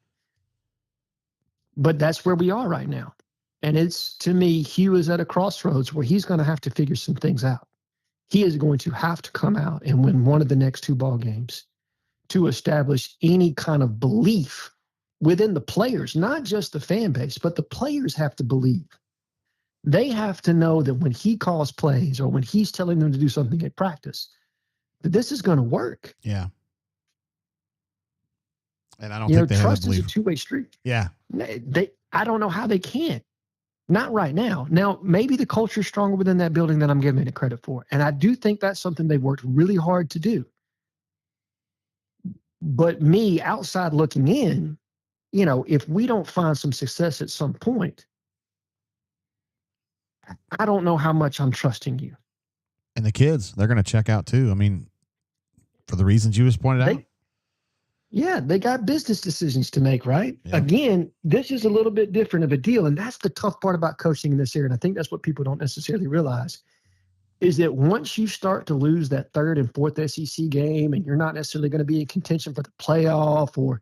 But that's where we are right now. And it's, to me, Hugh is at a crossroads where he's going to have to figure some things out. He is going to have to come out and win one of the next 2 ball games to establish any kind of belief within the players, not just the fan base, but the players have to believe. They have to know that when he calls plays or when he's telling them to do something at practice, that this is going to work. Yeah. And I don't think they have trust that belief. is a two-way street. Yeah. I don't know how they can. Not right now. Now, maybe the culture is stronger within that building than I'm giving it credit for. And I do think that's something they worked really hard to do. But me, outside looking in, if we don't find some success at some point, I don't know how much I'm trusting you. And the kids, they're going to check out too. I mean, for the reasons you just pointed out. Yeah, they got business decisions to make, right? Yeah. Again, this is a little bit different of a deal. And that's the tough part about coaching in this area. And I think that's what people don't necessarily realize is that once you start to lose that 3rd and 4th SEC game and you're not necessarily going to be in contention for the playoff or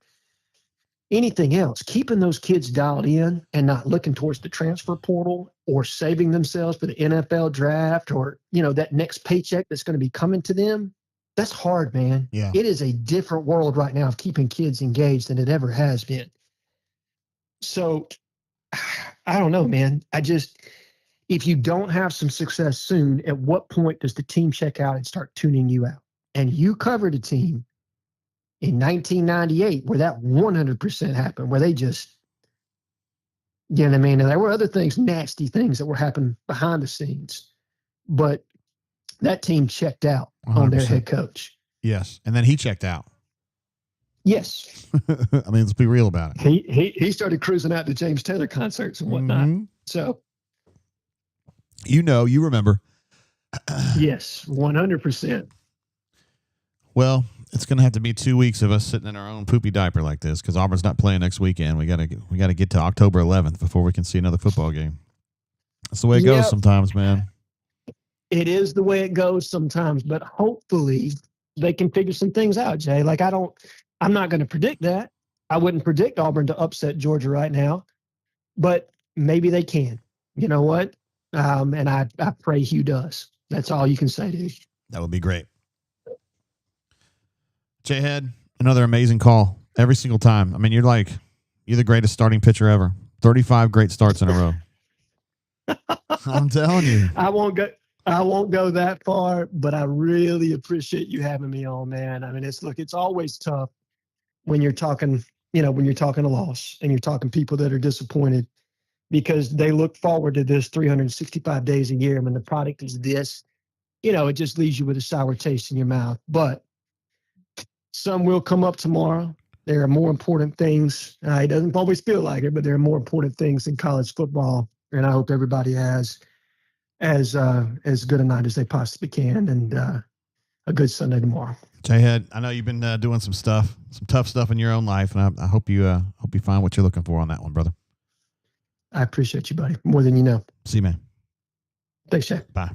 anything else, keeping those kids dialed in and not looking towards the transfer portal or saving themselves for the NFL draft or, that next paycheck that's going to be coming to them, that's hard, man. Yeah. It is a different world right now of keeping kids engaged than it ever has been. So I don't know, man. If you don't have some success soon, at what point does the team check out and start tuning you out? And you covered a team in 1998 where that 100% happened, where they just, you know what I mean? And there were other things, nasty things that were happening behind the scenes, but that team checked out 100%. On their head coach. Yes. And then he checked out. Yes. I mean, let's be real about it. He started cruising out to James Taylor concerts and whatnot. Mm-hmm. So. You remember. Yes, 100%. Well, it's going to have to be 2 weeks of us sitting in our own poopy diaper like this because Auburn's not playing next weekend. We got to get to October 11th before we can see another football game. That's the way it goes sometimes, man. It is the way it goes sometimes, but hopefully they can figure some things out, Jay. Like I'm not going to predict that. I wouldn't predict Auburn to upset Georgia right now, but maybe they can. You know what? And I pray Hugh does. That's all you can say, dude. That would be great. J-Head, another amazing call every single time. I mean, you're the greatest starting pitcher ever. 35 great starts in a row. I'm telling you. I won't go that far, but I really appreciate you having me on, man. I mean, it's always tough when you're talking, when you're talking a loss and you're talking people that are disappointed because they look forward to this 365 days a year. And when the product is this, it just leaves you with a sour taste in your mouth. But some will come up tomorrow. There are more important things. It doesn't always feel like it, but there are more important things in college football. And I hope everybody has as good a night as they possibly can and a good Sunday tomorrow. J-Head, I know you've been doing some tough stuff in your own life, and I hope you find what you're looking for on that one, brother. I appreciate you, buddy, more than you know. See you, man. Thanks, Jay. Bye.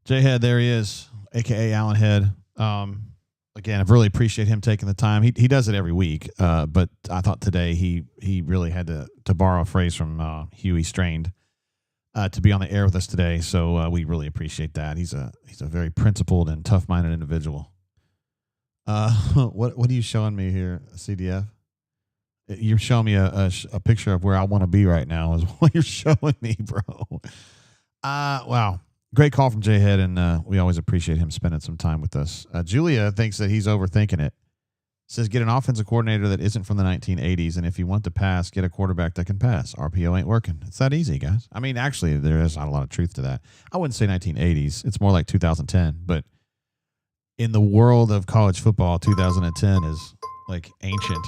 J-Head, there he is, a.k.a. Allen Head. Again, I really appreciate him taking the time. He does it every week, but I thought today he really had to borrow a phrase from Huey Strained to be on the air with us today. So we really appreciate that. He's a very principled and tough-minded individual. What are you showing me here, CDF? You're showing me a picture of where I want to be right now is what you're showing me, bro. Wow. Great call from J-Head, and we always appreciate him spending some time with us. Julia thinks that he's overthinking it. Says, get an offensive coordinator that isn't from the 1980s, and if you want to pass, get a quarterback that can pass. RPO ain't working. It's that easy, guys. I mean, actually, there is not a lot of truth to that. I wouldn't say 1980s. It's more like 2010, but in the world of college football, 2010 is like ancient.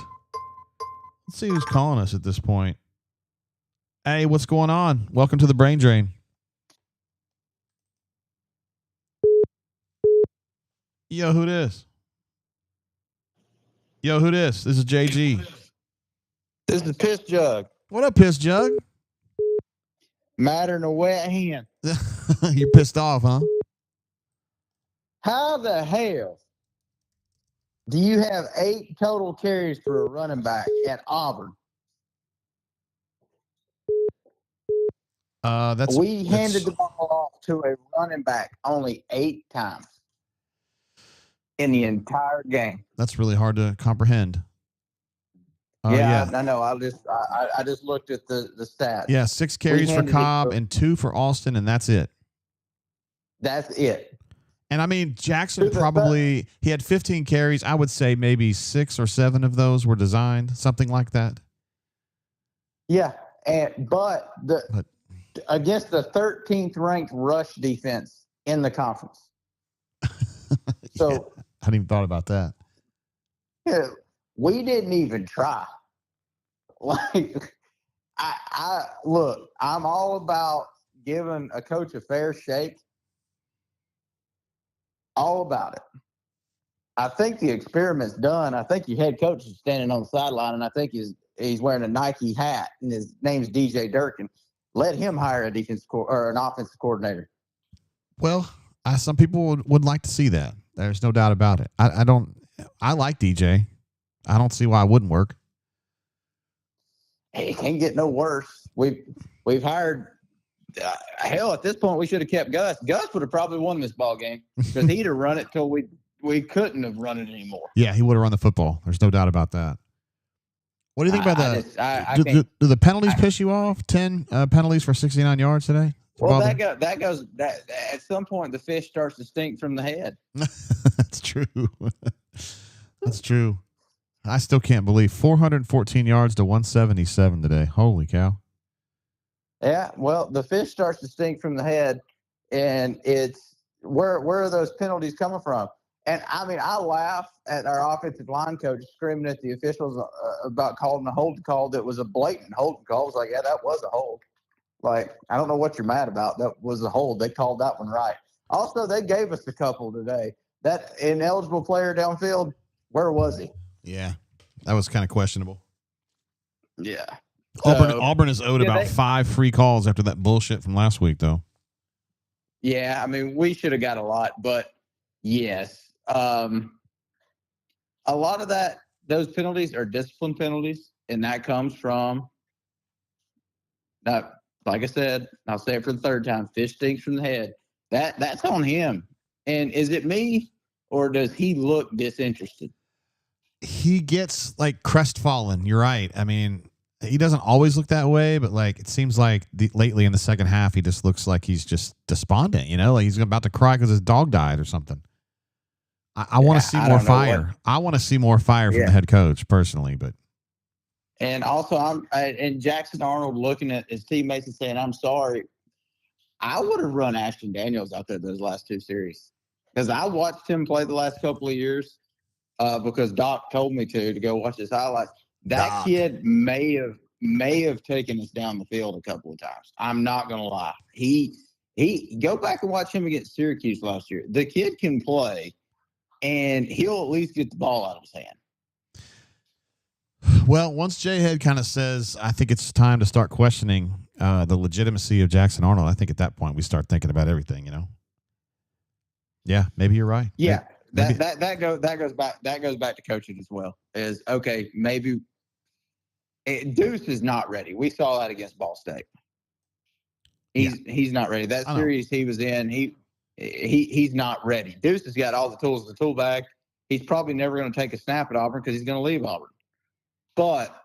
Let's see who's calling us at this point. Hey, what's going on? Welcome to the Brain Drain. Yo, who this? Yo, who this? This is JG. This is Piss Jug. What up, Piss Jug? Madder than a wet hen. You're pissed off, huh? How the hell do you have 8 total carries for a running back at Auburn? We handed the ball off to a running back only 8 times in the entire game. That's really hard to comprehend. Yeah. I know. I just looked at the stats. Yeah, 6 carries for Cobb and 2 for Austin, and that's it. That's it. And I mean, Jackson probably he had 15 carries. I would say maybe 6 or 7 of those were designed, something like that. Yeah, but against the 13th ranked rush defense in the conference. So yeah, I hadn't even thought about that. Yeah, we didn't even try. Like, I look, I'm all about giving a coach a fair shake. All about it. I think the experiment's done. I think your head coach is standing on the sideline, and I think he's wearing a Nike hat, and his name's DJ Durkin. Let him hire a defensive or an offensive coordinator. Well, some people would like to see that. There's no doubt about it. I like DJ. I don't see why it wouldn't work. Hey, it can't get no worse. We've hired. Hell, at this point, we should have kept Gus. Gus would have probably won this ball game because he'd have run it till we couldn't have run it anymore. Yeah, he would have run the football. There's no doubt about that. What do you think about do the penalties piss you off? 10 penalties for 69 yards today? Well, that goes at some point the fish starts to stink from the head. That's true. That's true. I still can't believe 414 yards to 177 today. Holy cow. Yeah, well, the fish starts to stink from the head, and it's where are those penalties coming from? And I mean, I laugh at our offensive line coach screaming at the officials about calling a hold call that was a blatant hold call. I was like, yeah, that was a hold. Like, I don't know what you're mad about. That was a hold. They called that one right. Also, they gave us a couple today. That ineligible player downfield, where was he? Yeah, that was kind of questionable. Yeah. Auburn is owed about 5 free calls after that bullshit from last week, though. Yeah, I mean, we should have got a lot, but yes. A lot of those penalties are discipline penalties, and that comes from, like I said, I'll say it for the third time, fish stinks from the head. That's on him. And is it me, or does he look disinterested? He gets, like, crestfallen. You're right. I mean, he doesn't always look that way, but like it seems like lately in the second half, he just looks like he's just despondent, like he's about to cry because his dog died or something. I want to see more fire. I want to see more fire from the head coach personally, but. And also and Jackson Arnold looking at his teammates and saying, I'm sorry. I would have run Ashton Daniels out there those last 2 series because I watched him play the last couple of years because Doc told me to go watch his highlights. That kid may have taken us down the field a couple of times. I'm not gonna lie. He go back and watch him against Syracuse last year. The kid can play, and he'll at least get the ball out of his hand. Well, once J-Head kind of says, I think it's time to start questioning the legitimacy of Jackson Arnold, I think at that point we start thinking about everything. Yeah, maybe you're right. Yeah, that goes back to coaching as well. Is okay, maybe. Deuce is not ready. We saw that against Ball State. He's not ready. That series he was in, he's not ready. Deuce has got all the tools in the tool bag. He's probably never going to take a snap at Auburn because he's going to leave Auburn. But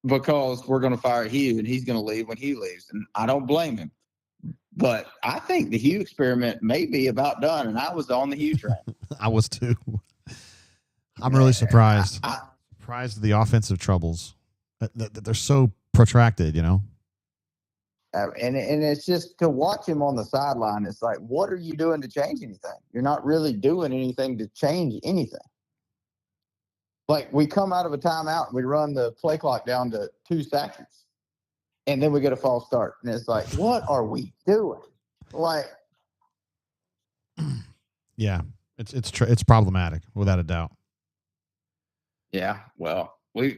because we're going to fire Hugh and he's going to leave when he leaves, and I don't blame him. But I think the Hugh experiment may be about done, and I was on the Hugh train. I was too. I'm really surprised. Surprised at the offensive troubles that they're so protracted, And it's just to watch him on the sideline. It's like, what are you doing to change anything? You're not really doing anything to change anything. Like, we come out of a timeout and we run the play clock down to 2 seconds, and then we get a false start. And it's like, what are we doing? Like, Yeah, it's problematic without a doubt. yeah, well, we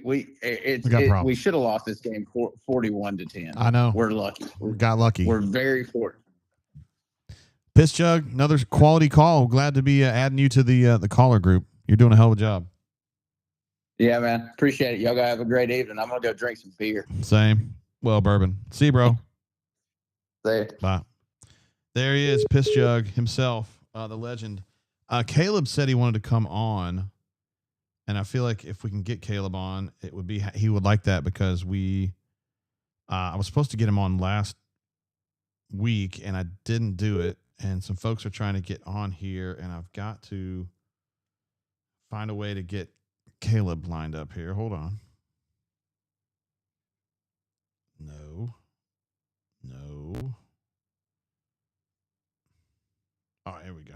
got problems. we should have lost this game 41-10. I know. We're lucky. We got lucky. We're very fortunate. Piss Jug, another quality call. Glad to be adding you to the caller group. You're doing a hell of a job. Yeah, man. Appreciate it. Y'all gotta have a great evening. I'm gonna go drink some beer. Same. Well, bourbon. See you, bro. See ya. Bye. There he is, Piss Jug himself, the legend. Caleb said he wanted to come on, and I feel like if we can get Caleb on, it would be he would like that because I was supposed to get him on last week, and I didn't do it. And some folks are trying to get on here, and I've got to find a way to get Caleb lined up here. Hold on. No. Oh, here we go.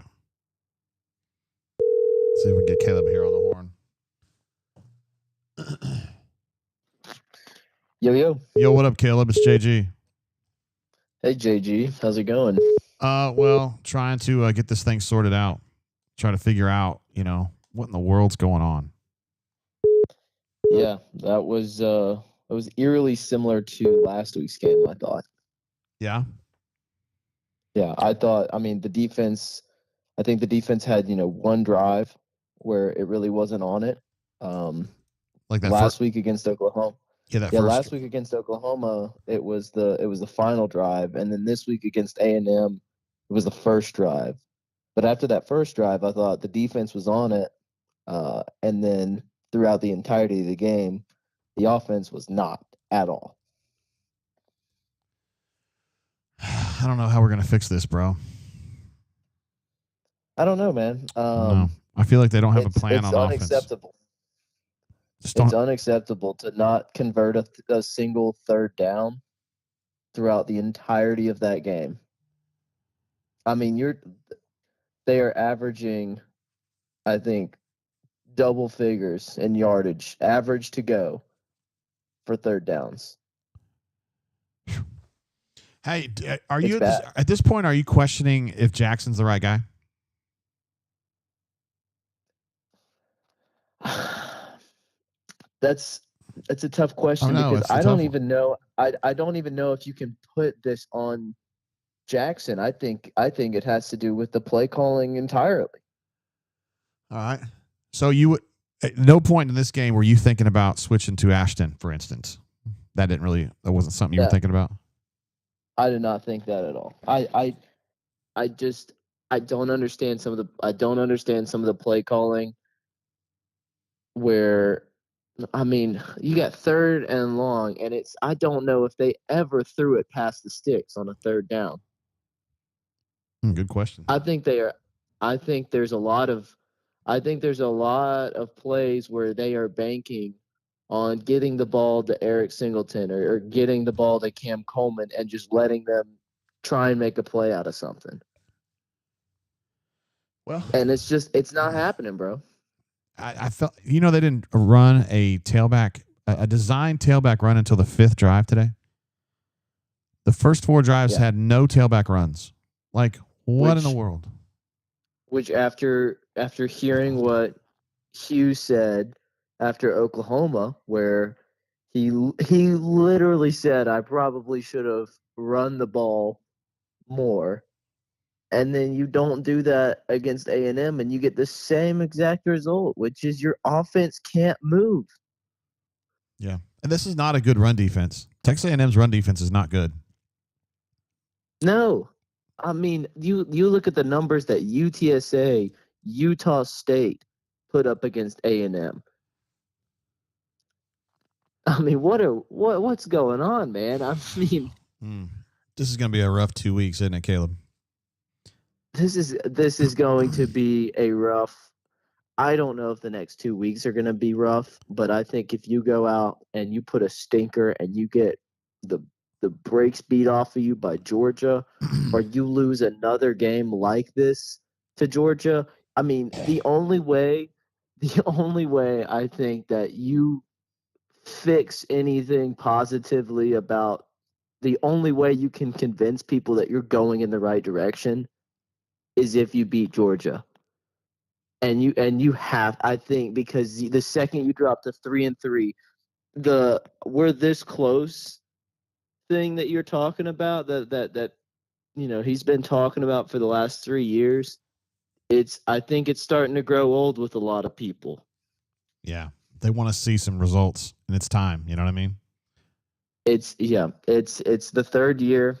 See if we can get Caleb here on the horn. Yo, what up, Caleb? It's JG. Hey, JG. How's it going? Well, trying to get this thing sorted out. Trying to figure out, what in the world's going on. Yeah, that was eerily similar to last week's game, I thought. Yeah? Yeah, I think the defense had, one drive where it really wasn't on it. Like that last week against Oklahoma. Last week against Oklahoma, it was the final drive, and then this week against A&M, it was the first drive. But after that first drive, I thought the defense was on it, and then throughout the entirety of the game, the offense was not at all. I don't know how we're gonna fix this, bro. I don't know, man. No. I feel like they don't have a plan on offense. Unacceptable. It's unacceptable to not convert a single third down throughout the entirety of that game. I mean, they are averaging, I think, double figures in yardage, average to go for third downs. Hey, are you at this point? Are you questioning if Jackson's the right guy? That's a tough question because I don't even know. I don't even know if you can put this on Jackson. I think it has to do with the play calling entirely. All right. So at no point in this game were you thinking about switching to Ashton, for instance? That wasn't something you were thinking about? I did not think that at all. I don't understand some of the play calling where, I mean, you got third and long, and I don't know if they ever threw it past the sticks on a third down. Good question. I think there's a lot of plays where they are banking on getting the ball to Eric Singleton or getting the ball to Cam Coleman and just letting them try and make a play out of something. Well, and it's not happening, bro. I felt, they didn't run a designed tailback run until the 5th drive today. The first 4 drives had no tailback runs. Like, what in the world? Which after hearing what Hugh said after Oklahoma, where he literally said, I probably should have run the ball more. And then you don't do that against A&M, and you get the same exact result, which is your offense can't move. Yeah, and this is not a good run defense. Texas A&M's run defense is not good. No. I mean, you look at the numbers that UTSA, Utah State put up against A&M. I mean, what's going on, man? I mean, this is going to be a rough 2 weeks, isn't it, Caleb? This is going to be a rough. I don't know if the next 2 weeks are going to be rough, but I think if you go out and you put a stinker and you get the the brakes beat off of you by Georgia, or you lose another game like this to Georgia. I mean, the only way I think that you fix anything positively about, the only way you can convince people that you're going in the right direction is if you beat Georgia. And you have, I think, because the second you drop to 3-3, the we're this close thing that you're talking about, that he's been talking about for the last 3 years, I think it's starting to grow old with a lot of people. Yeah. They want to see some results, and it's time. You know what I mean? It's the third year.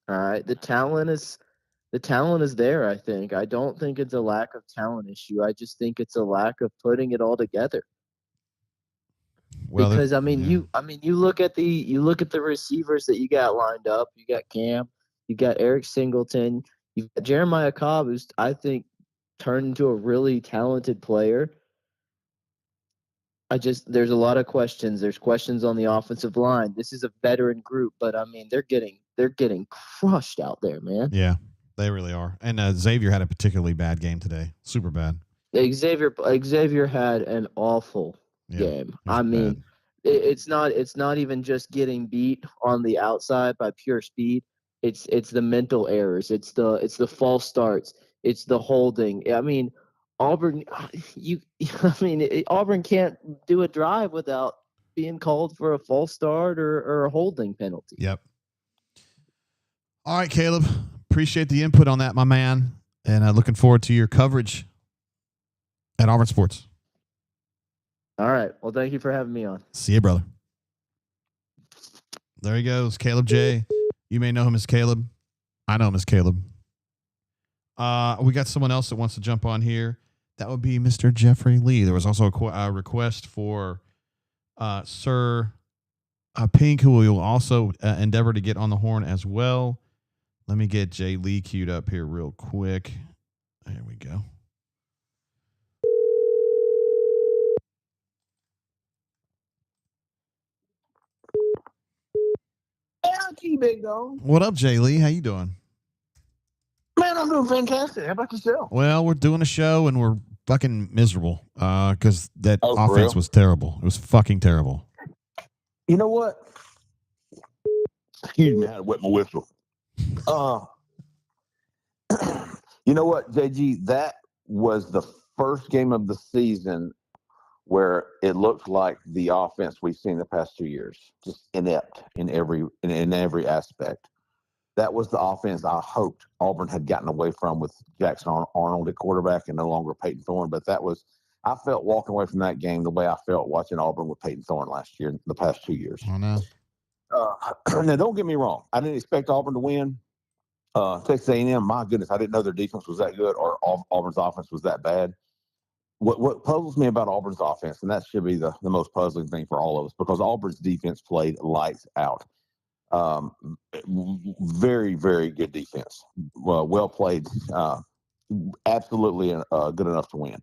All right. The talent is there, I think. I don't think it's a lack of talent issue. I just think it's a lack of putting it all together. Well, Because you look at the receivers that you got lined up. You got Cam, you got Eric Singleton, you got Jeremiah Cobb, who's, I think, turned into a really talented player. There's a lot of questions. There's questions on the offensive line. This is a veteran group, but I mean, they're getting crushed out there, man. Yeah, they really are. And Xavier had a particularly bad game today. Super bad. Xavier had an awful game. I mean, it's not even just getting beat on the outside by pure speed. It's the mental errors. It's the false starts. It's the holding. I mean, Auburn, Auburn can't do a drive without being called for a false start or a holding penalty. Yep. All right, Caleb. Appreciate the input on that, my man. And looking forward to your coverage at Auburn Sports. All right. Well, thank you for having me on. See you, brother. There he goes, Caleb J. You may know him as Caleb. I know him as Caleb. We got someone else that wants to jump on here. That would be Mr. Jeffrey Lee. There was also a request for Sir Pink, who will also endeavor to get on the horn as well. Let me get Jay Lee queued up here real quick. There we go. Big dog. What up, Jay Lee? How you doing? Man, I'm doing fantastic. How about yourself? Well, we're doing a show and we're fucking miserable because that offense real? was terrible. It was fucking terrible. You know what? Excuse me, I had to wet my whistle. You know what, JG? That was the first game of the season where it looked like the offense we've seen the past 2 years, just inept in every aspect. That was the offense I hoped Auburn had gotten away from with Jackson Arnold at quarterback and no longer Peyton Thorne. But I felt walking away from that game the way I felt watching Auburn with Peyton Thorne last year, the past 2 years. Oh, no. Now, don't get me wrong. I didn't expect Auburn to win. Texas A&M, my goodness, I didn't know their defense was that good or Auburn's offense was that bad. What puzzles me about Auburn's offense, and that should be the most puzzling thing for all of us, because Auburn's defense played lights out. Very, very good defense. Well played. Absolutely good enough to win.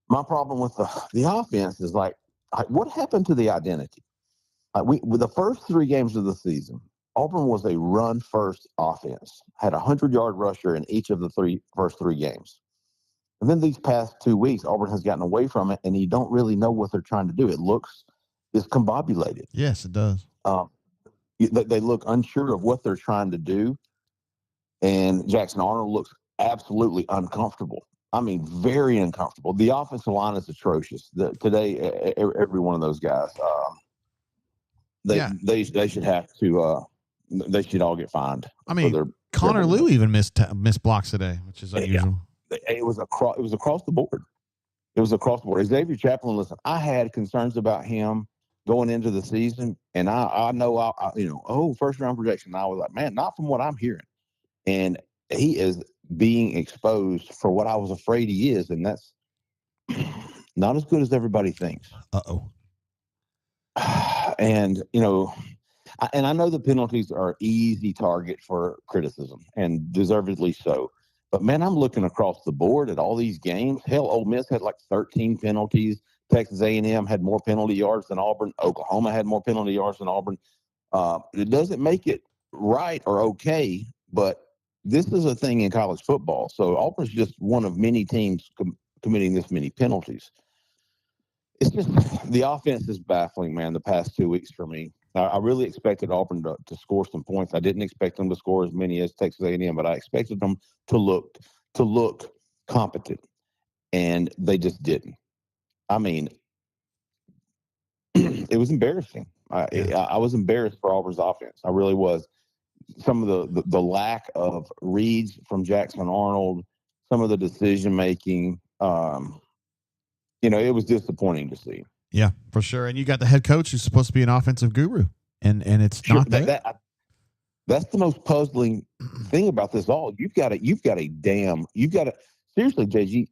My problem with the offense is what happened to the identity? With the first 3 games of the season, Auburn was a run-first offense, had a 100-yard rusher in each of the first three games. And then these past 2 weeks, Auburn has gotten away from it, and you don't really know what they're trying to do. It's discombobulated. Yes, it does. They look unsure of what they're trying to do, and Jackson Arnold looks absolutely uncomfortable. I mean, very uncomfortable. The offensive line is atrocious. Today, every one of those guys, they should have to. They should all get fined. I mean, Connor Liu even missed blocks today, which is unusual. Yeah. It was across the board. It was across the board. Xavier Chaplin, listen, I had concerns about him going into the season, and I know first round projection. I was like, man, not from what I'm hearing, and he is being exposed for what I was afraid he is, and that's not as good as everybody thinks. And and I know the penalties are easy target for criticism, and deservedly so. But, man, I'm looking across the board at all these games. Hell, Ole Miss had 13 penalties. Texas A&M had more penalty yards than Auburn. Oklahoma had more penalty yards than Auburn. It doesn't make it right or okay, but this is a thing in college football. So Auburn's just one of many teams committing this many penalties. It's just the offense is baffling, man, the past 2 weeks for me. I really expected Auburn to score some points. I didn't expect them to score as many as Texas A&M, but I expected them to look competent, and they just didn't. I mean, it was embarrassing. I was embarrassed for Auburn's offense. I really was. Some of the lack of reads from Jackson Arnold, some of the decision making, it was disappointing to see. Yeah, for sure. And you got the head coach who's supposed to be an offensive guru, and it's not there. That's the most puzzling thing about this all. You've got to seriously, JG.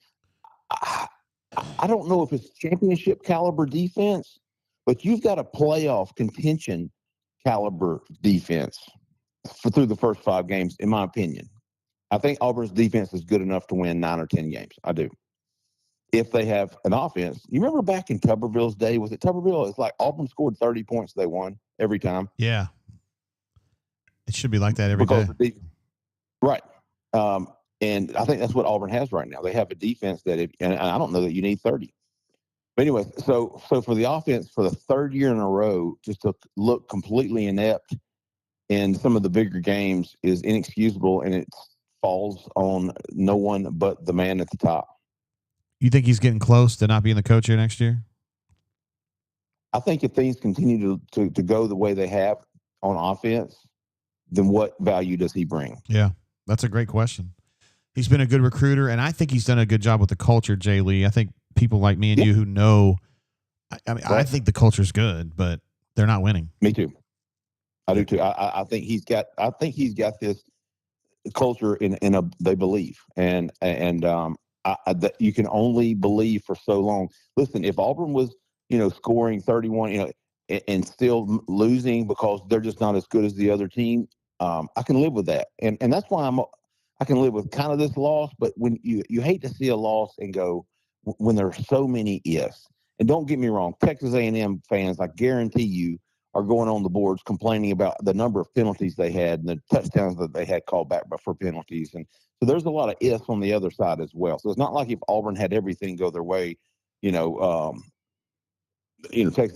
I don't know if it's championship caliber defense, but you've got a playoff contention caliber defense through the first 5 games, in my opinion. I think Auburn's defense is good enough to win 9 or 10 games. I do. If they have an offense. You remember back in Tuberville's day? Was it Tuberville? It's like Auburn scored 30 points. They won every time. Yeah. It should be like that every day. Right. And I think that's what Auburn has right now. They have a defense and I don't know that you need 30. But anyway, so for the offense for the 3rd year in a row, just to look completely inept in some of the bigger games is inexcusable, and it falls on no one but the man at the top. You think he's getting close to not being the coach here next year? I think if things continue to go the way they have on offense, then what value does he bring? Yeah, that's a great question. He's been a good recruiter, and I think he's done a good job with the culture, Jay Lee. I think people like me and you who know, I think the culture's good, but they're not winning. Me too. I do too. I think he's got this culture in they believe, and that you can only believe for so long. Listen, if Auburn was, scoring 31, and still losing because they're just not as good as the other team, I can live with that. And that's why I can live with kind of this loss. But when you hate to see a loss and go when there are so many ifs. And don't get me wrong, Texas A&M fans, I guarantee you, are going on the boards complaining about the number of penalties they had and the touchdowns that they had called back for penalties. And so there's a lot of ifs on the other side as well. So it's not like if Auburn had everything go their way, Texas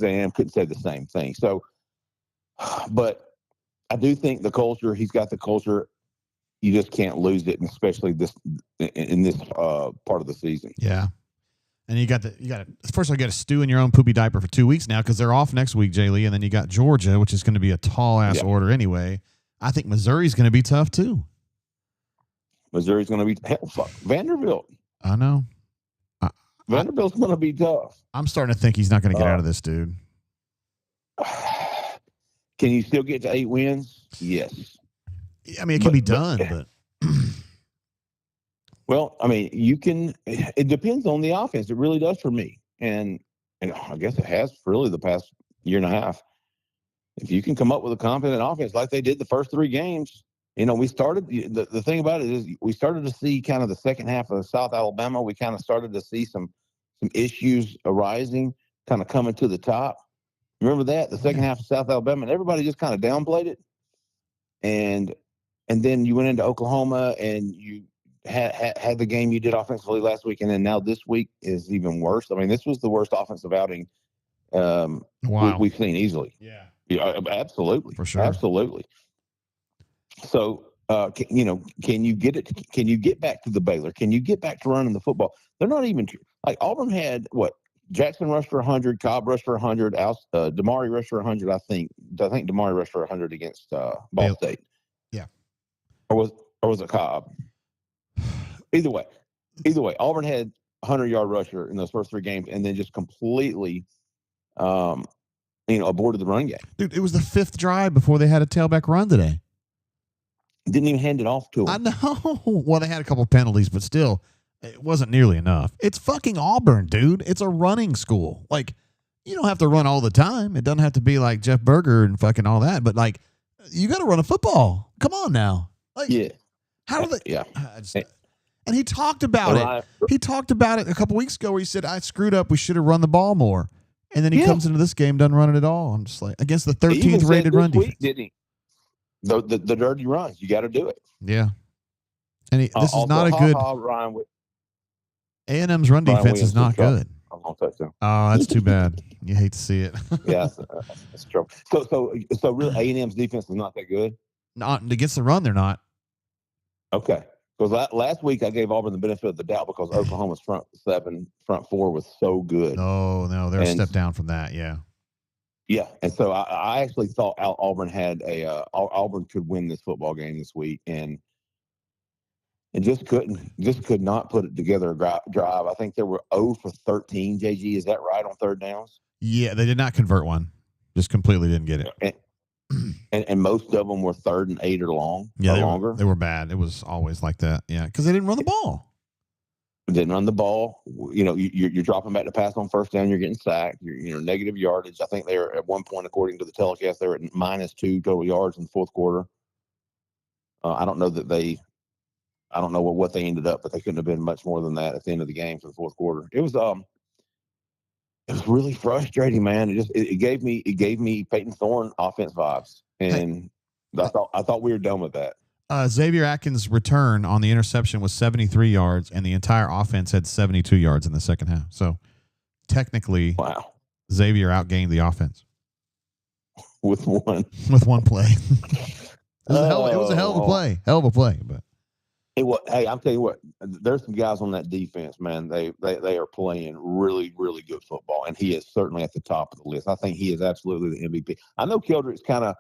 A&M couldn't say the same thing. So, but I do think the culture, he's got the culture. You just can't lose it, and especially in this part of the season. Yeah. And you got first of all, you got to stew in your own poopy diaper for 2 weeks now because they're off next week, Jay Lee. And then you got Georgia, which is going to be a tall ass order anyway. I think Missouri's going to be tough too. Missouri's going to be fuck Vanderbilt. I know. Vanderbilt's going to be tough. I'm starting to think he's not going to get out of this, dude. Can you still get to 8 wins? Yes. I mean, it can be done, but. Well, I mean, you can. It depends on the offense. It really does for me, and I guess it has really the past year and a half. If you can come up with a competent offense like they did the first 3 games, we started. The thing about it is we started to see kind of the second half of South Alabama. We kind of started to see some issues arising, kind of coming to the top. Remember that the second half of South Alabama, and everybody just kind of downplayed it, and then you went into Oklahoma and you had the game you did offensively last week, and then now this week is even worse. I mean, this was the worst offensive outing we've seen easily. Yeah, absolutely, for sure, absolutely. So, can you get it? Can you get back to the Baylor? Can you get back to running the football? They're not even like Auburn had what? Jackson rushed for 100, Cobb rushed for 100, Damari rushed for 100. I think Damari rushed for 100 against Ball State. Yeah, or was it Cobb? Either way, Auburn had a 100-yard rusher in those first 3 games, and then just completely, aborted the run game. Dude, it was the 5th drive before they had a tailback run today. Didn't even hand it off to him. I know. Well, they had a couple penalties, but still, it wasn't nearly enough. It's fucking Auburn, dude. It's a running school. Like, you don't have to run all the time. It doesn't have to be like Jeff Berger and fucking all that. But like, you got to run a football. Come on now. Like, yeah. How do they? Yeah. And he talked about it. He talked about it a couple weeks ago where he said, I screwed up. We should have run the ball more. And then he comes into this game, doesn't run it at all. I'm just like, against the 13th rated run defense. Didn't he? The dirty runs, you got to do it. Yeah. And this is not a good. A&M's run defense is not good. Oh, that's too bad. You hate to see it. Yeah, that's true. So really, A&M's defense is not that good. Not against the run, they're not. Okay. Because last week I gave Auburn the benefit of the doubt because Oklahoma's front four was so good. Oh, no, they're a step down from that, yeah. Yeah, and so I actually thought Auburn Auburn could win this football game this week, and could not put it together a drive. I think they were 0 for 13, JG. Is that right, on third downs? Yeah, they did not convert one. Just completely didn't get it. And most of them were 3rd and 8 or longer. They were bad. It was always like that. Yeah, because they didn't run the ball. Didn't run the ball. You're dropping back to pass on first down. You're getting sacked. You're negative yardage. I think they were at one point, according to the telecast, they were at -2 total yards in the fourth quarter. I don't know what they ended up, but they couldn't have been much more than that at the end of the game for the fourth quarter. It was really frustrating, man. It gave me Peyton Thorne offense vibes, and I thought we were done with that. Xavier Atkins' return on the interception was 73 yards, and the entire offense had 72 yards in the second half. So technically, Xavier outgained the offense with one play. It was a hell of a play. Hell of a play, but. Hey, I'll tell you what. There's some guys on that defense, man. They are playing really, really good football, and he is certainly at the top of the list. I think he is absolutely the MVP. I know Keldrick's kind of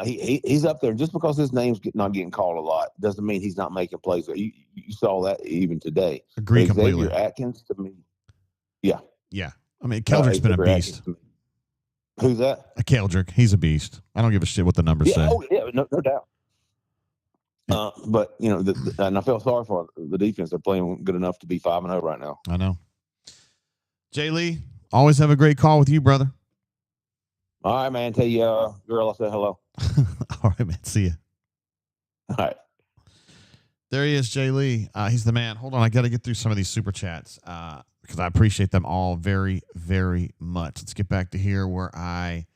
he's up there. Just because his name's not getting called a lot doesn't mean he's not making plays. You saw that even today. Agree completely. Xavier Atkins, to me, yeah. I mean, Keldrick's been a beast. Who's that? Keldrick. He's a beast. I don't give a shit what the numbers say. Oh yeah, no doubt. But and I felt sorry for the defense. They're playing good enough to be 5-0 right now. I know. Jay Lee, always have a great call with you, brother. All right, man. Tell you, girl, I said hello. All right, man. See you. All right. There he is, Jay Lee. He's the man. Hold on, I got to get through some of these super chats because I appreciate them all very, very much. Let's get back to here where I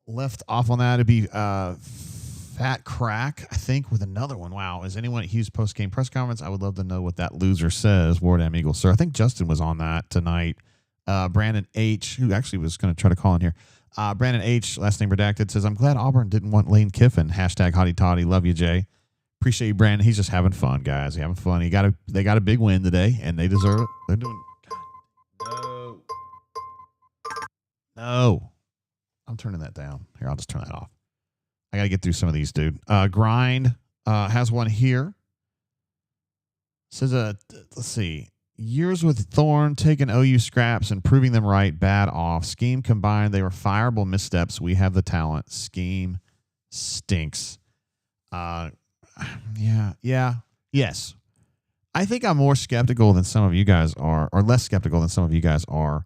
left off on that. It'd be Fat Crack, I think, with another one. Wow. Is anyone at Hughes post-game press conference? I would love to know what that loser says. Ward M. Eagle, sir. I think Justin was on that tonight. Brandon H., who actually was going to try to call in here. Brandon H., last name redacted, says, I'm glad Auburn didn't want Lane Kiffin. Hashtag hotty toddy. Love you, Jay. Appreciate you, Brandon. He's just having fun, guys. He's having fun. They got a big win today, and they deserve it. They're doing. No. I'm turning that down. Here, I'll just turn that off. I got to get through some of these, dude. Grind has one here. Says, let's see. Years with Thorne, taking OU scraps and proving them right, bad off. Scheme combined, they were fireable missteps. We have the talent. Scheme stinks. Yes. I think I'm more skeptical than some of you guys are, or less skeptical than some of you guys are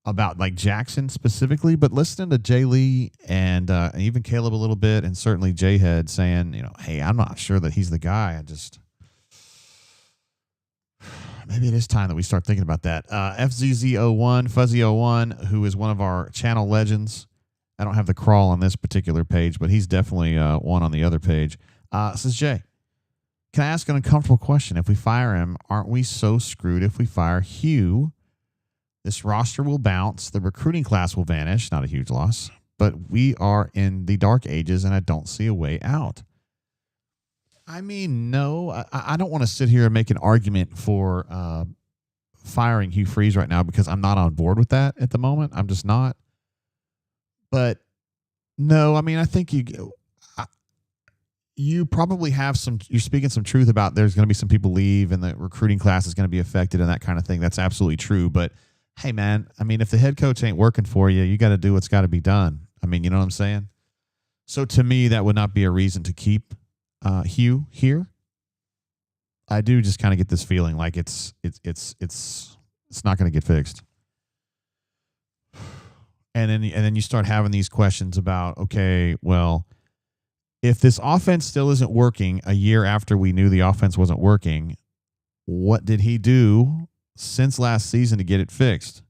about like Jackson specifically, but listening to Jay Lee and even Caleb a little bit, and certainly Jay Head saying, hey, I'm not sure that he's the guy. Maybe it is time that we start thinking about that. FZZ01, Fuzzy01, who is one of our channel legends. I don't have the crawl on this particular page, but he's definitely one on the other page. Says, Jay, can I ask an uncomfortable question? If we fire him, aren't we so screwed if we fire Hugh? This roster will bounce. The recruiting class will vanish. Not a huge loss. But we are in the dark ages, and I don't see a way out. I mean, no. I don't want to sit here and make an argument for firing Hugh Freeze right now because I'm not on board with that at the moment. I'm just not. But, no, I mean, I think you probably have you're speaking some truth about there's going to be some people leave and the recruiting class is going to be affected and that kind of thing. That's absolutely true. But, hey, man, I mean, if the head coach ain't working for you, you got to do what's got to be done. I mean, you know what I'm saying? So, to me, that would not be a reason to keep Hugh here. I do just kind of get this feeling like it's not going to get fixed. And then you start having these questions about, okay, well, if this offense still isn't working a year after we knew the offense wasn't working, what did he do since last season to get it fixed?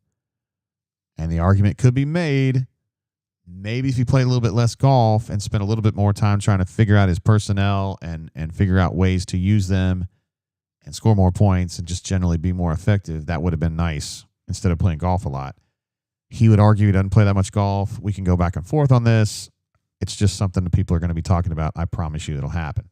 And the argument could be made, maybe if he played a little bit less golf and spent a little bit more time trying to figure out his personnel and figure out ways to use them and score more points and just generally be more effective, that would have been nice instead of playing golf a lot. He would argue he doesn't play that much golf. We can go back and forth on this. It's just something that people are going to be talking about. I promise you it'll happen.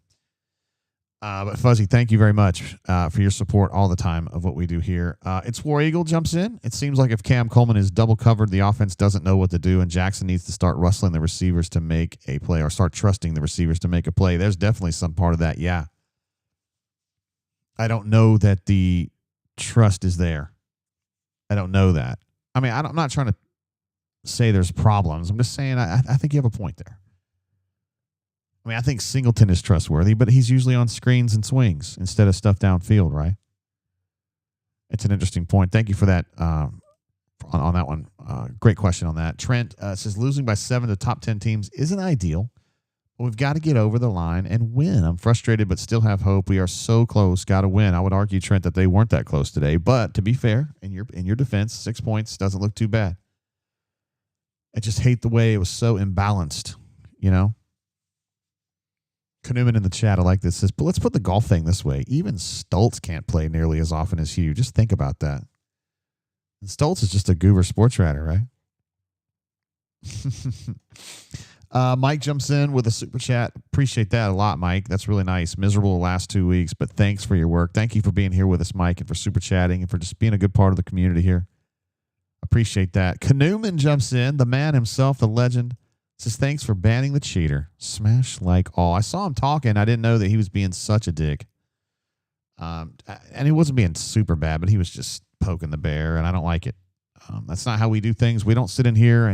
But Fuzzy, thank you very much for your support all the time of what we do here. It's War Eagle jumps in. It seems like if Cam Coleman is double covered, the offense doesn't know what to do, and Jackson needs to start rustling the receivers to make a play or start trusting the receivers to make a play. There's definitely some part of that, yeah. I don't know that the trust is there. I don't know that. I mean, I'm not trying to say there's problems. I'm just saying I think you have a point there. I mean, I think Singleton is trustworthy, but he's usually on screens and swings instead of stuff downfield, right? It's an interesting point. Thank you for that on that one. Great question on that. Trent says losing by 7 to top 10 teams isn't ideal, but we've got to get over the line and win. I'm frustrated, but still have hope. We are so close. Got to win. I would argue, Trent, that they weren't that close today. But to be fair, in your defense, 6 points doesn't look too bad. I just hate the way it was so imbalanced, you know? Newman in the chat, I like this, says, but let's put the golf thing this way. Even Stoltz can't play nearly as often as Hugh. Just think about that. And Stoltz is just a goober sports writer, right? Mike jumps in with a super chat. Appreciate that a lot, Mike. That's really nice. Miserable the last 2 weeks, but thanks for your work. Thank you for being here with us, Mike, and for super chatting and for just being a good part of the community here. Appreciate that. Newman jumps in, the man himself, the legend. Says, thanks for banning the cheater. Smash like all. I saw him talking. I didn't know that he was being such a dick. And he wasn't being super bad, but he was just poking the bear, and I don't like it. That's not how we do things. We don't sit in here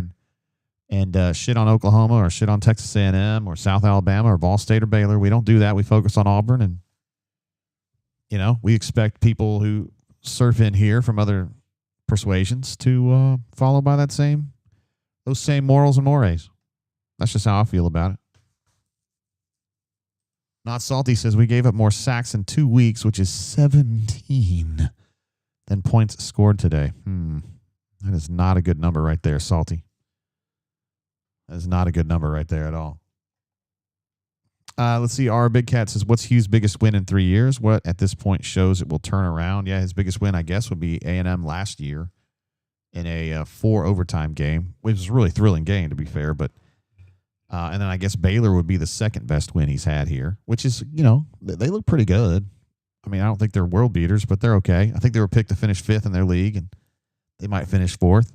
and shit on Oklahoma or shit on Texas A&M or South Alabama or Ball State or Baylor. We don't do that. We focus on Auburn, and, you know, we expect people who surf in here from other persuasions to follow by those same morals and mores. That's just how I feel about it. Not Salty says we gave up more sacks in 2 weeks, which is 17, than points scored today. That is not a good number right there, Salty. That is not a good number right there at all. Let's see. Our Big Cat says, what's Hugh's biggest win in 3 years? What at this point shows it will turn around? Yeah, his biggest win, I guess, would be A&M last year in a 4 overtime game, which was a really thrilling game, to be fair, but and then I guess Baylor would be the second best win he's had here, which is, you know, they look pretty good. I mean, I don't think they're world beaters, but they're okay. I think they were picked to finish 5th in their league, and they might finish 4th,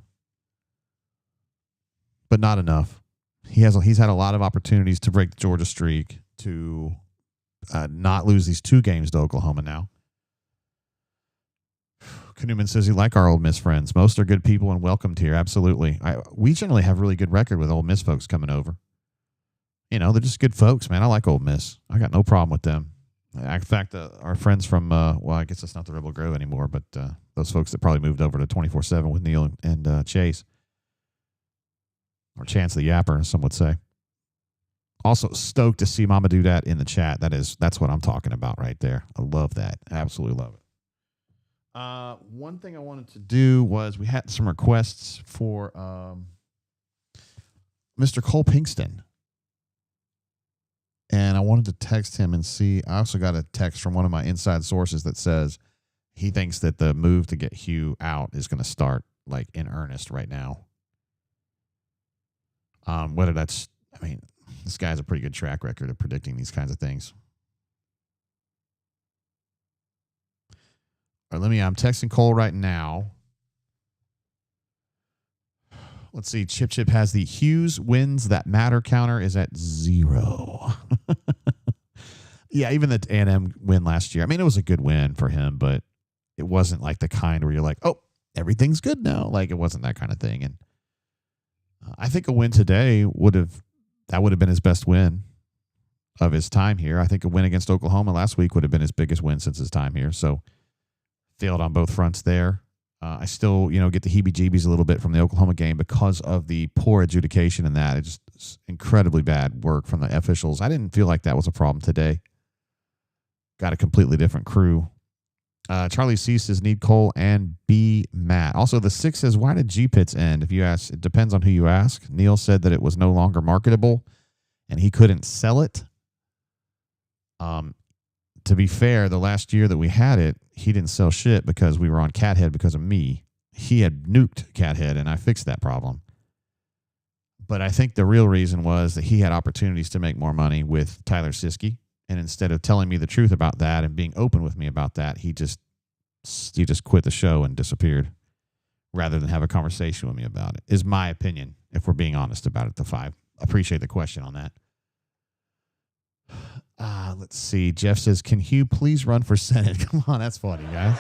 but not enough. He's had a lot of opportunities to break the Georgia streak, to not lose these 2 games to Oklahoma now. Newman says he like our Ole Miss friends. Most are good people and welcomed here. Absolutely. We generally have really good record with Ole Miss folks coming over. You know, they're just good folks, man. I like Ole Miss. I got no problem with them. In fact, our friends from, well, I guess it's not the Rebel Grove anymore, but those folks that probably moved over to 24/7 with Neil and Chase, or Chance the Yapper, some would say. Also stoked to see Mama do that in the chat. That's what I'm talking about right there. I love that. Absolutely love it. One thing I wanted to do was we had some requests for Mr. Cole Pinkston. And I wanted to text him and see. I also got a text from one of my inside sources that says he thinks that the move to get Hugh out is going to start like in earnest right now. Whether that's, I mean, this guy has a pretty good track record of predicting these kinds of things. All right, I'm texting Cole right now. Let's see. Chip has the Hughes wins that matter counter is at 0. Yeah, even the A&M win last year. I mean, it was a good win for him, but it wasn't like the kind where you're like, oh, everything's good now. Like, it wasn't that kind of thing. And I think a win today would have been his best win of his time here. I think a win against Oklahoma last week would have been his biggest win since his time here. So failed on both fronts there. I still, get the heebie-jeebies a little bit from the Oklahoma game because of the poor adjudication in that. It's just incredibly bad work from the officials. I didn't feel like that was a problem today. Got a completely different crew Charlie C says need Cole and B Matt. Also, the 6 says, why did G-Pits end? If you ask, it depends on who you ask. Neil said that it was no longer marketable and he couldn't sell it. To be fair, the last year that we had it, he didn't sell shit because we were on Cathead because of me. He had nuked Cathead, and I fixed that problem. But I think the real reason was that he had opportunities to make more money with Tyler Siskey. And instead of telling me the truth about that and being open with me about that, he just quit the show and disappeared rather than have a conversation with me about it, is my opinion, if we're being honest about it, the 5. Appreciate the question on that. Let's see. Jeff says, can Hugh please run for Senate? Come on, that's funny, guys.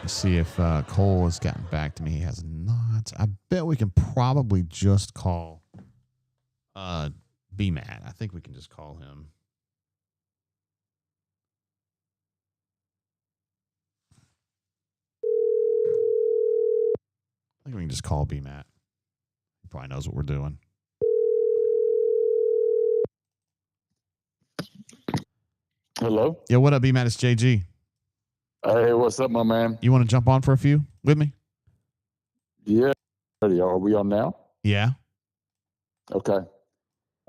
Let's see if Cole has gotten back to me. He has not. I bet we can probably just call B-Matt. I think we can just call him. I think we can just call B-Matt. He probably knows what we're doing. Hello? Yo, what up, B-Matt? It's JG. Hey, what's up, my man? You want to jump on for a few with me? Yeah. Ready. Are we on now? Yeah. Okay.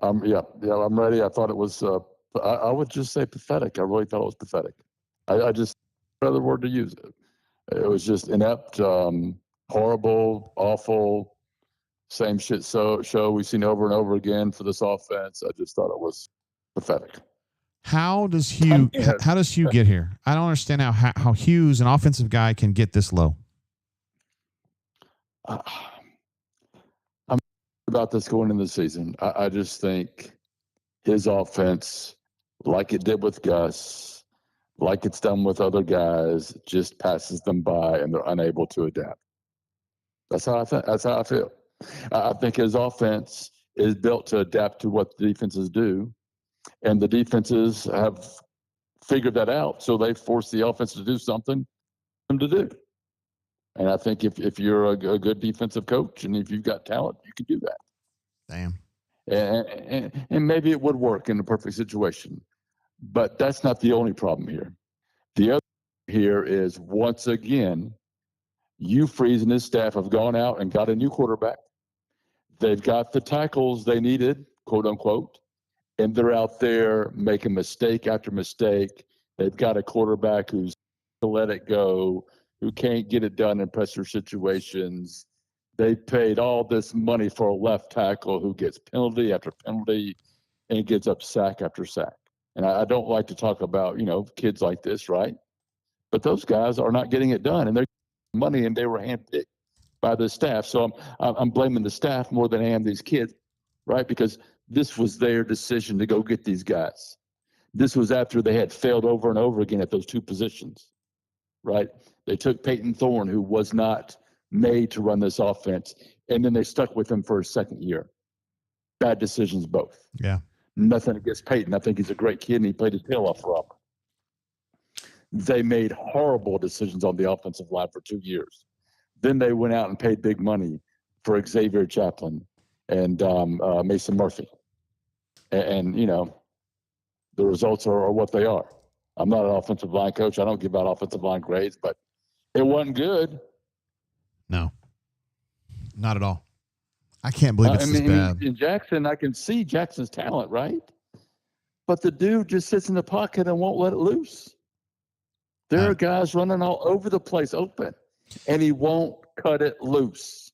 Yeah, I'm ready. I thought it was, I would just say pathetic. I really thought it was pathetic. I just, another word to use it. It was just inept, horrible, awful, same shit show we've seen over and over again for this offense. I just thought it was pathetic. How does Hugh get here? I don't understand how Hugh's an offensive guy can get this low. I'm about this going into the season. I just think his offense, like it did with Gus, like it's done with other guys, just passes them by and they're unable to adapt. That's how I feel. I think his offense is built to adapt to what the defenses do. And the defenses have figured that out. So they force the offense to do something for them to do. And I think if you're a good defensive coach and if you've got talent, you can do that. Damn. And maybe it would work in a perfect situation. But that's not the only problem here. The other here is, once again, Hugh Freeze and his staff have gone out and got a new quarterback. They've got the tackles they needed, quote unquote. And they're out there making mistake after mistake. They've got a quarterback who's to let it go, who can't get it done in pressure situations. They paid all this money for a left tackle who gets penalty after penalty and gets up sack after sack. And I don't like to talk about, kids like this, right? But those guys are not getting it done, and they're getting money, and they were handpicked by the staff. So I'm blaming the staff more than I am these kids, right? Because this was their decision to go get these guys. This was after they had failed over and over again at those two positions, right? They took Peyton Thorne, who was not made to run this offense, and then they stuck with him for a second year. Bad decisions both. Yeah. Nothing against Peyton. I think he's a great kid, and he played his tail off for Auburn. They made horrible decisions on the offensive line for 2 years. Then they went out and paid big money for Xavier Chaplin and Mason Murphy. And the results are what they are. I'm not an offensive line coach. I don't give out offensive line grades, but it wasn't good. No, not at all. I can't believe it's this bad. In Jackson, I can see Jackson's talent, right? But the dude just sits in the pocket and won't let it loose. There are guys running all over the place open, and he won't cut it loose.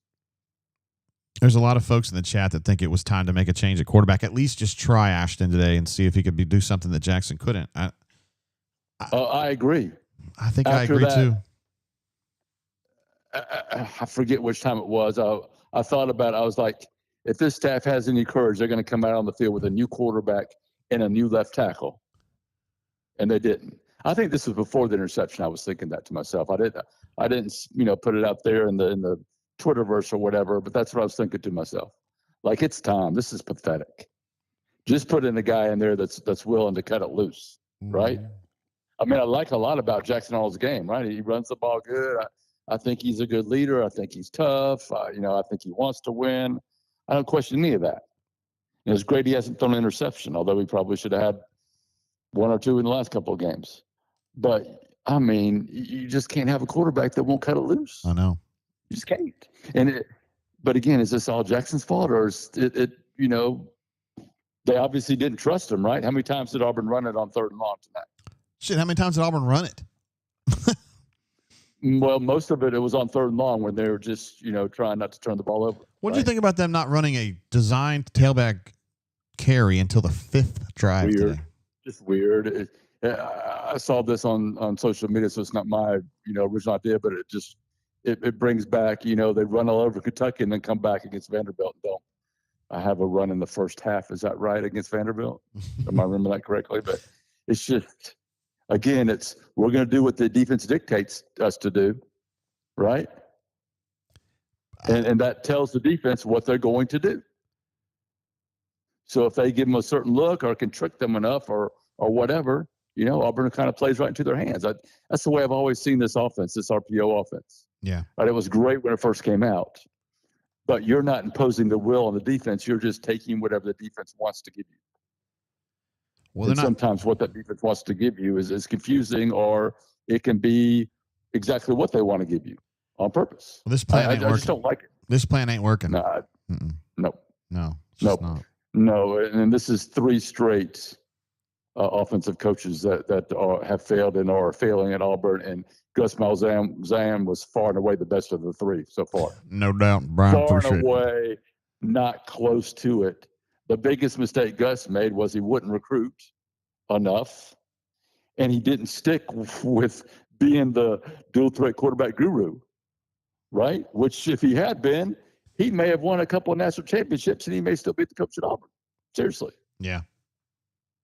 There's a lot of folks in the chat that think it was time to make a change at quarterback. At least just try Ashton today and see if he could do something that Jackson couldn't. I agree. I think I agree too. I forget which time it was. I thought about it. I was like, if this staff has any courage, they're going to come out on the field with a new quarterback and a new left tackle. And they didn't. I think this was before the interception. I was thinking that to myself. I didn't put it out there in the Twitterverse or whatever, but that's what I was thinking to myself. Like, it's time. This is pathetic. Just put in a guy in there that's willing to cut it loose, right? I mean, I like a lot about Jackson Arnold's game, right? He runs the ball good. I think he's a good leader. I think he's tough. I think he wants to win. I don't question any of that. And it's great he hasn't thrown an interception, although he probably should have had one or two in the last couple of games. But I mean, you just can't have a quarterback that won't cut it loose. I know. You just can't. But again, is this all Jackson's fault, or is it they obviously didn't trust him, right? How many times did Auburn run it on 3rd and long tonight? Shit, how many times did Auburn run it? Well, most of it was on 3rd and long when they were just, trying not to turn the ball over. What did you think about them not running a designed tailback carry until the 5th drive Weird. today? Just weird. I saw this on social media, so it's not my, original idea, but it brings back, they run all over Kentucky and then come back against Vanderbilt and don't. I have a run in the first half. Is that right, against Vanderbilt? Am I remember that correctly? But it's just, again, we're going to do what the defense dictates us to do, right? And that tells the defense what they're going to do. So if they give them a certain look or can trick them enough or whatever, Auburn kind of plays right into their hands. That's the way I've always seen this offense, this RPO offense. Yeah. Right? It was great when it first came out. But you're not imposing the will on the defense. You're just taking whatever the defense wants to give you. Well, and sometimes what that defense wants to give you is confusing, or it can be exactly what they want to give you on purpose. Well, this plan ain't working. I just don't like it. This plan ain't working. No. No. No. And this is 3 straight offensive coaches that have failed and are failing at Auburn. And Gus Malzahn was far and away the best of the 3 so far. No doubt, Brian. Far and away, not close to it. The biggest mistake Gus made was he wouldn't recruit enough, and he didn't stick with being the dual threat quarterback guru, right? Which, if he had been, he may have won a couple of national championships, and he may still be the coach at Auburn. Seriously. Yeah.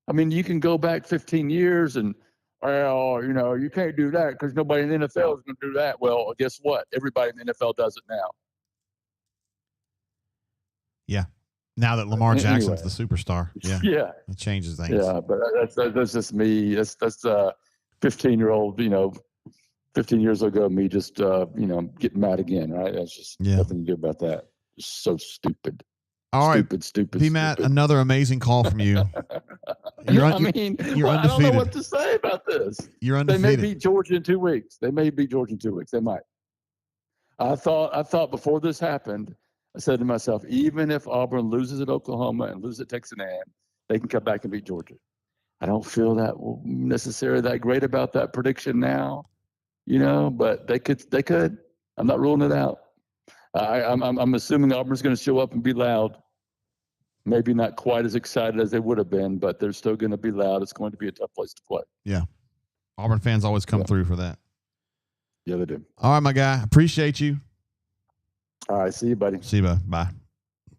I mean, you can go back 15 years and, you can't do that because nobody in the NFL is going to do that. Well, guess what? Everybody in the NFL does it now. Yeah. Now that Lamar Jackson's the superstar. Yeah. Yeah. It changes things. Yeah, but that's just me. That's 15-year-old, 15 years ago, me just, getting mad again, right? That's just nothing to do about that. It's so stupid. All right. Stupid. Matt, another amazing call from you. You're undefeated. I don't know what to say about this. You're undefeated. They may beat Georgia in 2 weeks. They might. I thought before this happened, I said to myself, even if Auburn loses at Oklahoma and loses at Texas A&M, they can come back and beat Georgia. I don't feel that necessarily that great about that prediction now, but they could. I'm not ruling it out. I'm assuming Auburn's going to show up and be loud. Maybe not quite as excited as they would have been, but they're still going to be loud. It's going to be a tough place to play. Yeah. Auburn fans always come through for that. Yeah, they do. All right, my guy. Appreciate you. All right. See you, buddy. See you, bud. Bye.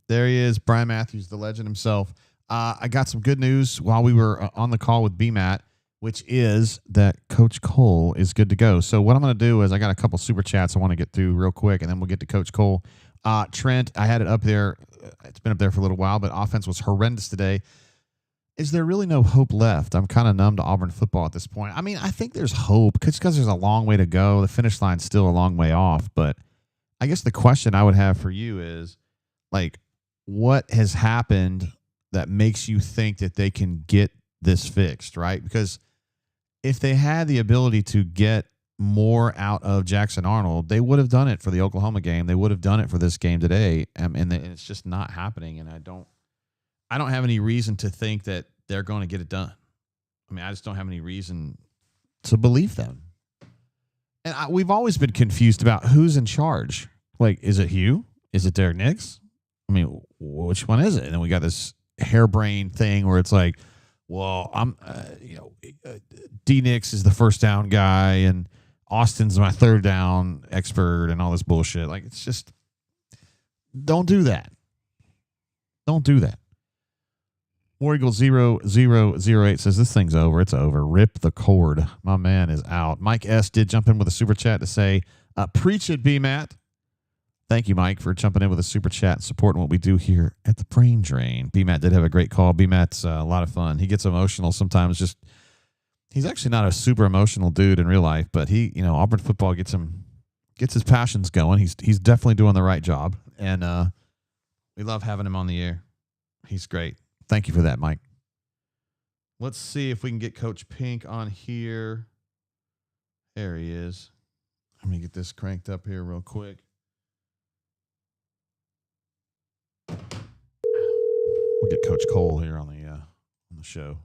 There he is, Brian Matthews, the legend himself. I got some good news while we were on the call with BMAT, which is that Coach Cole is good to go. So what I'm going to do is I got a couple super chats I want to get through real quick, and then we'll get to Coach Cole. Trent, I had it up there. It's been up there for a little while, but offense was horrendous today. Is there really no hope left? I'm kind of numb to Auburn football at this point. I mean, I think there's hope because there's a long way to go. The finish line's still a long way off, but I guess the question I would have for you is, what has happened that makes you think that they can get this fixed, right? Because if they had the ability to get more out of Jackson Arnold, they would have done it for the Oklahoma game. They would have done it for this game today, and it's just not happening. And I don't have any reason to think that they're going to get it done. I mean, I just don't have any reason to believe them. And we've always been confused about who's in charge. Is it Hugh? Is it Derek Nix? I mean, which one is it? And then we got this harebrained thing where it's like, well, D Nix is the first down guy and Austin's my third down expert and all this bullshit. It's just, don't do that. Don't do that. War Eagle 0008 says this thing's over. It's over. Rip the cord. My man is out. Mike S. did jump in with a super chat to say, preach it, B-Matt. Thank you, Mike, for jumping in with a super chat and supporting what we do here at the Brain Drain. B-Matt did have a great call. B-Matt's a lot of fun. He gets emotional sometimes. He's actually not a super emotional dude in real life, but Auburn football gets his passions going. He's definitely doing the right job, and we love having him on the air. He's great. Thank you for that, Mike. Let's see if we can get Coach Pink on here. There he is. Let me get this cranked up here real quick. We'll get Coach Cole here on the show.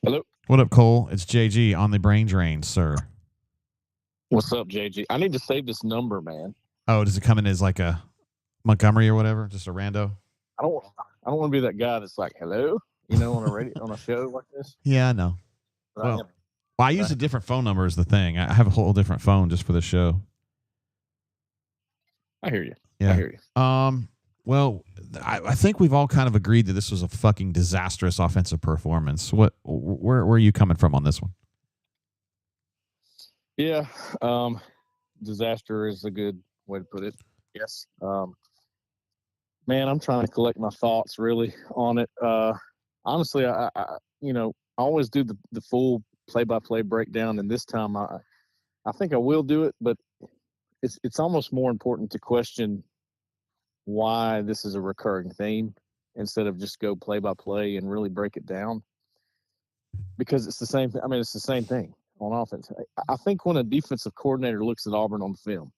Hello. What up, Cole? It's JG on the brain drain, sir. What's up, JG? I need to save this number, man. Oh, does it come in as like a Montgomery or whatever? Just a rando? I don't want to be that guy that's like, hello, on a show like this. Yeah, I know. But I use a different phone number as the thing. I have a whole different phone just for the show. I hear you. Yeah. I hear you. Well, I think we've all kind of agreed that this was a fucking disastrous offensive performance. Where are you coming from on this one? Yeah. Disaster is a good way to put it. Yes. Man, I'm trying to collect my thoughts really on it. Honestly, I always do the full play-by-play breakdown, and this time I think I will do it, but it's almost more important to question why this is a recurring theme instead of just go play-by-play and really break it down, because it's the same. It's the same thing on offense. I think when a defensive coordinator looks at Auburn on the film,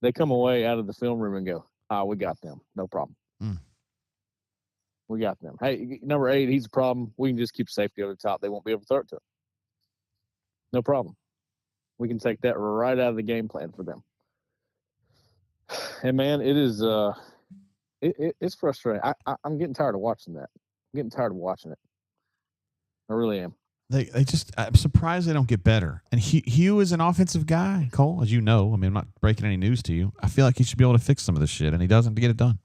they come away out of the film room and go, we got them. No problem. We got them. Hey, number 8, he's a problem. We can just keep safety over the top. They won't be able to throw it to him. No problem. We can take that right out of the game plan for them. And, man, it is it's frustrating. I'm getting tired of watching that. I'm getting tired of watching it. I really am. I'm surprised they don't get better. And Hugh is an offensive guy, Cole, as you know. I'm not breaking any news to you. I feel like he should be able to fix some of this shit, and he doesn't get it done.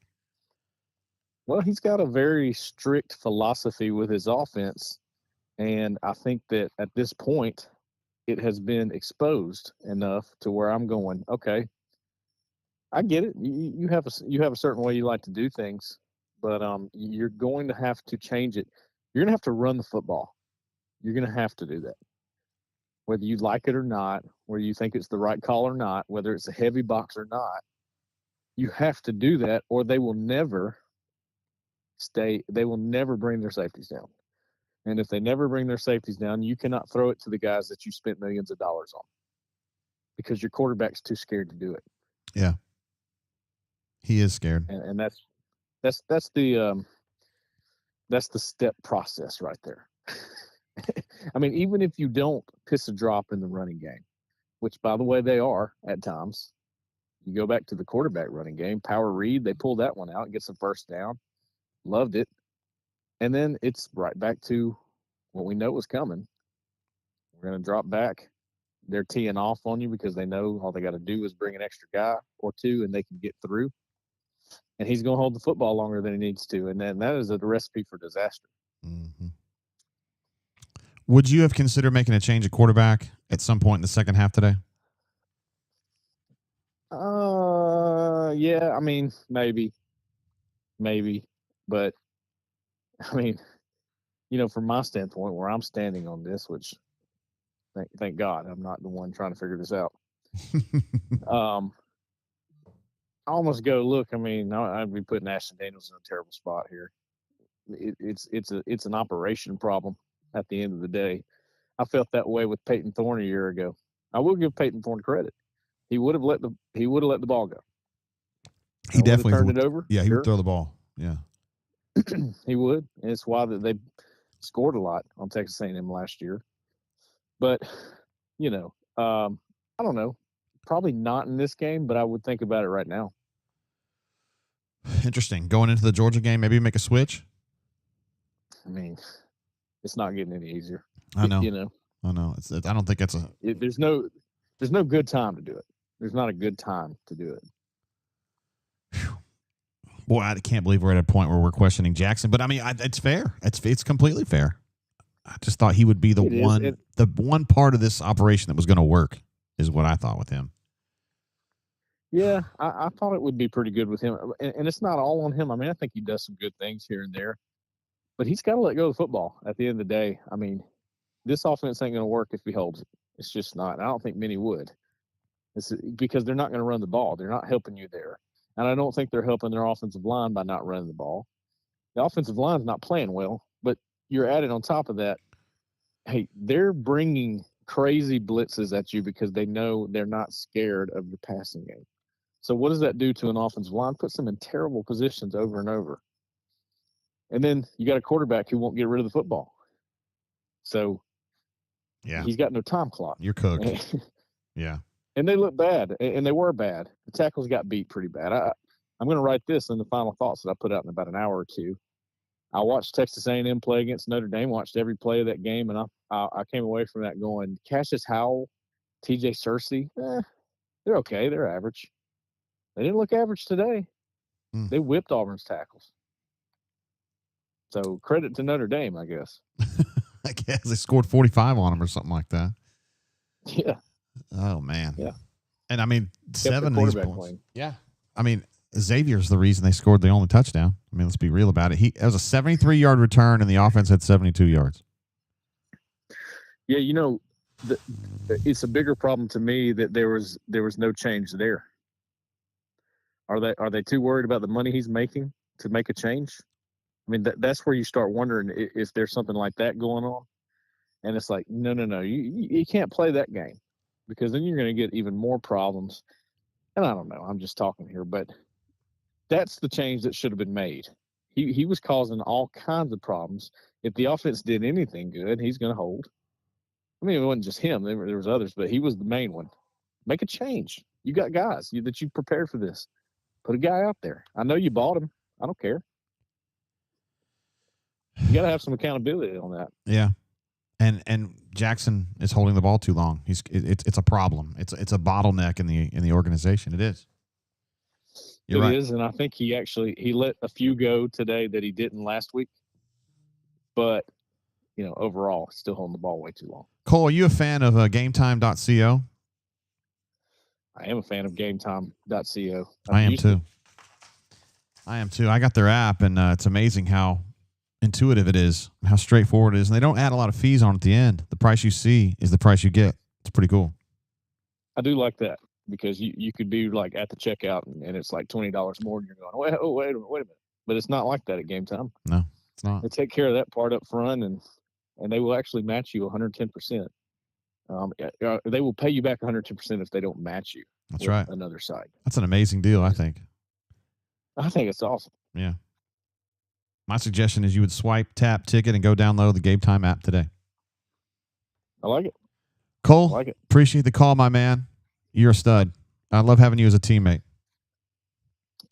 Well, he's got a very strict philosophy with his offense, and I think that at this point it has been exposed enough to where I'm going, okay, I get it. You have a certain way you like to do things, but you're going to have to change it. You're going to have to run the football. You're going to have to do that. Whether you like it or not, whether you think it's the right call or not, whether it's a heavy box or not, you have to do that, or they will never bring their safeties down. And if they never bring their safeties down, you cannot throw it to the guys that you spent millions of dollars on, because your quarterback's too scared to do it. Yeah. He is scared. And that's the step process right there. Even if you don't piss a drop in the running game, which, by the way, they are at times, you go back to the quarterback running game, power read, they pull that one out, gets a first down, loved it. And then it's right back to what we know was coming. We're going to drop back. They're teeing off on you because they know all they got to do is bring an extra guy or two and they can get through. And he's going to hold the football longer than he needs to. And then that is a recipe for disaster. Mm-hmm. Would you have considered making a change at quarterback at some point in the second half today? Yeah, maybe. But, from my standpoint, where I'm standing on this, which thank God I'm not the one trying to figure this out. I almost go, look, I'd be putting Ashton Daniels in a terrible spot here. It's an operation problem at the end of the day. I felt that way with Peyton Thorne a year ago. I will give Peyton Thorne credit. He would have let the ball go. He definitely turned it over. Yeah, he would throw the ball. Yeah. He would. And it's why that they scored a lot on Texas A&M last year. But, I don't know. Probably not in this game, but I would think about it right now. Interesting. Going into the Georgia game, maybe make a switch? It's not getting any easier. I know. I know. I don't think that's there's no good time to do it. There's not a good time to do it. Boy, I can't believe we're at a point where we're questioning Jackson. But it's fair. It's completely fair. I just thought he would be the one part of this operation that was going to work, is what I thought with him. Yeah, I thought it would be pretty good with him. And it's not all on him. I think he does some good things here and there. But he's got to let go of the football at the end of the day. This offense ain't going to work if he holds it. It's just not. I don't think many would. It's because they're not going to run the ball. They're not helping you there. And I don't think they're helping their offensive line by not running the ball. The offensive line's not playing well, but you're adding on top of that, hey, they're bringing crazy blitzes at you because they know they're not scared of your passing game. So what does that do to an offensive line? Puts them in terrible positions over and over. And then you got a quarterback who won't get rid of the football. So he's got no time clock. You're cooked. Yeah. And they look bad, and they were bad. The tackles got beat pretty bad. I'm going to write this in the final thoughts that I put out in about an hour or two. I watched Texas A&M play against Notre Dame, watched every play of that game, and I came away from that going, Cassius Howell, TJ Searcy, they're okay. They're average. They didn't look average today. They whipped Auburn's tackles. So credit to Notre Dame, I guess. I guess they scored 45 on them or something like that. Yeah. Oh, man. Yeah. And, I mean, Kept 7 the of these quarterback points. playing. Yeah. I mean, Xavier's the reason they scored the only touchdown. I mean, let's be real about it. It was a 73-yard return, and the offense had 72 yards. Yeah, you know, it's a bigger problem to me that there was no change there. Are they too worried about the money he's making to make a change? I mean, that's where you start wondering if there's something like that going on. And it's like, no, you can't play that game because then you're going to get even more problems. And I don't know, I'm just talking here, but that's the change that should have been made. He was causing all kinds of problems. If the offense did anything good, he's going to hold. I mean, it wasn't just him. There was others, but he was the main one. Make a change. You got guys that you prepared for this. Put a guy out there. I know you bought him. I don't care. You got to have some accountability on that. Yeah. And Jackson is holding the ball too long. It's a problem. It's a bottleneck in the organization. It is. You're right. It is, and I think he let a few go today that he didn't last week. But, overall, still holding the ball way too long. Cole, are you a fan of GameTime.co? I am a fan of GameTime.co. I am too. I got their app, and it's amazing how intuitive it is, how straightforward it is. And they don't add a lot of fees on at the end. The price you see is the price you get. It's pretty cool. I do like that because you could be like at the checkout and it's like $20 more, and you're going, wait a minute. But it's not like that at Game Time. No, it's not. They take care of that part up front, and they will actually match you 110%. They will pay you back 110% if they don't match you. That's right. Another side. That's an amazing deal, I think. I think it's awesome. Yeah. My suggestion is you would swipe, tap, ticket, and go download the Game Time app today. I like it. Cole, I like it. Appreciate the call, my man. You're a stud. I love having you as a teammate.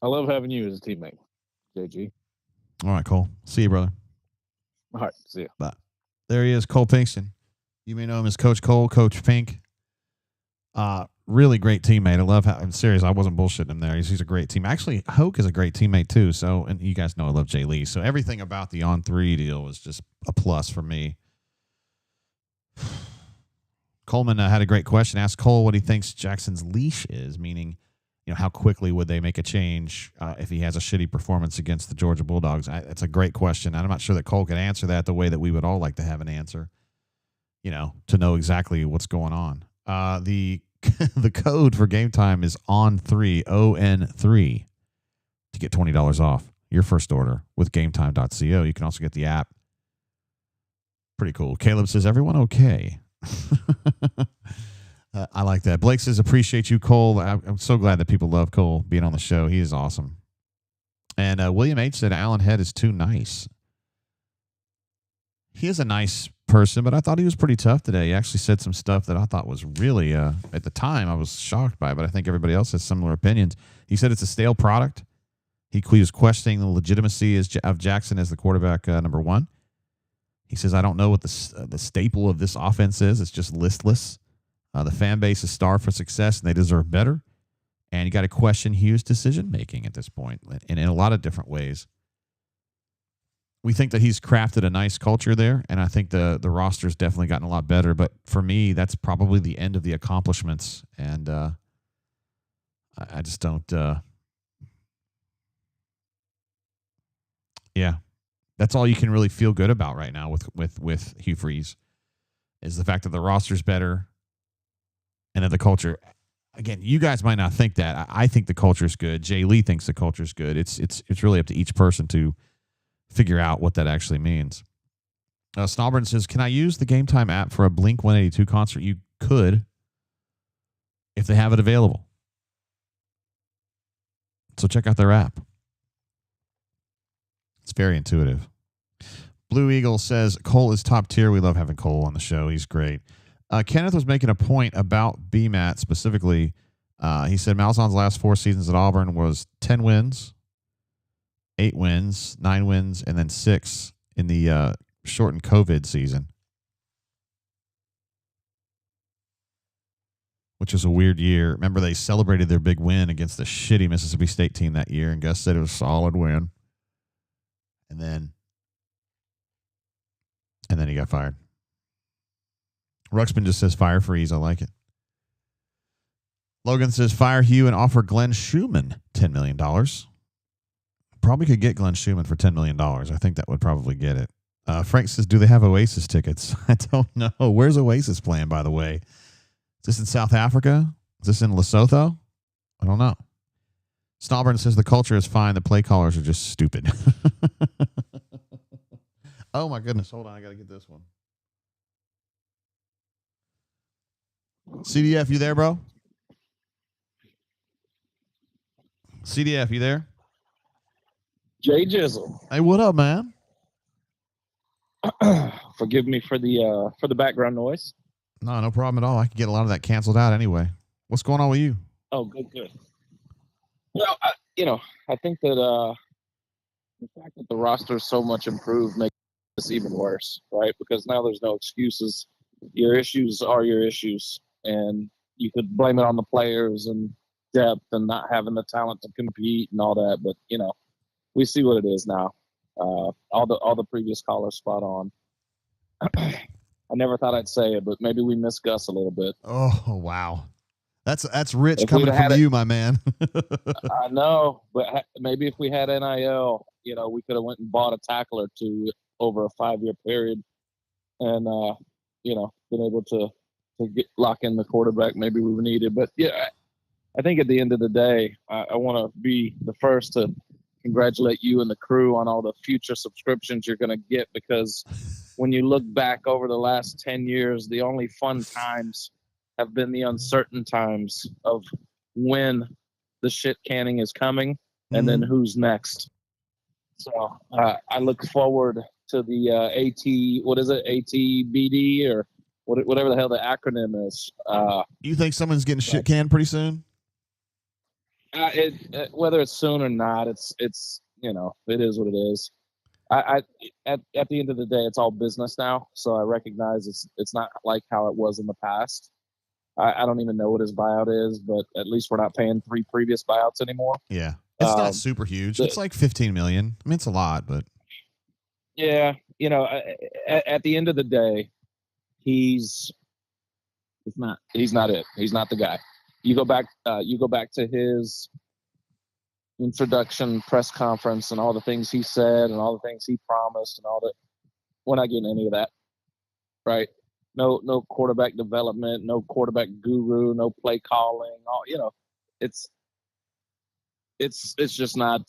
I love having you as a teammate, JG. All right, Cole. See you, brother. All right, see you. Bye. There he is, Cole Pinkston. You may know him as Coach Cole, Coach Pink. Really great teammate. I love how, I'm serious, I wasn't bullshitting him there. He's a great team. Actually, Hoke is a great teammate too. So, and you guys know I love Jay Lee. So everything about the On3 deal was just a plus for me. Coleman had a great question. Asked Cole what he thinks Jackson's leash is, meaning, how quickly would they make a change if he has a shitty performance against the Georgia Bulldogs? It's a great question. I'm not sure that Cole could answer that the way that we would all like to have an answer, to know exactly what's going on. The code for Game Time is ON3, ON3, to get $20 off your first order with GameTime.co. You can also get the app. Pretty cool. Caleb says, everyone okay? I like that. Blake says, appreciate you, Cole. I'm so glad that people love Cole being on the show. He is awesome. And William H. said, Alan Head is too nice. He is a nice person, but I thought he was pretty tough today. He actually said some stuff that I thought was really, at the time, I was shocked by, but I think everybody else has similar opinions. He said it's a stale product. He was questioning the legitimacy of Jackson as the quarterback number one. He says, I don't know what the staple of this offense is. It's just listless. The fan base is starved for success, and they deserve better. And you got to question Hugh's decision-making at this point, and in a lot of different ways. We think that he's crafted a nice culture there, and I think the roster's definitely gotten a lot better. But for me, that's probably the end of the accomplishments, and I just don't. Yeah, that's all you can really feel good about right now with Hugh Freeze, is the fact that the roster's better, and that the culture. Again, you guys might not think that. I think the culture's good. Jay Lee thinks the culture's good. It's really up to each person to figure out what that actually means. Snowburn says, can I use the Game Time app for a Blink 182 concert? You could, if they have it available. So check out their app. It's very intuitive. Blue Eagle says, Cole is top tier. We love having Cole on the show. He's great. Kenneth was making a point about BMAT specifically. He said Malzahn's last 4 seasons at Auburn was 10 wins, 8 wins, 9 wins, and then 6 in the shortened COVID season, which was a weird year. Remember, they celebrated their big win against the shitty Mississippi State team that year, and Gus said it was a solid win. And then he got fired. Ruxpin just says fire freeze. I like it. Logan says fire Hugh and offer Glenn Schumann $10 million. Probably could get Glenn Schumann for $10 million. I think that would probably get it. Frank says, do they have Oasis tickets? I don't know. Where's Oasis playing, by the way? Is this in South Africa? Is this in Lesotho? I don't know. Snowburn says the culture is fine. The play callers are just stupid. Oh, my goodness. Hold on. I got to get this one. CDF, you there, bro? CDF, you there? Jay Jizzle. Hey, what up, man? Forgive me for the background noise. No problem at all. I can get a lot of that canceled out anyway. What's going on with you? Oh, good. Well, I think that the fact that the roster is so much improved makes this even worse, right? Because now there's no excuses. Your issues are your issues, and you could blame it on the players and depth and not having the talent to compete and all that. But we see what it is now. All the previous callers spot on. I never thought I'd say it, but maybe we miss Gus a little bit. Oh, wow. That's rich coming from you, my man. I know, but maybe if we had NIL, we could have went and bought a tackle or two over a 5-year period, and been able to lock in the quarterback maybe we needed. But yeah, I think at the end of the day, I want to be the first to congratulate you and the crew on all the future subscriptions you're going to get, because when you look back over the last 10 years, the only fun times have been the uncertain times of when the shit canning is coming and then who's next. So I look forward to the ATBD or whatever the hell the acronym is. You think someone's getting shit canned pretty soon? Whether it's soon or not, it's it is what it is. At the end of the day, it's all business now. So I recognize it's not like how it was in the past. I don't even know what his buyout is, but at least we're not paying 3 previous buyouts anymore. Yeah. It's not super huge. It's like $15 million. I mean, it's a lot, but yeah, at the end of the day, he's not it. He's not the guy. You go back to his introduction press conference and all the things he said and all the things he promised and all that. We're not getting any of that, right? No quarterback development, no quarterback guru, no play calling. It's just not.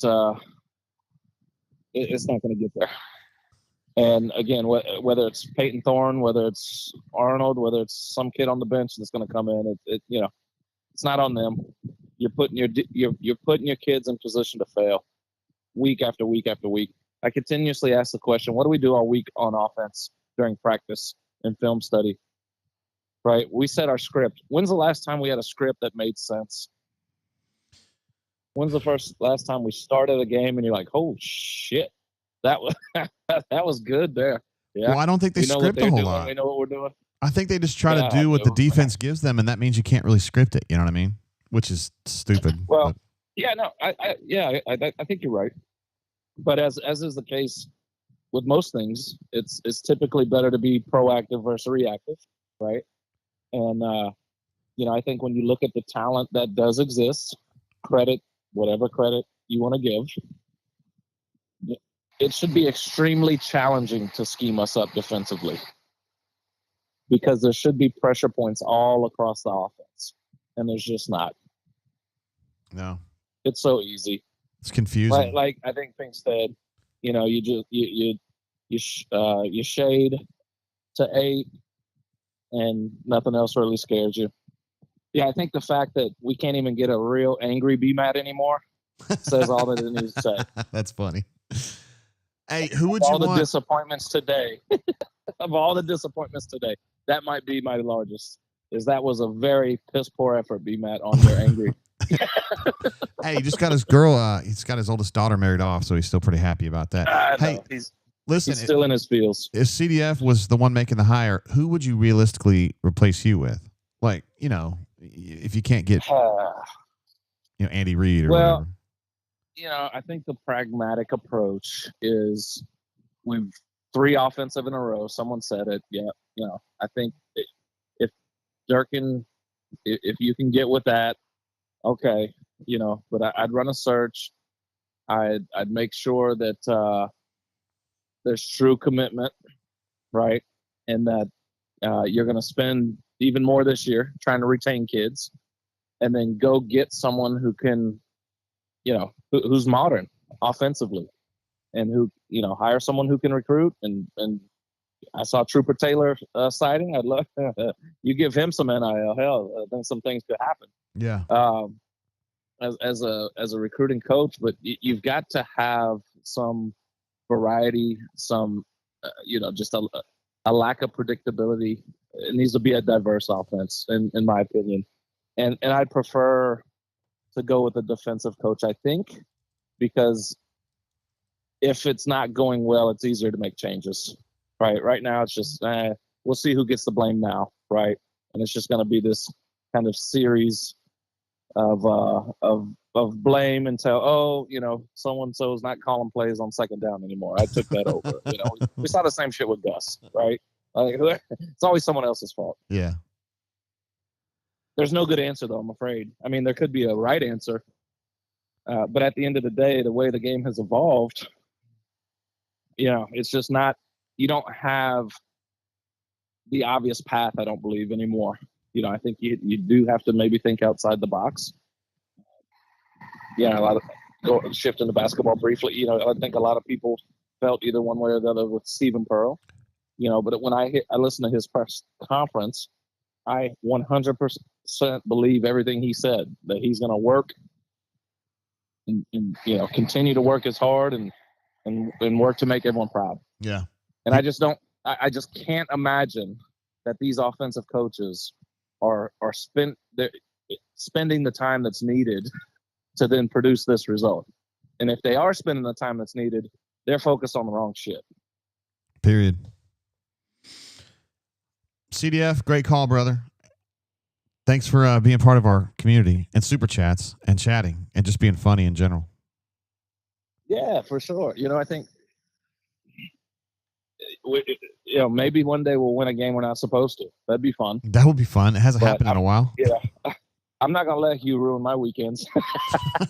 It's not going to get there. And again, whether it's Peyton Thorne, whether it's Arnold, whether it's some kid on the bench that's going to come in, it's not on them. You're putting your kids in position to fail week after week after week. I continuously ask the question, what do we do all week on offense during practice and film study? Right? We set our script. When's the last time we had a script that made sense? When's the last time we started a game and you're like, oh shit, that was good there. Yeah. Well, I don't think they script a whole lot. We know what we're doing. I think they just try to do what the defense gives them, and that means you can't really script it. You know what I mean? Which is stupid. Well, yeah, no, I think you're right. But as is the case with most things, it's typically better to be proactive versus reactive, right? And I think when you look at the talent that does exist, whatever credit you want to give, it should be extremely challenging to scheme us up defensively, because there should be pressure points all across the offense, and there's just not. No. It's so easy. It's confusing. Like I think Pink said, You know, you shade to 8, and nothing else really scares you. Yeah, I think the fact that we can't even get a real angry BMAT anymore says all that it needs to say. That's funny. Hey, who would you want? Of all the disappointments today, that might be my largest. That was a very piss poor effort, BMAT, on your angry. Hey, he just got his girl. He's got his oldest daughter married off, so he's still pretty happy about that. Hey, listen, he's still in his feels. If CDF was the one making the hire, who would you realistically replace you with? Like, you know, if you can't get, Andy Reid or whatever. You know, I think the pragmatic approach is we've 3 offensive in a row. Someone said it. Yeah. You know, I think if Durkin, if you can get with that, okay, you know, but I'd run a search. I'd make sure that there's true commitment, right? And that you're going to spend even more this year trying to retain kids, and then go get someone who can, you know, who's modern offensively, and who, you know, hire someone who can recruit. And I saw Trooper Taylor sighting. I'd love you give him some NIL. Hell, I think some things could happen. Yeah. As a recruiting coach, but you've got to have some variety, some you know, just a lack of predictability. It needs to be a diverse offense, in my opinion. And I'd prefer to go with a defensive coach, I think, because if it's not going well, it's easier to make changes. Right now, it's just we'll see who gets the blame now, right? And it's just going to be this kind of series of blame until, you know, so and so is not calling plays on second down anymore. I took that over. You know, we saw the same shit with Gus, right? Like, it's always someone else's fault. Yeah. There's no good answer, though, I'm afraid. I mean, there could be a right answer, but at the end of the day, the way the game has evolved, you know, it's just not. You don't have the obvious path, I don't believe, anymore. You know, I think you do have to maybe think outside the box. Yeah, a lot of shifting to basketball briefly. You know, I think a lot of people felt either one way or the other with Stephen Pearl. You know, but when I listened to his press conference, I 100% believe everything he said, that he's going to work and you know, continue to work as hard and work to make everyone proud. Yeah. And I just can't imagine that these offensive coaches are spending the time that's needed to then produce this result. And if they are spending the time that's needed, they're focused on the wrong shit. Period. CDF, great call, brother. Thanks for being part of our community and super chats and chatting and just being funny in general. Yeah, for sure. You know, I think, you know, maybe one day we'll win a game we're not supposed to. That'd be fun. That would be fun. It hasn't happened in a while. Yeah. I'm not going to let you ruin my weekends.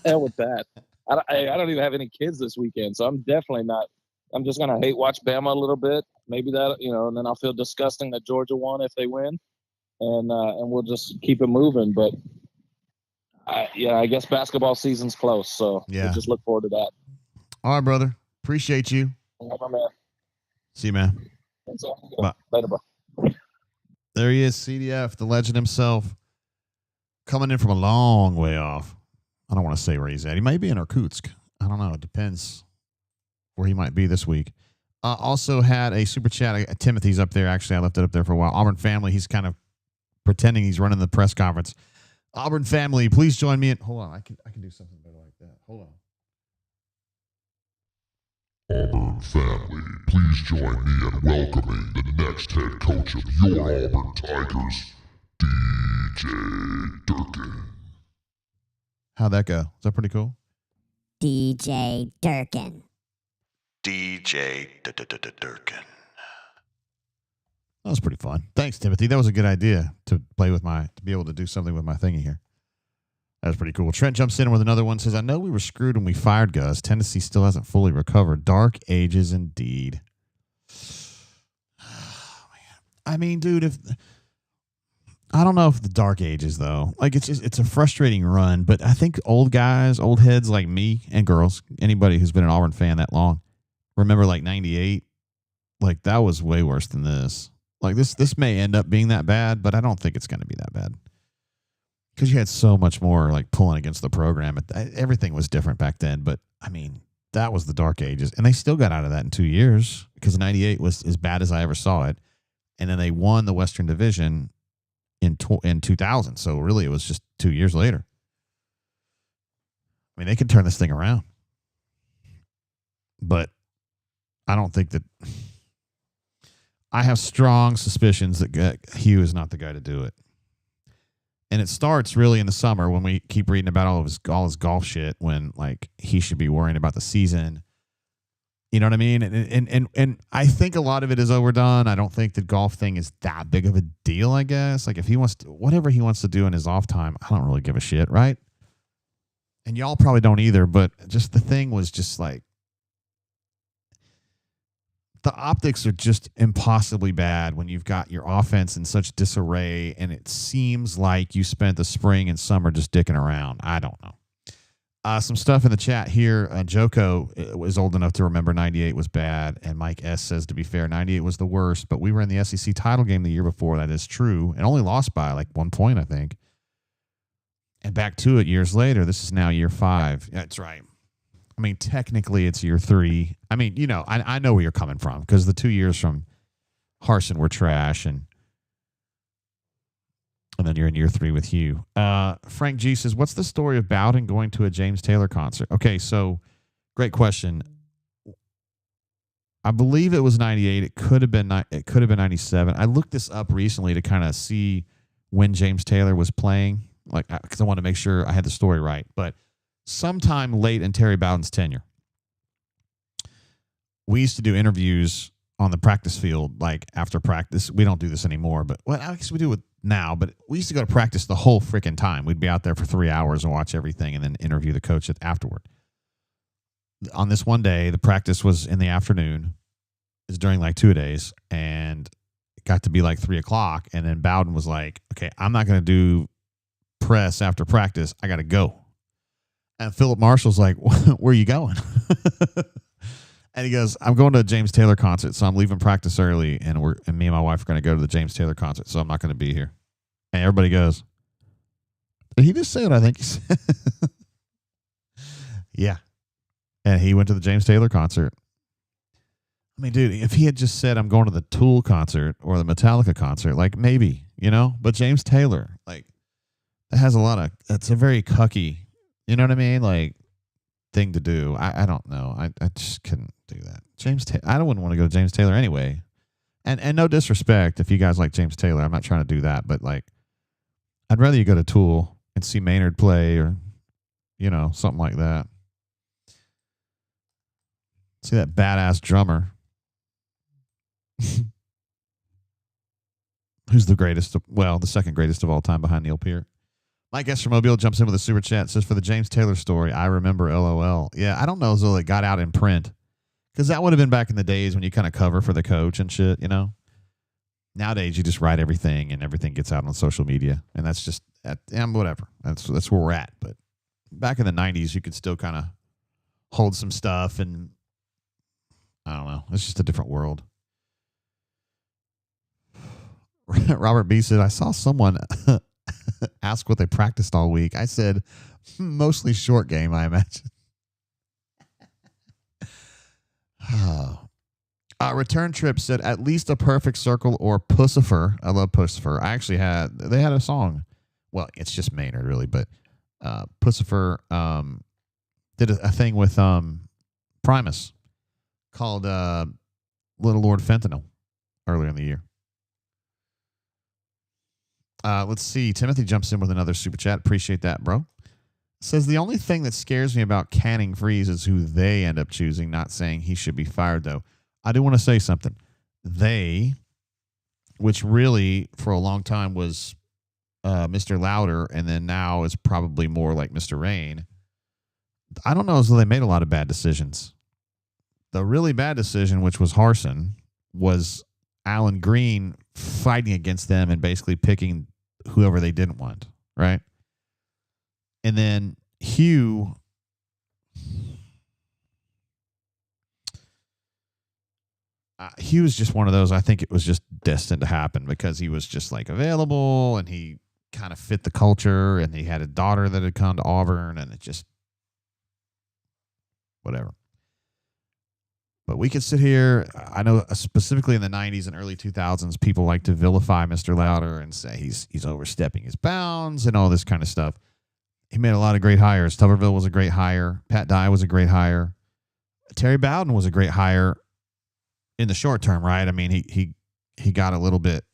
Hell with that. I don't even have any kids this weekend, so I'm definitely not. I'm just going to hate watch Bama a little bit. Maybe that, you know, and then I'll feel disgusting that Georgia won if they win. And we'll just keep it moving. But, I guess basketball season's close, so we'll just look forward to that. All right, brother. Appreciate you. Yeah, my man. See you, man. Thanks, all. Bye. Later, bro. There he is, CDF, the legend himself, coming in from a long way off. I don't want to say where he's at. He might be in Irkutsk. I don't know. It depends where he might be this week. Also had a super chat. Timothy's up there. Actually, I left it up there for a while. Auburn family. He's kind of pretending he's running the press conference. Auburn family, please join me. Hold on. I can do something better like that. Hold on. Auburn family, please join me in welcoming the next head coach of your Auburn Tigers, DJ Durkin. How'd that go? Is that pretty cool? DJ Durkin. DJ Durkin. That was pretty fun. Thanks, Timothy. That was a good idea to be able to do something with my thingy here. That was pretty cool. Trent jumps in with another one. Says, I know we were screwed when we fired Gus. Tennessee still hasn't fully recovered. Dark ages indeed. Oh, man. I mean, dude, I don't know if the dark ages, though. Like, it's a frustrating run, but I think old guys, old heads like me and girls, anybody who's been an Auburn fan that long, remember like 98, like that was way worse than this. Like this may end up being that bad, but I don't think it's going to be that bad. Because you had so much more like pulling against the program. Everything was different back then. But I mean, that was the dark ages. And they still got out of that in 2 years because 98 was as bad as I ever saw it. And then they won the Western Division in 2000. So really it was just 2 years later. I mean, they could turn this thing around. But I don't think that. I have strong suspicions that Hugh is not the guy to do it. And it starts really in the summer when we keep reading about all his golf shit when like he should be worrying about the season. You know what I mean? And I think a lot of it is overdone. I don't think the golf thing is that big of a deal, I guess. Like if he wants to, whatever he wants to do in his off time, I don't really give a shit, right? And y'all probably don't either, but just the thing was just like the optics are just impossibly bad when you've got your offense in such disarray and it seems like you spent the spring and summer just dicking around. I don't know. Some stuff in the chat here. Joko was old enough to remember 98 was bad, and Mike S. says, to be fair, 98 was the worst, but we were in the SEC title game the year before. That is true, and only lost by like 1 point, I think. And back to it years later. This is now year 5. That's right. I mean, technically it's year 3. I mean, you know, I know where you're coming from because the 2 years from Harsin were trash, and then you're in year 3 with Hugh. Frank G says, what's the story of Bowden going to a James Taylor concert? Okay, so great question. I believe it was 98. It could have been 97. I looked this up recently to kind of see when James Taylor was playing, like because I want to make sure I had the story right, but sometime late in Terry Bowden's tenure, we used to do interviews on the practice field, like after practice. We don't do this anymore, but well, I guess we do it now, but we used to go to practice the whole freaking time. We'd be out there for 3 hours and watch everything and then interview the coach afterward. On this one day, the practice was in the afternoon. It was during like 2 days, and it got to be like 3 o'clock. And then Bowden was like, okay, I'm not going to do press after practice. I got to go. And Philip Marshall's like, where are you going? And he goes, I'm going to a James Taylor concert, so I'm leaving practice early, and me and my wife are going to go to the James Taylor concert, so I'm not going to be here. And everybody goes, did he just say what I think he said? Yeah. And he went to the James Taylor concert. I mean, dude, if he had just said, I'm going to the Tool concert or the Metallica concert, like maybe, you know? But James Taylor, like, that has it's a very cucky, you know what I mean? Like, thing to do. I don't know. I just couldn't do that. I wouldn't want to go to James Taylor anyway. And no disrespect if you guys like James Taylor. I'm not trying to do that, but like, I'd rather you go to Tool and see Maynard play or, you know, something like that. See that badass drummer. Who's the greatest? The second greatest of all time behind Neil Peart. Mike S. from Mobile jumps in with a super chat. Says, for the James Taylor story, I remember LOL. Yeah, I don't know as though it got out in print. Because that would have been back in the days when you kind of cover for the coach and shit, you know? Nowadays, you just write everything and everything gets out on social media. And that's just, whatever. That's where we're at. But back in the 90s, you could still kind of hold some stuff and, I don't know. It's just a different world. Robert B. said, I saw someone ask what they practiced all week. I said, mostly short game, I imagine. Return Trip said, at least a perfect circle or Pussifer. I love Pussifer. They had a song. Well, it's just Maynard, really, but Pussifer did a thing with Primus called Little Lord Fentanyl earlier in the year. Let's see. Timothy jumps in with another super chat. Appreciate that, bro. Says, the only thing that scares me about Canning Freeze is who they end up choosing, not saying he should be fired, though. I do want to say something. They, which really for a long time was Mr. Louder, and then now is probably more like Mr. Rain. I don't know as though they made a lot of bad decisions. The really bad decision, which was Harsin, was Alan Green fighting against them and basically picking whoever they didn't want, right? And then Hugh, He was just one of those. I think it was just destined to happen because he was just like available and he kind of fit the culture and he had a daughter that had come to Auburn and it just whatever. But we could sit here. I know specifically in the 90s and early 2000s, people like to vilify Mr. Louder and say he's overstepping his bounds and all this kind of stuff. He made a lot of great hires. Tuberville was a great hire. Pat Dye was a great hire. Terry Bowden was a great hire in the short term, right? I mean, he got a little bit.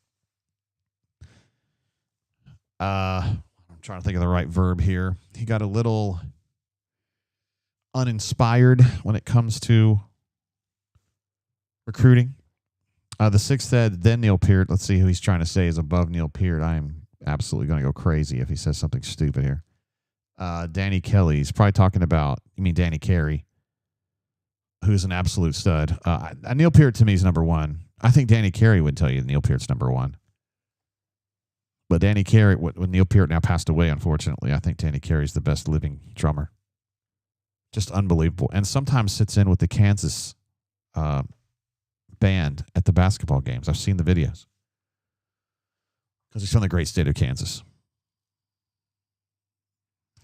I'm trying to think of the right verb here. He got a little uninspired when it comes to recruiting. The sixth said, then Neil Peart. Let's see who he's trying to say is above Neil Peart. I am absolutely going to go crazy if he says something stupid here. Danny Kelly. He's probably talking about, you mean Danny Carey, who's an absolute stud. Neil Peart to me is number one. I think Danny Carey would tell you Neil Peart's number one. But Danny Carey, when Neil Peart now passed away, unfortunately, I think Danny Carey's the best living drummer. Just unbelievable. And sometimes sits in with the Kansas band at the basketball games. I've seen the videos. Because he's from the great state of Kansas.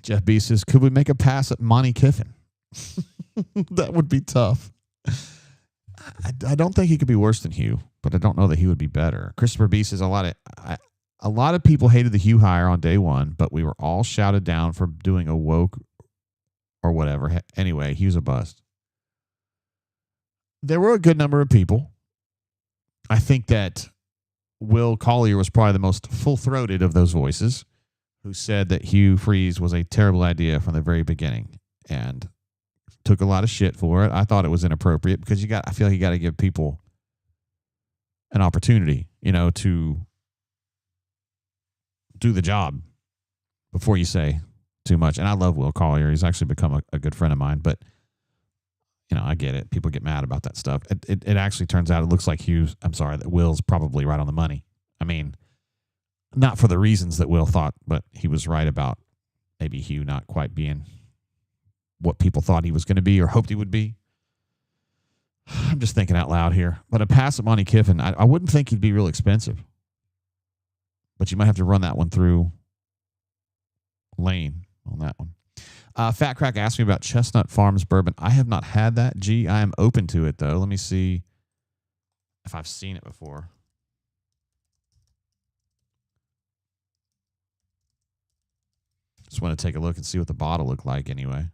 Jeff B says, could we make a pass at Monty Kiffin? That would be tough. I don't think he could be worse than Hugh, but I don't know that he would be better. Christopher B says, a lot of people hated the Hugh hire on day one, but we were all shouted down for doing a woke or whatever. Anyway, Hugh's a bust. There were a good number of people. I think that Will Collier was probably the most full-throated of those voices who said that Hugh Freeze was a terrible idea from the very beginning and took a lot of shit for it. I thought it was inappropriate because I feel like you got to give people an opportunity, to do the job before you say too much. And I love Will Collier. He's actually become a good friend of mine, but I get it. People get mad about that stuff. It actually turns out it looks like that Will's probably right on the money. I mean, not for the reasons that Will thought, but he was right about maybe Hugh not quite being what people thought he was going to be or hoped he would be. I'm just thinking out loud here. But a pass at Monty Kiffin, I wouldn't think he'd be real expensive. But you might have to run that one through Lane on that one. Fat Crack asked me about Chestnut Farms bourbon. I have not had that. I am open to it, though. Let me see if I've seen it before. Just want to take a look and see what the bottle looked like anyway.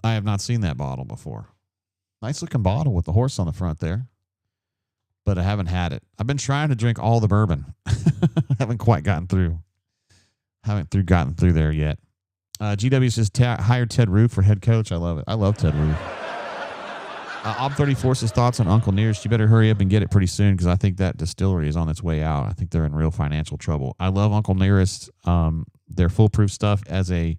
I have not seen that bottle before. Nice looking bottle with the horse on the front there. But I haven't had it. I've been trying to drink all the bourbon. Haven't quite gotten through. Gotten through there yet. GW says hired Ted Roof for head coach. I love it. I love Ted Roof. Ob34 says thoughts on Uncle Nearest. You better hurry up and get it pretty soon because I think that distillery is on its way out. I think they're in real financial trouble. I love Uncle Nearest. Their foolproof stuff as in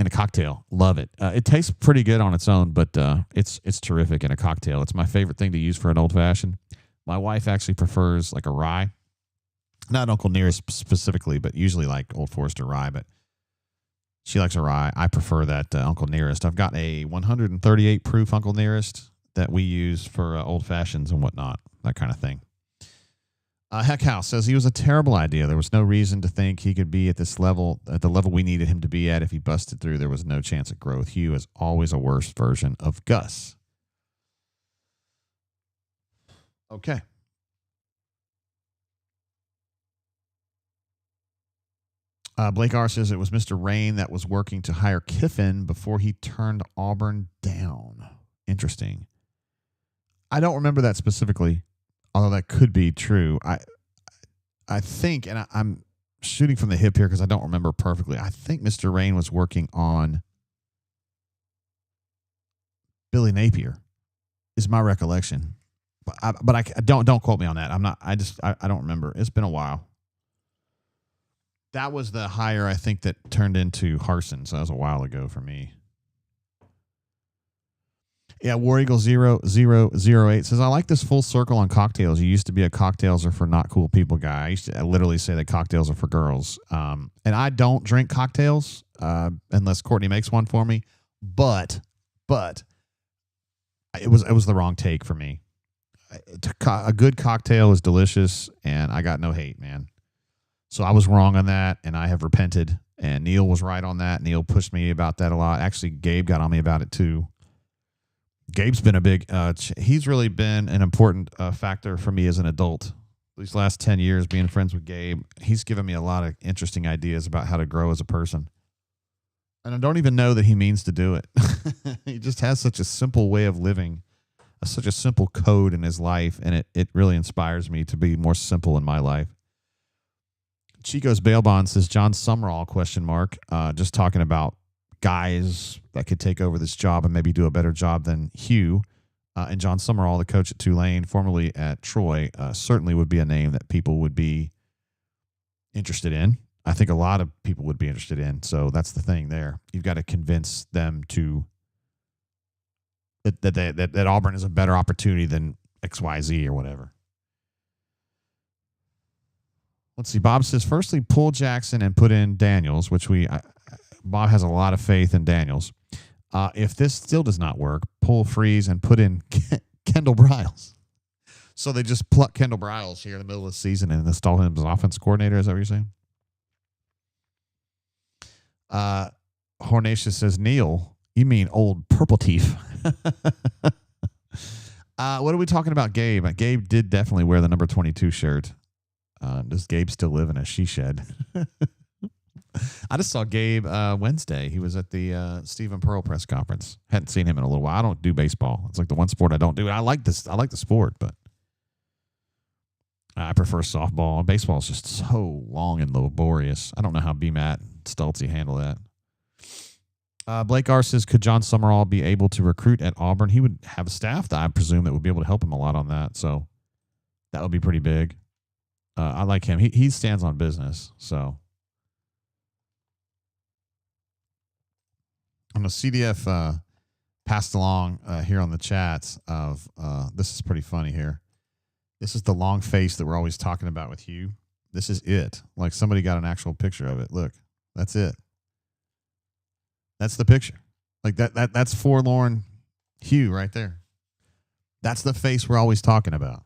a cocktail. Love it. It tastes pretty good on its own, but it's terrific in a cocktail. It's my favorite thing to use for an old fashioned. My wife actually prefers like a rye. Not Uncle Nearest specifically, but usually like Old Forester rye, but she likes a rye. I prefer that Uncle Nearest. I've got a 138 proof Uncle Nearest that we use for old fashions and whatnot, that kind of thing. Heck House says he was a terrible idea. There was no reason to think he could be at this level, at the level we needed him to be at. If he busted through, there was no chance of growth. Hugh is always a worse version of Gus. Okay. Blake R. says it was Mr. Rain that was working to hire Kiffin before he turned Auburn down. Interesting. I don't remember that specifically, although that could be true. I think, and I'm shooting from the hip here because I don't remember perfectly. I think Mr. Rain was working on Billy Napier, is my recollection. But I don't quote me on that. I don't remember. It's been a while. That was the hire, I think, that turned into Harsin. So that was a while ago for me. Yeah, War Eagle 0008 says, I like this full circle on cocktails. You used to be a cocktails are for not cool people guy. I used to literally say that cocktails are for girls. And I don't drink cocktails unless Courtney makes one for me. But it was the wrong take for me. A good cocktail is delicious, and I got no hate, man. So I was wrong on that, and I have repented. And Neil was right on that. Neil pushed me about that a lot. Actually, Gabe got on me about it too. Gabe's been a big, he's really been an important factor for me as an adult. These last 10 years being friends with Gabe, he's given me a lot of interesting ideas about how to grow as a person. And I don't even know that he means to do it. He just has such a simple way of living, such a simple code in his life, and it really inspires me to be more simple in my life. Chico's Bail Bond says, John Summerall, ? Just talking about guys that could take over this job and maybe do a better job than Hugh. And John Summerall, the coach at Tulane, formerly at Troy, certainly would be a name that people would be interested in. I think a lot of people would be interested in. So that's the thing there. You've got to convince them to that Auburn is a better opportunity than XYZ or whatever. Let's see. Bob says, firstly, pull Jackson and put in Daniels, which Bob has a lot of faith in Daniels. If this still does not work, pull Freeze and put in Kendall Briles. So they just pluck Kendall Briles here in the middle of the season and install him as offense coordinator. Is that what you're saying? Hornatius says, Neil, you mean old Purple Teeth. What are we talking about, Gabe? Gabe did definitely wear the number 22 shirt. Does Gabe still live in a she shed? I just saw Gabe Wednesday. He was at the Stephen Pearl press conference. Hadn't seen him in a little while. I don't do baseball. It's like the one sport I don't do. I like this. I like the sport, but I prefer softball. Baseball is just so long and laborious. I don't know how BMAT and Stoltze handle that. Blake R says, could John Summerall be able to recruit at Auburn? He would have a staff that I presume that would be able to help him a lot on that. So that would be pretty big. I like him. He stands on business. So on the CDF passed along here on the chats of this is pretty funny here. This is the long face that we're always talking about with Hugh. This is it. Like somebody got an actual picture of it. Look, that's it. That's the picture. Like that's forlorn Hugh right there. That's the face we're always talking about.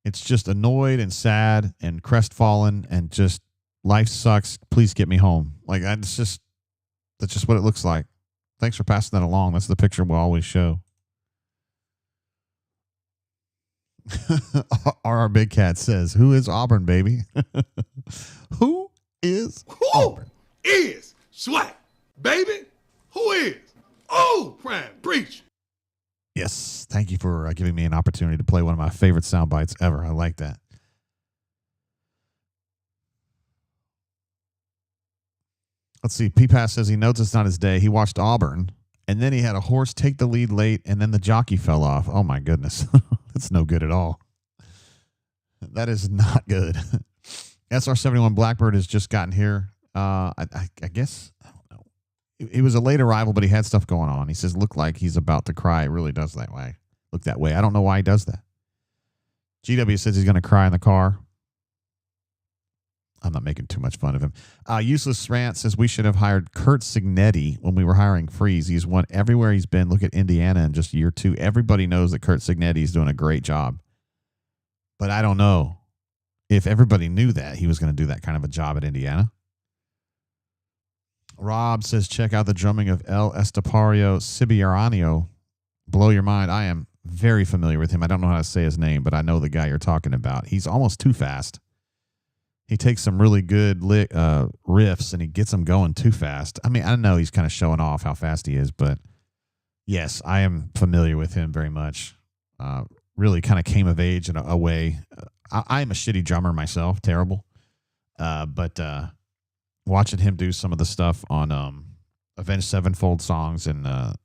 It's just annoyed and sad and crestfallen and just life sucks. Please get me home. Like that's just what it looks like. Thanks for passing that along. That's the picture we'll always show. RR Big Cat says, who is Auburn, baby? Who is Auburn? Is Swag, baby? Who is? Oh, Prime Preach. Yes. Thank you for giving me an opportunity to play one of my favorite sound bites ever. I like that. Let's see. P-Pass says he knows it's not his day. He watched Auburn, and then he had a horse take the lead late, and then the jockey fell off. Oh, my goodness. That's no good at all. That is not good. SR71 Blackbird has just gotten here. I guess, I don't know. He was a late arrival, but he had stuff going on. He says, look like he's about to cry. It really does that way. Look that way. I don't know why he does that. GW says he's going to cry in the car. I'm not making too much fun of him. Useless Rant says we should have hired Kurt Signetti when we were hiring Freeze. He's won everywhere he's been. Look at Indiana in just year 2. Everybody knows that Kurt Signetti is doing a great job. But I don't know if everybody knew that he was going to do that kind of a job at Indiana. Rob says, check out the drumming of El Estepario Cibiaranio. Blow your mind. I am very familiar with him. I don't know how to say his name, but I know the guy you're talking about. He's almost too fast. He takes some really good riffs and he gets them going too fast. I mean, I know he's kind of showing off how fast he is, but yes, I am familiar with him very much. Really kind of came of age in a way. I am a shitty drummer myself, terrible. But watching him do some of the stuff on Avenged Sevenfold songs and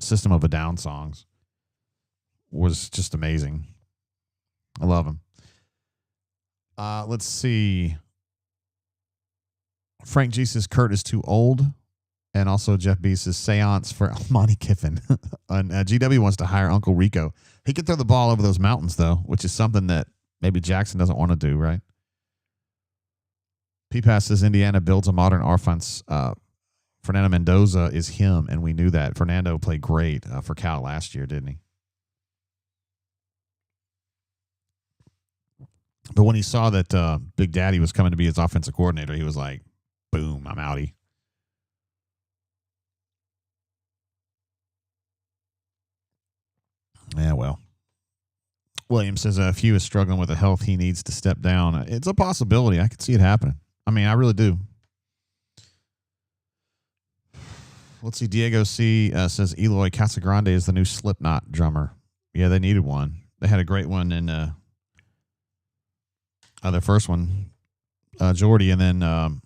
System of a Down songs was just amazing. I love him. Let's see. Frank G says Kurt is too old. And also Jeff B says seance for Monty Kiffin. And GW wants to hire Uncle Rico. He could throw the ball over those mountains, though, which is something that maybe Jackson doesn't want to do, right? P-Pass says Indiana builds a modern offense Fernando Mendoza is him, and we knew that. Fernando played great for Cal last year, didn't he? But when he saw that Big Daddy was coming to be his offensive coordinator, he was like, boom, I'm outie. Yeah, well. William says Few is struggling with a health. He needs to step down. It's a possibility. I could see it happening. I mean, I really do. Let's see. Diego C. Says Eloy Casagrande is the new Slipknot drummer. Yeah, they needed one. They had a great one in their first one, Jordy, and then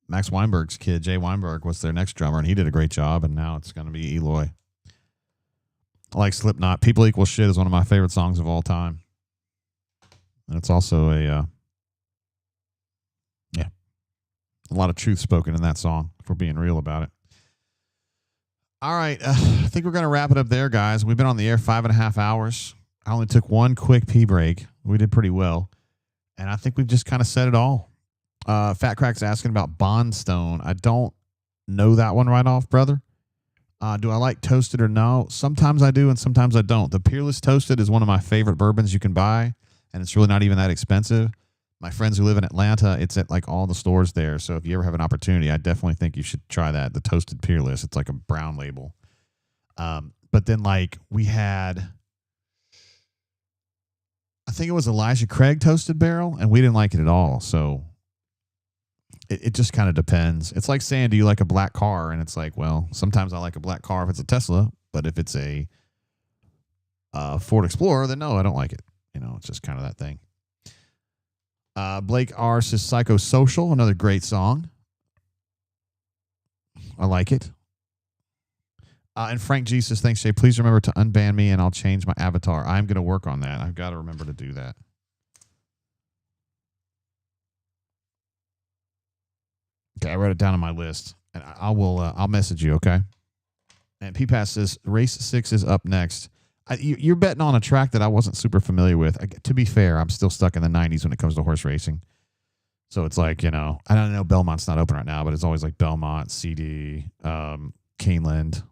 Max Weinberg's kid, Jay Weinberg, was their next drummer, and he did a great job, and now it's going to be Eloy. I like Slipknot. People Equal Shit is one of my favorite songs of all time. And it's also a lot of truth spoken in that song, if we're being real about it. All right. I think we're going to wrap it up there, guys. We've been on the air 5.5 hours. I only took one quick pee break. We did pretty well. And I think we've just kind of said it all. Fat Crack's asking about Bondstone. I don't know that one right off, brother. Do I like toasted or no? Sometimes I do and sometimes I don't. The Peerless Toasted is one of my favorite bourbons you can buy, and it's really not even that expensive. My friends who live in Atlanta, it's at like all the stores there. So if you ever have an opportunity, I definitely think you should try that. The Toasted Peerless. It's like a brown label. But then like we had, I think it was Elijah Craig Toasted Barrel, and we didn't like it at all. So it just kind of depends. It's like saying, do you like a black car? And it's like, well, sometimes I like a black car if it's a Tesla, but if it's a Ford Explorer, then no, I don't like it. You know, it's just kind of that thing. Blake R. says Psychosocial, another great song. I like it. And Frank G says, thanks, Jay. Please remember to unban me and I'll change my avatar. I'm going to work on that. I've got to remember to do that. Okay, I wrote it down on my list, and I'll message you, okay? And P-Pass says, Race 6 is up next. You're betting on a track that I wasn't super familiar with. To be fair, I'm still stuck in the 90s when it comes to horse racing. So it's like, you know, I don't know, Belmont's not open right now, but it's always like Belmont, CD, Keeneland,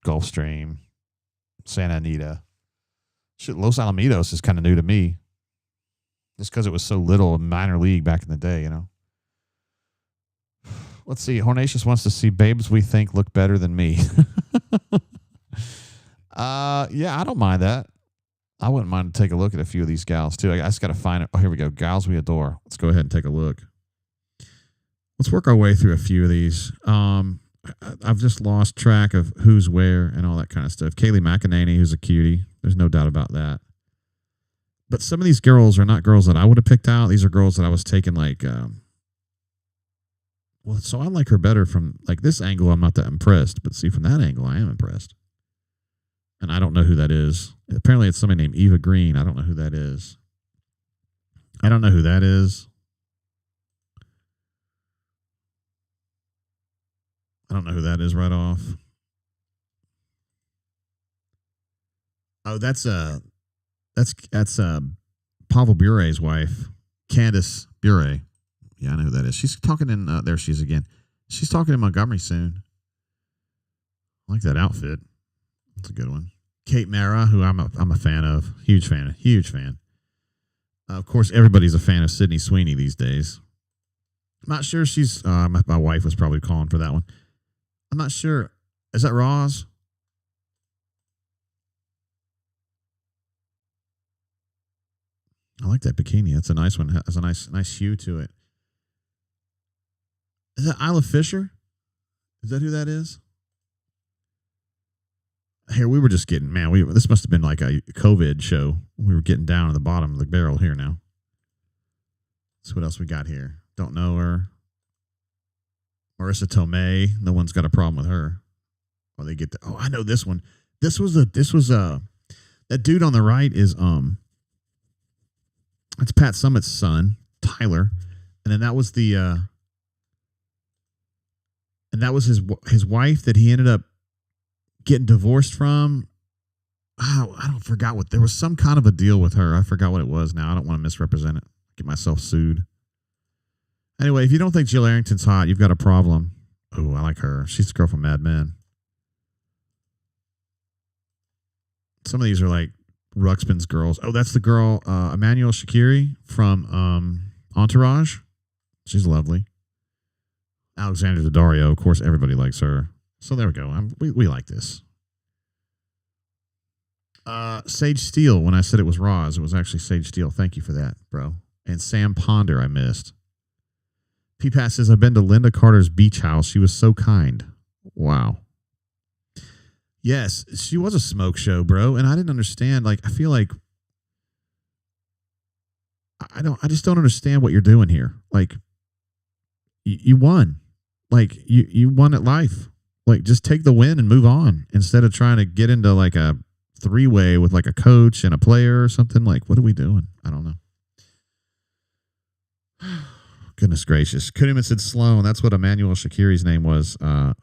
Gulfstream, Santa Anita. Shit, Los Alamitos is kind of new to me. Just because it was so little in minor league back in the day, you know. Let's see. Hornatius wants to see babes we think look better than me. Yeah, I don't mind that. I wouldn't mind to take a look at a few of these gals, too. I just got to find it. Oh, here we go. Gals we adore. Let's go ahead and take a look. Let's work our way through a few of these. I've just lost track of who's where and all that kind of stuff. Kaylee McEnany, who's a cutie. There's no doubt about that. But some of these girls are not girls that I would have picked out. These are girls that I was taking like... Well, so I like her better from like this angle. I'm not that impressed, but see from that angle, I am impressed. And I don't know who that is. Apparently, it's somebody named Eva Green. I don't know who that is. I don't know who that is. I don't know who that is right off. Oh, that's Pavel Bure's wife, Candace Bure. Yeah, I know who that is. She's talking in, there she is again. She's talking in Montgomery soon. I like that outfit. That's a good one. Kate Mara, who I'm a fan of. Huge fan. Of course, everybody's a fan of Sydney Sweeney these days. I'm not sure she's, my wife was probably calling for that one. I'm not sure. Is that Roz? I like that bikini. That's a nice one. It has a nice hue to it. Is that Isla Fisher? Is that who that is? Here, we were just getting, this must have been like a COVID show. We were getting down at the bottom of the barrel here now. So what else we got here? Don't know her. Marissa Tomei. No one's got a problem with her. Oh, I know this one. This was that dude on the right is, that's Pat Summitt's son, Tyler. And then that was and that was his wife that he ended up getting divorced from. Oh, I don't forgot what. There was some kind of a deal with her. I forgot what it was now. I don't want to misrepresent it. Get myself sued. Anyway, if you don't think Jill Arrington's hot, you've got a problem. Oh, I like her. She's the girl from Mad Men. Some of these are like Ruxpin's girls. Oh, that's the girl, Emmanuel Shakiri from Entourage. She's lovely. Alexandra Daddario, of course, everybody likes her. So there we go. We like this. Sage Steele, when I said it was Roz, it was actually Sage Steele. Thank you for that, bro. And Sam Ponder, I missed. P-Pass says, I've been to Linda Carter's beach house. She was so kind. Wow. Yes, she was a smoke show, bro. And I didn't understand. Like, I feel like I just don't understand what you're doing here. Like, you won. Like, you won at life. Like, just take the win and move on instead of trying to get into like a three-way with like a coach and a player or something. Like, what are we doing? I don't know. Goodness gracious. Kuhneman said Sloan. That's what Emmanuel Shakiri's name was on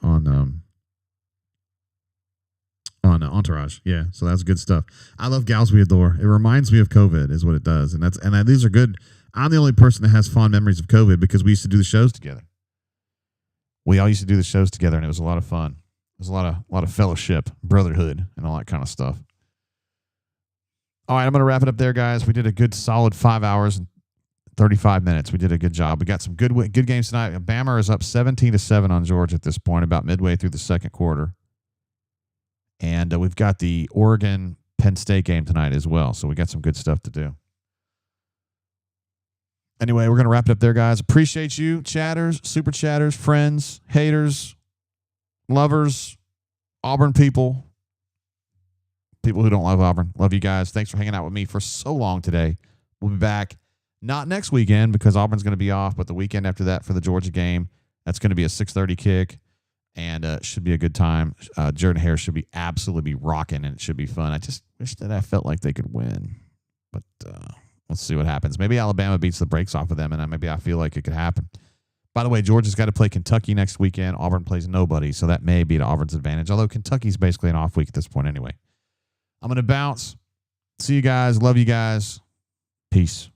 Entourage. Yeah, so that's good stuff. I love Gals We Adore. It reminds me of COVID is what it does. And these are good. I'm the only person that has fond memories of COVID because we used to do the shows together. We all used to do the shows together, and it was a lot of fun. It was a lot of fellowship, brotherhood, and all that kind of stuff. All right, I'm going to wrap it up there, guys. We did a good solid 5 hours and 35 minutes. We did a good job. We got some good games tonight. Bama is up 17-7 on Georgia at this point, about midway through the second quarter. And we've got the Oregon-Penn State game tonight as well. So we got some good stuff to do. Anyway, we're going to wrap it up there, guys. Appreciate you, chatters, super chatters, friends, haters, lovers, Auburn people, people who don't love Auburn. Love you guys. Thanks for hanging out with me for so long today. We'll be back. Not next weekend because Auburn's going to be off, but the weekend after that for the Georgia game. That's going to be a 6:30 kick, and should be a good time. Jordan Harris should be absolutely rocking, and it should be fun. I just wish that I felt like they could win, but let's see what happens. Maybe Alabama beats the brakes off of them, and maybe I feel like it could happen. By the way, Georgia's got to play Kentucky next weekend. Auburn plays nobody, so that may be to Auburn's advantage, although Kentucky's basically an off week at this point anyway. I'm going to bounce. See you guys. Love you guys. Peace.